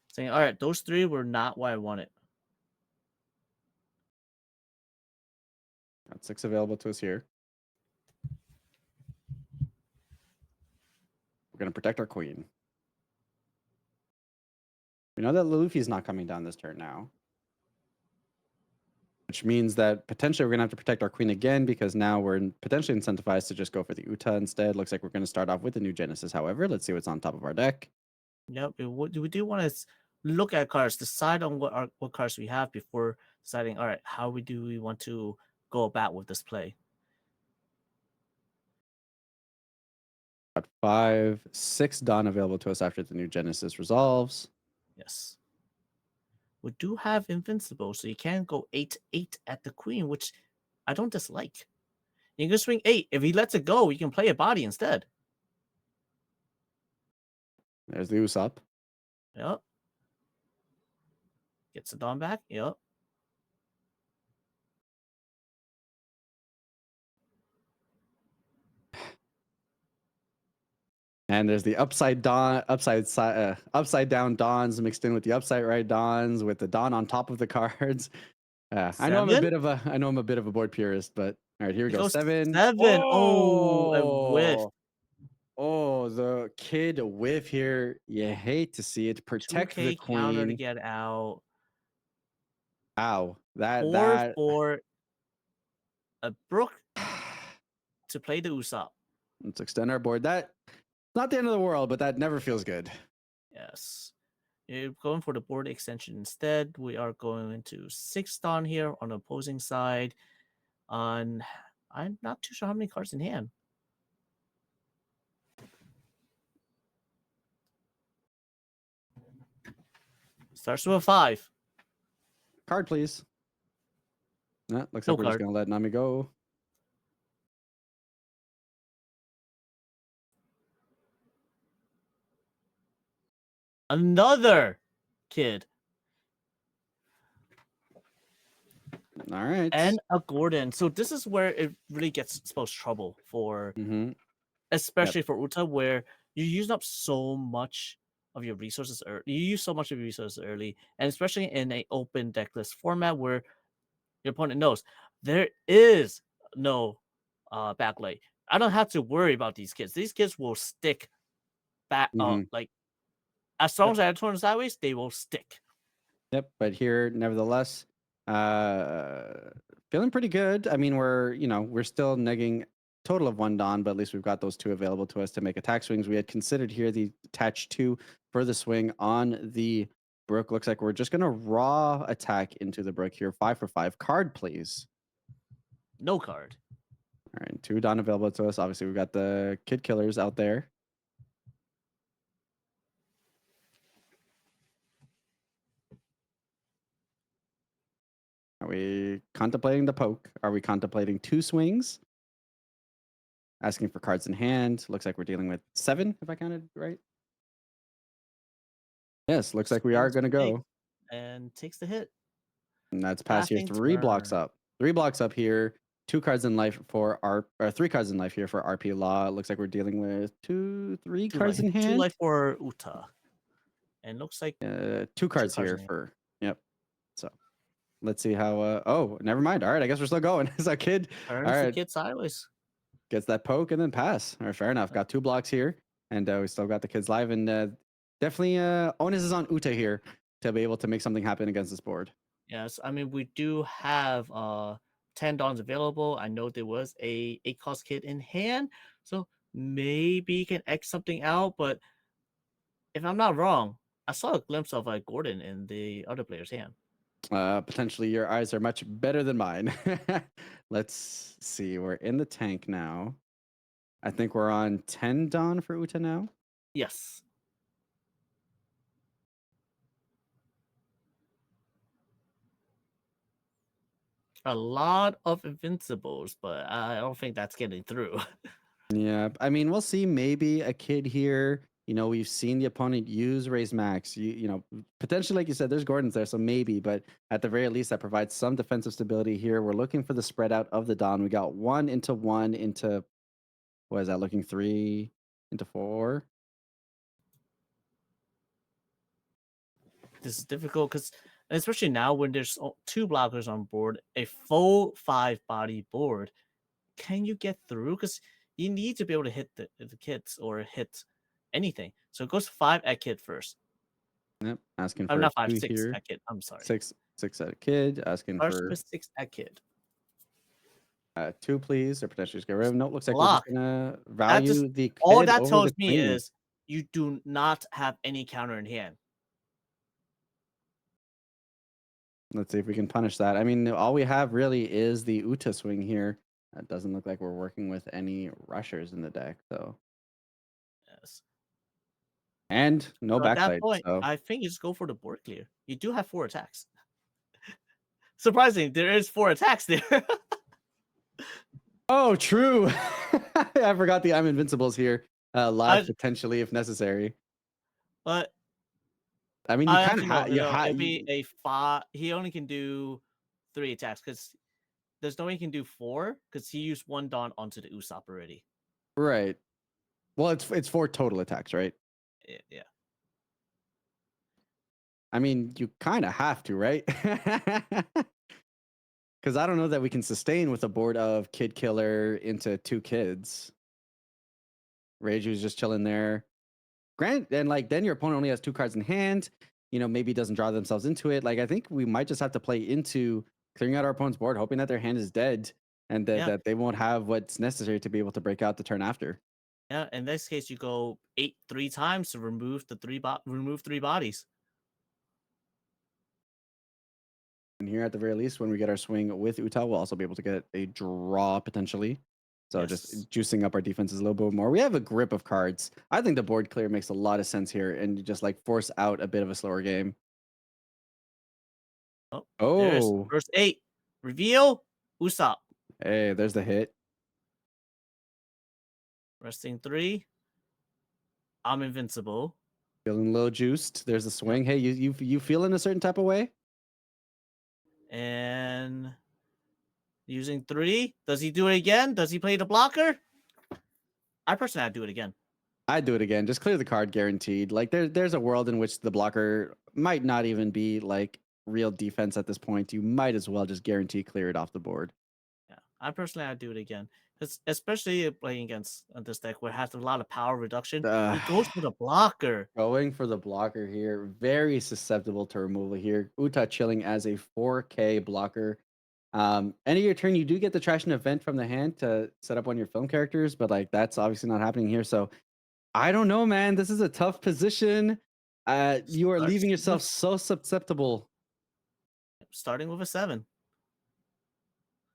Saying, all right, those 3 were not what I wanted. Got 6 available to us here. We're going to protect our queen. We know that Luffy's not coming down this turn now. Which means that potentially we're going to have to protect our queen again because now we're potentially incentivized to just go for the Uta instead. Looks like we're going to start off with the new Genesis, however. Let's see what's on top of our deck. Yep, we do want to look at cards, decide on what cards we have before deciding, all right, how do we want to go about with this play. Got 5, 6 Dawn available to us after the new Genesis resolves. Yes. We do have Invincible, so you can go 8/8 at the queen, which I don't dislike. You can swing 8. If he lets it go, you can play a body instead. There's the Usopp. Yep. Gets the Dawn back. Yep. And there's the upside down dawns mixed in with the upside right dawns with the dawn on top of the cards. I know I'm a 7? bit of a board purist, but all right, here we It go. goes 7. 7. Oh, a whiff. Oh, the kid whiff here. You hate to see it. Protect the 2K counter to queen. get out. Ow. 4 That for a Brook to play the Usopp. Let's extend our board. That's not the end of the world, but that never feels good. Yes. You're going for the board extension instead. We are going into 6 Dawn here on the opposing side. I'm not too sure how many cards in hand. Starts with a 5. Card, please. Looks No like we're just card. going to let Nami go. Another kid. All right. And a Gordon. So this is where it really gets most trouble for, especially for Uta, where you're using up so much of your resources early. You use so much of your resources early, and especially in an open deck list format where your opponent knows there is no backlight. I don't have to worry about these kids. These kids will stick back. Like as long as I turn sideways, they will stick. Yep. But here, nevertheless, feeling pretty good. I mean, we're still negging total of 1 Dawn, but at least we've got those 2 available to us to make attack swings. We had considered here the attach 2 for the swing on the Brook. Looks like we're just going to raw attack into the Brook here. 5 for 5. Card, please. No card. All right. 2 Dawn available to us. Obviously, we've got the Kid Killers out there. Are we contemplating the poke? Are we contemplating 2 swings? Asking for cards in hand. Looks like we're dealing with 7, if I counted right. Yes, looks like we are going to go. And takes the hit. And that's past here. Passing 3 blocks turn. up. 3 blocks up here. 2 cards in life for or 3 cards in life here for RP Law. It looks like we're dealing with 3 cards in hand. 2 life for Uta. And looks like 2 cards here for yep. So let's see how oh, never mind. All right, I guess we're still going. Is that kid? Turns All right. the kid sideways. Gets that poke and then pass. All right, fair enough. Got 2 blocks here. And we still got the kids live. And definitely onus is on Uta here to be able to make something happen against this board. Yes, I mean we do have 10 Dawns available. I know there was a 8-cost kid in hand, so maybe you can X something out, but if I'm not wrong, I saw a glimpse of Gordon in the other player's hand. Potentially your eyes are much better than mine. Let's see. We're in the tank now. I think we're on 10 Dawn for Uta now. Yes. A lot of invincibles, but I don't think that's getting through. Yeah, I mean, we'll see. Maybe a kid here. We've seen the opponent use raise max. Potentially, like you said, there's Gordons there, so maybe. But at the very least, that provides some defensive stability here. We're looking for the spread out of the Dawn. We got one into what is that? Looking 3 into 4. This is difficult because, especially now when there's two blockers on board, a full 5-body board, can you get through? Because you need to be able to hit the kids or hit anything. So it goes 5 at kid first. Yep, asking I'm for a not 5, 2 6 here. at kid. I'm sorry. 6 at a kid. Asking First for with 6 at kid. 2, please, or potentially just get rid of him. Nope, looks like we're Block. just gonna That just value the all kid that over tells the me queen. is you do not have any counter in hand. Let's see if we can punish that. I mean, all we have really is the Uta swing here. It doesn't look like we're working with any rushers in the deck, though. Yes. And no So at that backside. point, So I think you just go for the board clear. You do have 4 attacks. Surprising, there is 4 attacks there. oh, true. I forgot the I'm Invincibles here. Live I, potentially if necessary. but I mean, you I kind of actually have. no, it'll be a 5. He only can do 3 attacks because there's no way he can do 4 because he used 1 Dawn onto the Usopp already. Right. Well, it's 4 total attacks, right? Yeah. I mean, you kind of have to, right? Because I don't know that we can sustain with a board of Kid Killer into 2 kids. Reiju's just chilling there. Grant, and like then your opponent only has 2 cards in hand. Maybe doesn't draw themselves into it. Like I think we might just have to play into clearing out our opponent's board, hoping that their hand is dead and that, Yeah. that they won't have what's necessary to be able to break out the turn after. Yeah. In this case, you go 8 3 times to remove the 3 bodies. And here at the very least, when we get our swing with Uta, we'll also be able to get a draw potentially. So Yes. just juicing up our defenses a little bit more. We have a grip of cards. I think the board clear makes a lot of sense here and just like force out a bit of a slower game. There's Oh, verse 8. Reveal Usopp. hey, there's the hit. Resting 3. I'm invincible. Feeling a little juiced. There's the swing. Hey, you feeling a certain type of way? And using 3. Does he do it again? Does he play the blocker? I personally I'd do it again. I'd do it again. Just clear the card, guaranteed. Like there's a world in which the blocker might not even be like real defense at this point. You might as well just guarantee clear it off the board. Yeah, I personally I'd do it again. Especially playing against this deck where it has a lot of power reduction. He goes for the blocker. Going for the blocker here. Very susceptible to removal here. Uta chilling as a 4K blocker. End of your turn, you do get the trash and event from the hand to set up one of your film characters, but like that's obviously not happening here. So I don't know, man. This is a tough position. You are leaving yourself so susceptible. Starting with a 7.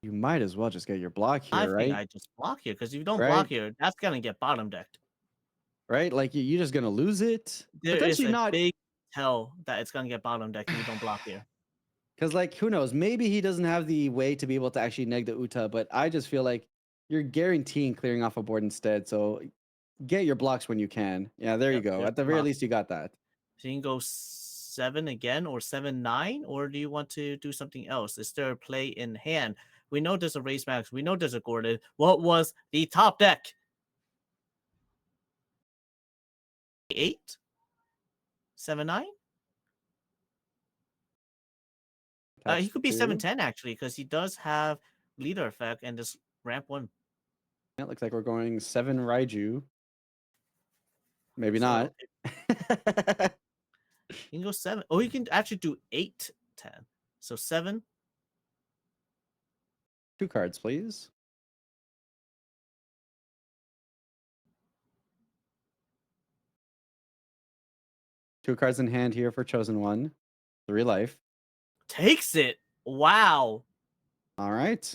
You might as well just get your block I here, think right? I just block here because if you don't Right? block here, that's gonna get bottom decked. Right? Like you're just gonna lose it. There is Potentially a not, big tell that it's gonna get bottom decked if you don't block here. because like who knows? Maybe he doesn't have the way to be able to actually neg the Uta, but I just feel like you're guaranteeing clearing off a board instead. So get your blocks when you can. Yeah, there you Yep, go. there's At the the very block. least, you got that. So you can go 7 again or 7-9, or do you want to do something else? Is there a play in hand? We know there's a race max. We know there's a Gordon. What was the top deck? 8? 7-9? He could be 7-10 actually, because he does have leader effect and just ramp 1. Yeah, it looks like we're going 7 Raiju. Maybe So not. you can go 7. Oh, you can actually do 8-10. So 7. 2 cards, please. Two cards in hand here for chosen one. 3 life. Takes it. Wow. All right.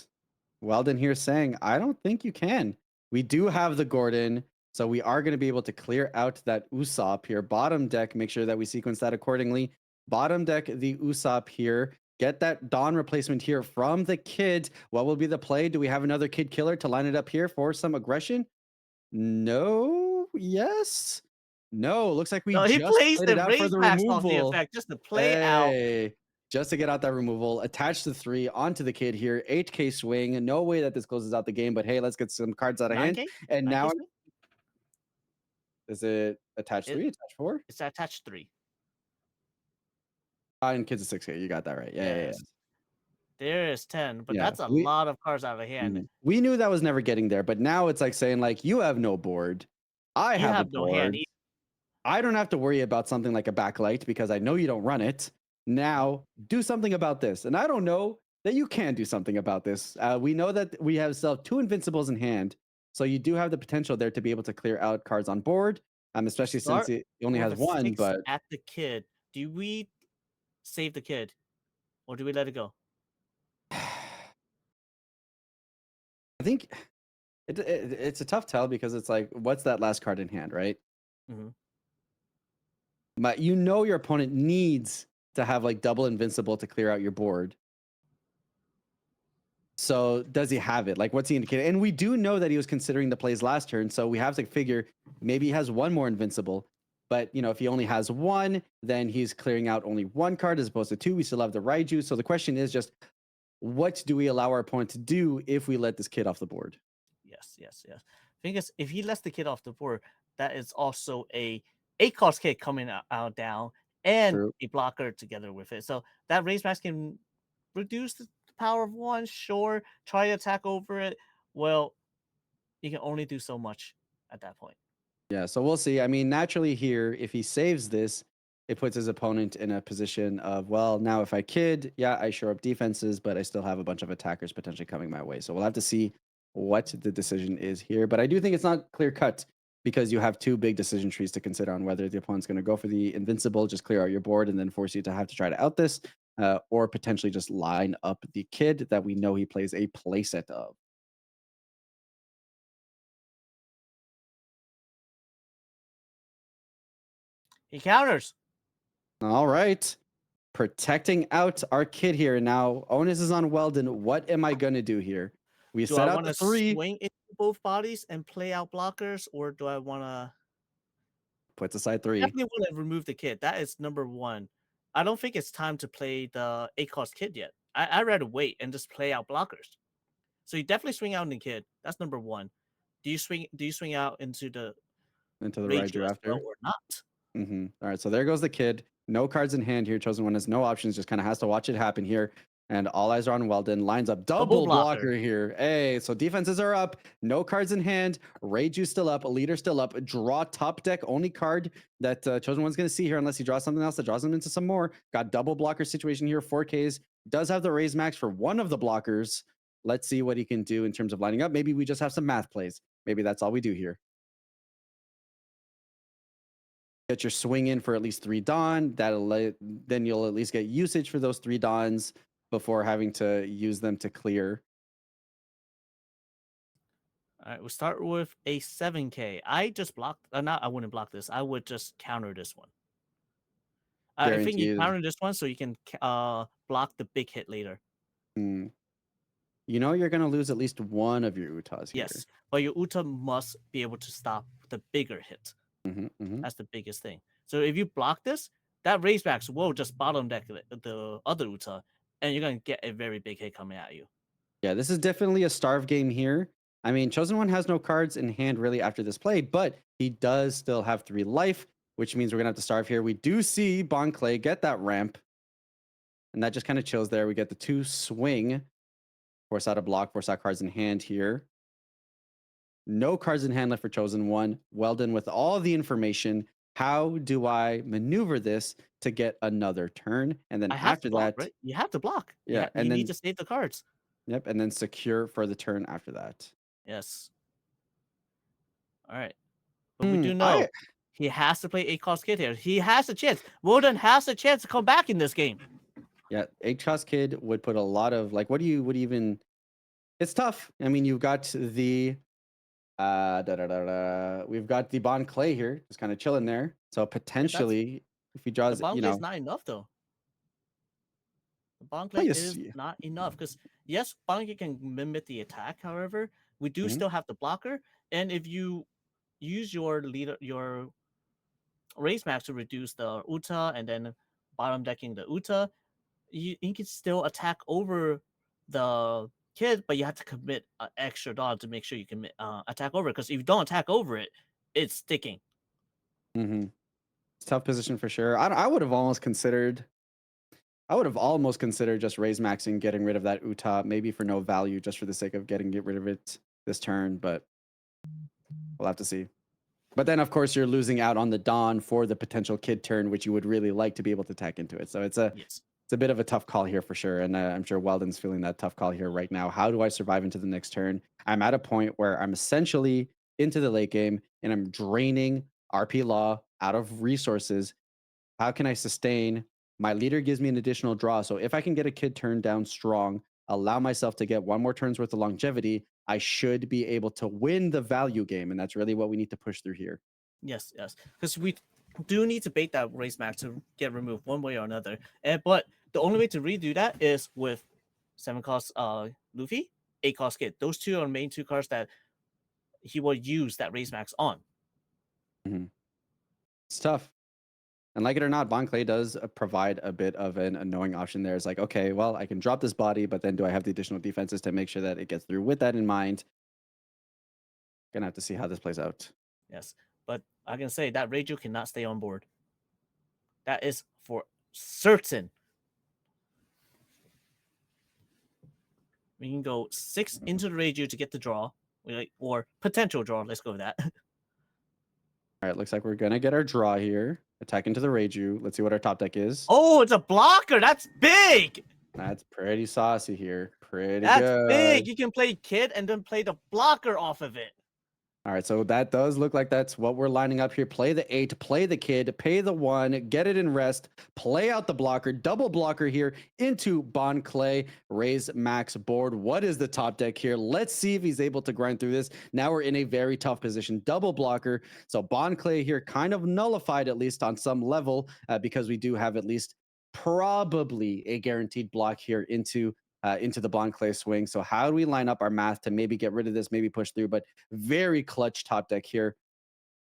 Weldon here saying, I don't think you can. We do have the Gordon, so we are going to be able to clear out that Usopp here. Bottom deck, make sure that we sequence that accordingly. Bottom deck, the Usopp here. Get that Dawn replacement here from the kid. What will be the play? Do we have another kid killer to line it up here for some aggression? No. Yes. No. Looks like we No, he just plays played the it out for raise the max off the removal. effect just to play out. Hey. Just to get out that removal, attach the 3 onto the kid here. 8K swing. No way that this closes out the game, but hey, let's get some cards out of hand. 9K? And 9K now, swing? is it attach It, 3, attach 4? it's attached 3. And kids at 6K. You got that right. Yeah, yeah, yeah. Yes. There is 10, but Yeah. that's a lot of cards out of hand. We knew that was never getting there, but now it's like saying, like, you have no board. I You have a have no hand board. I don't have to worry about something like a backlight because I know you don't run it. Now, do something about this. And I don't know that you can do something about this. We know that we have still 2 invincibles in hand. So you do have the potential there to be able to clear out cards on board, especially since Start it only with has a 1. 6 But at the kid. Do we save the kid or do we let it go? I think it's a tough tell because it's like, what's that last card in hand, right? Mhm. But you know your opponent needs to have like double invincible to clear out your board. So does he have it? Like, what's he indicating? And we do know that he was considering the plays last turn, so we have to figure maybe he has 1 more invincible. But if he only has 1, then he's clearing out only 1 card as opposed to 2. We still have the Raiju. So the question is just, what do we allow our opponent to do if we let this kid off the board? Yes. Thing is, if he lets the kid off the board, that is also a 8-cost kid coming out down and True. a blocker together with it. So that raise max can reduce the power of 1, sure. Try to attack over it. Well, you can only do so much at that point. Yeah, so we'll see. I mean, naturally here, if he saves this, it puts his opponent in a position of, well, now if I kid, yeah, I shore up defenses, but I still have a bunch of attackers potentially coming my way. So we'll have to see what the decision is here. But I do think it's not clear cut because you have 2 big decision trees to consider on whether the opponent's going to go for the invincible, just clear out your board and then force you to have to try to out this, or potentially just line up the kid that we know he plays a playset of. He counters. All right. Protecting out our kid here. Now, onus is on Weldon. What am I going to do here? We Do I set out want the to 3, swing into both bodies and play out blockers, or do I want to puts aside 3. definitely want to remove the kid? That is number 1. I don't think it's time to play the 8-cost kid yet. I'd rather wait and just play out blockers. So you definitely swing out in the kid. That's number 1. Do you swing out into the Into the Raiju Raiju as well after. or not? All right, so there goes the kid. No cards in hand here. Chosen one has no options, just kind of has to watch it happen here. And all eyes are on Weldon. Lines up Double double blocker. blocker here. Hey, so defenses are up. No cards in hand. Raiju still up. Leader still up. Draw top deck. Only card that Chosen one's going to see here, unless he draws something else that draws him into some more. Got double blocker situation here. 4Ks. Does have the raise max for one of the blockers. Let's see what he can do in terms of lining up. Maybe we just have some math plays. Maybe that's all we do here. Get your swing in for at least 3 Dawn. Then you'll at least get usage for those 3 Dawns before having to use them to clear. All right, we'll start with a 7K. I just blocked. Not, I wouldn't block this. I would just counter this one. I think you Guaranteed. counter this one so you can block the big hit later. Hmm. You know you're going to lose at least one of your Utas here. Yes, but your Uta must be able to stop the bigger hit. Mm-hmm. That's the biggest thing. So if you block this, that raisebacks will just bottom deck the other Uta, and you're going to get a very big hit coming at you. Yeah, this is definitely a starve game here. I mean, Chosen One has no cards in hand really after this play, but he does still have 3 life, which means we're going to have to starve here. We do see Bon Clay get that ramp, and that just kind of chills there. We get the 2 swing. Force out a block, force out cards in hand here. No cards in hand left for Chosen One. Weldon with all the information. How do I maneuver this to get another turn? And then I have after to block, that, right? You have to block. yeah, You and need then to save the cards. yep, and then secure for the turn after that. Yes. All right. But we do know I he has to play 8-cost kid here. He has a chance. Woden has a chance to come back in this game. yeah, 8-cost kid would put a lot of like what do you even it's tough. I mean, you've got the we've got the Bon Clay here, just kind of chilling there. So Yeah, potentially if he the draws, Bonkley is not enough though. Banklay Yes. is not enough because yes, Banklay can mimic the attack. However, we do Mhm. still have the blocker, and if you use your race max to reduce the Uta and then bottom decking the Uta, you can still attack over the kid, but you have to commit an extra dog to make sure you can attack over. Because if you don't attack over it, it's sticking. Mm-hmm. It's a tough position for sure. I would have almost considered. I would have almost considered just raise maxing, getting rid of that Uta, maybe for no value, just for the sake of get rid of it this turn. But we'll have to see. But then, of course, you're losing out on the Dawn for the potential kid turn, which you would really like to be able to tack into it. So Yes. it's a bit of a tough call here for sure. And I'm sure Weldon's feeling that tough call here right now. How do I survive into the next turn? I'm at a point where I'm essentially into the late game and I'm draining RP Law out of resources. How can I sustain? My leader gives me an additional draw. So if I can get a kid turn down strong, allow myself to get one more turn's worth of longevity, I should be able to win the value game. And that's really what we need to push through here. Yes. Because we do need to bait that race max to get removed one way or another. But the only way to redo that is with 7 cost Luffy, 8 cost Kid. Those two are the main 2 cards that he will use that race max on. Mhm. It's tough. And like it or not, Bon Clay does provide a bit of an annoying option there. It's like, okay, well, I can drop this body, but then do I have the additional defenses to make sure that it gets through? With that in mind, gonna have to see how this plays out. Yes. But I can say that Reiju cannot stay on board. That is for certain. We can go 6 into the Reiju to get the draw, or potential draw. Let's go with that. All right, looks like we're gonna get our draw here. Attack into the Reiju. Let's see what our top deck is. Oh, it's a blocker. That's big. That's pretty saucy here. Pretty That's good. big. You can play Kid and then play the blocker off of it. All right, so that does look like that's what we're lining up here. Play the 8, play the kid, pay the 1, get it in rest, play out the blocker, double blocker here into Bon Clay, raise max board. What is the top deck here? Let's see if he's able to grind through this. Now we're in a very tough position. Double blocker. So Bon Clay here kind of nullified, at least on some level, because we do have at least probably a guaranteed block here into the Bon Clay swing. So how do we line up our math to maybe get rid of this, maybe push through? But very clutch top deck here.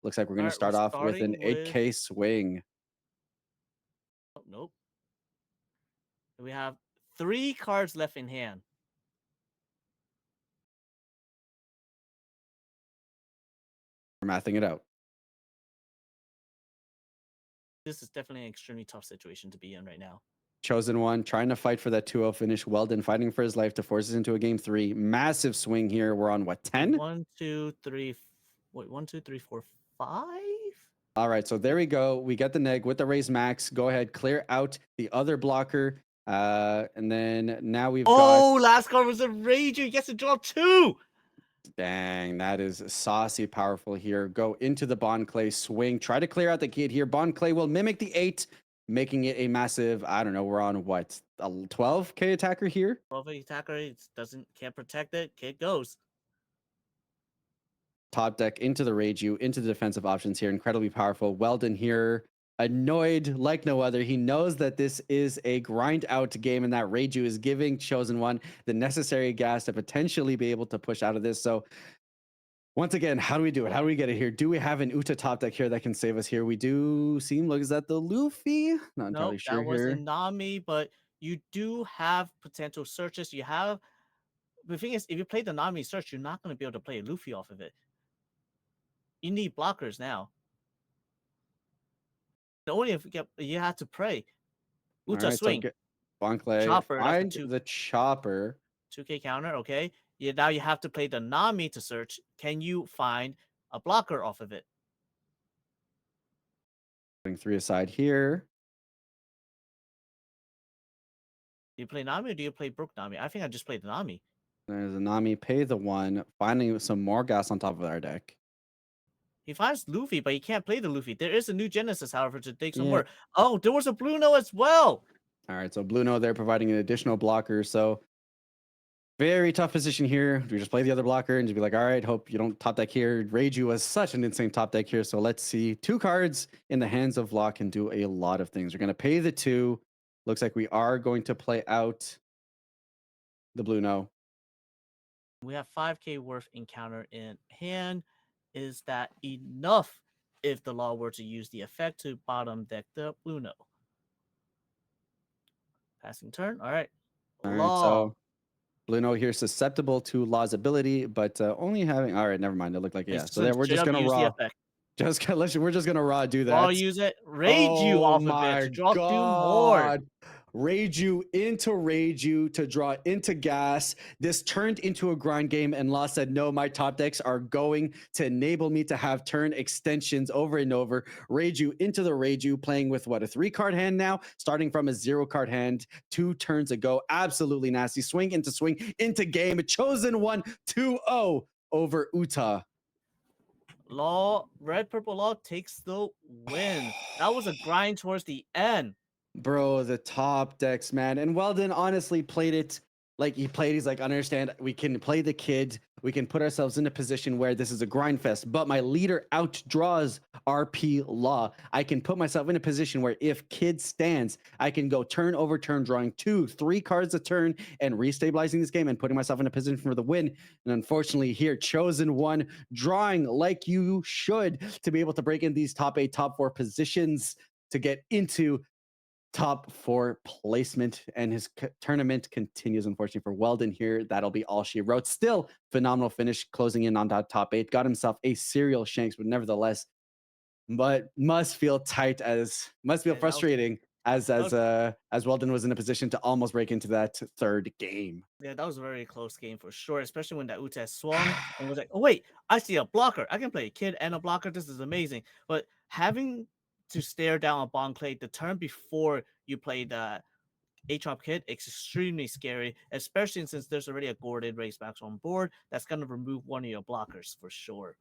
Looks like we're going to start off with an 8K swing. Oh, nope. We have 3 cards left in hand. We're mathing it out. This is definitely an extremely tough situation to be in right now. Chosen One trying to fight for that 2-0 finish. Weldon fighting for his life to force us into a game 3. Massive swing here. We're on what, 10? 1, 2, 3. Wait, 1, 2, 3, 4, 5. All right, so there we go. We get the neg with the raise max. Go ahead, clear out the other blocker. And then now we've got. Oh, last card was a Rager. He gets to draw 2. Dang, that is saucy powerful here. Go into the Bon Clay swing. Try to clear out the kid here. Bon Clay will mimic the 8, making it a massive, I don't know, we're on what, a 12K attacker here? 12 attacker, can't protect it. Kid goes. Top deck into the Reiju, into the defensive options here. Incredibly powerful. Weldon here, annoyed like no other. He knows that this is a grind out game and that Reiju is giving Chosen One the necessary gas to potentially be able to push out of this. So once again, how do we do it? How do we get it here? Do we have an Uta top deck here that can save us here? We do seem like, is that the Luffy? Not entirely Nope, sure that was here. a Nami, but you do have potential searches. You have the thing is, if you play the Nami search, you're not going to be able to play Luffy off of it. You need blockers now. The only if you have to pray. Uta All right, swing. so Bon Clay, Chopper, find the chopper. 2K counter, okay. Now you have to play the Nami to search. Can you find a blocker off of it? Putting 3 aside here. Do you play Nami or do you play Brook Nami? I think I just played the Nami. There's a Nami, pay the 1, finding some more gas on top of our deck. He finds Luffy, but he can't play the Luffy. There is a new Genesis, however, to take some more. Oh, there was a Bruno as well. All right, so Blue No there providing an additional blocker. So very tough position here. Do we just play the other blocker and just be like, all right, hope you don't top deck here. Reiju was such an insane top deck here. So let's see. 2 cards in the hands of Law can do a lot of things. We're going to pay the 2. Looks like we are going to play out the blue no. We have 5k worth encounter in hand. Is that enough if the law were to use the effect to bottom deck the blue no? Passing turn. All right. All right, Law. so blue no here susceptible to Law's ability, but only having. All right, never mind. It looked like It's yeah. just So gonna there, we're straight just up gonna use the raw. effect. We're just gonna raw do Law that. use it. Rage you Oh off of it to my draw 2 more. god. Rage you into Rage you to draw into gas. This turned into a grind game, and Law said, no, my top decks are going to enable me to have turn extensions over and over. Rage you into the Rage you, playing with what, a 3-card hand now, starting from a 0-card hand 2 turns ago. Absolutely nasty. Swing into game. Chosen one 2-0 over Utah. Law, red purple law takes the win. That was a grind towards the end. Bro, the top decks, man. And Weldon honestly played it like he played. He's like, understand, we can play the kid. We can put ourselves in a position where this is a grind fest, but my leader outdraws RP Law. I can put myself in a position where if kid stands, I can go turn over turn, drawing 2, 3 cards a turn and restabilizing this game and putting myself in a position for the win. And unfortunately, here, chosen one, drawing like you should to be able to break in these top 8, top 4 positions to get into top 4 placement, and his tournament continues. Unfortunately for Weldon here, that'll be all she wrote. Still phenomenal finish, closing in on that top 8. Got himself a serial shanks, but nevertheless, but must feel Yeah, frustrating that was as Weldon was in a position to almost break into that 3rd game. yeah, that was a very close game for sure, especially when that Uta swung and was like, oh wait, I see a blocker. I can play a kid and a blocker. This is amazing. But having to stare down a Bon Clay the turn before you play the H-Hop kid is extremely scary, especially since there's already a Gordon Raceback on board that's gonna remove one of your blockers for sure.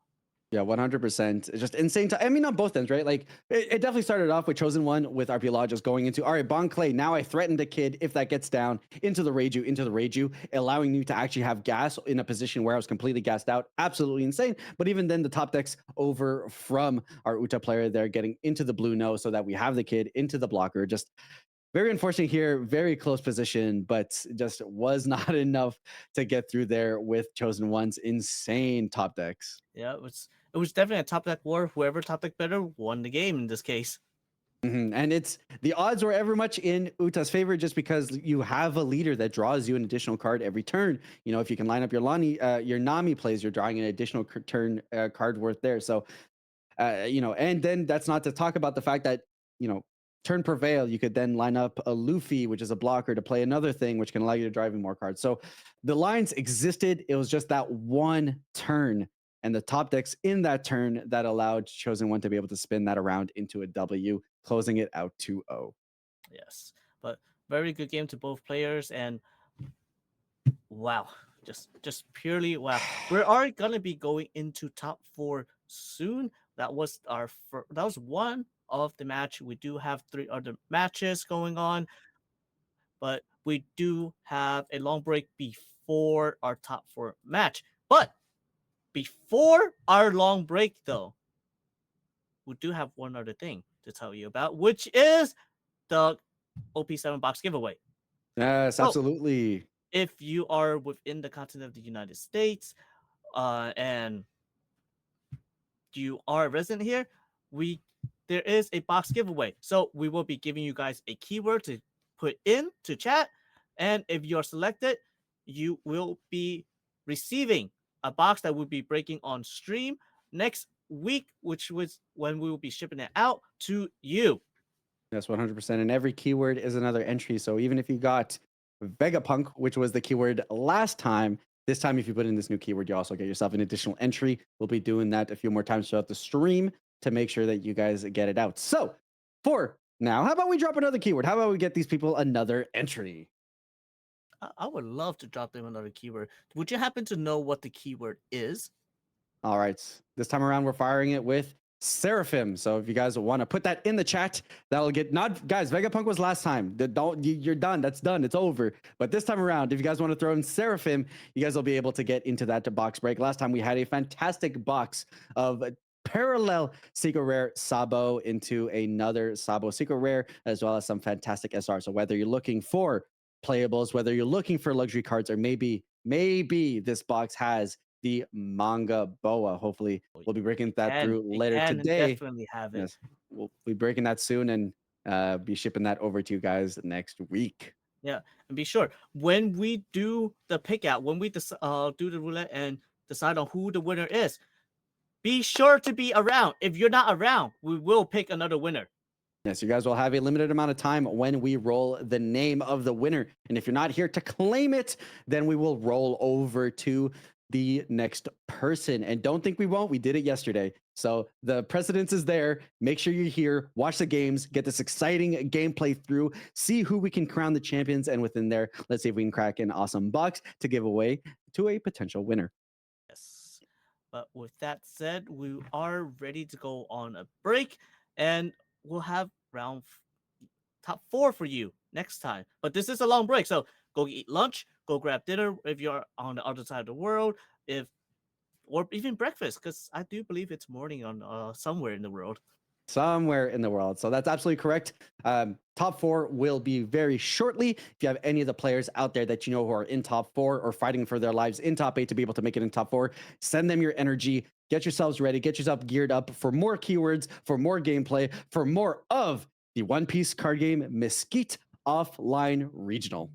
Yeah, 100%. It's just insane. I mean, on both ends, right? Like, it definitely started off with chosen one with RP Law just going into, all right, Bon Clay. Now I threaten the kid if that gets down into the Rage, allowing you to actually have gas in a position where I was completely gassed out. Absolutely insane. But even then, the top decks over from our Uta player there getting into the blue no so that we have the kid into the blocker. Just very unfortunate here, very close position, but just was not enough to get through there with chosen one's insane top decks. Yeah, it was definitely a top deck war. Whoever top deck better won the game in this case. And it's the odds were ever much in Uta's favor just because you have a leader that draws you an additional card every turn. You know, if you can line up your Nami plays, you're drawing an additional turn card worth there. So you know, and then that's not to talk about the fact that, you know, turn prevail, you could then line up a Luffy, which is a blocker, to play another thing, which can allow you to drive in more cards. So the lines existed. It was just that one turn and the top decks in that turn that allowed chosen one to be able to spin that around into a W, closing it out 2-0. Yes, but very good game to both players, and wow, just purely wow. We are gonna be going into top 4 soon. That was that was one of the match. We do have 3 other matches going on, but we do have a long break before our top 4 match. But before our long break, though, we do have one other thing to tell you about, which is the OP7 box giveaway. Yes, So, absolutely. if you are within the continent of the United States, and you are a resident here, there is a box giveaway. So we will be giving you guys a keyword to put in to chat, and if you're selected, you will be receiving a box that will be breaking on stream next week, which was when we will be shipping it out to you. Yes, 100%. And every keyword is another entry. So even if you got Vegapunk, which was the keyword last time, this time, if you put in this new keyword, you also get yourself an additional entry. We'll be doing that a few more times throughout the stream to make sure that you guys get it out. So for now, how about we drop another keyword? How about we get these people another entry? I would love to drop them another keyword. Would you happen to know what the keyword is? All right. This time around, we're firing it with Seraphim. So if you guys want to put that in the chat, that'll get not guys. Vegapunk was last time. You're done. That's done. It's over. But this time around, if you guys want to throw in Seraphim, you guys will be able to get into that box break. Last time we had a fantastic box of parallel secret rare Sabo into another Sabo secret rare, as well as some fantastic SR. So whether you're looking for playables, whether you're looking for luxury cards, or maybe this box has the manga boa. Hopefully, Oh, we'll be breaking that through it later can today. definitely have it. Yes, we'll be breaking that soon and be shipping that over to you guys next week. Yeah, and be sure when we do the pick out, when we do the roulette and decide on who the winner is, be sure to be around. If you're not around, we will pick another winner. Yes, you guys will have a limited amount of time when we roll the name of the winner. And if you're not here to claim it, then we will roll over to the next person. And don't think we won't. We did it yesterday. So the precedence is there. Make sure you're here, watch the games, get this exciting gameplay through, see who we can crown the champions. And within there, let's see if we can crack an awesome box to give away to a potential winner. Yes. But with that said, we are ready to go on a break, and we'll have top 4 for you next time. But this is a long break, so go eat lunch, go grab dinner if you're on the other side of the world, if or even breakfast, because I do believe it's morning on somewhere in the world. Somewhere in the world. So that's absolutely correct. Top 4 will be very shortly. If you have any of the players out there that you know who are in top 4 or fighting for their lives in top 8 to be able to make it in top 4, send them your energy. Get yourselves ready. Get yourself geared up for more keywords, for more gameplay, for more of the One Piece card game Mesquite Offline Regional.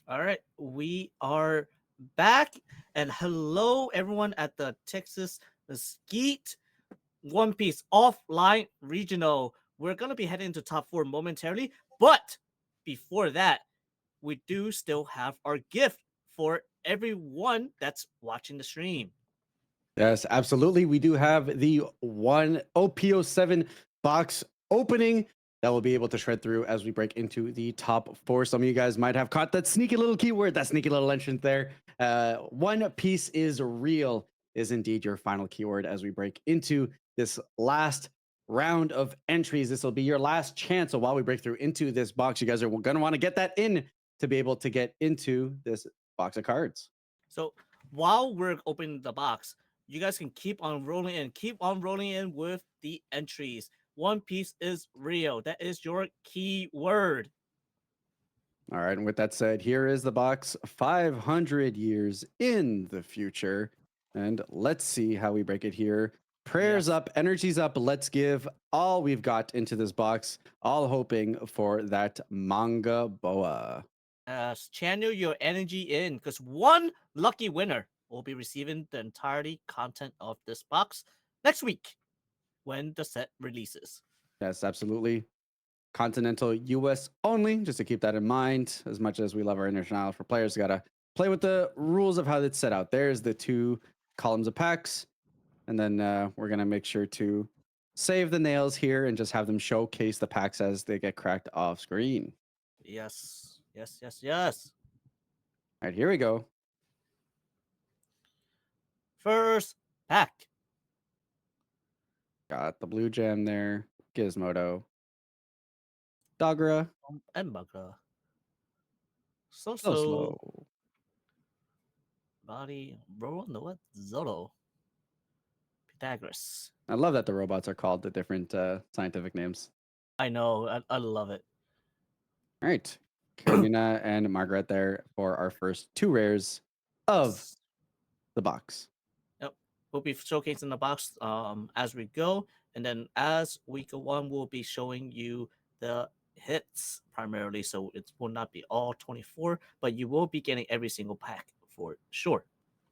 All right, we are back, and hello everyone at the Texas Mesquite One Piece offline regional. We're gonna be heading into top four momentarily, but before that, we do still have our gift for everyone that's watching the stream. Yes, absolutely. We do have the one OPO7 box opening that we'll be able to shred through as we break into the top four. Some of you guys might have caught that sneaky little keyword, that sneaky little entrance there. One piece is real is indeed your final keyword as we break into this last round of entries. This will be your last chance. So while we break through into this box, you guys are going to want to get that in to be able to get into this box of cards. So while we're opening the box, you guys can keep on rolling in with the entries. One Piece is real. That is your key word. All right. And with that said, here is the box 500 years in the future. And let's see how we break it here. Prayers Yes. up, energies up. Let's give all we've got into this box, all hoping for that manga boa. Channel your energy in because one lucky winner will be receiving the entirety content of this box next week when the set releases. Yes, absolutely. Continental US only, just to keep that in mind. As much as we love our international for players, got to play with the rules of how it's set out. There's the two columns of packs. And then we're going to make sure to save the nails here and just have them showcase the packs as they get cracked off screen. Yes, yes, yes, yes. All right, here we go. First pack. Got the blue gem there. Gizmodo. Dogra. And Bugger. So So slow. body roll no what Zolo. Pythagoras. I love that the robots are called the different scientific names. I know, I love it. All right. Karenina and Margaret there for our first two rares of Yes. the box. Yep. We'll be showcasing the box as we go, and then as we go on, we'll be showing you the hits primarily. So it will not be all 24, but you will be getting every single pack for sure.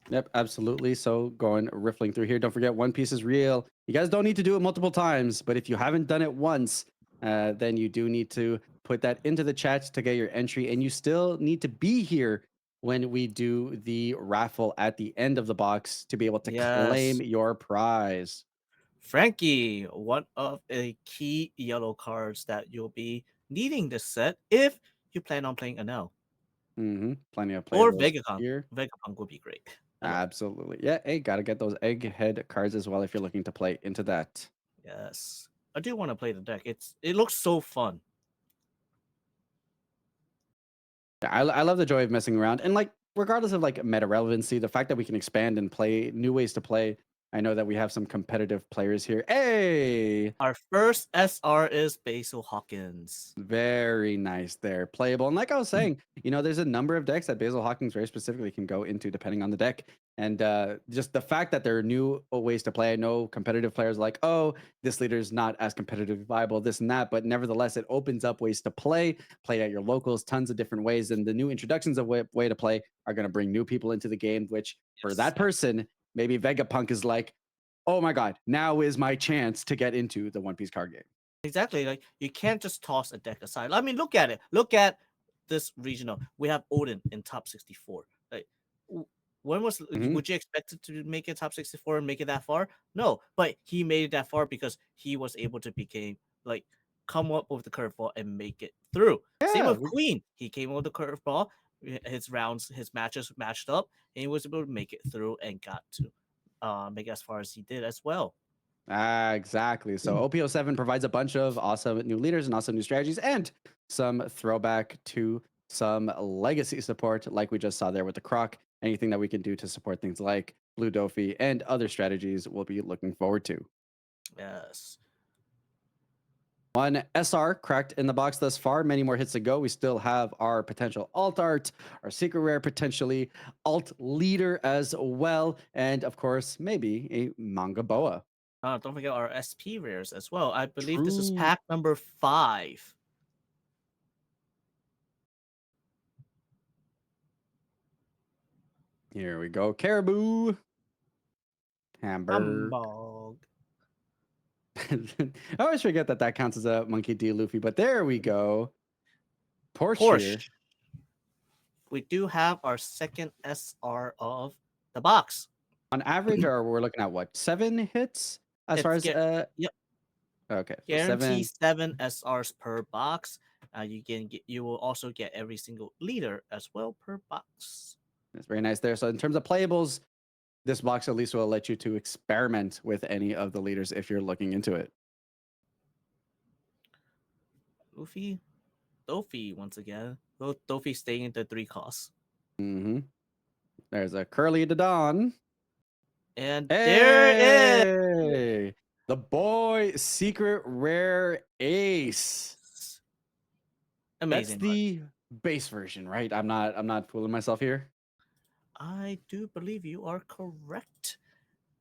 Yep, absolutely. So going riffling through here. Don't forget, One Piece is real. You guys don't need to do it multiple times, but if you haven't done it once, then you do need to put that into the chat to get your entry, and you still need to be here when we do the raffle at the end of the box to be able to claim Yes. your prize. Frankie, one of the key yellow cards that you'll be needing this set if you plan on playing Anel. Plenty of Or playables Vegapunk. here. Vegapunk would be great. I love it. Absolutely. Yeah, hey, gotta get those egghead cards as well if you're looking to play into that. Yes. I do want to play the deck. It looks so fun. Yeah, I love the joy of messing around and like regardless of like meta relevancy, the fact that we can expand and play new ways to play. I know that we have some competitive players here. Hey, Our first SR is Basil Hawkins. very nice there, playable. And like I was saying, there's a number of decks that Basil Hawkins very specifically can go into depending on the deck. And just the fact that there are new ways to play. I know competitive players are like, oh, this leader is not as competitively viable, this and that. But nevertheless, it opens up ways to play at your locals, tons of different ways. And the new introductions of way to play are going to bring new people into the game, which for Yes. that person, maybe Vegapunk is like, oh my God, now is my chance to get into the One Piece card game. Exactly. Like you can't just toss a deck aside. I mean, look at it. Look at this regional. We have Odin in top 64. Like when was Mhm. would you expect it to make it top 64 and make it that far? No, but he made it that far because he was able to became like come up with the curveball and make it through. Same Yeah, with Queen. He came up with the curveball. His rounds, his matches matched up, and he was able to make it through and got to make it as far as he did as well. Exactly. So OPO7 provides a bunch of awesome new leaders and awesome new strategies and some throwback to some legacy support, like we just saw there with the Croc. Anything that we can do to support things like Blue Dofi and other strategies we'll be looking forward to. Yes. One SR cracked in the box thus far. Many more hits to go. We still have our potential alt art, our secret rare, potentially alt leader as well. And of course, maybe a manga boa. Don't forget our SP rares as well. I believe this is True. pack number 5. Here we go. Caribou. Hamburg. Humbug. I always forget that that counts as a Monkey D. Luffy, but there we go. Porsche here. Porsche. We do have our second SR of the box. On average, or we're looking at what, 7 hits as far It's as yep, okay, so guarantee 7. 7 SRs per box. You will also get every single leader as well per box. That's very nice there. So in terms of playables, this box at least will let you to experiment with any of the leaders if you're looking into it. Luffy, Dofi once again. Dofi staying in the 3 costs. Mm-hmm. There's a Curly the Dawn. And there it Hey, the boy secret rare ace. is. That's Amazing. the base version, right? I'm not fooling myself here. I do believe you are correct.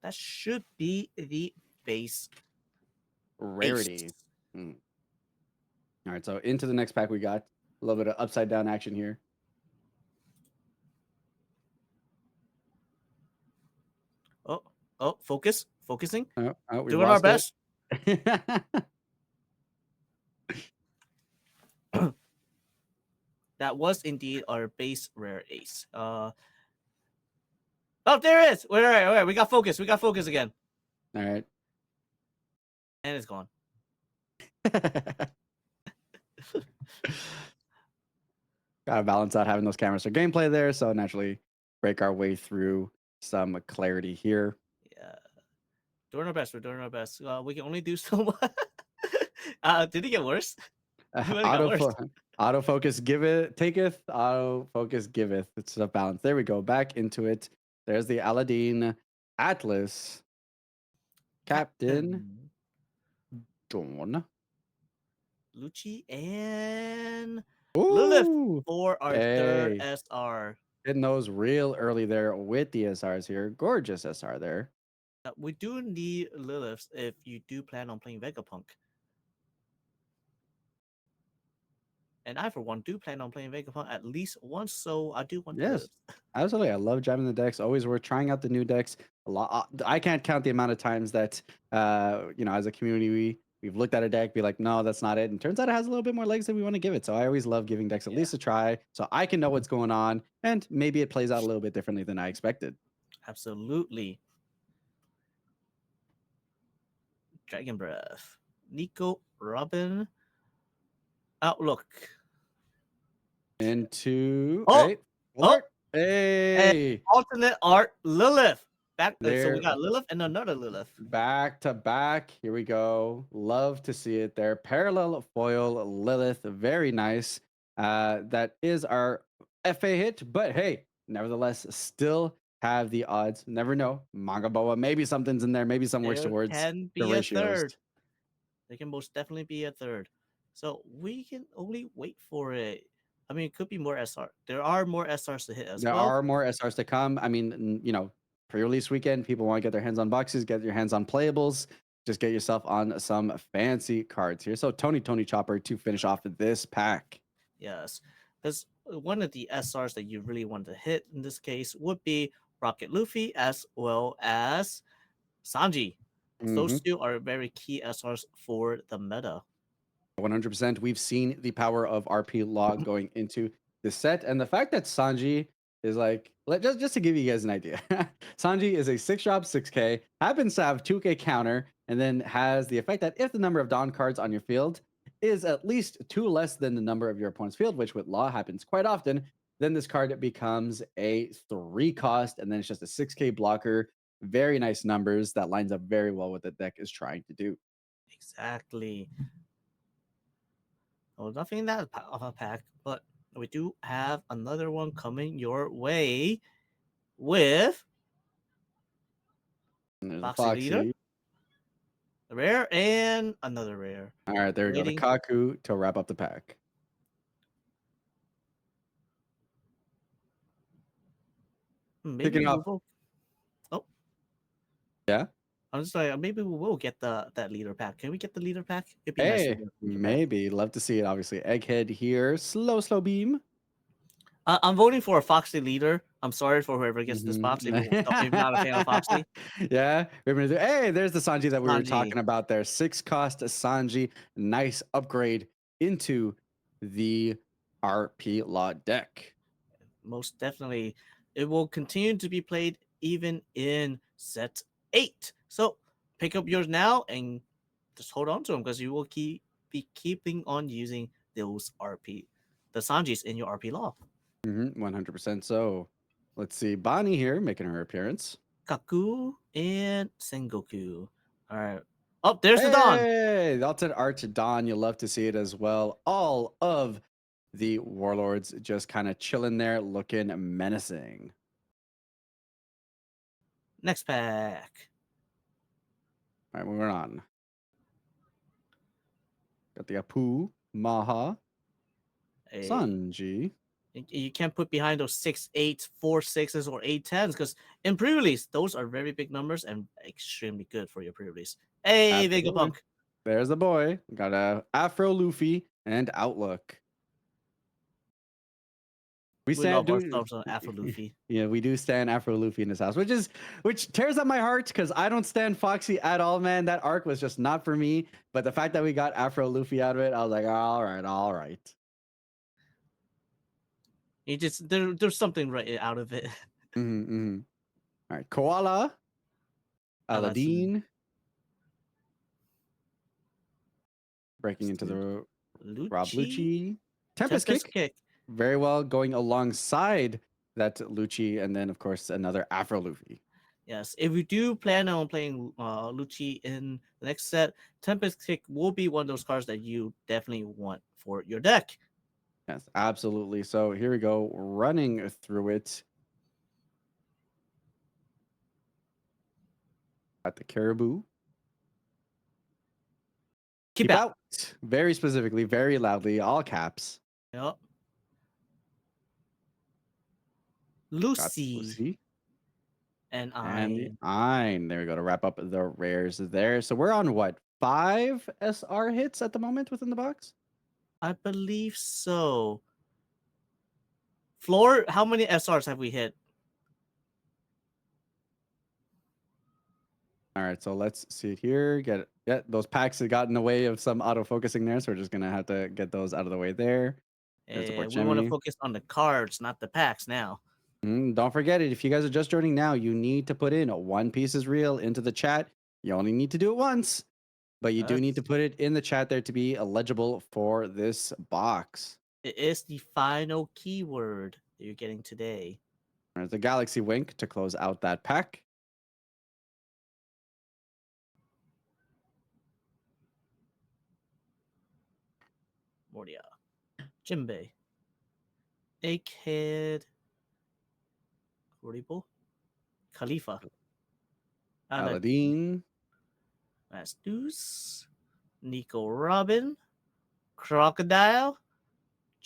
That should be the base Rarity. ace. Hmm. All right, so into the next pack we got a little bit of upside down action here. Oh, focusing. Oh, we Doing our lost it. best. That was indeed our base rare ace. Oh, there it is. Wait, all right. We got focus. We got focus again. All right. And it's gone. Gotta balance out having those cameras for gameplay there, so naturally break our way through some clarity here. Yeah. Doing our best. We're doing our best. We can only do so much. Did it get worse? It might have got worse. Autofocus giveth, taketh, autofocus giveth. It's a balance. There we go. Back into it. There's the Aladdin Atlas. Captain Dawn. Lucci and Lilith Ooh. for our third Hey. SR. Hitting those real early there with the SRs here. Gorgeous SR there. We do need Liliths if you do plan on playing Vegapunk. And I, for one, do plan on playing Vegapunk at least once, so I do want Yes, Liliths. absolutely. I love jamming the decks. Always worth trying out the new decks. A lot. I can't count the amount of times that as a community, we've looked at a deck, be like, no, that's not it. And turns out it has a little bit more legs than we want to give it. So I always love giving decks at least a try, so I can know what's going on, and maybe it plays out a little bit differently than I expected. Absolutely. Dragon Breath. Nico, Robin. Outlook. Into Oh! alert. And Hey, alternate art Lilith. So we there. got Lilith and another Lilith. Back to back. Here we go. Love to see it there. Parallel foil Lilith. Very nice. That is our FA hit, but hey, nevertheless, still have the odds. Never know. Manga Boa. Maybe something's in there. Maybe some works There towards can the be a ratios. third. There can most definitely be a third. So we can only wait for it. I mean, it could be more SR. There are more SRs to hit as There well. are more SRs to come. I mean, pre-release weekend, people want to get their hands on boxes, get your hands on playables. Just get yourself on some fancy cards here. So Tony Chopper to finish off this pack. Yes. Because one of the SRs that you really want to hit in this case would be Rocket Luffy as well as Sanji. Those two are very key SRs for the meta. 100%. We've seen the power of RP log going into the set, and the fact that Sanji is like, just to give you guys an idea, Sanji is a 6-drop 6K, happens to have 2K counter, and then has the effect that if the number of Dawn cards on your field is at least 2 less than the number of your opponent's field, which with Law happens quite often, then this card becomes a 3 cost, and then it's just a 6K blocker. Very nice numbers that lines up very well with the deck is trying to do. Exactly. Well, nothing that of a pack, but we do have another one coming your way with And there's the Foxy Leader, Foxy. rare, and another rare. All right, there we go. The Kaku to wrap up the pack. Maybe Kicking we off. will. Oh, Yeah. I'm just like, maybe we will get that leader pack. Can we get the leader pack? It'd be nice to Hey, get the leader pack. maybe. Love to see it. Obviously, Egghead here. Slow beam. I'm voting for a Foxy leader. I'm sorry for whoever gets this box if you're not a fan of Foxy. Yeah, we're gonna do. Hey, there's the Sanji that we were Sanji, talking about there. 6 cost Sanji, nice upgrade into the RP Law deck. most definitely. It will continue to be played even in set 8. So pick up yours now and just hold on to them because you will be keeping on using those the Sanjis in your RP law. 100% so. Let's see, Bonnie here making her appearance. Kaku and Sengoku. All right. Oh, there's the Dawn. Hey, the Alternate Arch Dawn. You'll love to see it as well. All of the warlords just kind of chilling there, looking menacing. Next pack. All right, moving on. Got the Apu, Maha, Hey, Sanji. you can't put behind those 6-8, 4-6s, or 8-10s because in pre-release those are very big numbers and extremely good for your pre-release. Hey, Absolutely. Vegapunk. There's the boy. Got a Afro Luffy and Outlook. We We stand love do ourselves on Afro Luffy. yeah, we do stand Afro Luffy in this house, which tears up my heart because I don't stand Foxy at all, man. That arc was just not for me. But the fact that we got Afro Luffy out of it, I was like, all right, all right. You just there's something right out of it. All right, Koala, Aladdin, Aladdin, breaking into the Rob Lucci, Lucci, Tempest Tempest Kick, Kick. very well going alongside that Lucci, and then of course another Afro Luffy. Yes, if you do plan on playing Lucci in the next set, Tempest Kick will be one of those cards that you definitely want for your deck. Yes, absolutely. So here we go, running through it. At the Caribou. Keep Keep out. out. Very specifically, very loudly, all caps. Yep. Got Lucy Lucy and and the I Ein. There we go to wrap up the rares there. So we're on what, 5 SR hits at the moment within the box? believe so. Floor, how many SRs have we hit? All right, so let's see it here. Get those packs that got in the way of some auto focusing there, so we're just gonna have to get those out of the way there. There's the We want to Jimmy. focus on the cards, not the packs now. Don't forget it. If you guys are just joining now, you need to put in One Piece is Real into the chat. You only need to do it once, but you do need to put it in the chat there to be eligible for this box. It is the final keyword that you're getting today. There's the Galaxy Wink to close out that pack. Mordia, Jinbei, Egghead, Kuribo, Khalifa, Aladdin. Mastus, Nico Robin, Crocodile,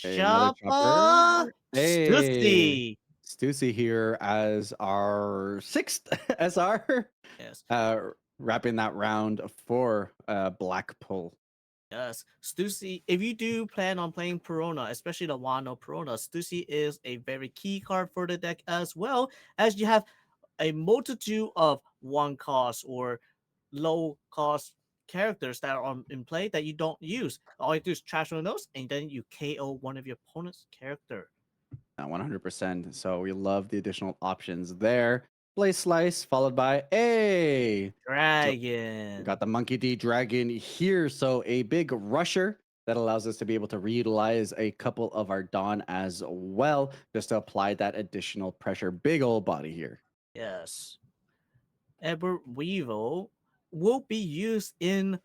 Another Chopper. Chopper, Hey. Stussy. Stussy here as our 6th SR. Yes, Wrapping that round for Blackpool. yes. Stussy, if you do plan on playing Perona, especially the Wano Perona, Stussy is a very key card for the deck as well, as you have a multitude of one cost or low cost characters that are in play that you don't use. All you do is trash one of those, and then you KO one of your opponent's character. 100%. So we love the additional options there. Play Slice followed by A. So we Dragon. got the Monkey D Dragon here. So a big rusher that allows us to be able to reutilize a couple of our Dawn as well, just to apply that additional pressure. Big old body here. Yes. Edward Weevil will be used in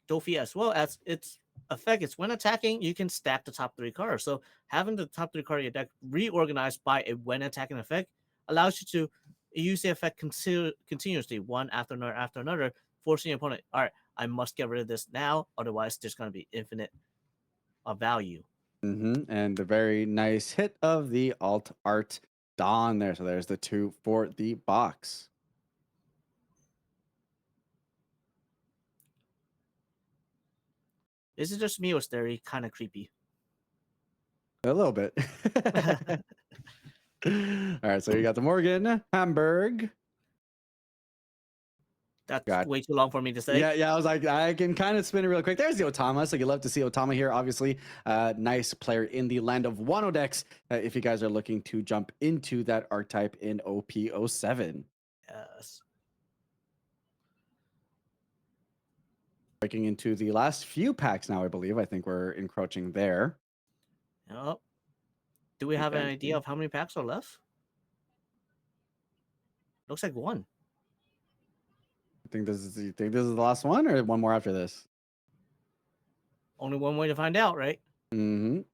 Dofi as well as its effect is when attacking, you can stack the top 3 cards. So having the top 3 card of your deck reorganized by a when attacking effect allows you to use the effect continuously, one after another, forcing your opponent, all right, I must get rid of this now, otherwise there's going to be infinite value. And the very nice hit of the Alt Art Dawn there. So there's the 2 for the box. Is it just me or is there kind of creepy? A little bit. All right, so you got the Morgan, Hamburg. That's Got way too long for me to say. yeah. I was like, I can kind of spin it real quick. There's the Otama. So you love to see Otama here. Obviously, nice player in the land of Wano decks. If you guys are looking to jump into that archetype in OP07. Yes. Breaking into the last few packs now, I believe. I think we're encroaching there. Yep. Do we have an idea of how many packs are left? Looks like one. You think this is the last one, or one more after this? Only one way to find out, right?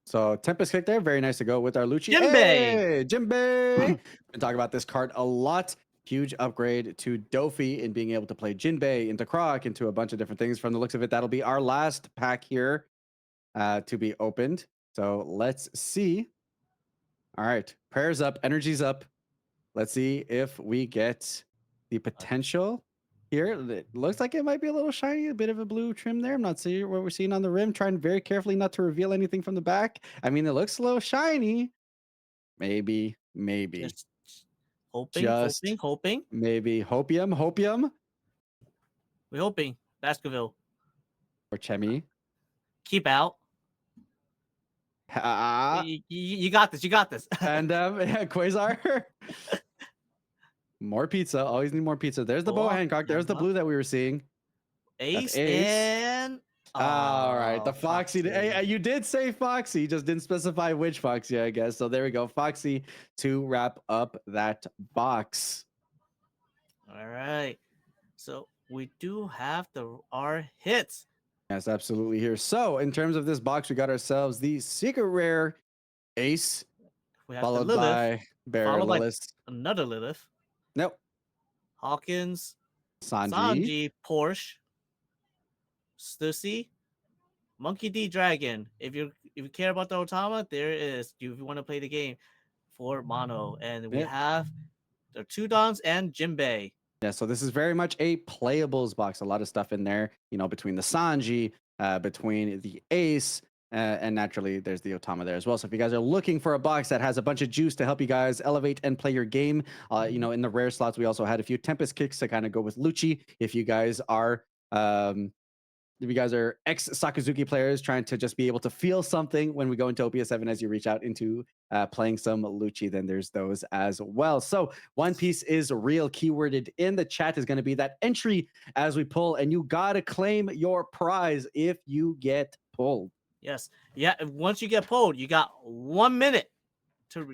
So Tempest kick there, very nice to go with our Lucci. Jinbei! Hey, Jinbei! Been talking about this card a lot. Huge upgrade to Dofi in being able to play Jinbei into Croc into a bunch of different things. From the looks of it, that'll be our last pack here to be opened. So let's see. All right, prayers up, energy's up. Let's see if we get the potential here. It looks like it might be a little shiny, a bit of a blue trim there. I'm not seeing what we're seeing on the rim. Trying very carefully not to reveal anything from the back. I mean, it looks a little shiny. Maybe. Just hoping. Just maybe. Hopium. We're hoping. Baskerville. Or Chemi. Keep out. You got this. You got this. And yeah, Quasar. More pizza. Always need more pizza. There's the Boa Hancock. There's the blue that we were seeing. Ace. And all right, the Foxy. Foxy. Hey, you did say Foxy, just didn't specify which Foxy, I guess. So there we go, Foxy to wrap up that box. All right, so we do have our hits. Yes, absolutely. Here. So in terms of this box, we got ourselves the secret rare Ace, We have followed the Lilith, by Bear Lilith. Another Lilith. Nope. Hawkins, Sanji, Porsche, Stussy, Monkey D Dragon. If you care about the Otama, there is. If you want to play the game for mono, and we have the two Dons and Jinbei. Yeah, so this is very much a playables box. A lot of stuff in there, you know, between the Sanji, between the Ace, and naturally there's the Otama there as well. So if you guys are looking for a box that has a bunch of juice to help you guys elevate and play your game, you know, in the rare slots, we also had a few Tempest kicks to kind of go with Lucci. If you guys are ex-Sakazuki players trying to just be able to feel something when we go into OPS7 as you reach out into playing some Lucci, then there's those as well. So One Piece is real. Keyworded in the chat is going to be that entry as we pull, and you got to claim your prize if you get pulled. Yes. Yeah. Once you get pulled, you got 1 minute to all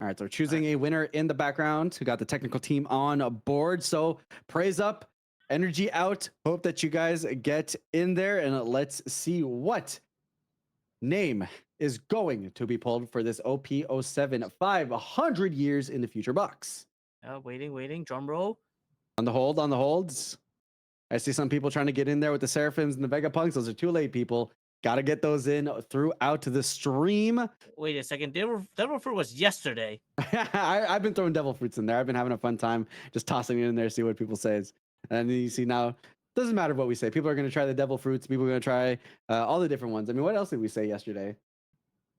right, so we're choosing a winner in the background who got the technical team on board. So praise up, energy out. Hope that you guys get in there, and let's see what name is going to be pulled for this OP07 500 years in the future box. Waiting. Drum roll. On the holds. I see some people trying to get in there with the Seraphims and the Vegapunks. Those are too late, people. Got to get those in throughout the stream. Wait a second. Devil Fruit was yesterday. I've been throwing devil fruits in there. I've been having a fun time just tossing it in there, see what people say. And you see now, doesn't matter what we say. People are going to try the devil fruits. People are going to try all the different ones. I mean, what else did we say yesterday?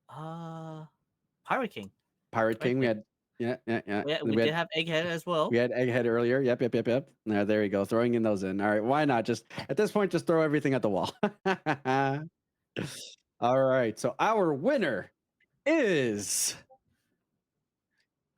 Pirate King. Pirate King. We had, yeah. We did have Egghead as well. We had Egghead earlier. Yep. There we go. Throwing in those in. All right. Why not? Just at this point, just throw everything at the wall. All right. So our winner is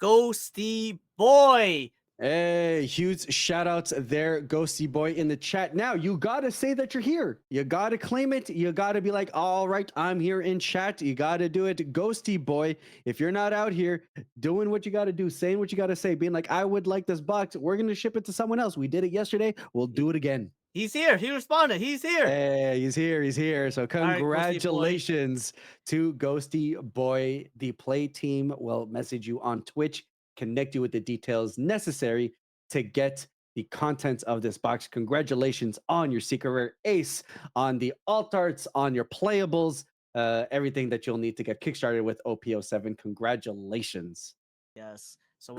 Ghosty Boy. Hey, huge shout outs there, Ghosty Boy in the chat. Now you gotta say that you're here. You gotta claim it. You gotta be like, all right, I'm here in chat. You gotta do it, Ghosty Boy. If you're not out here doing what you gotta do, saying what you gotta say, being like, I would like this box, we're gonna ship it to someone else. We did it yesterday. We'll do it again. He's here. He responded. He's here. Hey, he's here. So congratulations to Ghosty Boy. The play team will message you on Twitch, connect you with the details necessary to get the contents of this box. Congratulations on your secret rare Ace, on the alt arts, on your playables, everything that you'll need to get kickstarted with OP07. Congratulations. Yes. So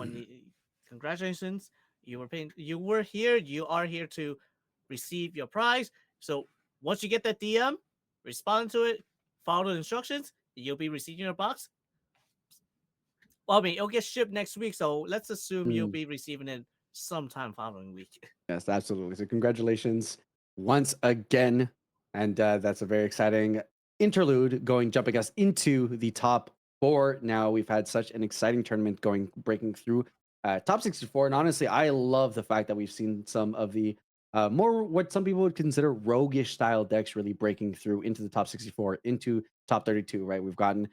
congratulations. You were here. You are here to receive your prize. So once you get that DM, respond to it, follow the instructions, you'll be receiving your box. Well, I mean, it'll get shipped next week, so let's assume you'll Mm. be receiving it sometime following week. Yes, absolutely. So congratulations once again, and that's a very exciting interlude jumping us into the top four. Now we've had such an exciting tournament breaking through top 64, and honestly, I love the fact that we've seen some of the more what some people would consider roguish style decks really breaking through into the top 64, into top 32. Right, we've gotten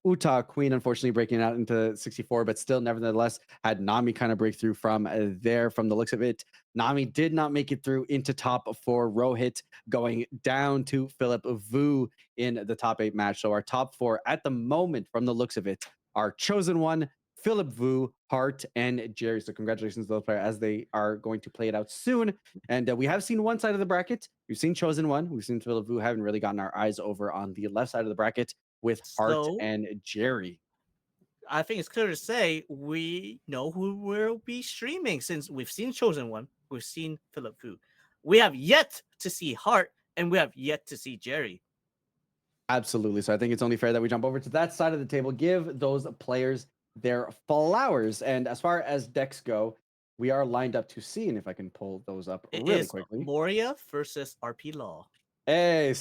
Utah Queen, unfortunately, breaking out into 64, but still, nevertheless, had Nami kind of break through from there. From the looks of it, Nami did not make it through into top four. Rohit going down to Philip Vu in the top eight match. So our top four at the moment, from the looks of it, are Chosen One, Philip Vu, Hart, and Jerry. So congratulations to those players as they are going to play it out soon. And we have seen one side of the bracket. We've seen Chosen One. We've seen Philip Vu. Haven't really gotten our eyes over on the left side of the bracket with Hart So and Jerry. I think it's clear to say we know who will be streaming since we've seen Chosen One, we've seen Philip Fu. We have yet to see Hart, and we have yet to see Jerry. Absolutely. So I think it's only fair that we jump over to that side of the table, give those players their flowers. And as far as decks go, we are lined up to see, and if I can pull those up It really is quickly. Moria versus RP Law. Hey,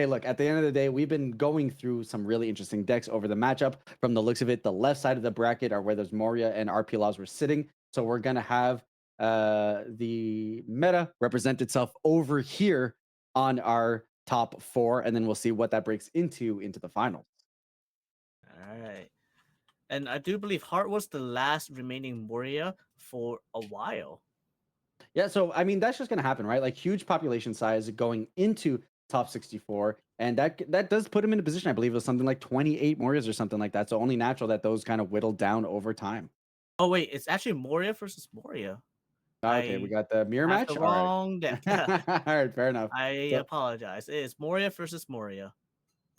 look, at the end of the day, we've been going through some really interesting decks over the matchup. From the looks of it, the left side of the bracket are where those Moria and RP Laws were sitting. So we're going to have the meta represent itself over here on our top four, and then we'll see what that breaks into the finals. All right. And I do believe Hart was the last remaining Moria for a while. Yeah, so I mean that's just gonna happen, right? Like huge population size going into top 64, and that does put him in a position. I believe it was something like 28 Morias or something like that. So only natural that those kind of whittled down over time. Oh wait, it's actually Moria versus Moria. Okay, we I got the mirror have match. the All right, wrong deck. all right, fair enough. I So apologize. It is Moria versus Moria.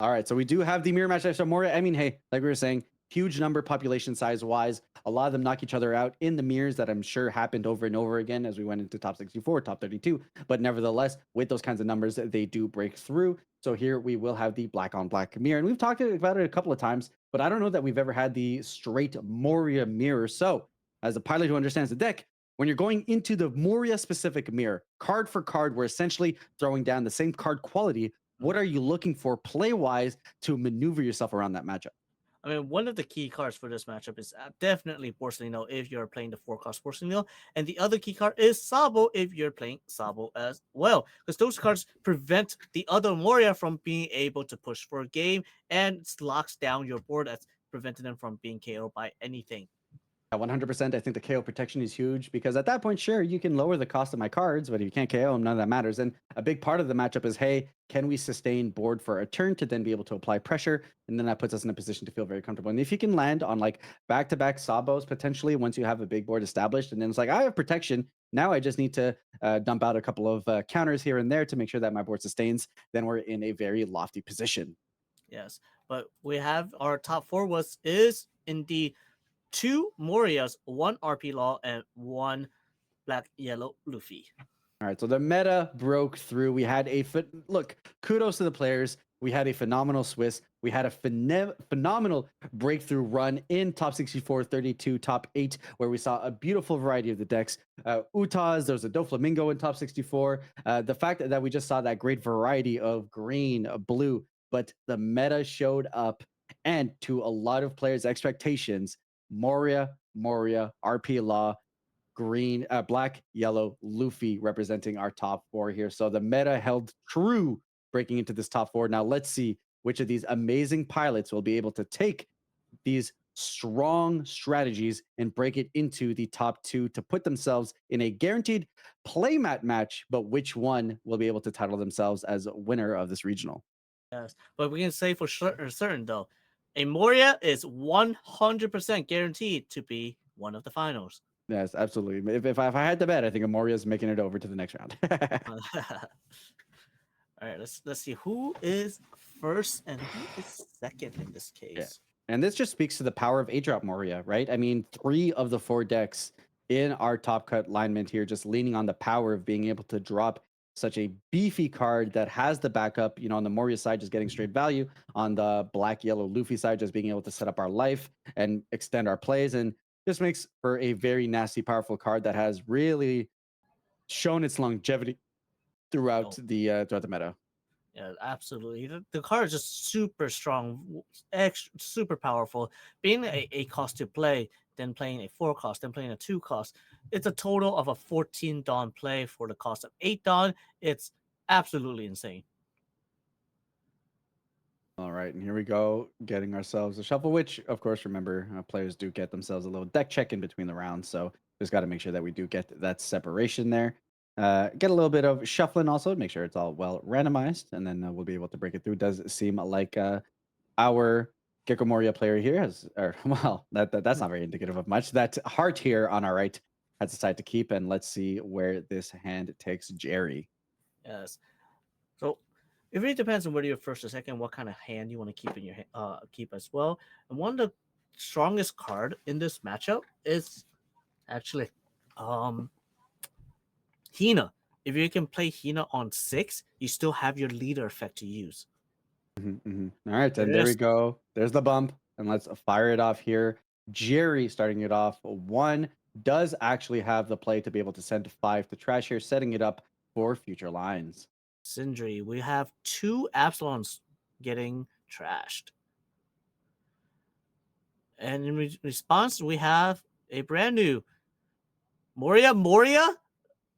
all right, so we do have the mirror match. So Moria, I mean, hey, like we were saying, huge number population size wise. A lot of them knock each other out in the mirrors that I'm sure happened over and over again as we went into top 64, top 32. But nevertheless, with those kinds of numbers, they do break through. So here we will have the black on black mirror. And we've talked about it a couple of times, but I don't know that we've ever had the straight Moria mirror. So as a pilot who understands the deck, when you're going into the Moria specific mirror, card for card, we're essentially throwing down the same card quality. What are you looking for play wise to maneuver yourself around that matchup? I mean, one of the key cards for this matchup is definitely Porcelino if you're playing the 4-cost Porcelino, and the other key card is Sabo if you're playing Sabo as well, because those cards prevent the other Moria from being able to push for a game and locks down your board that's preventing them from being KO'd by anything. 100%. I think the KO protection is huge because at that point, sure, you can lower the cost of my cards, but if you can't KO them, none of that matters. And a big part of the matchup is, hey, can we sustain board for a turn to then be able to apply pressure? And then that puts us in a position to feel very comfortable. And if you can land on like back-to-back Sabos potentially once you have a big board established, and then it's like, I have protection. Now I just need to dump out a couple of counters here and there to make sure that my board sustains. Then we're in a very lofty position. Yes, but we have our top four is indeed two Morias, one RP Law, and one Black Yellow Luffy. All right, so the meta broke through. We had look. Kudos to the players. We had a phenomenal Swiss. We had a phenomenal breakthrough run in top 64, 32, top 8, where we saw a beautiful variety of the decks. Utahs, there was a Doflamingo in top 64. The fact that we just saw that great variety of green, blue, but the meta showed up, and to a lot of players' expectations, Moria, RP Law, green, black, yellow, Luffy representing our top four here. So the meta held true breaking into this top four. Now let's see which of these amazing pilots will be able to take these strong strategies and break it into the top two to put themselves in a guaranteed playmat match, but which one will be able to title themselves as a winner of this regional. Yes, but we can say for certain though, a Moria is 100% guaranteed to be one of the finals. Yes, absolutely. If I had to bet, I think Amoria is making it over to the next round. All right, let's see who is first and who is second in this Yeah. case. And this just speaks to the power of A drop Moria, right? I mean, 3 of the 4 decks in our top cut alignment here, just leaning on the power of being able to drop such a beefy card that has the backup, on the Moria side, just getting straight value, on the black yellow Luffy side, just being able to set up our life and extend our plays. And this makes for a very nasty, powerful card that has really shown its longevity throughout Oh, throughout the meta. yeah, absolutely. The card is just super strong, super powerful. Being a cost to play, then playing a 4 cost, then playing a 2 cost, it's a total of a 14 Dawn play for the cost of 8 Dawn. It's absolutely insane. All right, and here we go, getting ourselves a shuffle, which, of course, remember, players do get themselves a little deck check in between the rounds. So just got to make sure that we do get that separation there. Get a little bit of shuffling also, make sure it's all well randomized, and then we'll be able to break it through. Does seem like our Gecko Moria player here has, or well, that's not very indicative of much. That heart here on our right has decided to keep, and let's see where this hand takes Jerry. Yes. So it really depends on whether you're first or second, what kind of hand you want to keep in your keep as well. And one of the strongest card in this matchup is actually Hina. If you can play Hina on 6, you still have your leader effect to use. All right, and there we go. There's the bump, and let's fire it off here. Jerry starting it off. 1 does actually have the play to be able to send 5 to trash here, setting it up for future lines. Sindri, we have 2 Absalons getting trashed. And in response, we have a brand new Moria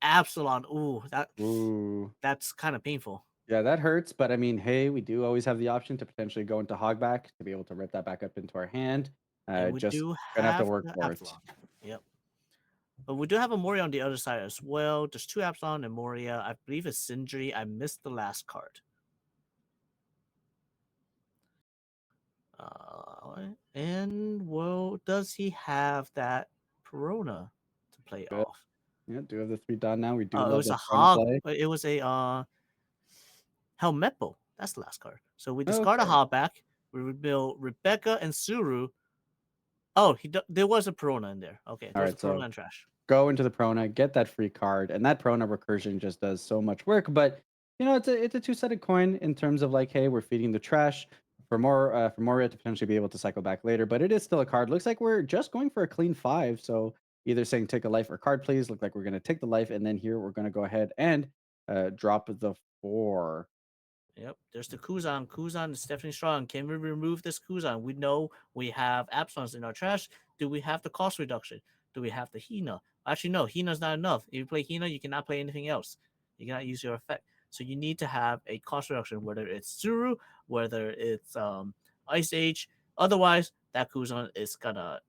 Absalon. Ooh. That's kind of painful. Yeah, that hurts, but I mean, hey, we do always have the option to potentially go into Hogback to be able to rip that back up into our hand. And we Just do gonna have to have work the for it. Absalon. Yep. But we do have a Moria on the other side as well. There's 2 Absalon and Moria. I believe it's Sindri. I missed the last card. And well, does he have that Perona to play Good. off? Yeah, do have the 3 done now. We do Oh, it love was the a front hog. play. It was a Helmeppo. That's the last card. So we discard a Okay. hog back. We rebuild Rebecca and Suru. Oh, there was a Perona in there. Okay, All there was a right, Perona so and trash. go into the Prona, get that free card, and that Prona recursion just does so much work. But it's a two-sided coin in terms of like, hey, we're feeding the trash for Moria to potentially be able to cycle back later. But it is still a card. Looks like we're just going for a clean 5. So either saying take a life or card, please. Look like we're gonna take the life, and then here we're gonna go ahead and drop the 4. Yep, there's the Kuzan. Kuzan is definitely strong. Can we remove this Kuzan? We know we have Absalons in our trash. Do we have the cost reduction? Do we have the Hina? Actually, no, Hina's not enough. If you play Hina, you cannot play anything else. You cannot use your effect. So you need to have a cost reduction, whether it's Zuru, whether it's Ice Age. Otherwise, that Kuzan is gonna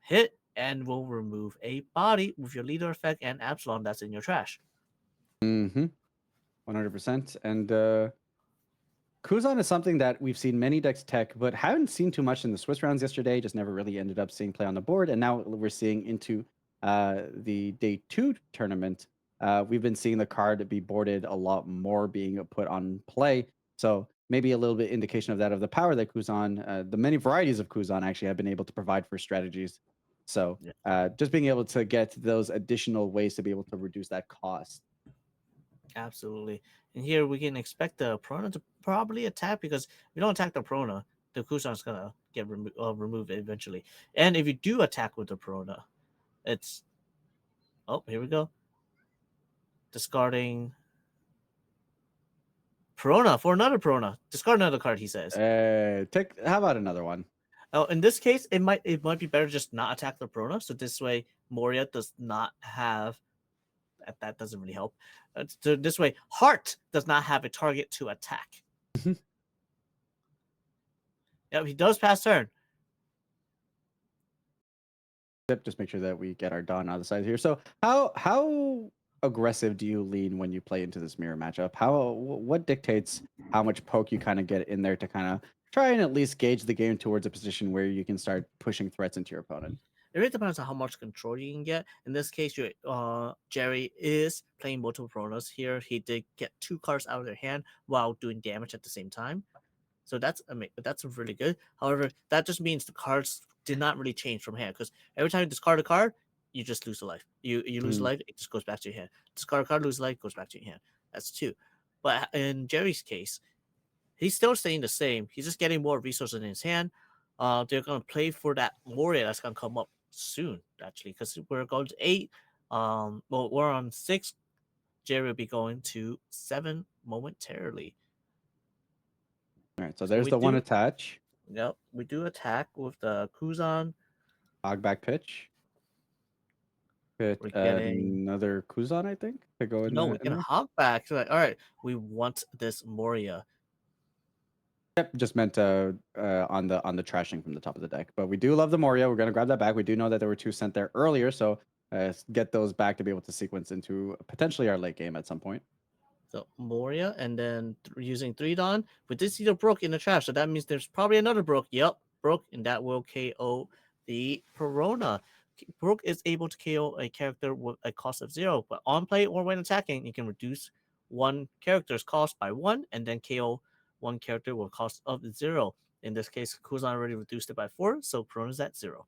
hit and will remove a body with your leader effect and Absalon that's in your trash. 100%. And Kuzan is something that we've seen many decks tech, but haven't seen too much in the Swiss rounds yesterday. Just never really ended up seeing play on the board. And now we're seeing into the day 2 tournament. We've been seeing the card be boarded a lot more, being put on play. So maybe a little bit indication of that, of the power that Kuzan, the many varieties of Kuzan actually have been able to provide for strategies. So Yeah. just being able to get those additional ways to be able to reduce that cost. Absolutely. And here we can expect the Prona to probably attack, because if you don't attack the Prona, the Kusan's gonna get removed eventually. And if you do attack with the Prona, it's here we go. Discarding Prona for another Prona. Discard another card, he says. How about another one? Oh, in this case, it might be better just not attack the Prona. So this way Moria does not have that doesn't really help. So this way, Heart does not have a target to attack. Yep, he does pass turn. Just make sure that we get our Dawn on the side here. So how aggressive do you lean when you play into this mirror matchup? What dictates how much poke you kind of get in there to kind of try and at least gauge the game towards a position where you can start pushing threats into your opponent? It really depends on how much control you can get. In this case, Jerry is playing multiple Pronas here. He did get 2 cards out of their hand while doing damage at the same time. So that's really good. However, that just means the cards did not really change from hand, because every time you discard a card, you just lose a life. You lose a life, it just goes back to your hand. Discard a card, lose a life, goes back to your hand. That's 2. But in Jerry's case, he's still staying the same. He's just getting more resources in his hand. They're gonna play for that Moria that's gonna come up soon, actually, because we're going to 8. Well, we're on 6. Jerry will be going to 7 momentarily. All right, so there's the one attach. Yep, we do attack with the Kuzan. Hog back pitch. Put We're getting another Kuzan, I think, to go in. we can hog back. So like, all right, we want this Moria. Yep, just meant on the trashing from the top of the deck. But we do love the Moria. We're gonna grab that back. We do know that there were 2 sent there earlier, so get those back to be able to sequence into potentially our late game at some point. So Moria, and then using 3 Dawn. We did see the Brook in the trash, so that means there's probably another Brook. Yep, Brook, and that will KO the Perona. Brook is able to KO a character with a cost of 0, but on play or when attacking, you can reduce one character's cost by 1, and then KO one character with a cost of 0. In this case, Kuzan already reduced it by 4, so Perona's at 0.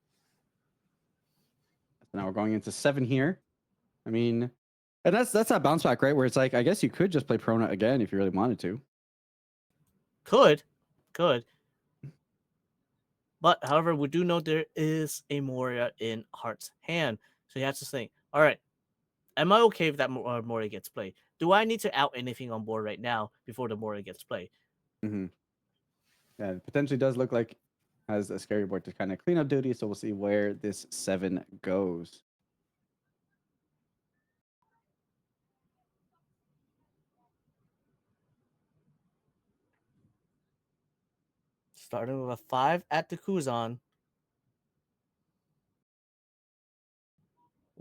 So now we're going into 7 here. I mean, and that's that bounce back, right? Where it's like, I guess you could just play Perona again if you really wanted to. Could. But however, we do know there is a Moria in Heart's hand. So you have to think, all right, am I okay if that Moria gets played? Do I need to out anything on board right now before the Moria gets played? Mm-hmm. Yeah, it potentially does look like has a scary board to kind of clean up duty. So we'll see where this 7 goes. Starting with a 5 at the Kuzan.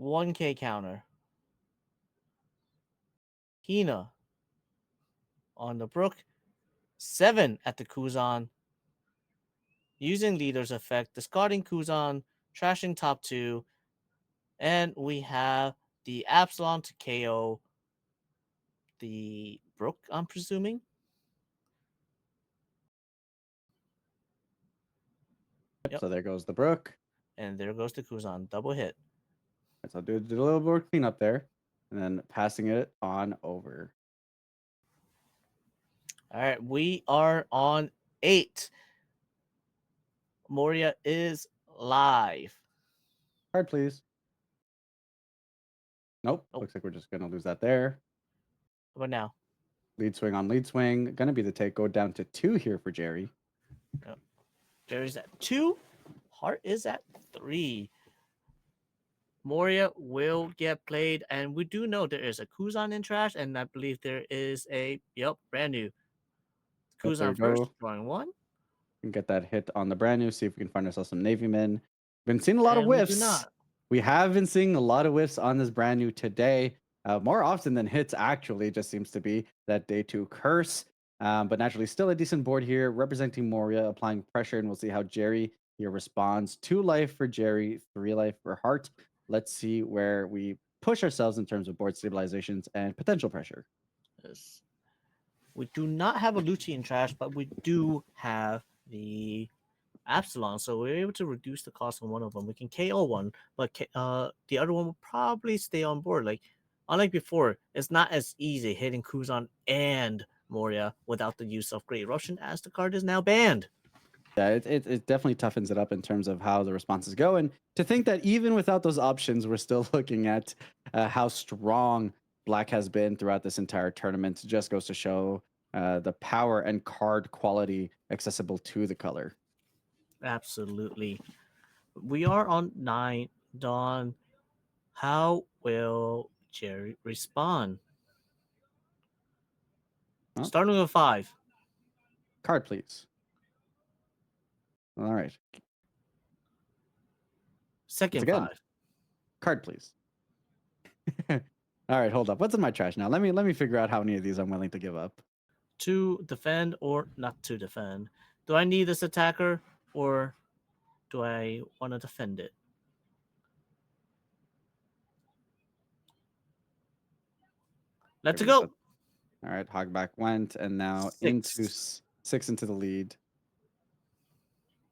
1K counter. Hina on the Brook. 7 at the Kuzan. Using Leader's Effect, discarding Kuzan, trashing top 2. And we have the Absalom to KO the Brook, I'm presuming. Yep. So there goes the Brook. And there goes the Kuzan. Double hit. Right, so I'll do a little more cleanup there. And then passing it on over. All right, we are on 8. Moria is live. Card, please. Nope. Looks like we're just going to lose that there. What now? Lead swing on lead swing. Going to be the take. Go down to 2 here for Jerry. Jerry's at 2. Heart is at 3. Moria will get played, and we do know there is a Kuzan in trash, and I believe there is a brand new Kuzan first, drawing 1. And get that hit on the brand new. See if we can find ourselves some Navy men. Been seeing a lot of whiffs. We have been seeing a lot of whiffs on this brand new today. More often than hits, actually. It just seems to be that day 2 curse. But naturally, still a decent board here, representing Moria, applying pressure, and we'll see how Jerry here responds. 2 life for Jerry, 3 life for Heart. Let's see where we push ourselves in terms of board stabilizations and potential pressure. Yes. We do not have a Lucci in trash, but we do have the Absalom, so we're able to reduce the cost on one of them. We can KO one, but the other one will probably stay on board. Like, unlike before, it's not as easy hitting Kuzan and Moria without the use of Great Eruption, as the card is now banned. Yeah, it definitely toughens it up in terms of how the responses go. And to think that even without those options, we're still looking at how strong Black has been throughout this entire tournament just goes to show the power and card quality accessible to the color. Absolutely. We are on 9. Dawn, how will Jerry respond? Huh? Starting with 5. Card, please. All right. Second 5. Card, please. All right, hold up. What's in my trash now? Let me figure out how many of these I'm willing to give up. To defend or not to defend. Do I need this attacker or do I want to defend it? Let's go. All right, Hogback went, and now 6. into 6 into the lead.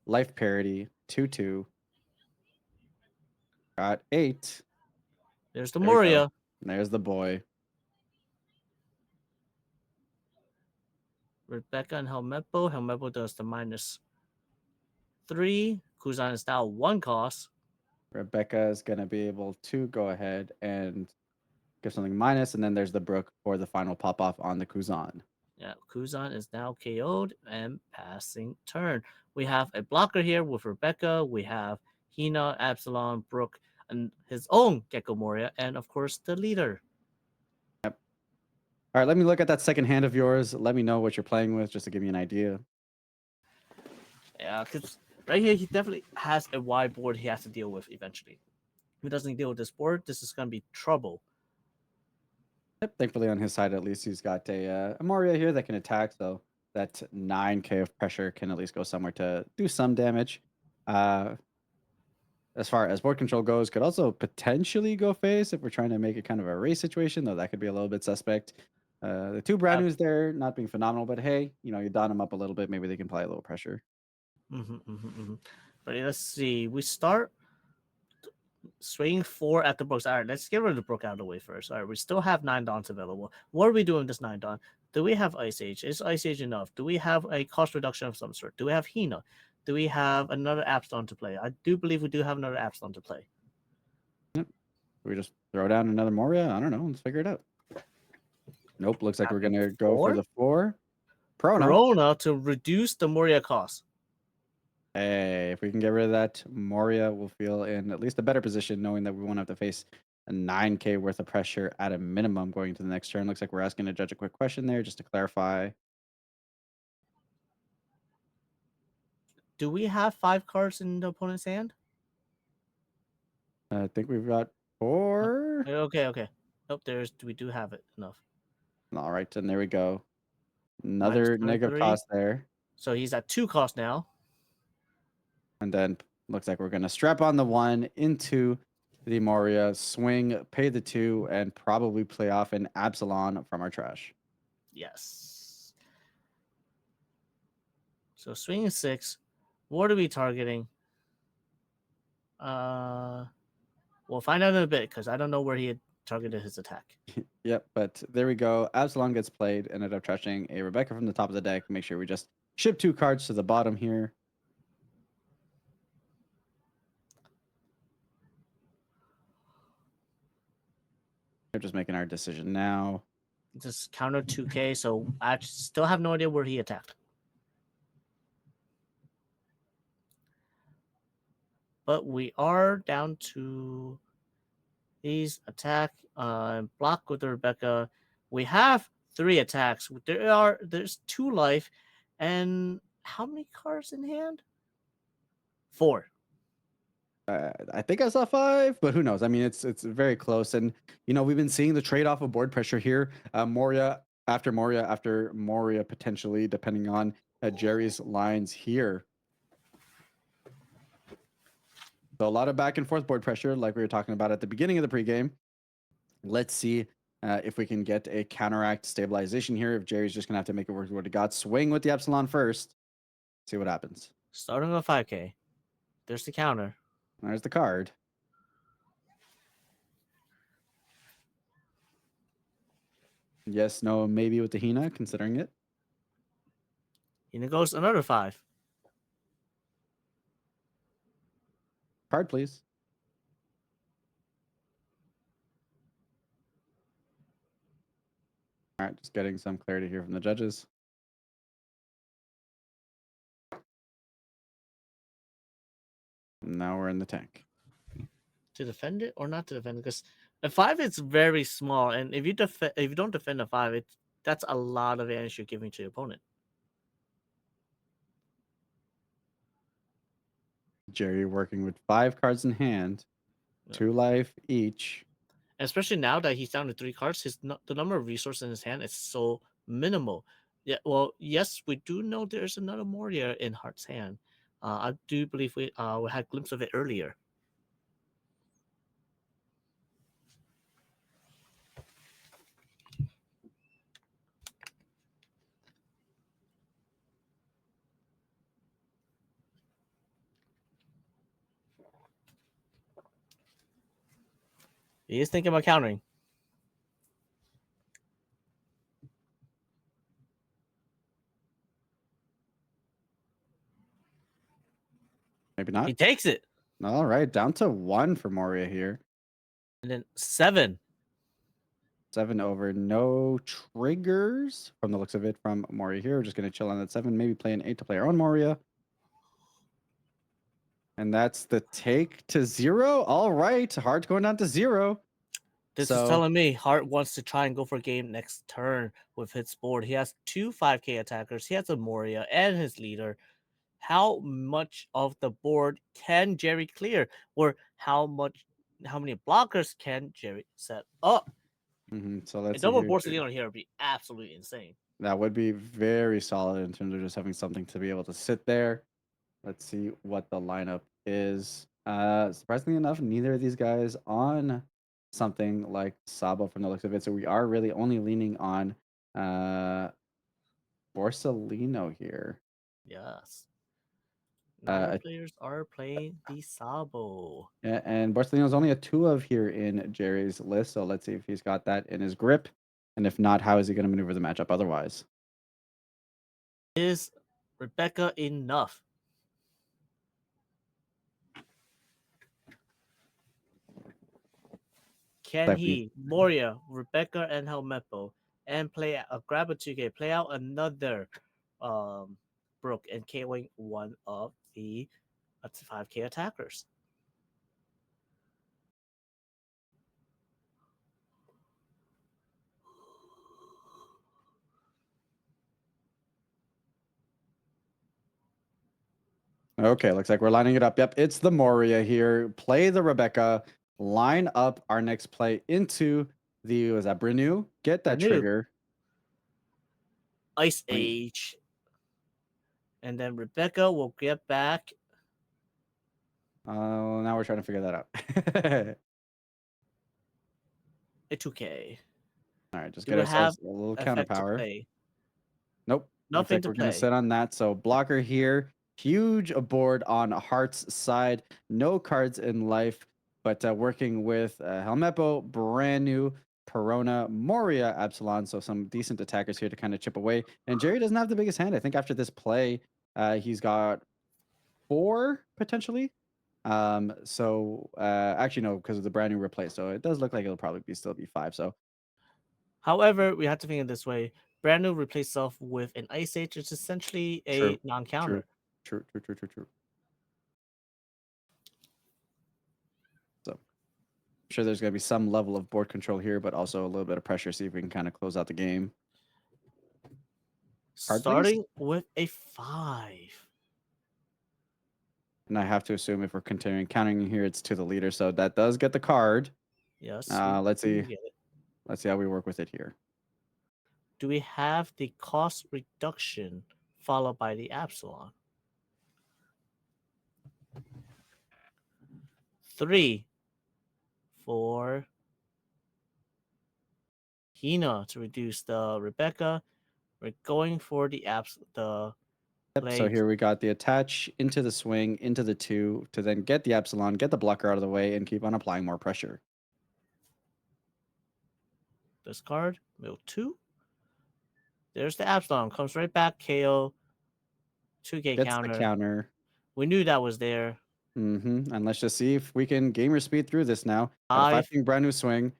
Life parity, 2-2. Got 8. There's the Moria. There's the boy. Rebecca and Helmeppo. Helmeppo does the -3. Kuzan is now 1 cost. Rebecca is going to be able to go ahead and give something minus, and then there's the Brook for the final pop off on the Kuzan. Yeah, Kuzan is now KO'd and passing turn. We have a blocker here with Rebecca. We have Hina, Absalom, Brook, and his own Gecko Moria, and of course the leader. Yep. All right, let me look at that second hand of yours. Let me know what you're playing with, just to give me an idea. Yeah, because right here he definitely has a wide board he has to deal with eventually. If he doesn't deal with this board, this is going to be trouble. Yep, thankfully on his side, at least he's got a Moria here that can attack, so that 9k of pressure can at least go somewhere to do some damage. As far as board control goes, could also potentially go face if we're trying to make it kind of a race situation, though that could be a little bit suspect. The two brand news there not being phenomenal, but hey, you don them up a little bit, maybe they can apply a little pressure. But let's see. We start swinging 4 at the Brooks. All right, let's get rid of the Brook out of the way first. All right, we still have 9 Dons available. What are we doing with this 9 Don? Do we have Ice Age? Is Ice Age enough? Do we have a cost reduction of some sort? Do we have Hina? Do we have another Absalom to play? I do believe we do have another Absalom to play. We just throw down another Moria? I don't know. Let's figure it out. Nope. Looks like we're going to go for the 4. Prona to reduce the Moria cost. Hey, if we can get rid of that, Moria will feel in at least a better position, knowing that we won't have to face a 9k worth of pressure at a minimum going to the next turn. Looks like we're asking the judge a quick question there just to clarify. Do we have 5 cards in the opponent's hand? I think we've got 4. Okay. Nope, we do have it enough. All right, and there we go. Another negative cost there. So he's at 2 cost now. And then looks like we're going to strap on the 1 into the Moria, swing, pay the 2, and probably play off an Absalom from our trash. Yes. So swing 6. What are we targeting? We'll find out in a bit because I don't know where he had targeted his attack. Yep, but there we go. Absalom gets played. Ended up trashing a Rebecca from the top of the deck. Make sure we just ship 2 cards to the bottom here. We're just making our decision now. Just counter 2k, so I still have no idea where he attacked. But we are down to these attack block with the Rebecca. We have 3 attacks. There's 2 life, and how many cards in hand? 4. I think I saw 5, but who knows? I mean, it's very close, and we've been seeing the trade off of board pressure here. Moria after Moria after Moria, potentially, depending on Jerry's lines here. So a lot of back and forth board pressure, like we were talking about at the beginning of the pregame. Let's see if we can get a counteract stabilization here. If Jerry's just gonna have to make it work with what he got, swing with the Epsilon first. See what happens. Starting on 5k. There's the counter. There's the card. Yes, no, maybe with the Hina, considering it. Hina goes another 5. Card, please. All right, just getting some clarity here from the judges. Now we're in the tank. To defend it or not to defend it? Because a 5 is very small, and if you don't defend a 5, that's a lot of damage you're giving to your opponent. Jerry working with 5 cards in hand, 2 life each. And especially now that he's down to 3 cards, the number of resources in his hand is so minimal. Yeah, well, yes, we do know there's another Moria in Heart's hand. I do believe we had a glimpse of it earlier. He is thinking about countering. Maybe not. He takes it. All right, down to 1 for Moria here. And then 7. 7 over. No triggers from the looks of it from Moria here. We're just going to chill on that 7. Maybe play an 8 to play our own Moria. And that's the take to 0. All right. Heart going down to 0. This is telling me Hart wants to try and go for a game next turn with his board. He has 2 5k attackers. He has a Moria and his leader. How much of the board can Jerry clear? Or how many blockers can Jerry set up? So let's a see double here. board on here would be absolutely insane. That would be very solid in terms of just having something to be able to sit there. Let's see what the lineup is. Surprisingly enough, neither of these guys on something like Sabo from the looks of it. So we are really only leaning on Borsalino here. Yes. Our players are playing the Sabo. Yeah, and Borsalino's only a 2 of here in Jerry's list. So let's see if he's got that in his grip. And if not, how is he going to maneuver the matchup otherwise? Is Rebecca enough? Can he, Moria, Rebecca, and Helmeppo, and grab a 2K, play out another Brook, and KOing one of the 5K attackers? Okay, looks like we're lining it up. Yep, it's the Moria here. Play the Rebecca. Line up our next play into the, was that Brenu? Get that trigger. Ice Age. And then Rebecca will get back. Now we're trying to figure that out. A 2K. All right, just get ourselves a little counter power. Nope. Nothing to we're going to sit on that. So blocker here. Huge board on Heart's side. No cards in life, but working with Helmeppo, brand new, Perona, Moria, Absalon. So some decent attackers here to kind of chip away. And Jerry doesn't have the biggest hand. I think after this play, he's got 4 potentially. Actually no, because of the brand new replace. So it does look like it'll probably still be 5. So however, we have to think of this way. Brand new replace self with an Ice Age is essentially a non-counter. True. So I'm sure there's going to be some level of board control here, but also a little bit of pressure. See if we can kind of close out the game. Starting with a 5. And I have to assume if we're continuing counting here, it's to the leader. So that does get the card. Yes. Let's see. Let's see how we work with it here. Do we have the cost reduction followed by the Absalon? 3 for Hina to reduce the Rebecca. We're going for the So here we got the attach into the swing, into the 2 to then get the Absalon, get the blocker out of the way, and keep on applying more pressure. This card, mill 2. There's the Absalon. Comes right back, KO. 2K Gets counter. the counter. We knew that was there. And let's just see if we can gamer speed through this now. 5 brand new swing.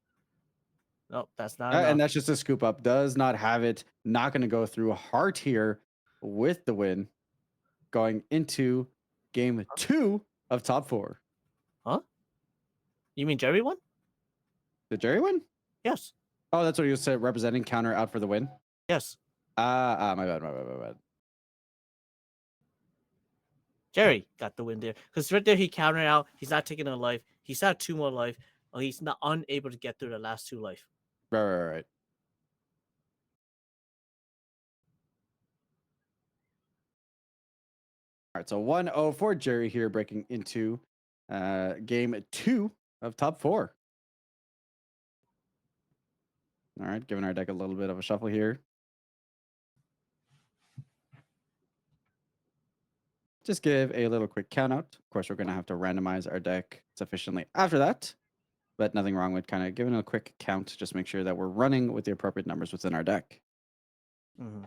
Nope, that's not enough. And that's just a scoop up. Does not have it. Not going to go through. Heart here with the win. Going into game 2 of top 4. Huh? You mean Jerry won? Did Jerry win? Yes. Oh, that's what you said. Representing counter out for the win. Yes. My bad. Jerry got the win there because right there he countered out. He's not taking a life. He's at 2 more life. Oh, he's not unable to get through the last 2 life. Right. All right, so 1-0 for Jerry here, breaking into game 2 of top 4. All right, giving our deck a little bit of a shuffle here. Just give a little quick count out. Of course, we're going to have to randomize our deck sufficiently after that, but nothing wrong with kind of giving a quick count. Just make sure that we're running with the appropriate numbers within our deck. Mm-hmm.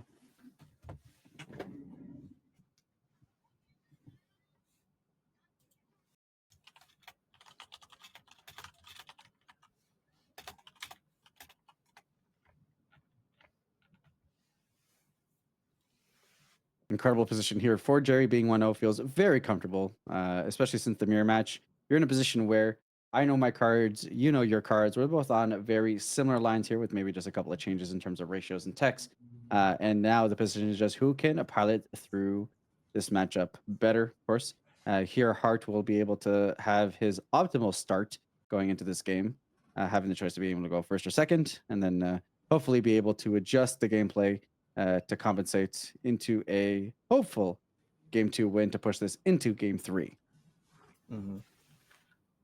Incredible position here for Jerry. Being 1-0 feels very comfortable, especially since the mirror match. You're in a position where I know my cards, you know your cards. We're both on very similar lines here with maybe just a couple of changes in terms of ratios and text. And now the position is just who can pilot through this matchup better, of course. Here, Hart will be able to have his optimal start going into this game, having the choice to be able to go first or second, and then hopefully be able to adjust the gameplay to compensate into a hopeful game 2 win to push this into game 3. Mm-hmm.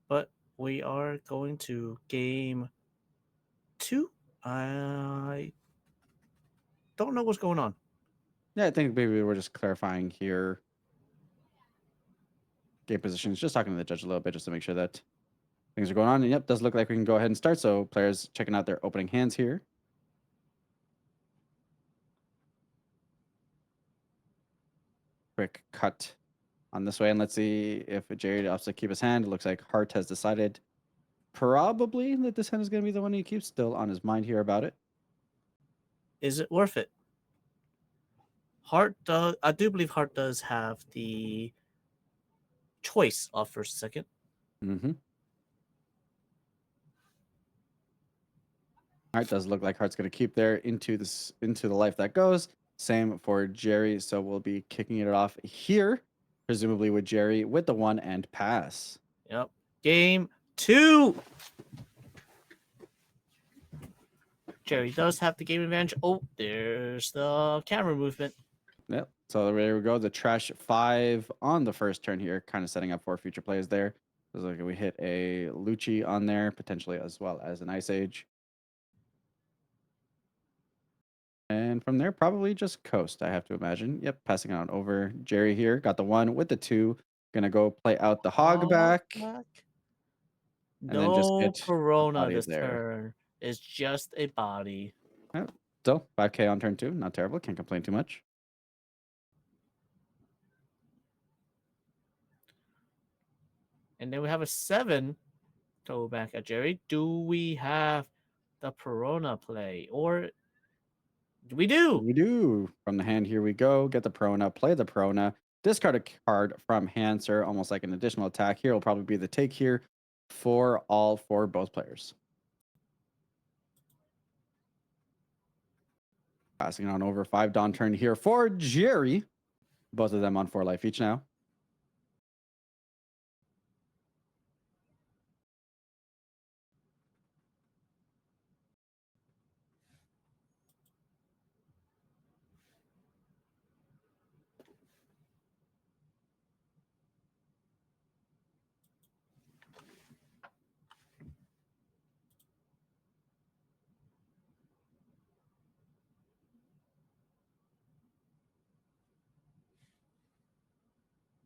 But we are going to game 2. I don't know what's going on. Yeah, I think maybe we're just clarifying here game positions, just talking to the judge a little bit just to make sure that things are going on. And yep, does look like we can go ahead and start. So players checking out their opening hands here. Quick cut on this way. And let's see if Jerry opts to keep his hand. It looks like Hart has decided probably that this hand is going to be the one he keeps, still on his mind here about it. Is it worth it? Hart does. I do believe Hart does have the choice of first second. Mm-hmm. All right, does look like Hart's going to keep there into the life that goes. Same for Jerry, so we'll be kicking it off here, presumably with Jerry with the 1 and pass. Yep. Game 2. Jerry does have the game advantage. Oh, there's the camera movement. Yep. So there we go. The trash 5 on the first turn here, kind of setting up for future plays there. Looks like we hit a Lucci on there, potentially as well as an Ice Age. And from there, probably just coast, I have to imagine. Yep, passing on over. Jerry here got the 1 with the 2. Gonna go play out the hog back. And then just No get a Corona body this there. turn. It's just a body. Yep. Still 5K on turn 2. Not terrible. Can't complain too much. And then we have a 7 go back at Jerry. Do we have the Perona play? Or we do? We do. From the hand, here we go. Get the Prona. Play the Prona. Discard a card from hand, sir. Almost like an additional attack. Here will probably be the take here for both players. Passing on over 5 Dawn turn here for Jerry. Both of them on 4 life each now.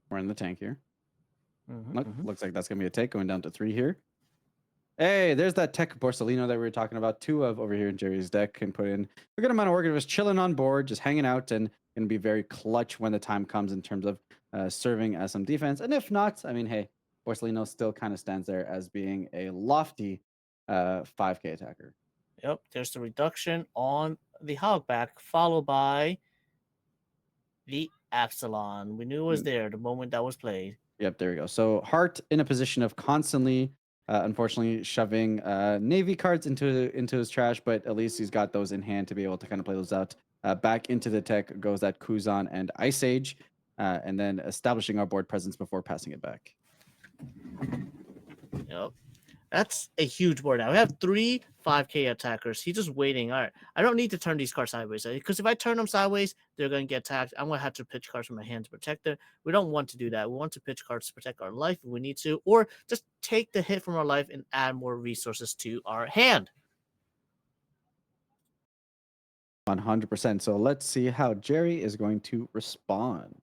We're in the tank here. Looks like that's going to be a take going down to 3 here. Hey, there's that tech Borsellino that we were talking about. 2 of over here in Jerry's deck can put in a good amount of work. It was chilling on board, just hanging out, and going to be very clutch when the time comes in terms of serving as some defense. And if not, I mean, hey, Borsellino still kind of stands there as being a lofty 5K attacker. Yep, there's the reduction on the hogback, followed by the Absalon. We knew it was there the moment that was played. Yep, there we go. So Hart in a position of constantly, unfortunately, shoving Navy cards into his trash, but at least he's got those in hand to be able to kind of play those out. Back into the tech goes that Kuzan and Ice Age, and then establishing our board presence before passing it back. Yep. That's a huge board now. We have 3 5K attackers. He's just waiting. All right. I don't need to turn these cards sideways because if I turn them sideways, they're going to get attacked. I'm going to have to pitch cards from my hand to protect them. We don't want to do that. We want to pitch cards to protect our life if we need to, or just take the hit from our life and add more resources to our hand. 100%. So let's see how Jerry is going to respond.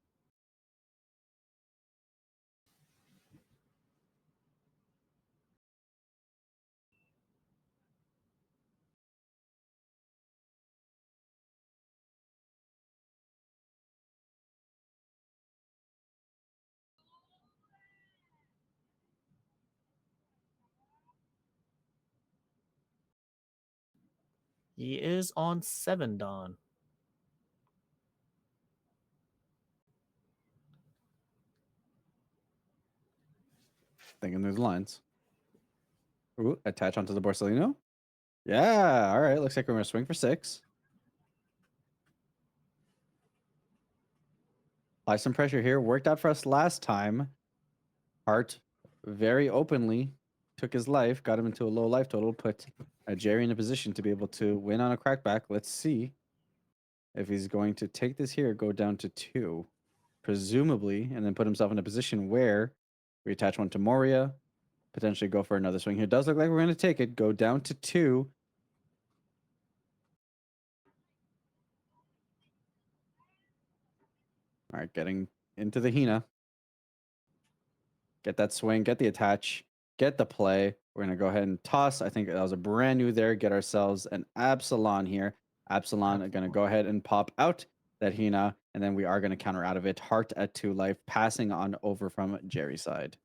He is on 7 Dawn. Thinking through the lines. Ooh, attach onto the Borsellino. Yeah, all right. Looks like we're going to swing for 6. Apply some pressure here. Worked out for us last time. Hart very openly took his life, got him into a low life total, put Jerry in a position to be able to win on a crackback. Let's see if he's going to take this here, go down to 2, presumably, and then put himself in a position where we attach one to Moria, potentially go for another swing here. Does look like we're going to take it, go down to 2. All right, getting into the Hina. Get that swing, get the attach, get the play. We're going to go ahead and toss. I think that was a brand new there. Get ourselves an Absalon here. Absalon are going to go ahead and pop out that Hina, and then we are going to counter out of it. Heart at 2 life, passing on over from Jerry's side.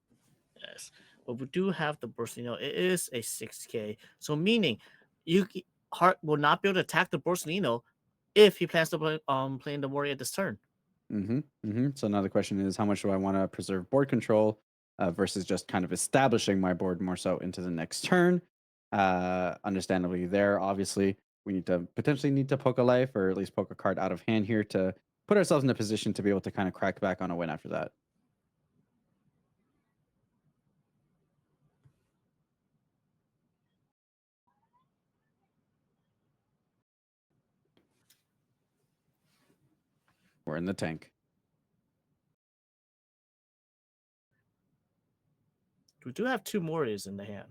Yes, but we do have the Borsellino. It is a 6K, so meaning Hart will not be able to attack the Borsellino if he plans to play playing the warrior this turn. So now the question is, how much do I want to preserve board control versus just kind of establishing my board more so into the next turn? Understandably, there obviously we potentially need to poke a life or at least poke a card out of hand here to put ourselves in a position to be able to kind of crack back on a win after that. We're in the tank. We do have 2 warriors in the hand.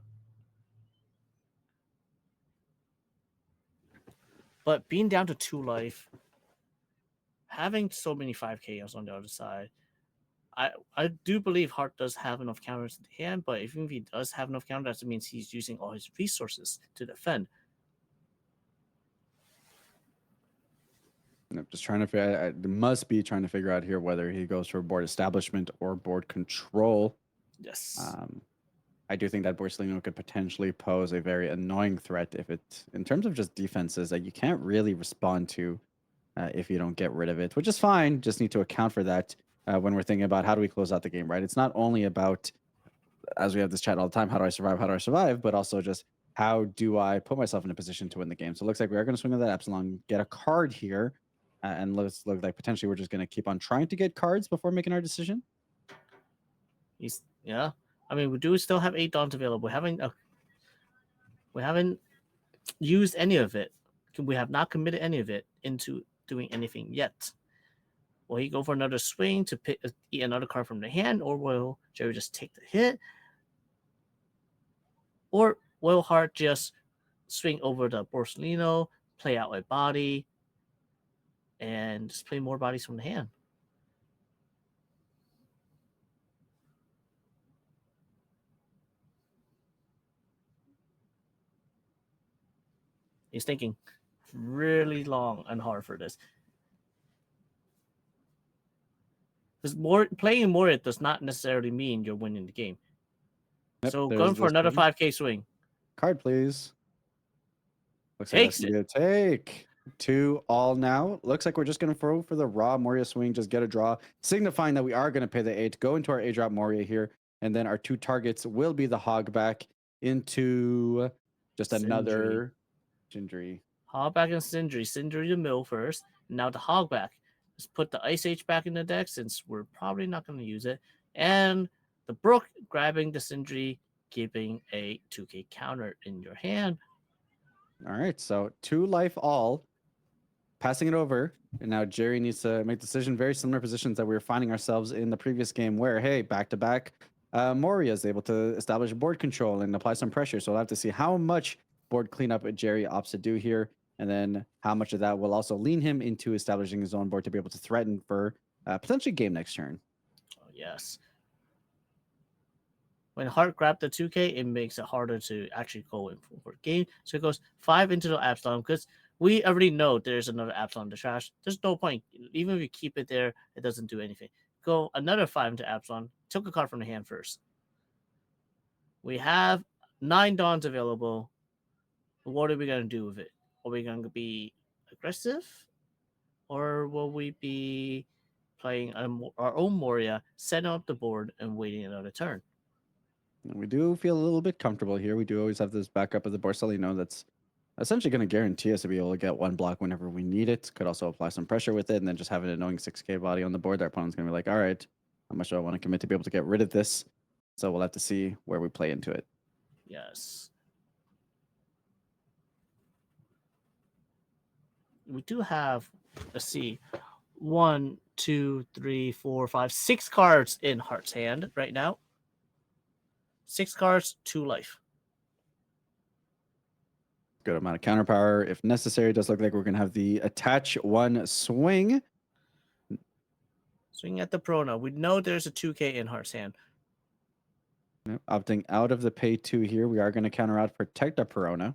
But being down to 2 life, having so many 5KOs on the other side, I do believe Hart does have enough counters in the hand, but even if he does have enough counters, that means he's using all his resources to defend. I'm just trying to trying to figure out here whether he goes for board establishment or board control. Yes. I do think that Borsellino could potentially pose a very annoying threat if it, in terms of just defenses that you can't really respond to if you don't get rid of it, which is fine. Just need to account for that when we're thinking about how do we close out the game, right? It's not only about, as we have this chat all the time, how do I survive? How do I survive? But also just how do I put myself in a position to win the game? So it looks like we are going to swing with that Epsilon, get a card here, and let's look like potentially we're just going to keep on trying to get cards before making our decision. Yeah. I mean, we do still have 8 dons available. We haven't used any of it. We have not committed any of it into doing anything yet. Will he go for another swing to eat another card from the hand, or will Jerry just take the hit? Or will Hart just swing over the Borsellino, play out a body, and just play more bodies from the hand? He's thinking really long and hard for this. Because playing more does not necessarily mean you're winning the game. Yep, so going for another 5K swing. Card, please. Looks Takes like that's gonna be a take. 2 all now. Looks like we're just going to throw for the raw Moria swing, just get a draw, signifying that we are going to pay the 8, go into our A-drop Moria here, and then our 2 targets will be the hog back into just another Gendry. Hog back and Sindri. Sindri to mill first, and now the hog back. Let's put the Ice Age back in the deck since we're probably not going to use it. And the Brook grabbing the Sindri, keeping a 2K counter in your hand. All right, so 2 life all. Passing it over, and now Jerry needs to make a decision. Very similar positions that we were finding ourselves in the previous game where, hey, back-to-back, Moria is able to establish board control and apply some pressure. So we'll have to see how much board cleanup Jerry opts to do here, and then how much of that will also lean him into establishing his own board to be able to threaten for potentially game next turn. Oh, yes. When Hart grabbed the 2K, it makes it harder to actually go in for game. So it goes 5 into the Absalom because we already know there's another Absalom in the trash. There's no point. Even if you keep it there, it doesn't do anything. Go another 5 into Absalom. Took a card from the hand first. We have 9 Dons available. What are we going to do with it? Are we going to be aggressive? Or will we be playing our own Moria, setting up the board, and waiting another turn? And we do feel a little bit comfortable here. We do always have this backup of the Borsellino that's essentially going to guarantee us to be able to get one block whenever we need it. Could also apply some pressure with it, and then just have an annoying 6K body on the board. Our opponent's going to be like, all right, how much do I want to commit to be able to get rid of this? So we'll have to see where we play into it. Yes. We do have, let's see, 1, 2, 3, 4, 5, 6 cards in Heart's hand right now. 6 cards, 2 life. Good amount of counter power if necessary. It does look like we're going to have the attach one swing. Swing at the Prona. We know there's a 2K in Heart's hand. Yep, opting out of the pay 2 here. We are going to counter out protect the Perona.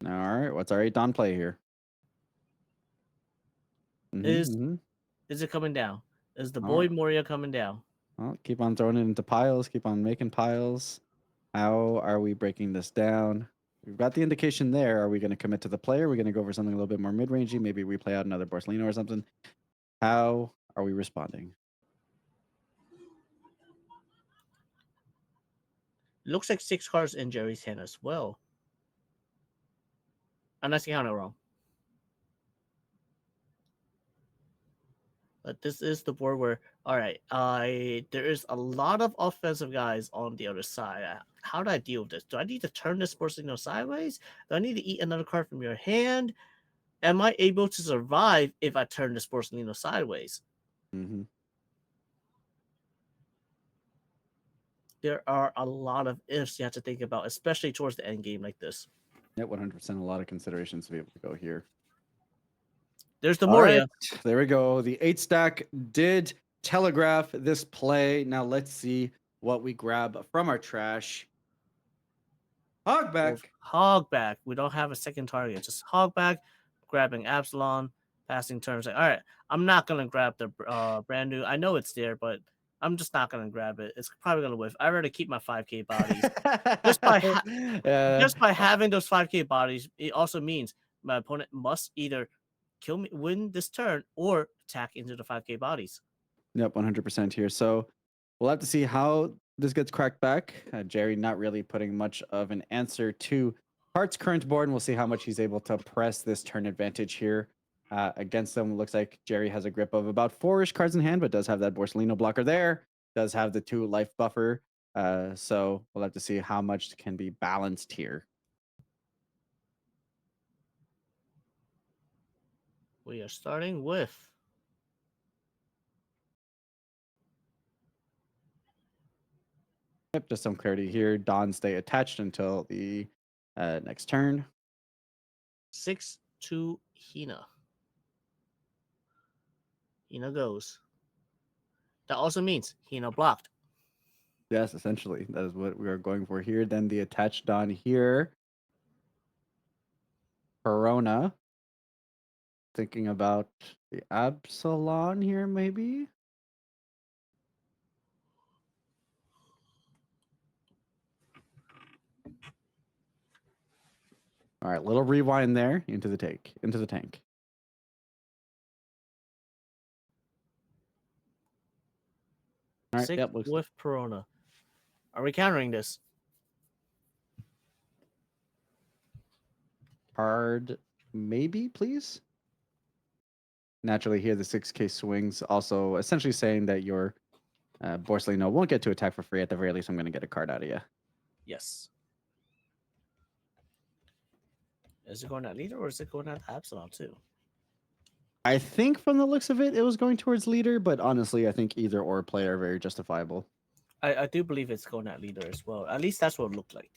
All right, what's our 8 Don play here? Is it coming down? Is the boy Moria coming down? Well, keep on throwing it into piles. Keep on making piles. How are we breaking this down? We've got the indication there. Are we going to commit to the player? Are we going to go for something a little bit more mid-rangey? Maybe we play out another Borsellino or something. How are we responding? Looks like 6 cards in Jerry's hand as well. Unless I count it wrong. But this is the board where, all right, there is a lot of offensive guys on the other side. How do I deal with this? Do I need to turn this Borsellino sideways? Do I need to eat another card from your hand? Am I able to survive if I turn this Borsellino sideways? Mm-hmm. There are a lot of ifs you have to think about, especially towards the end game like this. Yeah, 100%. A lot of considerations to be able to go here. There's the Moria. Right, there we go. The 8 stack did telegraph this play. Now let's see what we grab from our trash. Hogback. Hogback. We don't have a second target. Just Hogback, grabbing Absalom, passing turns. Like, all right, I'm not going to grab the brand new. I know it's there, but I'm just not going to grab it. It's probably going to whiff. I'd rather keep my 5K bodies. just by having those 5K bodies, it also means my opponent must either kill me, win this turn, or attack into the 5K bodies. Yep, 100% here. So we'll have to see how this gets cracked back. Jerry not really putting much of an answer to Hart's current board, and we'll see how much he's able to press this turn advantage here against them. Looks like Jerry has a grip of about 4-ish cards in hand, but does have that Borsellino blocker there. Does have the 2 life buffer. So we'll have to see how much can be balanced here. We are starting with Yep, just some clarity here. Don stay attached until the next turn. 6-2 Hina. Hina goes. That also means Hina blocked. Yes, essentially. That is what we are going for here. Then the attached Don here. Corona. Thinking about the Absalon here, maybe? All right, little rewind there into the tank. All right, 6 yep, looks with Perona. Are we countering this? hard. Maybe, please. Naturally, here the 6K swings, also essentially saying that your Borsellino won't get to attack for free. At the very least, I'm going to get a card out of you. Yes. Is it going at leader or is it going at Absalom too? I think from the looks of it, it was going towards leader, but honestly, I think either or play are very justifiable. I do believe it's going at leader as well. At least that's what it looked like.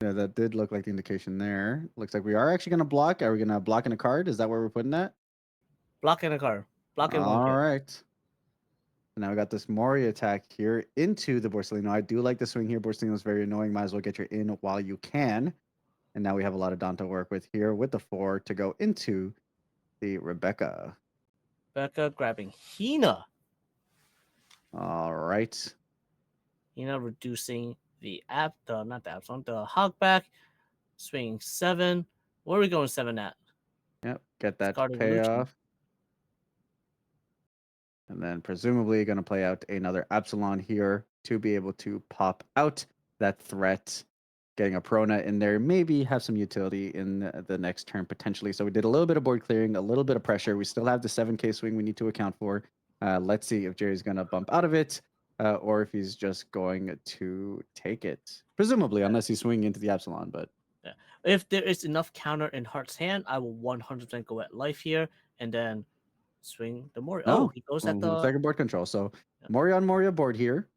Yeah, that did look like the indication there. Looks like we are actually going to block. Are we going to block in a card? Is that where we're putting that? Blocking a card. Blocking one. All right. Now we got this Mori attack here into the Borsellino. I do like the swing here. Borsellino is very annoying. Might as well get your in while you can. And now we have a lot of Don to work with here with the 4 to go into the Rebecca. Becca grabbing Hina. All right. Hina reducing the Hogback. Swinging 7. Where are we going 7 at? Yep. Get that Discarding payoff. And then presumably going to play out another Epsilon here to be able to pop out that threat. Getting a Prona in there, maybe have some utility in the next turn potentially. So we did a little bit of board clearing, a little bit of pressure. We still have the 7K swing we need to account for. Let's see if Jerry's going to bump out of it or if he's just going to take it. Presumably, unless he's swinging into the Epsilon, but... Yeah. If there is enough counter in Heart's hand, I will 100% go at life here and then swing the Moria. Oh, No, he goes well, at looks the... like a board control. So Yeah. Moria on Moria board here.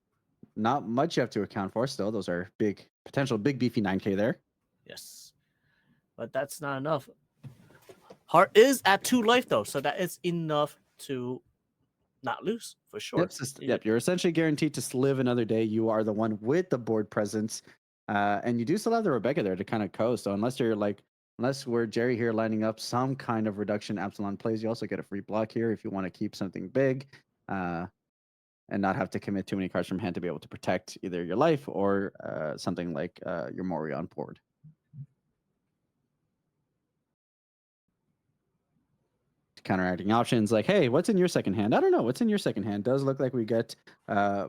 Not much you have to account for still. Those are big, potential big beefy 9K there. Yes. But that's not enough. Heart is at 2 life though, so that is enough to not lose for sure. Yep, yep. You're essentially guaranteed to live another day. You are the one with the board presence, and you do still have the Rebecca there to kind of coast. So unless you're like, unless we're Jerry here lining up some kind of reduction Epsilon plays, you also get a free block here if you want to keep something big, and not have to commit too many cards from hand to be able to protect either your life or something like your Moria on board. Counteracting options like, hey, what's in your second hand? I don't know. What's in your second hand? Does look like we get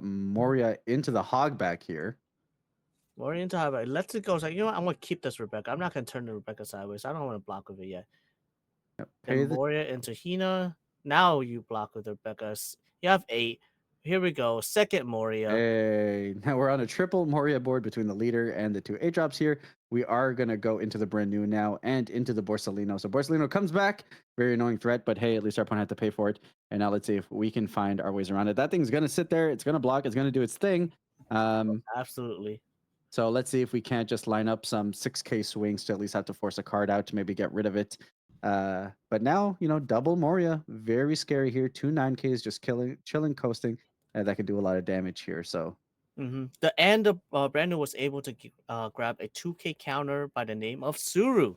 Moria into the hog back here. Moria into high. Let's it go. It's like, you know what? I'm going to keep this Rebecca. I'm not going to turn the Rebecca sideways. I don't want to block with it yet. Yep, Then Moria into Hina. Now you block with Rebecca. You have 8. Here we go. Second Moria. Hey, now we're on a triple Moria board between the leader and the 2 8-drops here. We are going to go into the brand new now and into the Borsalino. So Borsalino comes back. Very annoying threat, but hey, at least our opponent had to pay for it. And now let's see if we can find our ways around it. That thing's going to sit there. It's going to block. It's going to do its thing. Absolutely. So let's see if we can't just line up some 6K swings to at least have to force a card out to maybe get rid of it. But now, double Moria. Very scary here. 2 9Ks just chilling, coasting. That could do a lot of damage here. So the end of Brandon was able to grab a 2K counter by the name of Suru.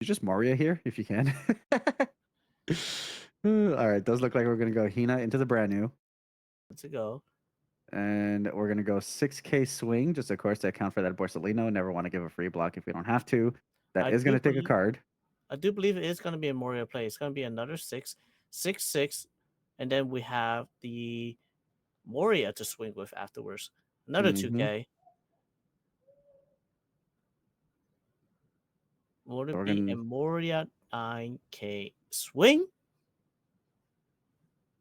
you just Moria here if you can. All right, does look like we're gonna go Hina into the brand new. Let's go. And we're gonna go 6K swing, just of course to account for that Borsalino. Never want to give a free block if we don't have to. That is gonna take a card. I do believe it is gonna be a Moria play. It's gonna be another 6, 6, 6, and then we have the Moria to swing with afterwards. Another 2K. Would it be a Moria 9K swing?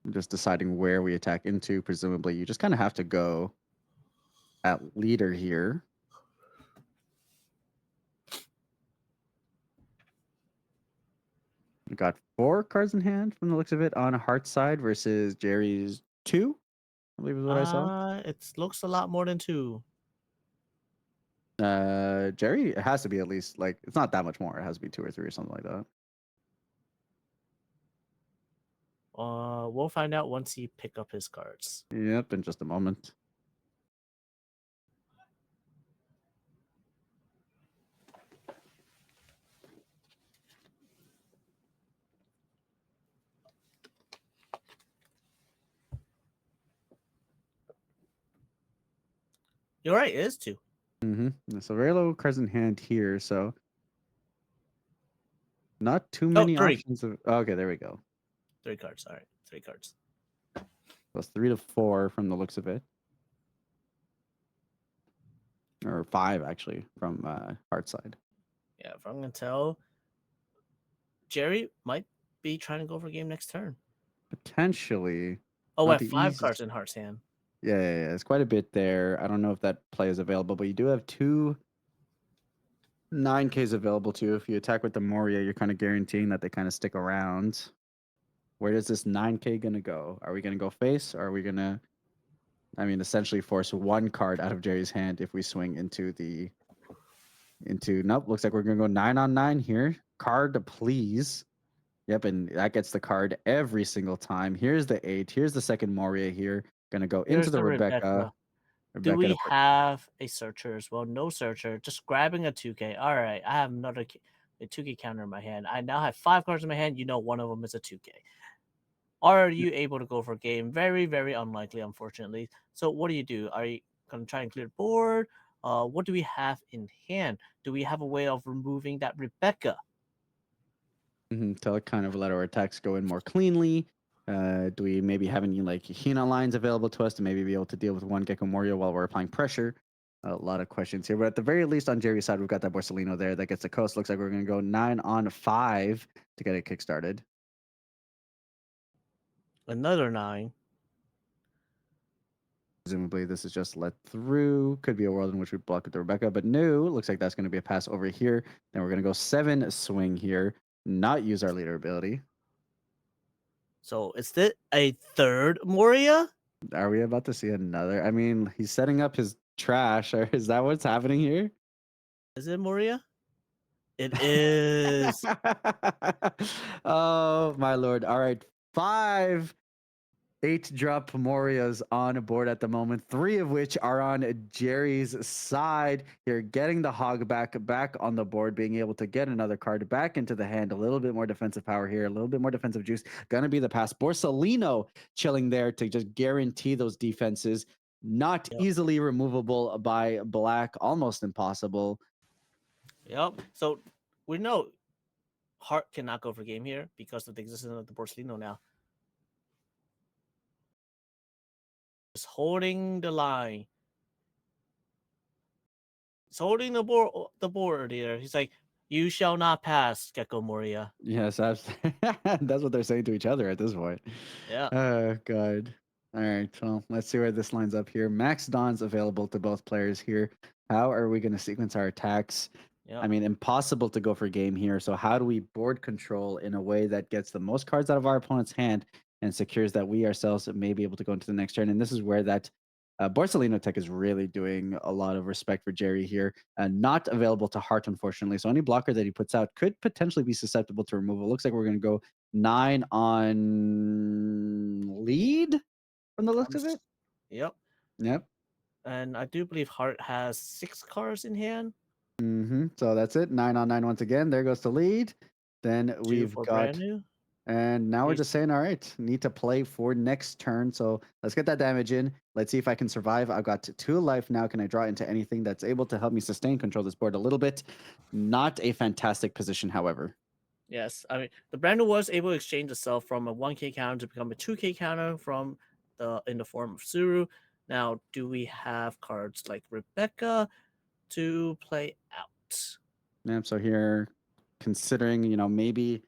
I'm just deciding where we attack into. Presumably, you just kind of have to go at leader here. We got 4 cards in hand from the looks of it on Heart's side versus Jerry's 2. I believe is what I saw. It looks a lot more than 2. Jerry, it has to be at least like it's not that much more. It has to be 2 or 3 or something like that. We'll find out once he pick up his cards. Yep, in just a moment. You're right, it is 2. So very low cards in hand here, so not too many 3. options of okay, there we go. 3 cards. All right, 3 cards. Plus 3 to 4 from the looks of it. Or 5 actually from Heart side. Yeah, if I'm gonna tell, Jerry might be trying to go for a game next turn. Potentially. Oh, I have 5 cards in Heart's hand. Yeah, it's quite a bit there. I don't know if that play is available, but you do have 2 9Ks available to you. If you attack with the Moria, you're kind of guaranteeing that they kind of stick around. Where is this 9K gonna go? Are we gonna go face, or are we gonna, essentially force 1 card out of Jerry's hand if we swing into nope, looks like we're gonna go 9 on 9 here. Card to please. Yep, and that gets the card every single time. Here's the 8. Here's the second Moria here. Gonna go into the Rebecca. Do we have a searcher as well? No searcher. Just grabbing a 2K. All right, I have a 2K counter in my hand. I now have 5 cards in my hand. One of them is a 2K. Are you able to go for a game? Very, very unlikely, unfortunately. So what do? Are you going to try and clear the board? What do we have in hand? Do we have a way of removing that Rebecca? To kind of let our attacks go in more cleanly. Do we maybe have any like Hina lines available to us to maybe be able to deal with one Gecko Morio while we're applying pressure? A lot of questions here, but at the very least, on Jerry's side, we've got that Borsalino there that gets the coast. Looks like we're going to go 9-on-5 to get it kickstarted. Another 9. Presumably, this is just let through. Could be a world in which we block with the Rebecca, but no, looks like that's going to be a pass over here. Then we're going to go 7 swing here, not use our leader ability. So is it a third Moria? Are we about to see another? I mean, he's setting up his trash. Or is that what's happening here? Is it Moria? It is. Oh my lord! All right, 5 8-drop Morias on board at the moment, 3 of which are on Jerry's side. Here, getting the hog back on the board, being able to get another card back into the hand. A little bit more defensive power here, a little bit more defensive juice. Gonna be the pass. Borsalino chilling there to just guarantee those defenses. Not Yep. easily removable by black, almost impossible. Yep. So we know Hart cannot go for game here because of the existence of the Borsalino now. Just holding the line. He's holding the board here. He's like, "You shall not pass, Gecko Moria." Yes, that's that's what they're saying to each other at this point. Yeah. Oh god. All right, well, let's see where this lines up here. Max Dawn's available to both players here. How are we going to sequence our attacks? Yeah. I mean, impossible to go for game here. So how do we board control in a way that gets the most cards out of our opponent's hand and secures that we ourselves may be able to go into the next turn? And this is where that Borsalino tech is really doing a lot of respect for Jerry here. Not available to Hart, unfortunately. So any blocker that he puts out could potentially be susceptible to removal. Looks like we're going to go 9 on lead from the looks of it. Yep. Yep. And I do believe Hart has 6 cards in hand. So that's it. 9 on 9 once again. There goes the lead. Then 2 we've for got, brand new. and now we're Eight. just saying, all right, need to play for next turn. So let's get that damage in. Let's see if I can survive. I've got 2 life now. Can I draw into anything that's able to help me sustain control this board a little bit? Not a fantastic position, however. Yes, I mean the brand new was able to exchange itself from a 1K counter to become a 2K counter from in the form of Suru. Now, do we have cards like Rebecca to play out? Yep. So here, considering, maybe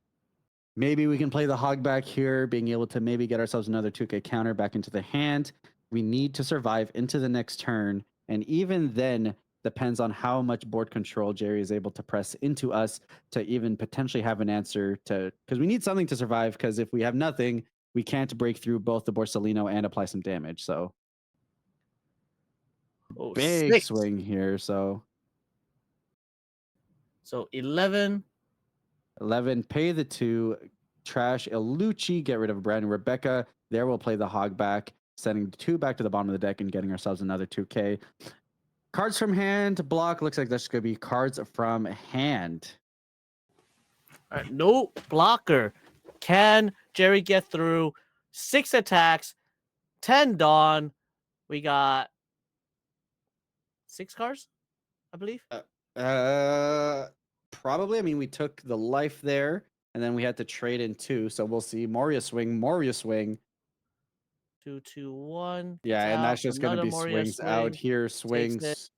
we can play the hog back here, being able to maybe get ourselves another 2K counter back into the hand. We need to survive into the next turn. And even then, depends on how much board control Jerry is able to press into us to even potentially have an answer to, because we need something to survive. Because if we have nothing, we can't break through both the Borsalino and apply some damage. So big 6. swing here. So 11. 11, pay the 2, trash Ilucci, get rid of Brandon Rebecca. There we'll play the hog back, sending 2 back to the bottom of the deck and getting ourselves another 2K. Cards from hand, block. Looks like there's going to be cards from hand. All right, no blocker. Can Jerry get through 6 attacks, 10 Dawn? We got 6 cards, I believe. Probably. I mean, we took the life there, and then we had to trade in 2. So we'll see. Moria swing. 2, 2, 1. Yeah, and out. that's just going to be Moria swings out here. It. Swings.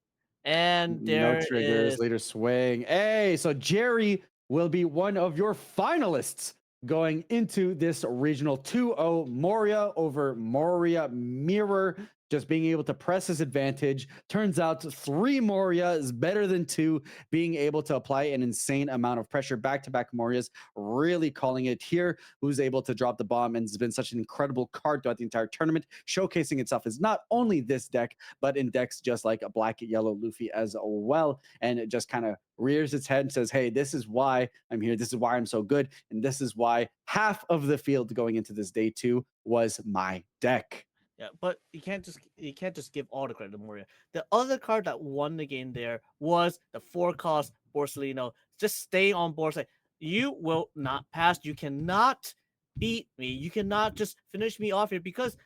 And No there triggers, is leader swing. Hey, so Jerry will be one of your finalists going into this regional 2-0 Moria over Moria Mirror. Just being able to press his advantage. Turns out 3 Moria is better than 2. Being able to apply an insane amount of pressure. Back-to-back Morias, really calling it here. Who's able to drop the bomb and has been such an incredible card throughout the entire tournament, showcasing itself as not only this deck, but in decks just like a black, yellow Luffy as well. And it just kind of rears its head and says, hey, this is why I'm here. This is why I'm so good. And this is why half of the field going into this day 2 was my deck. yeah, but you can't just give all the credit to Moria. The other card that won the game there was the 4-cost Borsalino. Just stay on board. Like, you will not pass. You cannot beat me. You cannot just finish me off here because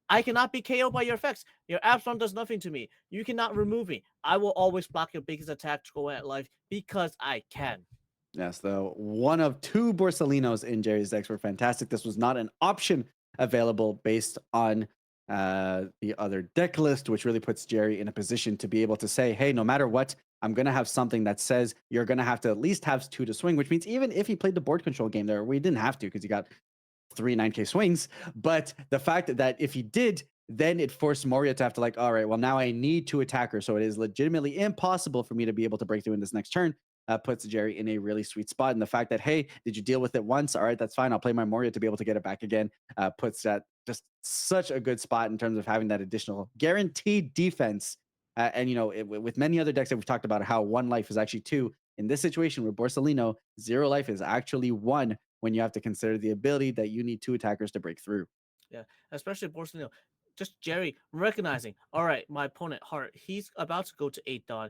I cannot be KO'd by your effects. Your Absalom does nothing to me. You cannot remove me. I will always block your biggest attack to go at life because I can. Yes, though one of two Borsalinos in Jerry's decks were fantastic. This was not an option available based on the other deck list, which really puts Jerry in a position to be able to say, hey, no matter what, I'm going to have something that says you're going to have to at least have two to swing, which means even if he played the board control game there, we didn't have to because he got three 9K swings. But the fact that if he did, then it forced Moria to have to like, all right, well, now I need two attackers. So it is legitimately impossible for me to be able to break through in this next turn. Puts Jerry in a really sweet spot. And the fact that, hey, did you deal with it once? All right, that's fine. I'll play my Moria to be able to get it back again. Puts that just such a good spot in terms of having that additional guaranteed defense. And, with many other decks that we've talked about, how one life is actually two. In this situation with Borsalino, zero life is actually one when you have to consider the ability that you need two attackers to break through. Yeah, especially Borsalino. Just Jerry recognizing, all right, my opponent Hart, he's about to go to 8 Dawn.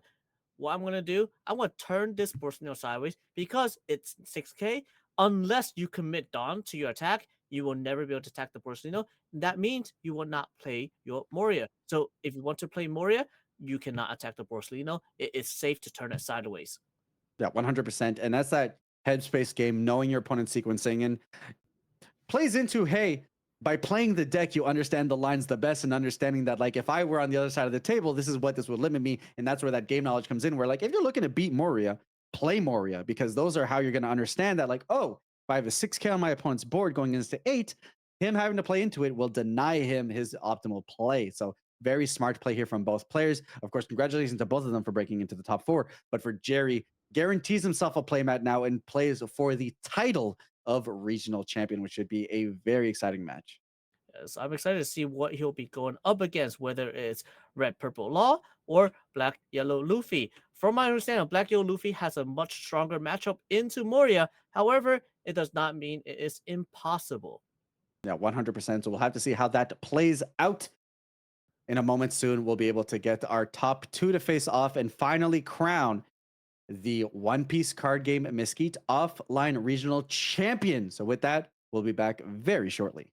What I'm gonna do, I'm gonna turn this Borsalino sideways because it's 6K. Unless you commit Dawn to your attack, you will never be able to attack the Borsalino. That means you will not play your Moria. So if you want to play Moria, you cannot attack the Borsalino. It is safe to turn it sideways. Yeah, 100%. And that's that headspace game, knowing your opponent's sequencing. And plays into, hey, by playing the deck, you understand the lines the best, and understanding that, like, if I were on the other side of the table, this is what this would limit me. And that's where that game knowledge comes in, where, like, if you're looking to beat Moria, play Moria, because those are how you're going to understand that, like, oh, if I have a 6K on my opponent's board going into 8, him having to play into it will deny him his optimal play. So very smart play here from both players. Of course, congratulations to both of them for breaking into the top 4. But for Jerry, guarantees himself a playmat now and plays for the title of regional champion, which should be a very exciting match. Yes, I'm excited to see what he'll be going up against, whether it's Red Purple Law or Black Yellow Luffy. From my understanding, Black Yellow Luffy has a much stronger matchup into Moria. However, it does not mean it is impossible. Yeah, 100%. So we'll have to see how that plays out. In a moment soon, we'll be able to get our top 2 to face off and finally crown the One Piece card game Mesquite offline regional champion. So with that, we'll be back very shortly.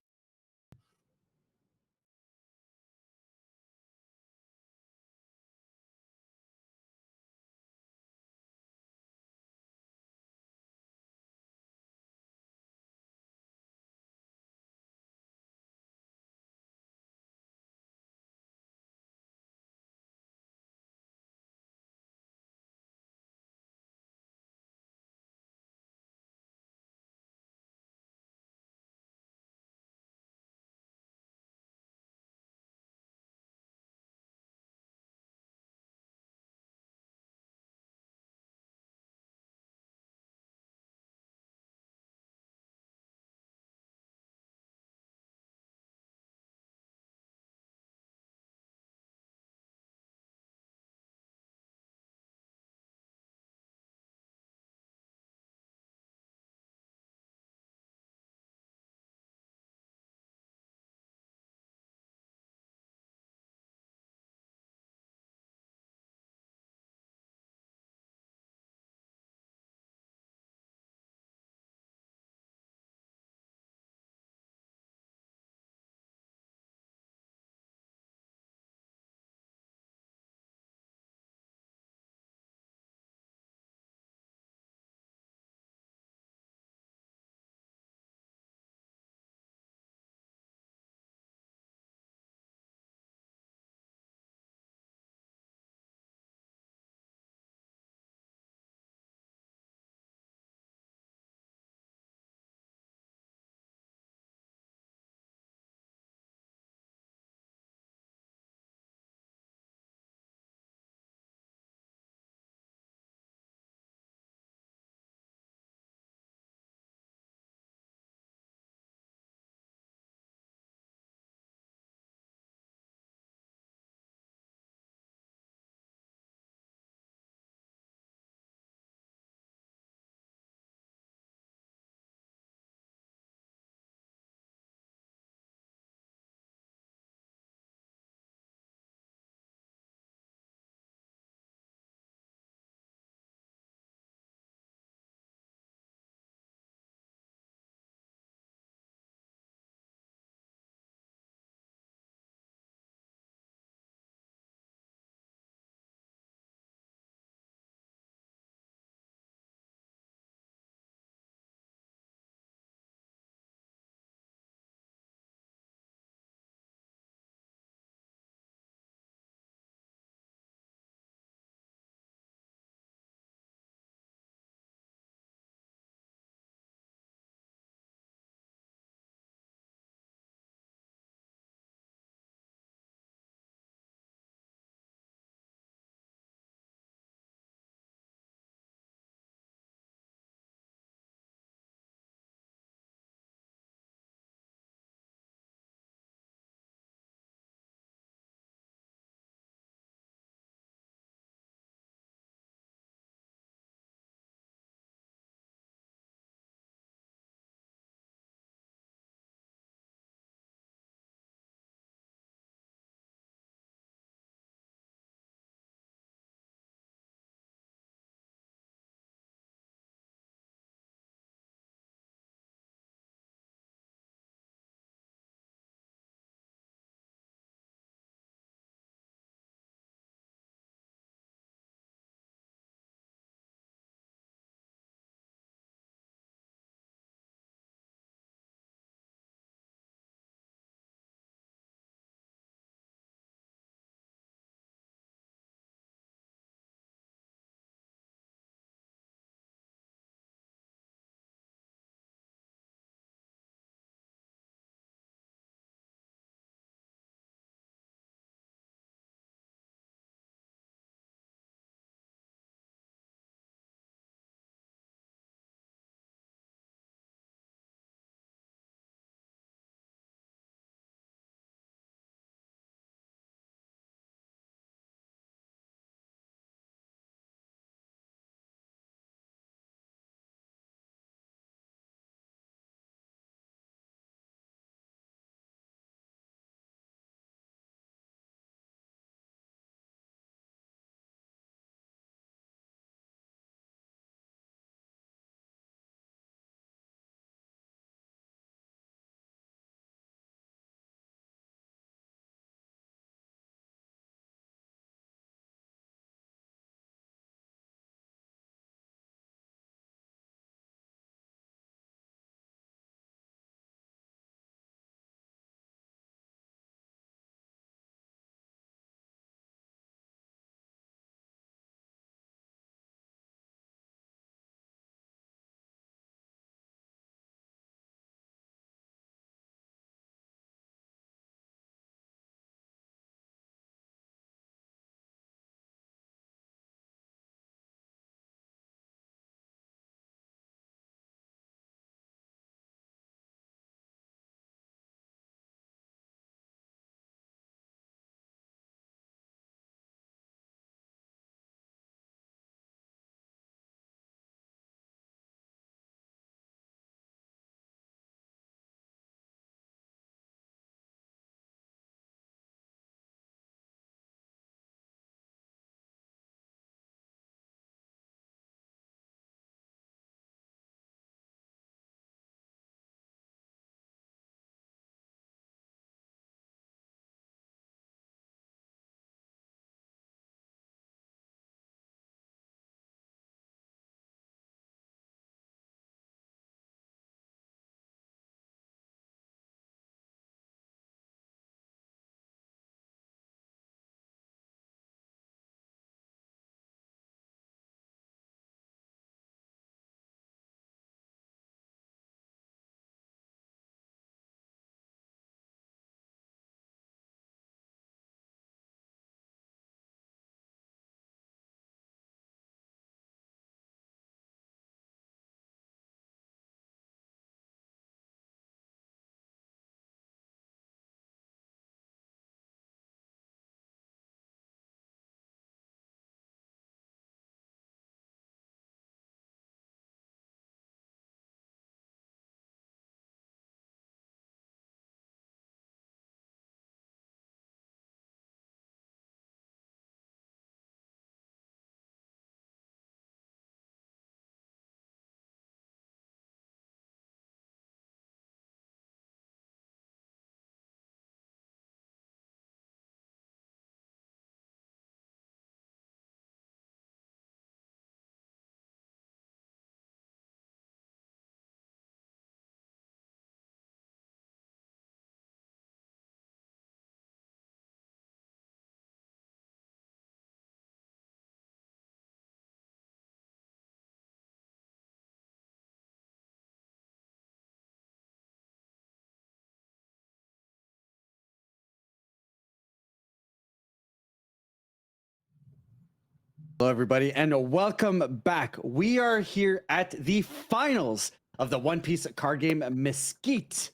Hello, everybody, and welcome back. We are here at the finals of the One Piece card game Mesquite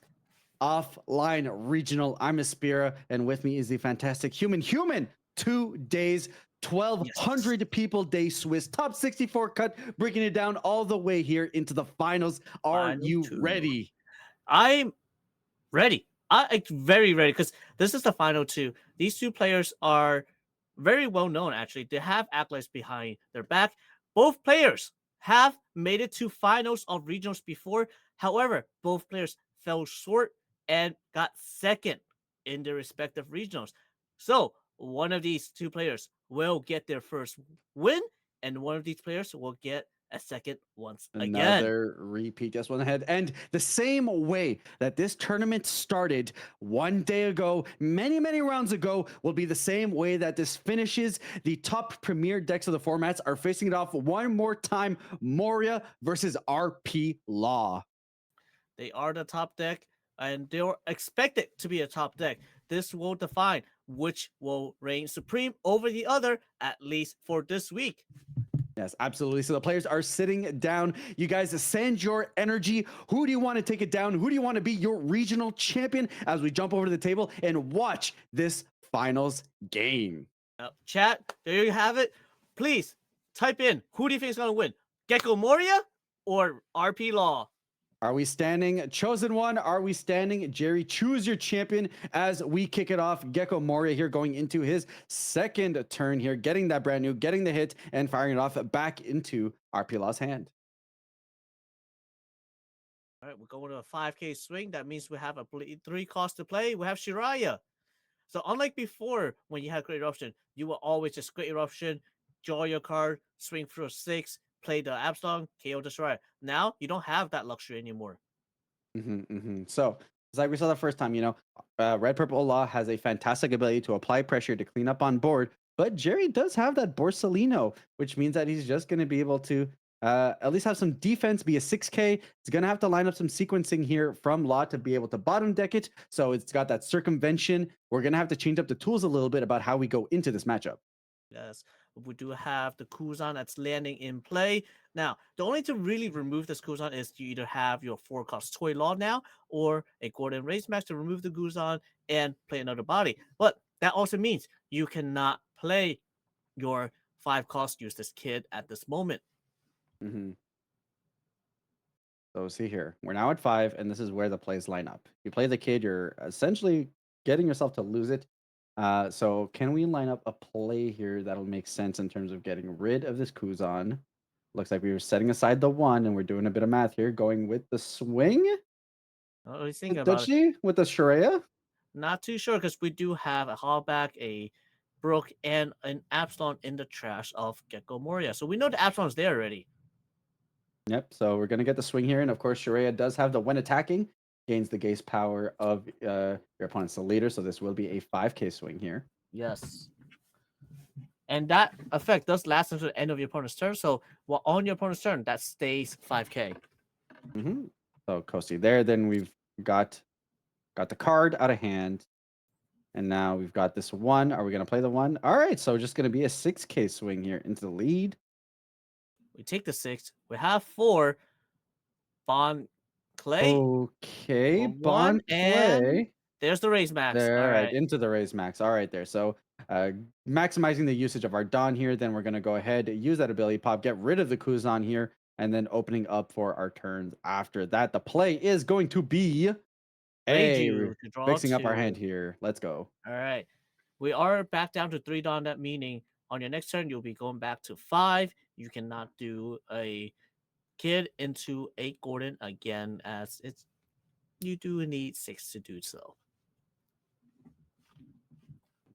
Offline Regional. I'm Espira, and with me is the fantastic human. 2 days, Yes. 1,200 people day Swiss top 64 cut, breaking it down all the way here into the finals. Are Final you two. ready? I'm ready. I'm very ready because this is the final two. These two players are very well known, actually. They have accolades behind their back. Both players have made it to finals of regionals before. However, both players fell short and got second in their respective regionals. So, one of these two players will get their first win, and one of these players will get a second once again. Another repeat, just one ahead. And the same way that this tournament started one day ago, many rounds ago, will be the same way that this finishes. The top premier decks of the formats are facing it off one more time. Moria versus RP Law. They are the top deck, and they're expected to be a top deck. This will define which will reign supreme over the other, at least for this week. Yes, absolutely. So the players are sitting down. You guys send your energy. Who do you want to take it down? Who do you want to be your regional champion as we jump over to the table and watch this finals game? Chat, there you have it. Please type in who do you think is going to win, Gecko Moria or RP Law? Are we standing chosen one? Are we standing Jerry? Choose your champion as we kick it off. Gecko Moria here going into his second turn here, getting that brand new, getting the hit and firing it off back into RP Law's hand. All right, we're going to a 5K swing. That means we have a 3 cost to play. We have Shiraya. So unlike before, when you had Great Eruption, you will always just Great Eruption, draw your card, swing for a 6, play the Absalom, KO Destroyer. Now you don't have that luxury anymore. So, it's like we saw the first time, Red Purple Law has a fantastic ability to apply pressure to clean up on board, but Jerry does have that Borsalino, which means that he's just going to be able to at least have some defense, be a 6K. He's going to have to line up some sequencing here from Law to be able to bottom deck it. So, it's got that circumvention. We're going to have to change up the tools a little bit about how we go into this matchup. Yes, we do have the Kuzan that's landing in play. Now, the only to really remove this Kuzan is you either have your 4-cost Toy Law now or a Gordon Race Max to remove the Kuzan and play another body. But that also means you cannot play your 5-cost Useless Kid at this moment. hmm So see here, we're now at 5, and this is where the plays line up. You play the kid, you're essentially getting yourself to lose it. So can we line up a play here that'll make sense in terms of getting rid of this Kuzan? Looks like we were setting aside the 1, and we're doing a bit of math here, going with the swing What are you thinking with about it? Dutchie, with the Shreya. Not too sure because we do have a Hallback, a Brook, and an Absalom in the trash of Gecko Moria. So we know the Absalom's there already. Yep, so we're gonna get the swing here, and of course Shreya does have the when attacking, gains the gaze power of your opponent's the leader, so this will be a 5K swing here. Yes. And that effect does last until the end of your opponent's turn. So while on your opponent's turn, that stays 5K. So Kosi there, then we've got the card out of hand. And now we've got this 1. Are we going to play the 1? All right. So just going to be a 6K swing here into the lead. We take the 6. We have 4. Bond Clay. Okay. For 1. Bond And play. there's the Raise Max. There, All all right. right. Into the raise max. All right there. So maximizing the usage of our Dawn here. Then we're going to go ahead, use that ability pop, get rid of the Kuzan here, and then opening up for our turns after that. The play is going to be Reiju to draw fixing up our 2. hand here. Let's go. All right. We are back down to 3 Dawn. That meaning on your next turn, you'll be going back to 5. You cannot do a Kid into a Gordon again, as it's you do need 6 to do so.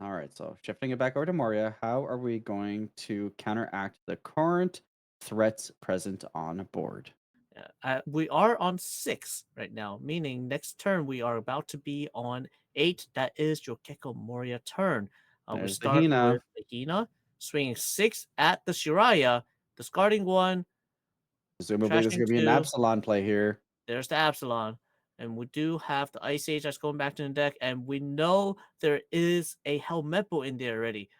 All right, so shifting it back over to Moria, how are we going to counteract the current threats present on board? We are on 6 right now, meaning next turn we are about to be on 8. That is your Gecko Moria turn. We There's the start Hina. with the Hina, swinging 6 at the Shiraya, discarding 1, Presumably, this is trashing going to be an 2. Absalon play here. There's the Absalon. And we do have the Ice Age that's going back to the deck. And we know there is a Helmeppo in there already.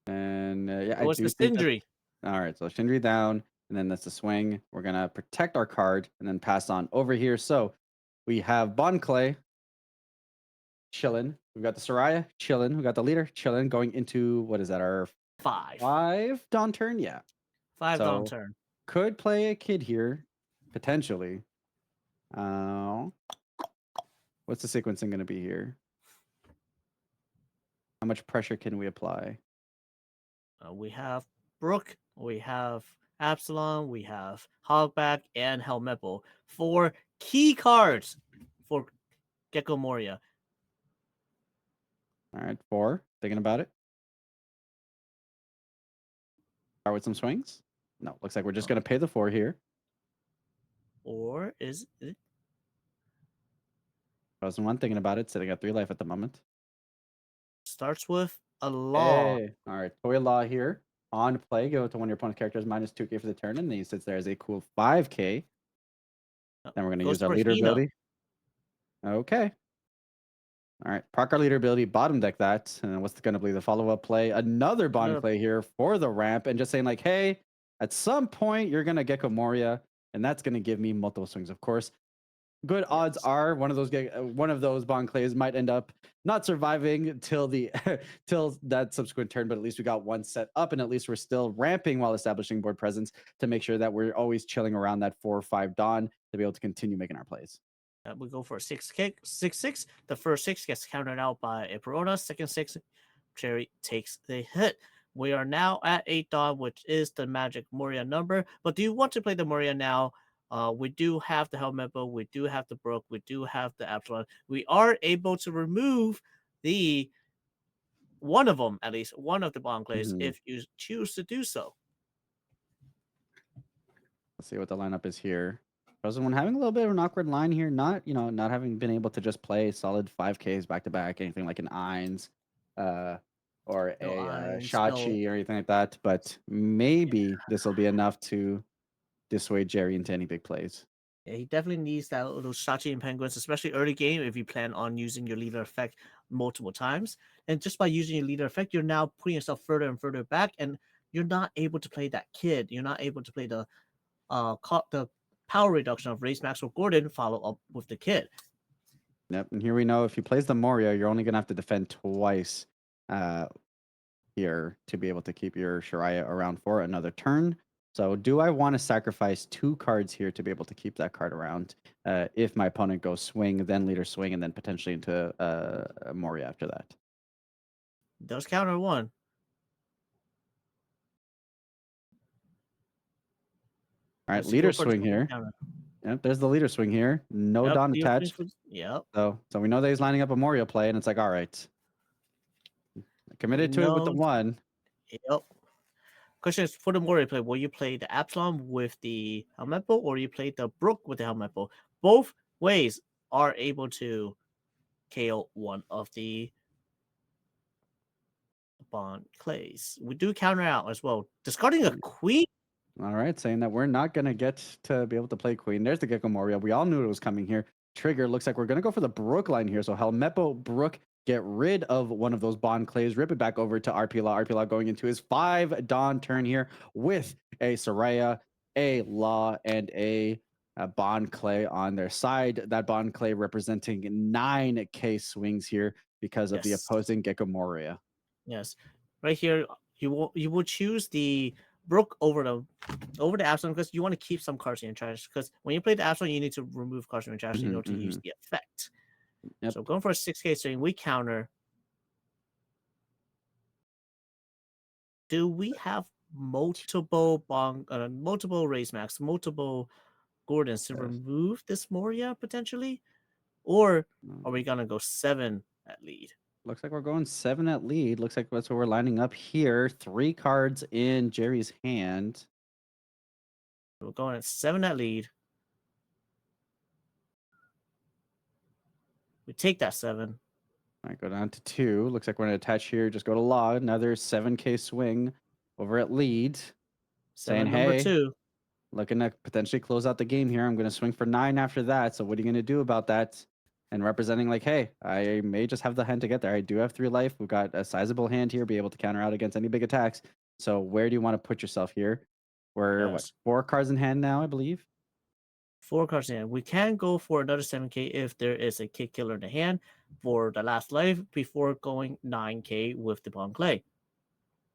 And yeah, It I was the do think that. Sindri. All right, so Shindri down, and then that's the swing. We're gonna protect our card and then pass on over here. So we have Bond Clay chilling. We've got the Soraya chilling. We got the leader chilling. Going into what is that? Our 5. 5 dawn turn. Yeah. 5 down So turn. could play a kid here potentially. Uh, what's the sequencing going to be here? How much pressure can we apply? We have Brook, we have Absalom, we have Hogback, and Helmepo. 4 key cards for Gecko Moria. All right, 4. Thinking about it. Start with some swings. No, looks like we're just going to pay the 4 here. Or is it? Wasn't one thinking about it. Sitting at 3 life at the moment. Starts with a law. Hey, all right. Toy Law here on play. Go to one of your opponent's characters minus 2k for the turn, and then he sits there as a cool 5k. Then we're going to Goes use our for leader Hina. ability. Okay. All right. Proc our leader ability, bottom deck that. And what's going to be the follow up play? Another Bond Another- Clay here for the ramp, and just saying, like, hey, at some point, you're going to Gecko Moria, and that's going to give me multiple swings, of course. Good odds Yes. are one of those Bond Clays might end up not surviving till the till that subsequent turn, but at least we got one set up, and at least we're still ramping while establishing board presence to make sure that we're always chilling around that 4 or 5 dawn to be able to continue making our plays. We go for a 6-6. The first 6 gets countered out by a Perona. Second 6, Cherry takes the hit. We are now at 8 dawn, which is the magic Moria number. But do you want to play the Moria now? We do have the Helmepo, we do have the Brook, we do have the Absalom. We are able to remove the one of them, at least one of the Bond Clays, Mhm. if you choose to do so. Let's see what the lineup is here. Frozen One having a little bit of an awkward line here, not having been able to just play solid 5Ks back to back, anything like an Eins, or No a Irons, no. Shachi or anything like that. But maybe this will be enough to dissuade Jerry into any big plays. Yeah, he definitely needs those Shachi and Penguins, especially early game if you plan on using your leader effect multiple times. And just by using your leader effect, you're now putting yourself further and further back, and you're not able to play that kid. You're not able to play the power reduction of Race Maxwell Gordon follow up with the kid. Yep, and here we know if he plays the Moria, you're only gonna have to defend twice here to be able to keep your Shariah around for another turn. So do I want to sacrifice 2 cards here to be able to keep that card around if my opponent goes swing, then leader swing, and then potentially into Moria after that? Does counter 1. All right, Does he go leader for the swing second here. counter? Yep, there's the leader swing here. No Yep. Dawn attached. Yep. So we know that he's lining up a Moria play, and it's like, all right. Committed to it with the No. 1. Yep. Question is for the Moria play, will you play the Absalom with the Helmepo or you play the Brook with the Helmepo? Both ways are able to KO one of the Bond Clays. We do counter out as well. Discarding a Queen. All right, saying that we're not going to get to be able to play Queen. There's the Gecko Moria. We all knew it was coming here. Trigger looks like we're going to go for the Brook line here. So Helmepo, Brook, get rid of one of those Bond Clays, rip it back over to RP Law. RP Law going into his 5 Dawn turn here with a Soraya, a Law, and a Bond Clay on their side. That Bond Clay representing 9k swings here because of the Yes. opposing Gecko Moria. Yes. Right here, you will choose the Brook over the Absalom because you want to keep some cards in your trash. Because when you play the Absalom, you need to remove cards from your trash in order to use the effect. Yep. So going for a 6k string, we counter. Do we have multiple multiple Race Max, multiple Gordons to Yes. remove this Moria potentially? Or are we gonna go 7 at lead? Looks like we're going 7 at lead. Looks like that's what we're lining up here. 3 cards in Jerry's hand. We're going at 7 at lead. We take that 7. All right, go down to 2. Looks like we're going to attach here. Just go to law. Another 7k swing over at lead. 7 Saying, number hey, 2. looking to potentially close out the game here. I'm going to swing for 9 after that. So what are you going to do about that? and representing like, hey, I may just have the hand to get there. I do have 3 life. We've got a sizable hand here, be able to counter out against any big attacks. So where do you want to put yourself here? We're what, Yes. 4 cards in hand now, I believe. 4 cards in hand. We can go for another 7k if there is a kid killer in the hand for the last life before going 9k with the Bond Clay.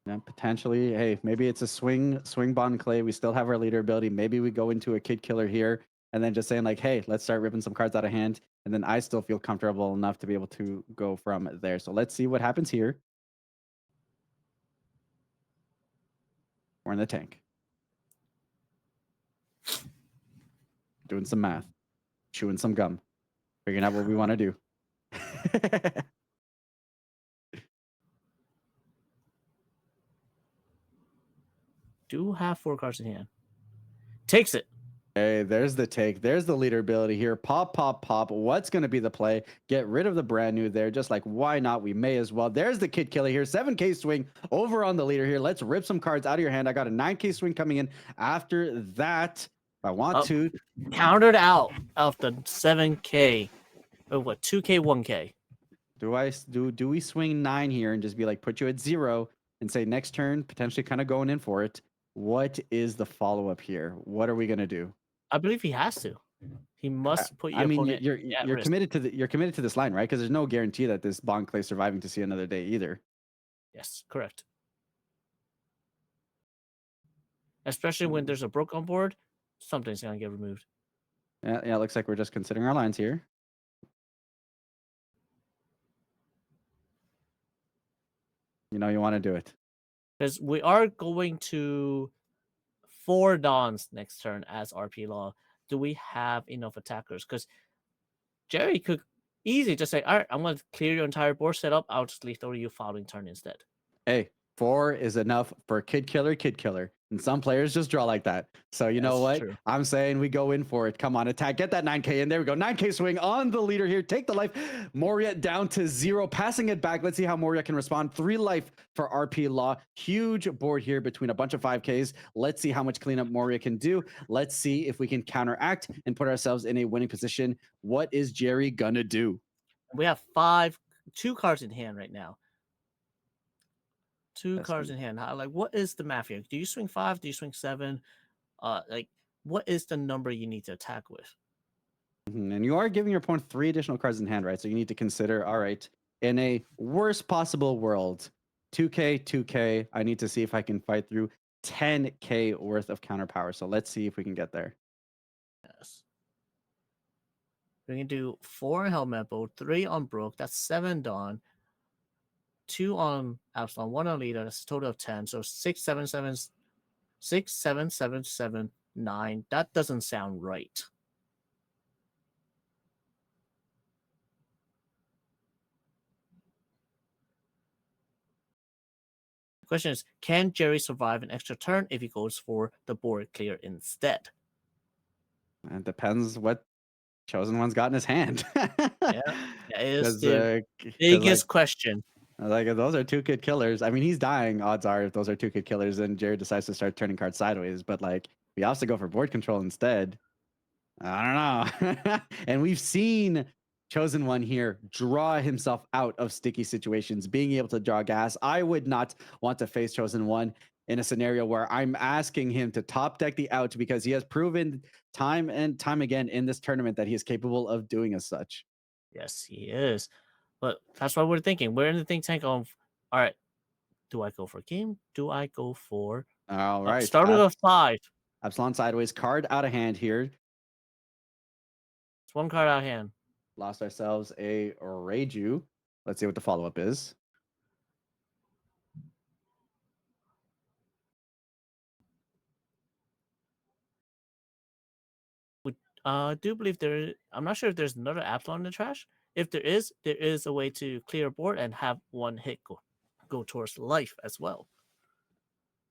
Yeah, potentially. Hey, maybe it's a swing bond clay. We still have our leader ability. Maybe we go into a kid killer here and then just saying like, hey, let's start ripping some cards out of hand. And then I still feel comfortable enough to be able to go from there. So let's see what happens here. We're in the tank. Doing some math, chewing some gum, figuring out what we want to do. Do have 4 cards in hand. Takes it. Hey, there's the take. There's the leader ability here. Pop, pop, pop. What's going to be the play? Get rid of the brand new there. Just like, why not? We may as well. There's the kid killer here. 7K swing over on the leader here. Let's rip some cards out of your hand. I got a 9K swing coming in. After that, if I want to. Countered out of the 7k. Oh, what? 2k, 1k. Do we swing 9 here and just be like, put you at 0 and say next turn, potentially kind of going in for it? What is the follow-up here? What are we going to do? I believe he has to. He must put your opponent at you're risk. committed to this line, right? Because there's no guarantee that this Bond Clay is surviving to see another day either. Yes, correct. Especially when there's a broke on board, something's gonna get removed. Yeah, it looks like we're just considering our lines here. You know, you want to do it. Because we are going to 4 Dons next turn as RP Law. Do we have enough attackers? Because Jerry could easily just say, all right, I'm going to clear your entire board setup. I'll just lethal you following turn instead. Hey, 4 is enough for kid killer. And some players just draw like that. So you know what? True. I'm saying we go in for it. Come on, attack. Get that 9K in. There we go. 9K swing on the leader here. Take the life. Moria down to 0. Passing it back. Let's see how Moria can respond. 3 life for RP Law. Huge board here between a bunch of 5Ks. Let's see how much cleanup Moria can do. Let's see if we can counteract and put ourselves in a winning position. What is Jerry gonna do? We have 2 cards in hand right now. 2 cards in hand. Like, what is the math here? Do you swing 5? Do you swing 7? Like, what is the number you need to attack with? And you are giving your opponent 3 additional cards in hand, right? So you need to consider, all right, in a worst possible world, 2K, 2K, I need to see if I can fight through 10K worth of counter power. So let's see if we can get there. Yes. We can do 4 on Helmet Bow, 3 on Brook. That's 7 Dawn. 2 on Absalom, 1 on Leader. That's a total of 10. So 6, 7, 7, 6, 7, 7, 7, 9. That doesn't sound right. The question is, can Jerry survive an extra turn if he goes for the board clear instead? It depends what Chosen One's got in his hand. Yeah, that is the Because biggest question. like if those are 2 kid killers, I mean he's dying. Odds are if those are 2 kid killers, then Jared decides to start turning cards sideways. But like we also go for board control instead. I don't know. And we've seen Chosen One here draw himself out of sticky situations, being able to draw gas. I would not want to face Chosen One in a scenario where I'm asking him to top deck the out because he has proven time and time again in this tournament that he is capable of doing as such. Yes, he is. But that's what we're thinking. We're in the think tank of, all right, do I go for game? Do I go for All right. start with a 5? Absalom sideways, card out of hand here. It's 1 card out of hand. Lost ourselves a Reiju. Let's see what the follow-up is. I do believe I'm not sure if there's another Absalom in the trash. If there is a way to clear a board and have 1 hit go towards life as well.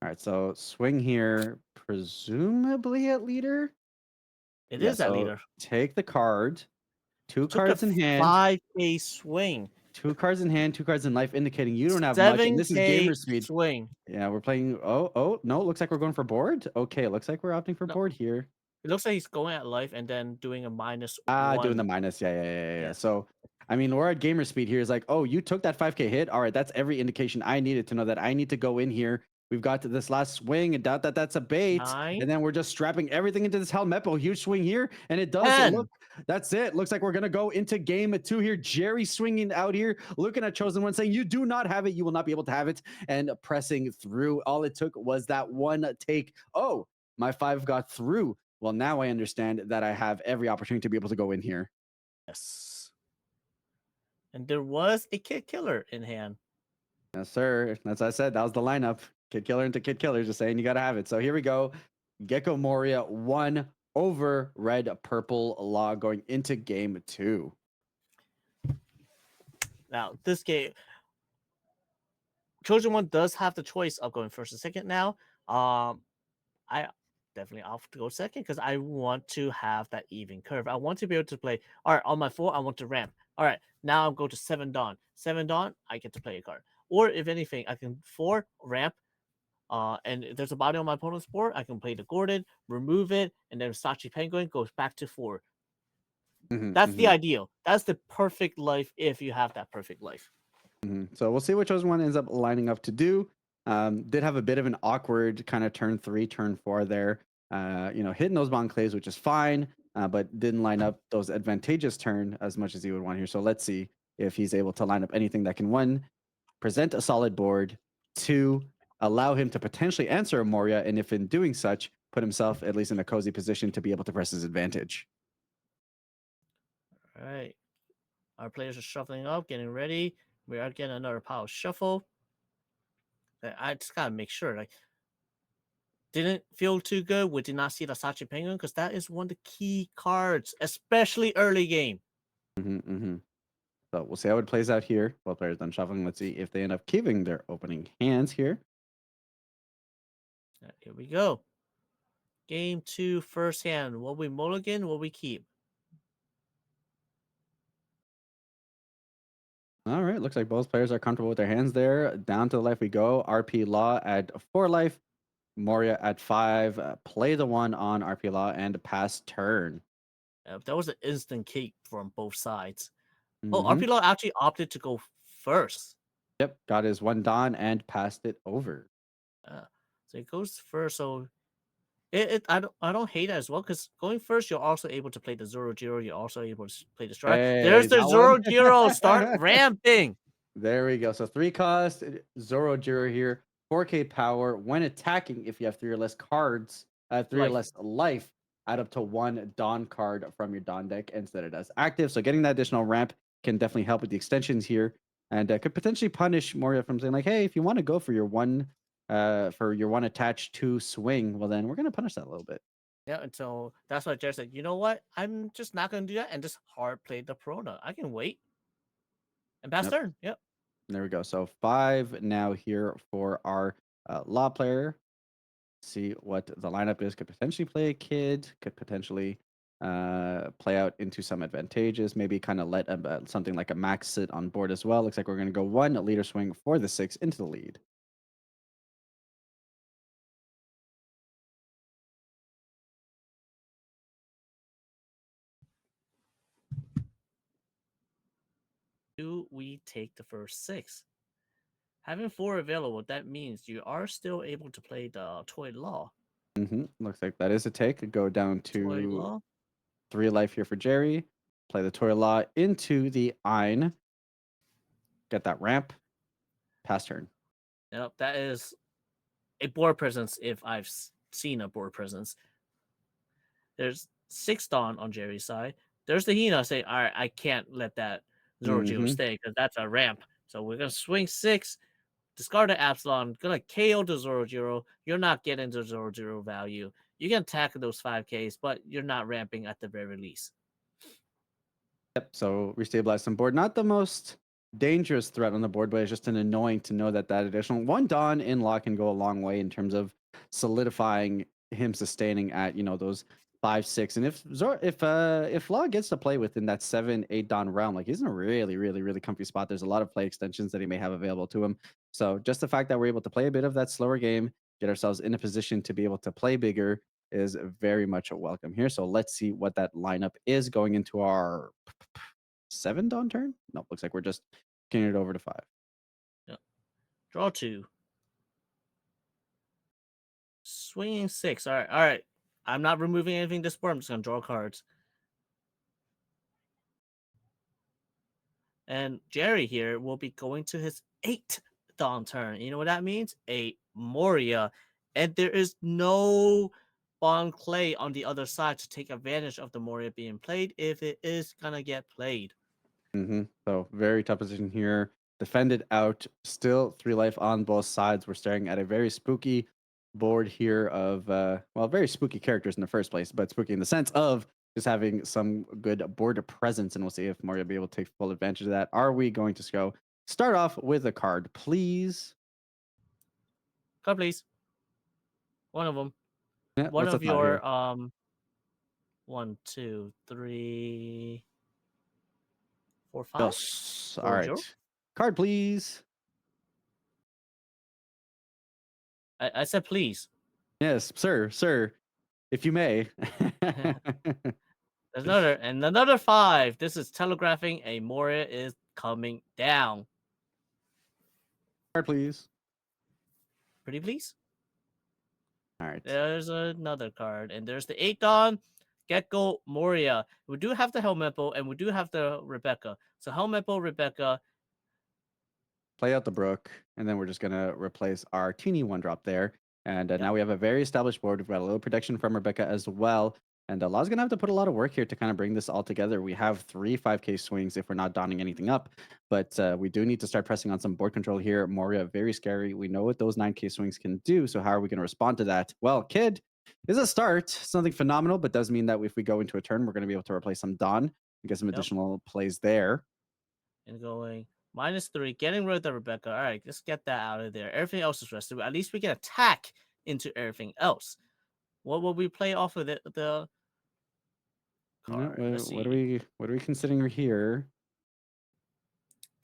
All right, so swing here, presumably at leader. It is that leader. Take the card. 2 cards in hand. 5K swing. 2 cards in hand, 2 cards in life, indicating you don't have much. And this is gamer speed. Swing. Yeah, we're playing. Oh, no. Looks like we're going for board. Okay, looks like we're opting for board here. It looks like he's going at life and then doing a Doing the -1. minus. Yeah, yeah, yeah, yeah, yeah. Yeah. So, I mean, we're at gamer speed here. Is like, oh, you took that 5K hit. All right, that's every indication I needed to know that I need to go in here. We've got to this last swing and doubt that that's a bait. 9, And then we're just strapping everything into this Helmeppo. Huge swing here. And it does look, 10. that's it. Looks like we're going to go into game two here. Jerry swinging out here, looking at Chosen One, saying, you do not have it. You will not be able to have it. And pressing through. All it took was that one take. Oh, my 5 got through. Well, now I understand that I have every opportunity to be able to go in here. Yes. And there was a Kid Killer in hand. Yes, sir. As I said, that was the lineup. Kid Killer into Kid Killer, just saying you got to have it. So here we go. Gecko Moria 1 over Red Purple Law going into game 2. Now, this game, Chosen One does have the choice of going first and second now. I definitely opt to go second because I want to have that even curve. I want to be able to play. All right, on my 4, I want to ramp. All right, now I'll go to 7 Dawn. 7 Dawn, I get to play a card. Or if anything, I can 4 ramp. And if there's a body on my opponent's board, I can play the Gordon, remove it, and then Sachi Penguin goes back to 4. Mhm, That's the mhm, ideal. That's the perfect life if you have that perfect life. mhm. So we'll see what Chosen One ends up lining up to do. Did have a bit of an awkward kind of turn 3, turn 4 there. Hitting those Monclaves, which is fine, but didn't line up those advantageous turn as much as he would want here. So let's see if he's able to line up anything that can, one, present a solid board, two, allow him to potentially answer a Moria, and if in doing such, put himself at least in a cozy position to be able to press his advantage. All right. Our players are shuffling up, getting ready. We are getting another power shuffle. I just gotta make sure, like, didn't feel too good. We did not see the Sachi Penguin because that is one of the key cards, especially early game. Hmm, hmm. So we'll see how it plays out here. Both players done shuffling. Let's see if they end up keeping their opening hands here. Here we go. Game 2, first hand. Will we mulligan? Will we keep? All right, looks like both players are comfortable with their hands there. Down to the life we go. RP Law at 4 life, Moria at 5. Play the one on RP Law and pass turn. That was an instant keep from both sides. Oh, Hmm. RP Law actually opted to go first. Yep, got his one Don and passed it over. Uh, so it goes first. So I don't hate it as well because going first, you're also able to play the Zoro Zero. You're also able to play the strike. Hey, There's the that one. Zoro Zero. Start ramping. There we go. So 3 cost, Zoro Jiro here, 4K power. When attacking, if you have 3 or less cards, 3 or Life. less life, add up to 1 Dawn card from your Dawn deck instead it as active. So getting that additional ramp can definitely help with the extensions here, and could potentially punish Moria from saying like, hey, if you want to go for your one attached to swing, well then we're gonna punish that a little bit. Yeah, and so that's why Jared said, you know what? I'm just not gonna do that and just hard play the Perona. I can wait and pass Yep. turn. Yep. There we go. So 5 now here for our law player. See what the lineup is. Could potentially play a kid. Could potentially play out into some advantages. Maybe kind of let something like a max sit on board as well. Looks like we're going to go 1 leader swing for the 6 into the lead. Do we take the first 6? Having 4 available, that means you are still able to play the Toy Law. Looks like that is a take. Go down Toy to Law. 3 life here for Jerry. Play the Toy Law into the Ein. Get that ramp. Pass turn. Yep, that is a board presence if I've seen a board presence. There's 6 Dawn on Jerry's side. There's the Hina saying, all right, I can't let that Zoro Zero Hmm. stay because that's a ramp. So we're going to swing 6, discard the Absalon, going to KO the Zoro Zero. You're not getting the Zoro Zero value. You can attack those 5Ks, but you're not ramping at the very least. Yep. So restabilize some board. Not the most dangerous threat on the board, but it's just an annoying to know that that additional 1 Dawn in lock can go a long way in terms of solidifying him sustaining at those 5, 6. And if Law gets to play within that 7, 8 Dawn realm, like he's in a really, really, really comfy spot. There's a lot of play extensions that he may have available to him. So just the fact that we're able to play a bit of that slower game, get ourselves in a position to be able to play bigger, is very much a welcome here. So let's see what that lineup is going into our 7 Dawn turn. No, looks like we're just getting it over to 5. Yep. Draw 2. Swinging 6. All right, all right. I'm not removing anything this board. I'm just gonna draw cards. And Jerry here will be going to his 8th Dawn turn. You know what that means? A Moria. And there is no Bond Clay on the other side to take advantage of the Moria being played if it is gonna get played. So very tough position here. Defended out. Still 3 life on both sides. We're staring at a very spooky board here of well, very spooky characters in the first place, but spooky in the sense of just having some good board presence. And we'll see if Mario will be able to take full advantage of that. Are we going to go start off with a card, please? Card, please. One of them. Yeah, One what's the of thought here? your 1, 2, 3, 4, 5. Yes. All 4 0. right. Card, please. I said please. Yes, sir, sir. If you may. There's another 5. This is telegraphing a Moria is coming down. Card, please. Pretty please. All right. There's another card, and there's the 8 Dawn, Gecko Moria. We do have the Helmeppo, and we do have the Rebecca. So Helmeppo, Rebecca. Play out the Brook, and then we're just gonna replace our teeny 1-drop there. And now we have a very established board. We've got a little protection from Rebecca as well. And Law's gonna have to put a lot of work here to kind of bring this all together. We have 3 5K swings if we're not donning anything up, but we do need to start pressing on some board control here. Moria, very scary. We know what those 9K swings can do. So how are we gonna respond to that? Well, Kid is a start, something phenomenal, but does mean that if we go into a turn, we're gonna be able to replace some Dawn and get some additional plays there. And going -3, getting rid of the Rebecca. All right, let's get that out of there. Everything else is rested. At least we can attack into everything else. What will we play off of the card? Let's What are see. we considering here?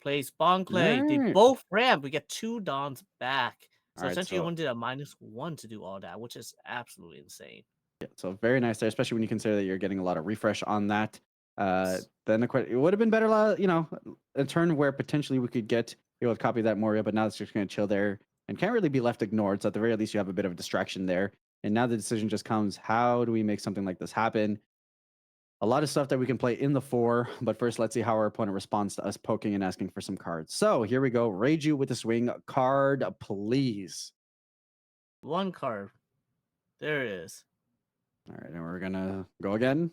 Plays Bond Clay. They Alright. both ramp. We get 2 Dawns back. So Alright, essentially, you so only did a -1 to do all that, which is absolutely insane. yeah, so very nice there, especially when you consider that you're getting a lot of refresh on that. Then it would have been better, a turn where potentially we could get able to copy that Moria, but now it's just going to chill there and can't really be left ignored. So at the very least, you have a bit of a distraction there. And now the decision just comes: how do we make something like this happen? A lot of stuff that we can play in the 4, but first, let's see how our opponent responds to us poking and asking for some cards. So here we go. Rage with the swing card, please. 1 card. There it is. All right, and we're gonna go again.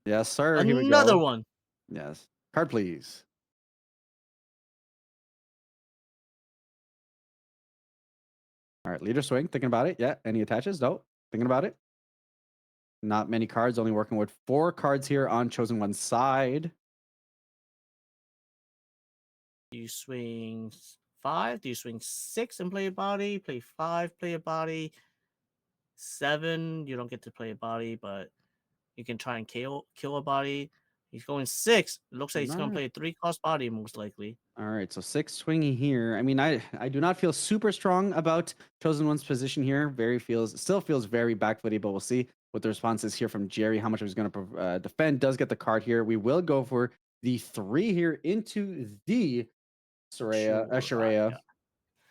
Yes, sir. Here we Another go. one. Yes. Card, please. All right, leader swing. Thinking about it. Yeah. Any attaches? No. Thinking about it. Not many cards. Only working with 4 cards here on chosen one side. You swing 5. Do you swing 6 and play a body? Play 5, play a body. 7, you don't get to play a body, but you can try and kill a body. He's going 6. It looks like he's going to Not. play a 3-cost body, most likely. All right, so 6 swinging here. I mean, I do not feel super strong about chosen one's position here. Still feels very backfooty, but we'll see what the response is here from Jerry. How much he's going to defend. Does get the card here. We will go for the 3 here into the Sharia.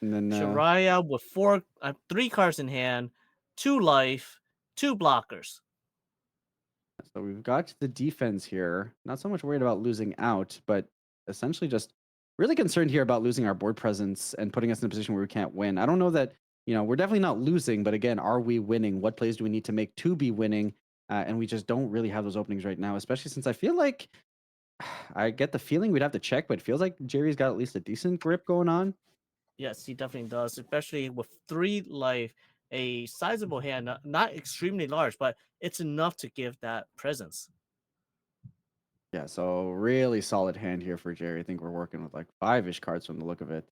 And then Shariah with 3 cards in hand, 2 life, 2 blockers. so we've got the defense here. Not so much worried about losing out, but essentially just really concerned here about losing our board presence and putting us in a position where we can't win. I don't know that, we're definitely not losing, but again, are we winning? What plays do we need to make to be winning? And we just don't really have those openings right now, especially since I feel like I get the feeling we'd have to check, but it feels like Jerry's got at least a decent grip going on. Yes, he definitely does, especially with 3 life, a sizable hand, not extremely large, but it's enough to give that presence. Yeah, so really solid hand here for Jerry. I think we're working with like 5-ish cards from the look of it.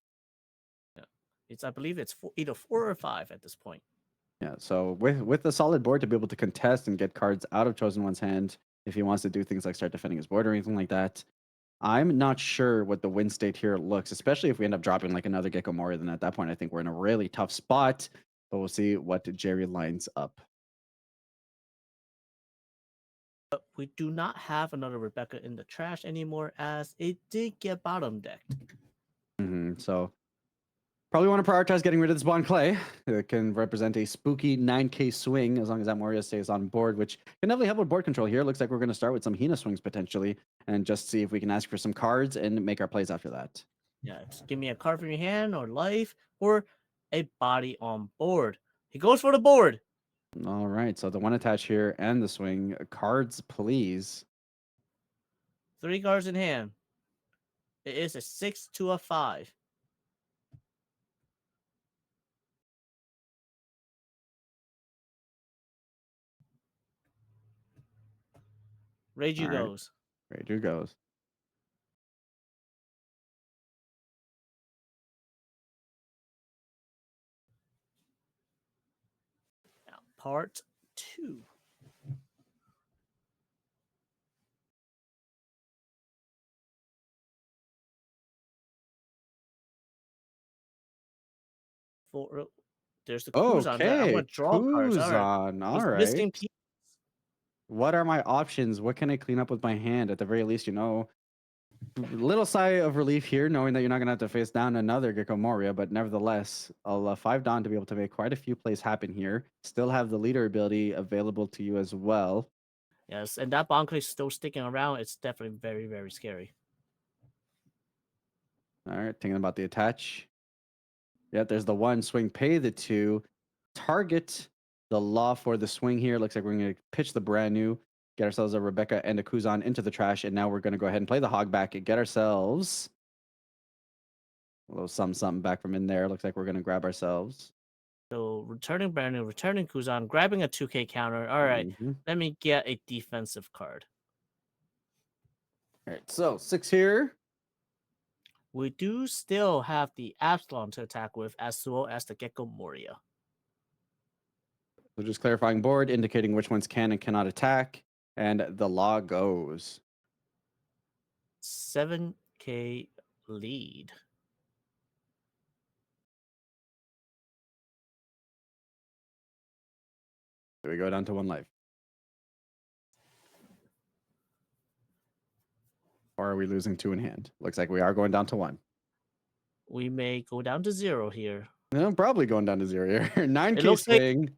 Yeah, I believe it's either 4 or 5 at this point. Yeah, so with a solid board to be able to contest and get cards out of chosen one's hand, if he wants to do things like start defending his board or anything like that, I'm not sure what the win state here looks, especially if we end up dropping like another Gecko Moria. Then at that point, I think we're in a really tough spot. but we'll see what Jerry lines up. But we do not have another Rebecca in the trash anymore, as it did get bottom decked. So probably want to prioritize getting rid of this Bond Clay. It can represent a spooky 9K swing as long as that Moria stays on board, which can definitely help with board control here. Looks like we're going to start with some Hina swings potentially and just see if we can ask for some cards and make our plays after that. Yeah, just give me a card from your hand or life or a body on board. He goes for the board. All right, so the one attach here and the swing. Cards, please. 3 cards in hand. It is a 6 to a 5. Reiju All right, goes. Rager goes. Now, part 2. There's the Kuzan. I'm Okay, going to draw cards. All right. Kuzan. All He's right. missing pieces. What are my options? What can I clean up with my hand? At the very least, little sigh of relief here, knowing that you're not going to have to face down another Gecko Moria, but nevertheless, I'll 5 Dawn to be able to make quite a few plays happen here. Still have the leader ability available to you as well. Yes, and that Bonkley is still sticking around. It's definitely very, very scary. All right, thinking about the attach. Yep, there's the 1 swing, pay the 2. Target the law for the swing here. Looks like we're going to pitch the brand new, get ourselves a Rebecca and a Kuzan into the trash, and now we're going to go ahead and play the hog back and get ourselves a little something back from in there. Looks like we're going to grab ourselves. So returning brand new, returning Kuzan, grabbing a 2K counter. All right, let me get a defensive card. All right, so 6 here. We do still have the Absalom to attack with, as well as the Gecko Moria. So just clarifying board, indicating which ones can and cannot attack, and the law goes. 7K lead. We go down to 1 life. Or are we losing 2 in hand? Looks like we are going down to 1. We may go down to 0 here. No, probably going down to 0 here. 9K It looks swing.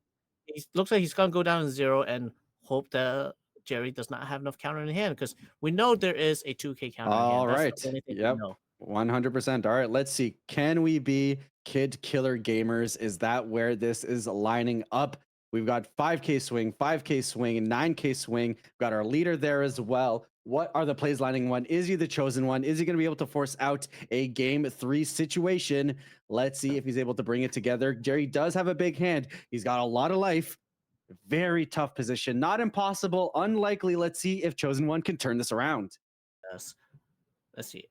looks like he's gonna go down to 0 and hope that Jerry does not have enough counter in hand, because we know there is a 2K counter in hand. All That's right. the only thing we Yep. know. 100%. All right, let's see. Can we be kid killer gamers? Is that where this is lining up? We've got 5K swing, 5K swing, and 9K swing. We've got our leader there as well. What are the plays lining one? Is he the chosen one? Is he going to be able to force out a game 3 situation? Let's see if he's able to bring it together. Jerry does have a big hand. He's got a lot of life. Very tough position. Not impossible. Unlikely. Let's see if chosen one can turn this around. Yes. Let's see.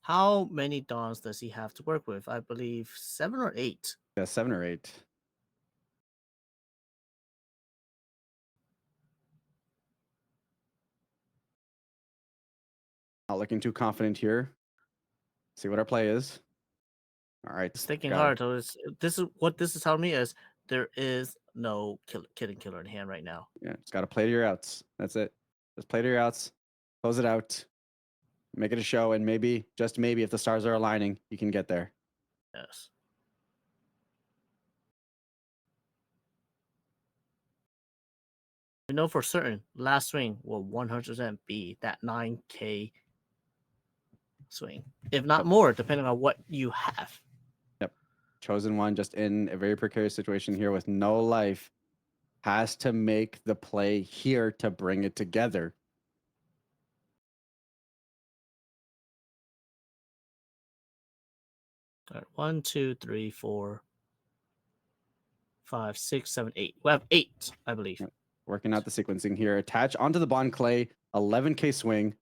How many dawns does he have to work with? I believe 7 or 8. Yeah, 7 or 8. Not looking too confident here. See what our play is. All right. It's thinking hard. So this is what this is telling me is there is no killer in hand right now. Yeah, just got to play to your outs. That's it. Just play to your outs. Close it out. Make it a show, and maybe, just maybe, if the stars are aligning, you can get there. Yes. We know for certain last swing will 100% be that 9K swing, if not more, depending on what you have. Yep. Chosen one, just in a very precarious situation here with no life, has to make the play here to bring it together. All right, 1, 2, 3, 4, 5, 6, 7, 8. We have 8, I believe. Yep. Working out the sequencing here. Attach onto the Bond Clay, 11K swing.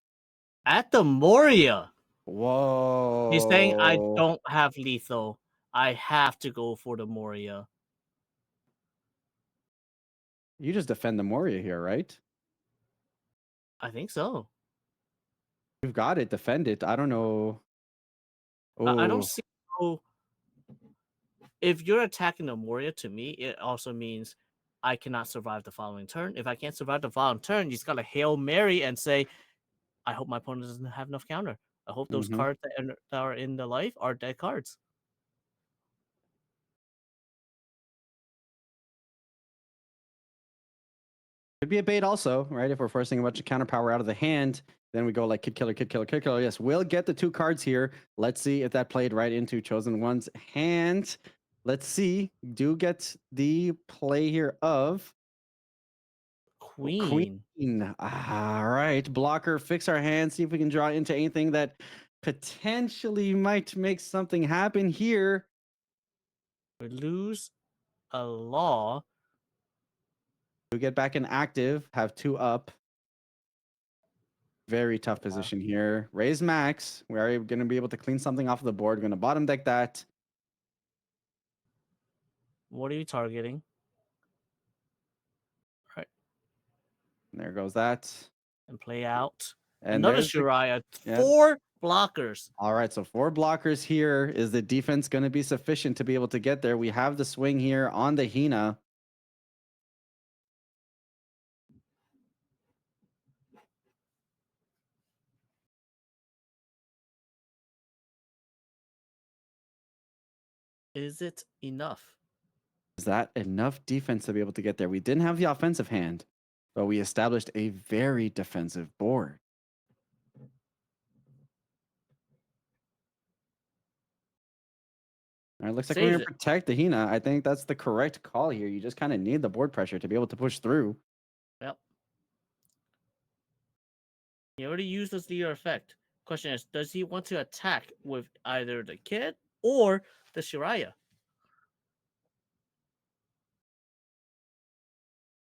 At the Moria. Whoa. He's saying, I don't have lethal. I have to go for the Moria. You just defend the Moria here, right? I think so. You've got it. Defend it. I don't know. I don't Oh, see how if you're attacking the Moria, to me, it also means I cannot survive the following turn. If I can't survive the following turn, you just gotta Hail Mary and say, I hope my opponent doesn't have enough counter. I hope those Mm-hmm. cards that are in the life are dead cards. Could be a bait also, right? If we're forcing a bunch of counter power out of the hand, then we go like Kid Killer, Kid Killer, Kid Killer. Yes, we'll get the 2 cards here. Let's see if that played right into Chosen One's hand. Let's see. Do get the play here of Queen. Queen. All right, blocker, fix our hand. See if we can draw into anything that potentially might make something happen here. We lose a law. We get back in active, have 2 up. Very tough position here. Raise max. We are going to be able to clean something off of the board. We're going to bottom deck that. What are you targeting? Right. And there goes that. And play out. And Another there's the, Shiraya. yeah. 4 blockers. All right, so 4 blockers here. Is the defense going to be sufficient to be able to get there? We have the swing here on the Hina. Is it enough? Is that enough defense to be able to get there? We didn't have the offensive hand, but we established a very defensive board. All right, looks like we're Saves going to it. protect the Hina. I think that's the correct call here. You just kind of need the board pressure to be able to push through. Yep. He already used this leader effect. Question is, does he want to attack with either the kid or the Shiraya?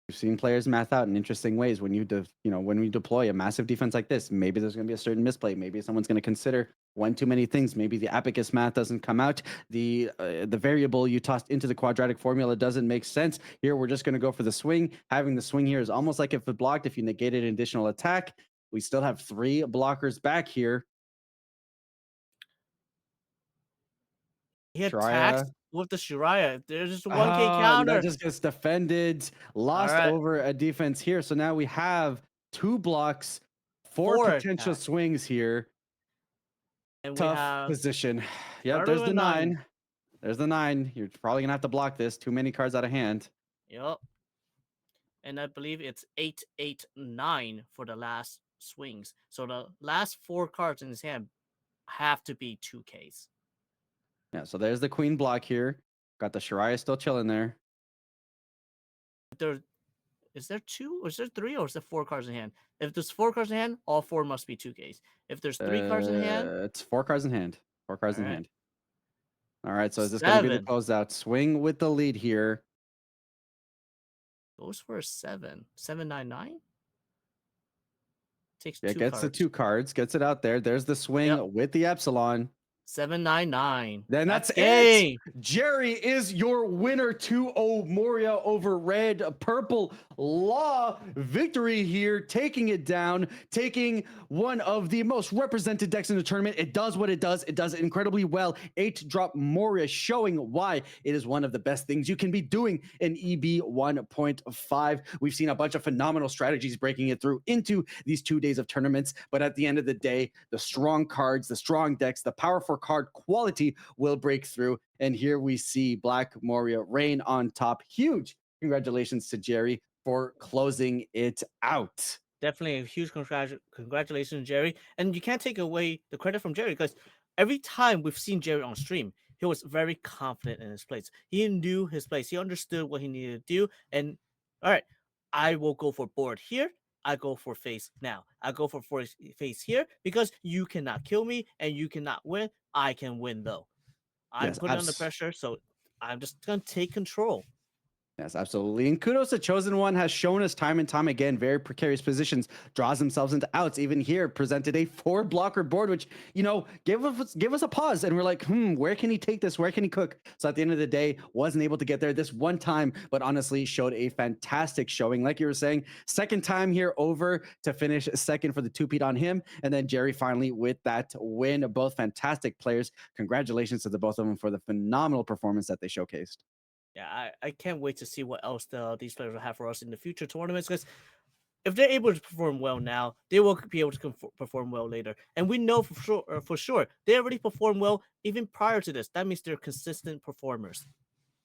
We've seen players math out in interesting ways when when we deploy a massive defense like this. Maybe there's going to be a certain misplay. Maybe someone's going to consider one too many things. Maybe the abacus math doesn't come out. The variable you tossed into the quadratic formula doesn't make sense. Here we're just going to go for the swing. Having the swing here is almost like if it blocked, if you negated an additional attack. We still have 3 blockers back here. He attacks Shiraya. with the Shiraya. There's just a 1K counter. That just gets defended. Lost right. over a defense here. So now we have 2 blocks, 4 4 potential attacks. swings here. And we Tough have position. Yep, started there's with the 9. 9. There's the 9. You're probably gonna have to block this. Too many cards out of hand. Yep. And I believe it's 8, 8, 9 for the last swings. So the last 4 cards in his hand have to be 2Ks. Yeah, so there's the queen block here. Got the Shiraya still chilling there. Is there 2 or is there 3 or is there 4 cards in hand? If there's 4 cards in hand, all 4 must be 2Ks. If there's 3 cards in hand, It's 4 cards in hand. 4 cards in right. hand. All right, so is this going to be the 7 closeout? Swing with the lead here. goes for a 7. 799? Takes Yeah, 2 gets the cards. 2 cards, gets it out there. There's the swing with the epsilon. 799. Then that's game. it. Jerry is your winner. 2-0 Moria over red. Purple Law victory here, taking it down, taking one of the most represented decks in the tournament. It does what it does. It does it incredibly well. 8-drop Moria, showing why it is one of the best things you can be doing in EB 1.5. We've seen a bunch of phenomenal strategies breaking it through into these 2 days of tournaments. But at the end of the day, the strong cards, the strong decks, the powerful card quality will break through. And here we see Black Moria reign on top. Huge congratulations to Jerry for closing it out. Definitely a huge congratulations, Jerry. And you can't take away the credit from Jerry because every time we've seen Jerry on stream, he was very confident in his place. He knew his place. He understood what he needed to do. And all right, I will go for board here. I go for face now. I go for face here because you cannot kill me and you cannot win. I can win though. I'm Yes, putting under pressure, so I'm just gonna take control. Yes, absolutely. And kudos to Chosen One has shown us time and time again, very precarious positions, draws themselves into outs. Even here, presented a four blocker board, which, give us a pause. And we're like, where can he take this? Where can he cook? So at the end of the day, wasn't able to get there this one time, but honestly showed a fantastic showing. Like you were saying, second time here over to finish second for the two-peat on him. And then Jerry finally with that win. Both fantastic players. Congratulations to the both of them for the phenomenal performance that they showcased. Yeah, I can't wait to see what else these players will have for us in the future tournaments. Because if they're able to perform well now, they will be able to perform well later. And we know for sure they already performed well even prior to this. That means they're consistent performers.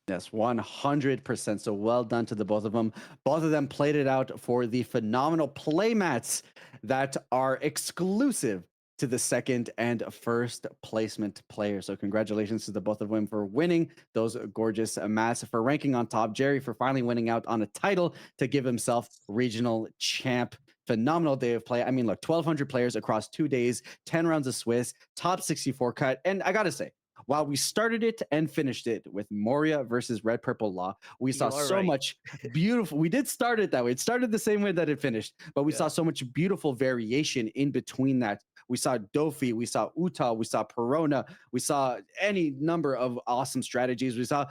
Yes, 100%. So well done to the both of them. Both of them played it out for the phenomenal playmats that are exclusive to the second and first placement players. So congratulations to the both of them for winning those gorgeous mats, for ranking on top. Jerry for finally winning out on a title to give himself regional champ. Phenomenal day of play. I mean, look, 1,200 players across 2 days, 10 rounds of Swiss, top 64 cut. And I got to say, while we started it and finished it with Moria versus Red Purple Law, we saw You are so right. much beautiful. We did start it that way. It started the same way that it finished, but we Yeah. saw so much beautiful variation in between that. We saw Dofi, we saw Uta, we saw Perona, we saw any number of awesome strategies. We saw,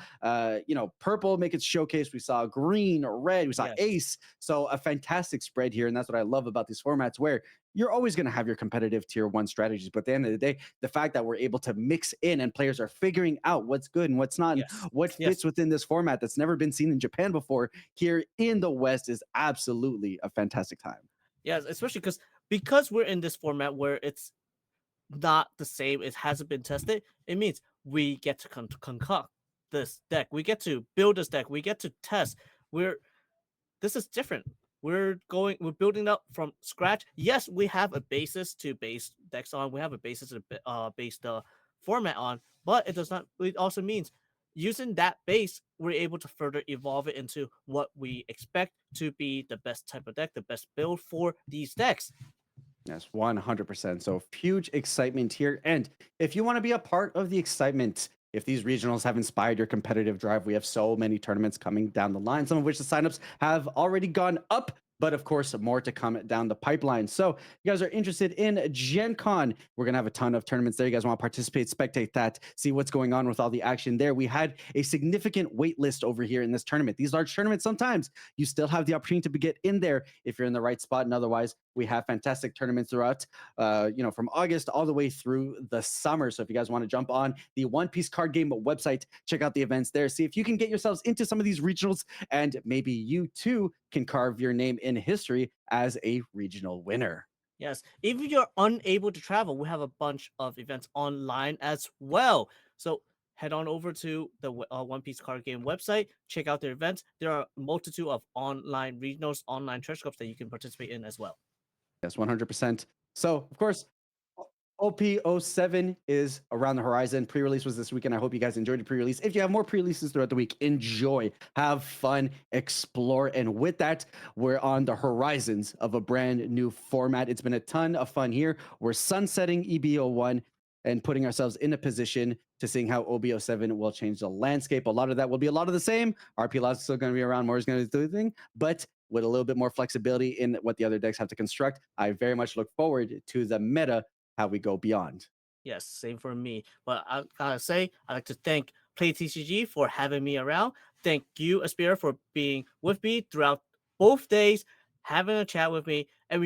purple make its showcase. We saw green, red, we saw Yes. ace. So a fantastic spread here, and that's what I love about these formats, where you're always going to have your competitive tier one strategies. But at the end of the day, the fact that we're able to mix in and players are figuring out what's good and what's not, and Yes. what Yes. fits within this format that's never been seen in Japan before here in the West is absolutely a fantastic time. Yes. Especially because we're in this format where it's not the same. It hasn't been tested. It means we get to concoct this deck. We get to build this deck. We get to test. We're This is different. We're building up from scratch. Yes, we have a basis to base decks on. We have a basis to base the format on, but it does not. It also means using that base, we're able to further evolve it into what we expect to be the best type of deck, the best build for these decks. Yes, 100%. So huge excitement here. And if you want to be a part of the excitement, if these regionals have inspired your competitive drive, we have so many tournaments coming down the line, some of which the signups have already gone up. But of course, more to come down the pipeline. So, you guys are interested in Gen Con. We're going to have a ton of tournaments there. You guys want to participate, spectate that, see what's going on with all the action there. We had a significant wait list over here in this tournament. These large tournaments, sometimes you still have the opportunity to get in there if you're in the right spot. And otherwise, we have fantastic tournaments throughout, from August all the way through the summer. So if you guys want to jump on the One Piece card game website, check out the events there. See if you can get yourselves into some of these regionals, and maybe you too can carve your name in history as a regional winner. Yes, if you're unable to travel, we have a bunch of events online as well. So head on over to the One Piece card game website, check out their events. There are a multitude of online regionals, online trash cups that you can participate in as well. Yes, 100%. So, of course, OP07 is around the horizon. Pre-release was this weekend. I hope you guys enjoyed the pre-release. If you have more pre-releases throughout the week, enjoy, have fun, explore. And with that, we're on the horizons of a brand new format. It's been a ton of fun here. We're sunsetting EBO1 and putting ourselves in a position to seeing how OBO7 will change the landscape. A lot of that will be a lot of the same. RP Laws is still going to be around. More is going to do the thing, but with a little bit more flexibility in what the other decks have to construct. I very much look forward to the meta, how we go beyond. Yes, same for me. But I gotta say, I'd like to thank Play TCG for having me around. Thank you, Espira, for being with me throughout both days, having a chat with me. And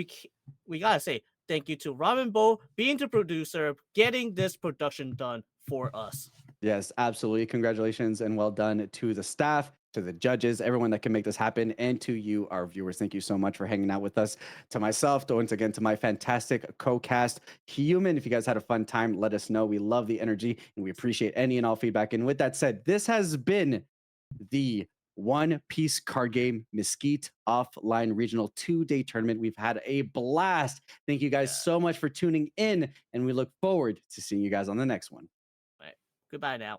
we gotta say thank you to Robin Bo being the producer, getting this production done for us. Yes, absolutely. Congratulations and well done to the staff, to the judges, everyone that can make this happen, and to you, our viewers. Thank you so much for hanging out with us. To myself, once again, to my fantastic co-cast, Human. If you guys had a fun time, let us know. We love the energy and we appreciate any and all feedback. And with that said, this has been the One Piece card game Mesquite offline regional 2-day tournament. We've had a blast. Thank you guys Yeah. so much for tuning in, and we look forward to seeing you guys on the next one. All right. Goodbye now.